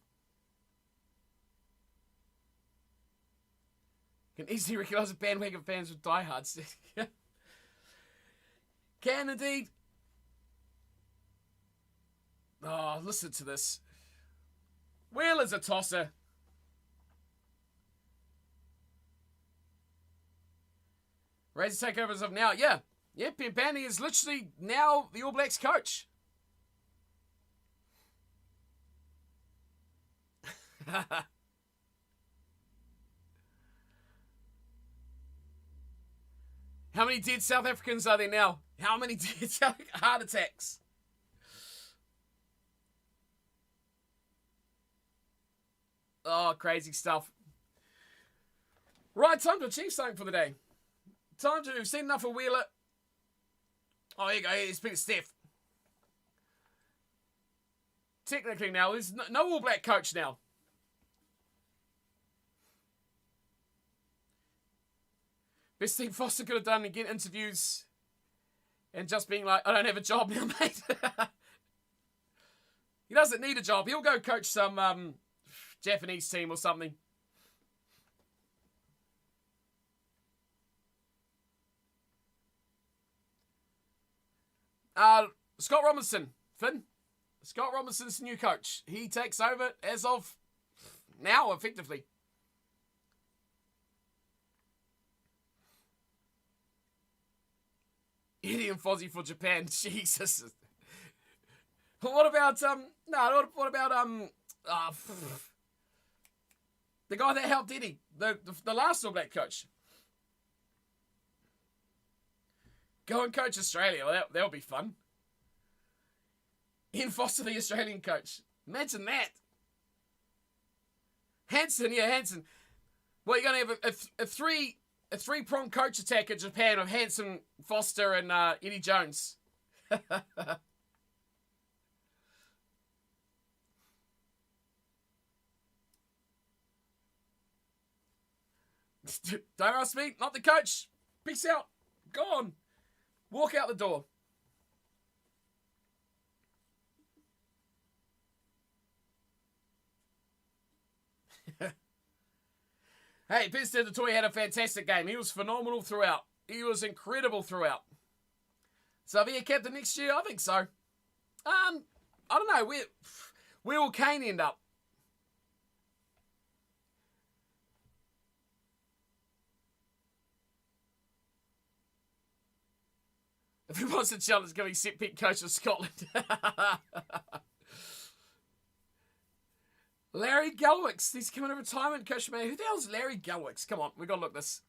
Can easily recognise the bandwagon fans with diehards. Can indeed. Oh, listen to this. Wheeler's a tosser. Razor takeovers of now. Yeah, Pimpani is literally now the All Blacks coach. How many dead South Africans are there now? How many dead heart attacks? Oh, crazy stuff. Right, time to achieve something for the day. We've seen enough of Wheeler. Oh, here you go. Here's Peter Steph. Technically now, there's no All Black coach now. Best thing Foster could have done, again, interviews and just being like, I don't have a job now, mate. He doesn't need a job. He'll go coach some Japanese team or something. Scott Robinson, Finn. Scott Robinson's new coach. He takes over as of now, effectively. Eddie and Fozzie for Japan. Jesus. What about what about the guy that helped Eddie, the last All Black coach? Go and coach Australia. Well, that'll be fun. Ian Foster, the Australian coach. Imagine that. Hansen. Well, you're going to have a three-pronged coach attack in Japan of Hansen, Foster, and Eddie Jones. Don't ask me, not the coach. Peace out. Gone. Walk out the door. Hey, Biz the Toy had a fantastic game. He was phenomenal throughout. He was incredible throughout. So, be a captain next year? I think so. I don't know. Where will Kane end up? If he wants to challenge, going to be set pick coach of Scotland. Larry Galwicks. He's coming to retirement coach, man. Who the hell's Larry Galwicks? Come on, we got to look this.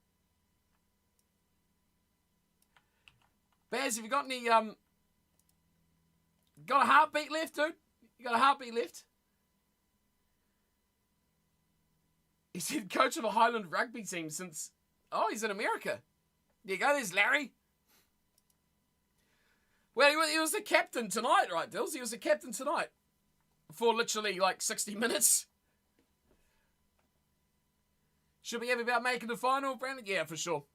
Baz, have you got any, got a heartbeat left, dude? You got a heartbeat left? He's head coach of a Highland rugby team since... Oh, he's in America. There you go, there's Larry. Well, he was the captain tonight, right, Dills? He was the captain tonight. For literally, like, 60 minutes. Should we have about making the final, Brandon? Yeah, for sure.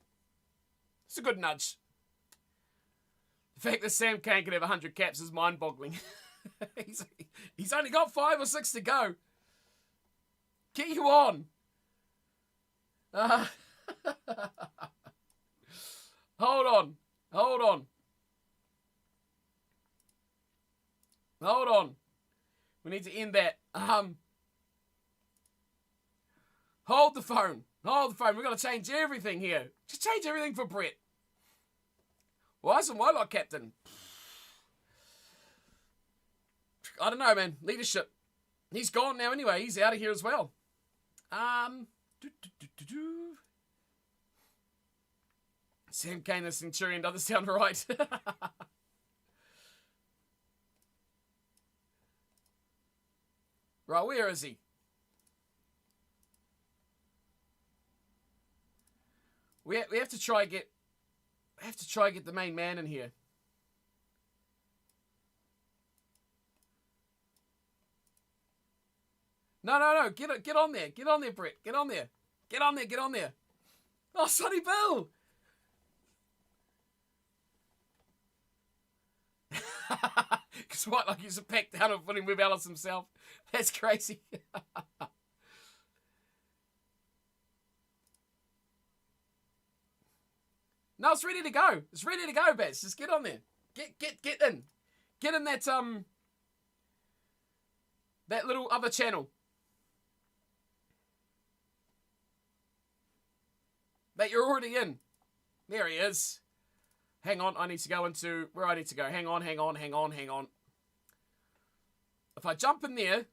It's a good nudge. The fact that Sam Kane can have 100 caps is mind-boggling. he's only got 5 or 6 to go. Get you on. Hold on. Hold on. Hold on. We need to end that. Hold the phone. Hold the phone. We've got to change everything here. Just change everything for Brett. Why isn't Whitelock captain? I don't know, man. Leadership. He's gone now anyway. He's out of here as well. Sam Kane, the Centurion, doesn't sound right. Right, where is he? We have to try get... I have to try and get the main man in here. No. Get on there. Get on there, Brett. Get on there. Get on there. Get on there. Oh, Sonny Bill. Because what, like he's a pack down and put him with Alice himself. That's crazy. No, it's ready to go. It's ready to go, Baz. Just get on there. Get in. Get in that that little other channel. That you're already in. There he is. Hang on, I need to go into where I need to go. Hang on. If I jump in there.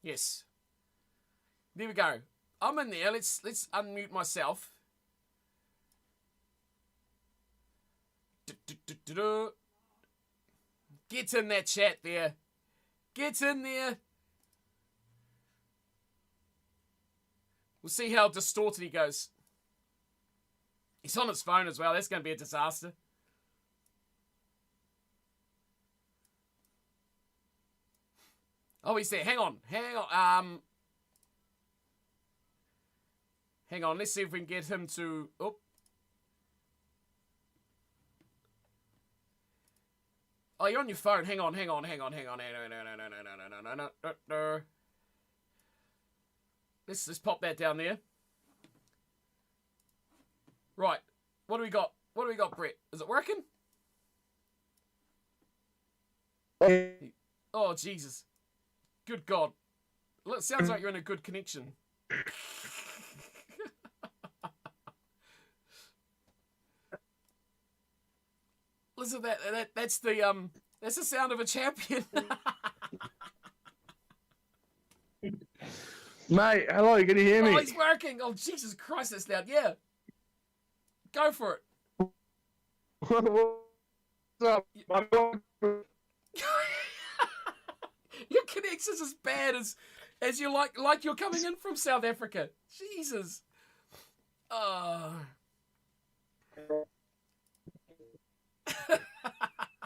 Yes. There we go. I'm in there. Let's unmute myself. Get in that chat there. Get in there. We'll see how distorted he goes. He's on his phone as well. That's going to be a disaster. Oh, he's there. Hang on. Hang on. Let's see if we can get him to... Oh. Oh, you're on your phone. Hang on. No. Let's pop that down there. Right. What do we got? What do we got, Brett? Is it working? Oh, Jesus. Good God. Well, it sounds like you're in a good connection. Listen, that's the sound of a champion. Mate, hello, can you hear me? Oh, he's working. Oh, Jesus Christ, that's loud. Yeah. Go for it. What's up? Your connection's as bad as you like you're coming in from South Africa. Jesus.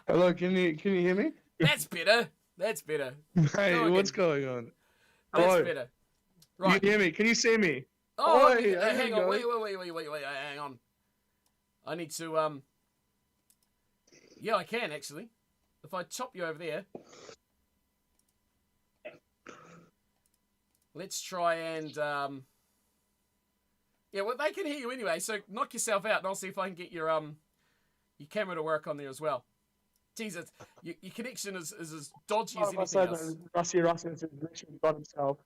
Hello, can you hear me? That's better. Hey, what's going on? That's Hello. better. Right. You can hear me? Can you see me? Oh, Oi, hang on. Wait. Hang on. I need to, yeah, I can, actually. If I chop you over there. let's try and yeah, well, they can hear you anyway, so knock yourself out, and I'll see if I can get your camera to work on there as well. Jesus, your connection is as dodgy as anything else. Rusty Rasmus has literally got himself.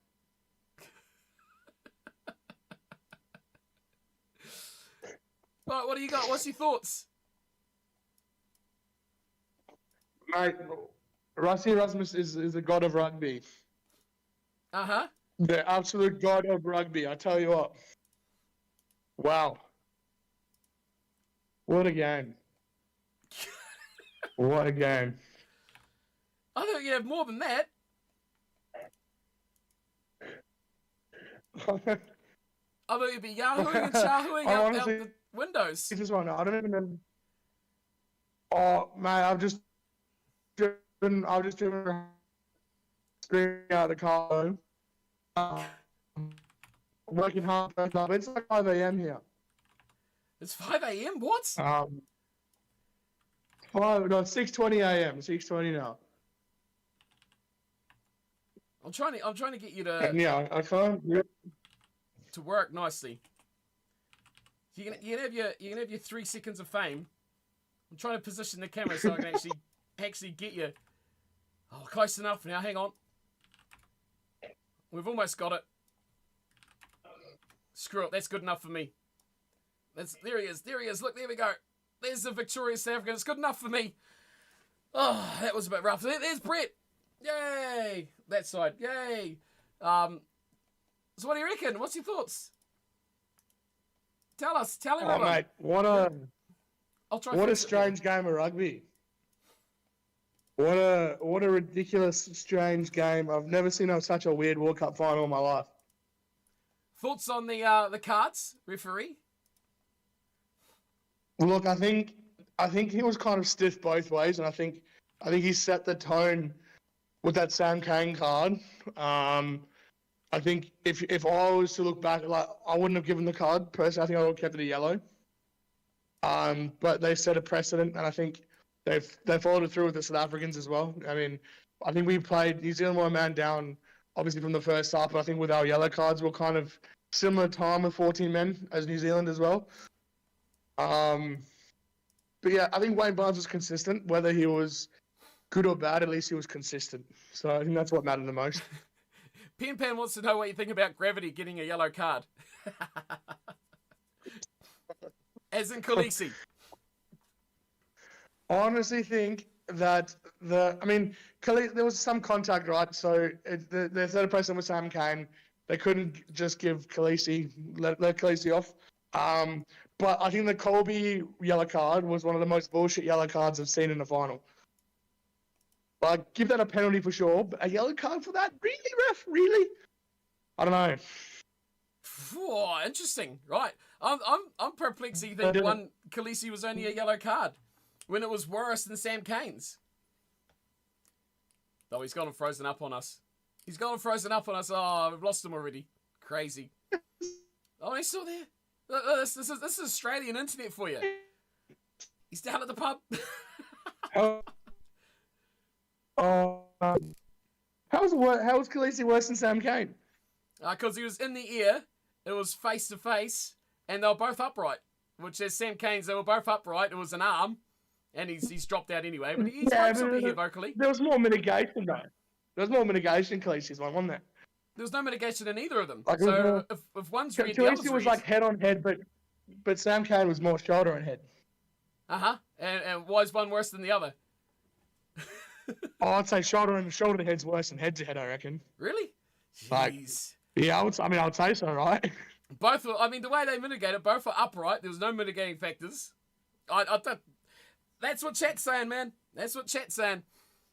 Right, what do you got? What's your thoughts? Mate, Rusty Rasmus is a god of rugby. Uh-huh. The absolute god of rugby, I tell you what. Wow. What a game. What a game. I thought you'd have more than that. I thought you'd be yahooing and chahooing out the windows. This is one. I don't even know. Oh, mate, I've just driven screaming out the car home. Working hard. It's like 5 a.m. here. It's 5 a.m. What? 6:20 a.m. 6:20 now. I'm trying to get you to. Yeah, I can't. To work nicely. You can have your 3 seconds of fame. I'm trying to position the camera so I can actually get you. Oh, close enough now. Hang on. We've almost got it. Screw it. That's good enough for me. There he is. There he is. Look, there we go. There's the victorious South African. It's good enough for me. Oh, that was a bit rough. There's Brett. Yay. That side. Yay. So what do you reckon? What's your thoughts? Tell us. Tell him about mate, what a strange game of rugby. What a ridiculous, strange game. I've never seen such a weird World Cup final in my life. Thoughts on the cards, referee? Look, I think he was kind of stiff both ways, and I think he set the tone with that Sam Cane card. I think if I was to look back, like I wouldn't have given the card personally. I think I would have kept it a yellow. But they set a precedent, and I think they followed it through with the South Africans as well. I mean, I think we played New Zealand were a man down, obviously from the first half. But I think with our yellow cards, we're kind of similar time with 14 men as New Zealand as well. But yeah, I think Wayne Barnes was consistent. Whether he was good or bad, at least he was consistent. So I think that's what mattered the most. Pen Pan wants to know what you think about Gravity getting a yellow card. As in Khaleesi. I honestly think that there was some contact, right? So they set a precedent with Sam Cane. They couldn't just give Khaleesi, let Khaleesi off. But I think the Colby yellow card was one of the most bullshit yellow cards I've seen in the final. Like, give that a penalty for sure, but a yellow card for that? Really, ref? Really? I don't know. Oh, interesting. Right. I'm perplexed you think one Khaleesi was only a yellow card when it was worse than Sam Cane's. Oh, he's gone and frozen up on us. Oh, we've lost him already. Crazy. Oh, he's still there. This is Australian internet for you. He's down at the pub. How was Khaleesi worse than Sam Cane? Because he was in the air, it was face to face, and they were both upright. Which is Sam Cane's, they were both upright. It was an arm, and he's dropped out anyway. But he's still here vocally. There was more mitigation though. There was more mitigation in Khaleesi's one, wasn't there? There was no mitigation in either of them. Like, so if one's red, the other's red. Khaleesi was like head on head, but Sam Cane was more shoulder and head. And why is one worse than the other? I'd say shoulder to head's worse than head to head, I reckon. Really? Jeez. Like, yeah, I would say so, right? Both were, the way they mitigated, both were upright. There was no mitigating factors. That's what chat's saying, man. That's what chat's saying.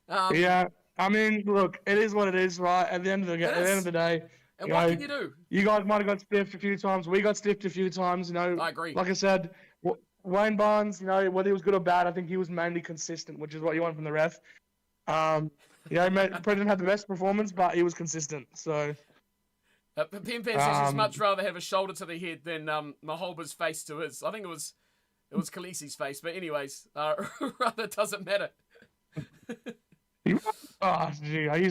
Yeah, look, it is what it is, right? At the end of the day. And what can you do? You guys might have got stiffed a few times. We got stiffed a few times, I agree. Like I said, Wayne Barnes, whether he was good or bad, I think he was mainly consistent, which is what you want from the ref. President had the best performance, but he was consistent. So, Pen Pan says he'd much rather have a shoulder to the head than Maholba's face to his. I think it was Khaleesi's face, but anyways, rather it doesn't matter. He's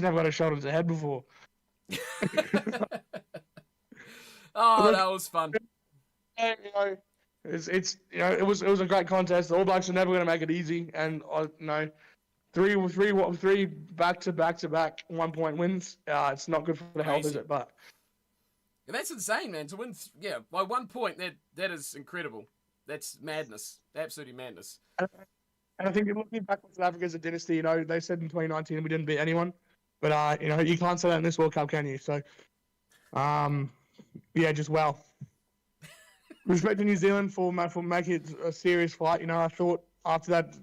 never got a shoulder to the head before. Oh, Look, that was fun. you know, it's it was a great contest. The All Blacks are never going to make it easy, and three back to back 1 point wins. It's not good for the health, is Crazy. it? But That's insane, man. To win, by 1 point, that is incredible. That's madness. Absolutely madness. and I think looking back on South Africa as a dynasty, they said in 2019 we didn't beat anyone, but you can't say that in this World Cup, can you? So, just well. Respect to New Zealand for making it a serious fight. I thought after that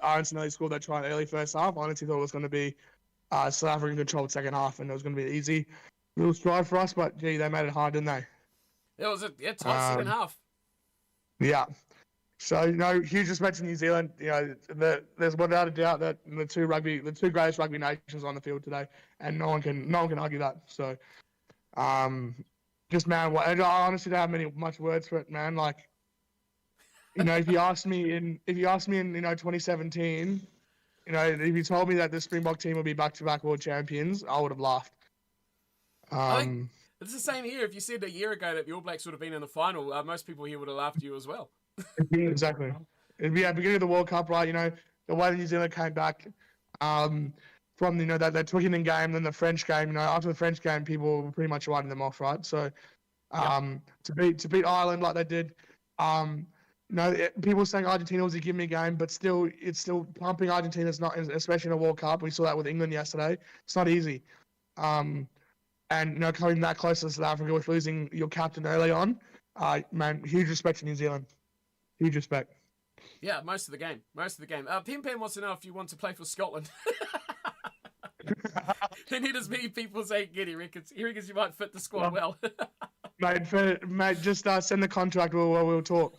Aaron Sinelli scored that try in the early first half, I honestly thought it was going to be South African controlled second half, and it was going to be an easy little stride for us. But gee, they made it hard, didn't they? It was a tight second half. Yeah. So huge respect to New Zealand. There's without a doubt that the two greatest rugby nations on the field today, and no one can argue that. So, just man, I honestly don't have much words for it, man. Like, if you asked me in 2017, if you told me that the Springbok team would be back-to-back world champions, I would have laughed. I think it's the same here. If you said a year ago that the All Blacks would have been in the final, most people here would have laughed at you as well. Exactly. It'd be at the beginning of the World Cup, right? The way that New Zealand came back from that Twickenham game, then the French game. After the French game, people were pretty much writing them off, right? So to beat Ireland like they did, people saying Argentina was a give-me game, but it's still pumping Argentina. It's not, especially in a World Cup. We saw that with England yesterday. It's not easy. And coming that close to South Africa with losing your captain early on, man, huge respect to New Zealand. Huge respect. Yeah, most of the game. Pim Pam wants to know if you want to play for Scotland. He need as many people as they get. He reckons you might fit the squad well. mate, just send the contract. We'll talk.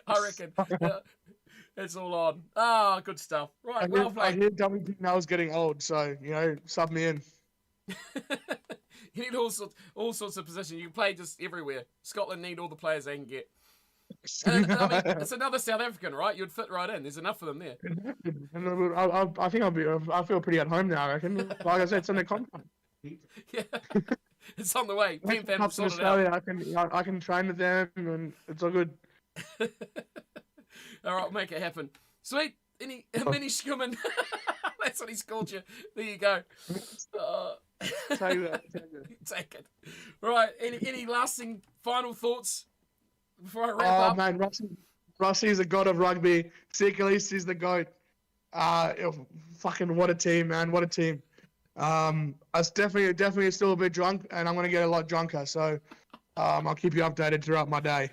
I reckon. It's all on. Ah, good stuff. Right, well played. I hear WP now is getting old, so sub me in. You need all sorts of positions. You can play just everywhere. Scotland need all the players they can get. And, it's another South African, right? You'd fit right in. There's enough of them there. I think I feel pretty at home now, I reckon. Like I said, it's in the contract. Yeah. It's on the way. Team Pam will sort it Australia, out. I can train with them, and it's all good. All right, make it happen. Sweet. Mini Schumann. That's what he's called you. There you go. Take that. Take it. Right. Any lasting final thoughts before I wrap up? Man, Rossi is the god of rugby. Sikalis is the goat. Fucking what a team, man. What a team. I was definitely still a bit drunk, and I'm going to get a lot drunker. So I'll keep you updated throughout my day.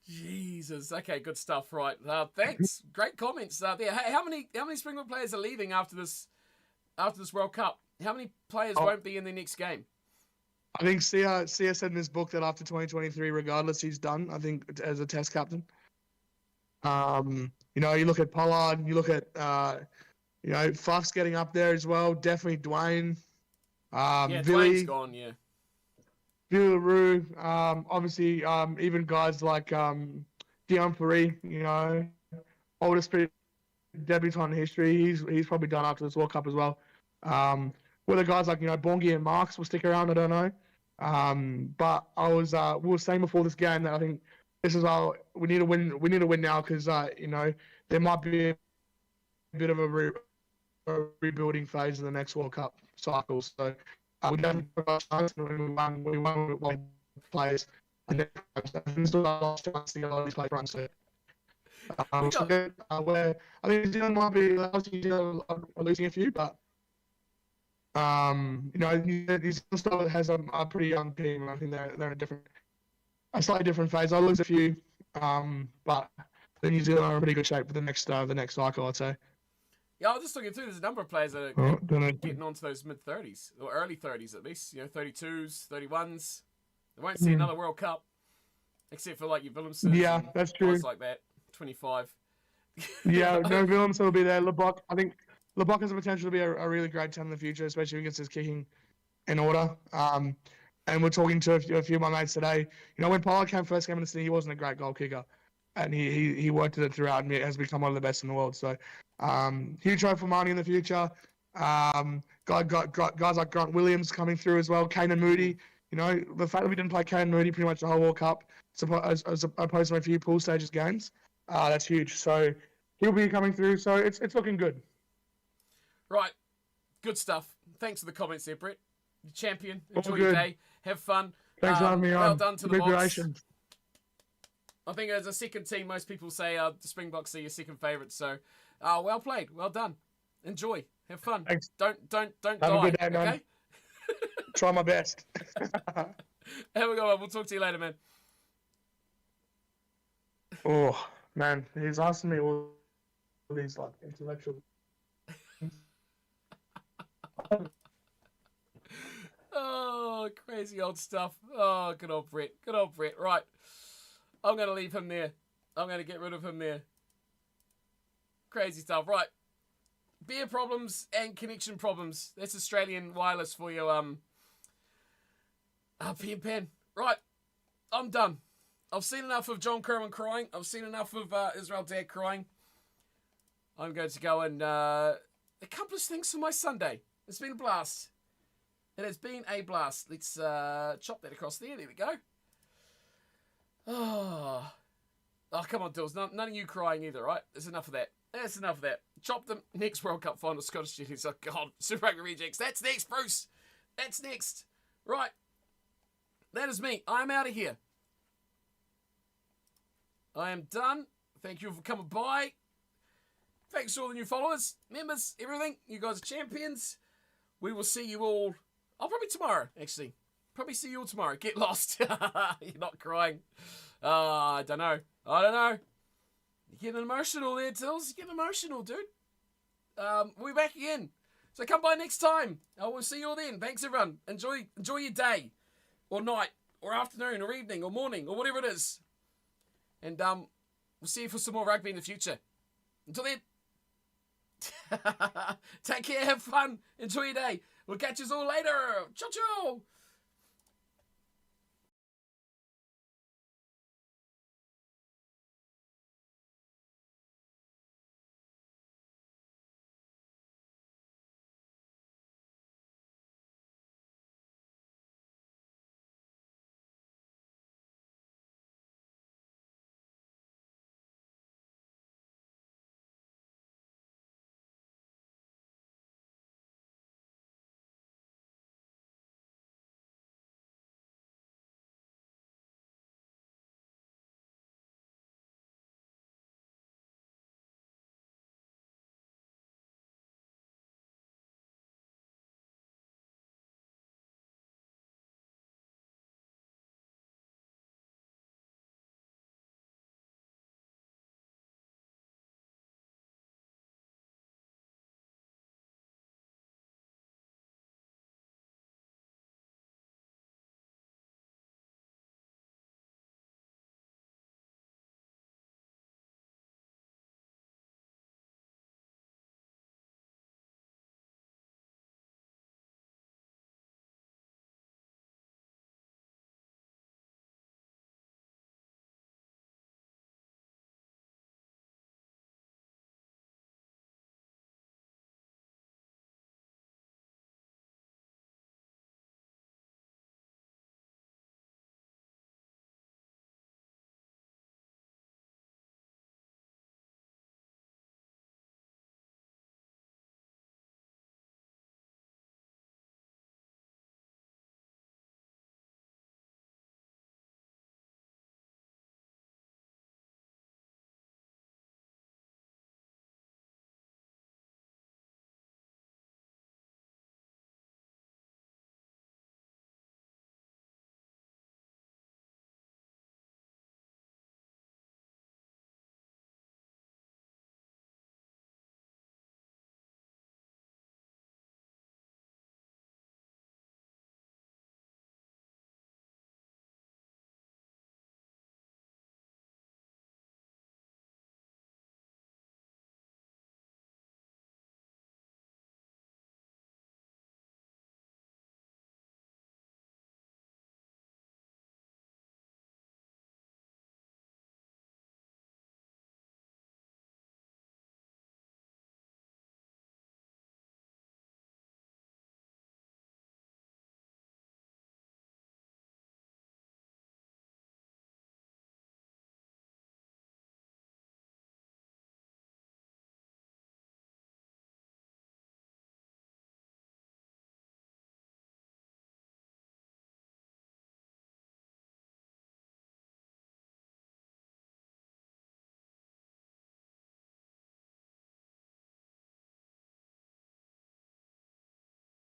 Jesus. Okay, good stuff. Right. Thanks. Great comments there. Hey, how many Springbok players are leaving after this World Cup? How many players won't be in the next game? I think Sia said in his book that after 2023, regardless, he's done. I think as a Test captain. You look at Pollard, you look at Faf's getting up there as well. Definitely Dwayne. Dwayne's gone. Yeah. Villaroo, obviously, even guys like Dion Paris, oldest debutant in history. He's probably done after this World Cup as well. Whether guys like Bongi and Marks will stick around, I don't know. But we were saying before this game that I think this is we need to win. We need to win now because there might be a bit of a rebuilding phase in the next World Cup cycle. So we definitely got a chance, and we won with one players, and then still got a last chance to get a lot of these players run. So where I think New Zealand might be losing a few, but. New Zealand still has a pretty young team. I think they're in a slightly different phase. I'll lose a few, but the New Zealand are in pretty good shape for the next cycle, I'd say. Yeah, I was just looking through. There's a number of players that are getting onto those mid-30s or early 30s at least. 32s, 31s. They won't see another World Cup, except for like your Willemsen. Yeah, that's true. Guys like that, 25. Yeah, no, Willemsen will be there. LeBock, I think. LeBock has the potential to be a really great 10 in the future, especially if he gets his kicking in order. And we're talking to a few of my mates today. When Pollard first came into the city, he wasn't a great goal kicker. And he worked at it throughout and has become one of the best in the world. So huge hope for Marnie in the future. Guys like Grant Williams coming through as well. Kane and Moody. You know, the fact that we didn't play Kane and Moody pretty much the whole World Cup, as opposed to a few pool stages games, that's huge. So he'll be coming through. So it's looking good. Right. Good stuff. Thanks for the comments there, Brett. You champion. Enjoy All your good. day. Have fun. Thanks for having me on. Well done to the Boks. Congratulations. I think as a second team, most people say the Springboks are your second favourite. So, well played. Well done. Enjoy. Have fun. Thanks. Don't Have die. a good day, man. Okay? Try my best. Have a good one. We'll talk to you later, man. Oh, man. He's asking me all these, like, intellectual... Oh, crazy old stuff. Oh, good old Brett. Good old Brett. Right. I'm going to leave him there. I'm going to get rid of him there. Crazy stuff. Right. Beer problems and connection problems. That's Australian wireless for you. Pen. Right. I'm done. I've seen enough of John Kerwin crying. I've seen enough of Israel Dad crying. I'm going to go and accomplish things for my Sunday. It's been a blast. It has been a blast. Let's chop that across there. There we go. Oh, come on, Dills. None of you crying either, right? There's enough of that. That's enough of that. Chop them. Next World Cup final, Scottish Jetties. Oh, God. Super Rugby Rejects. That's next, Bruce. That's next. Right. That is me. I'm out of here. I am done. Thank you for coming by. Thanks to all the new followers, members, everything. You guys are champions. We will see you all. I'll probably tomorrow, actually. Probably see you all tomorrow. Get lost. You're not crying. I don't know. You're getting emotional there, Tills. You're getting emotional, dude. We'll be back again. So come by next time. I will see you all then. Thanks, everyone. Enjoy your day, or night, or afternoon, or evening, or morning, or whatever it is. And we'll see you for some more rugby in the future. Until then, take care, have fun, enjoy your day. We'll catch you all later. Ciao, ciao.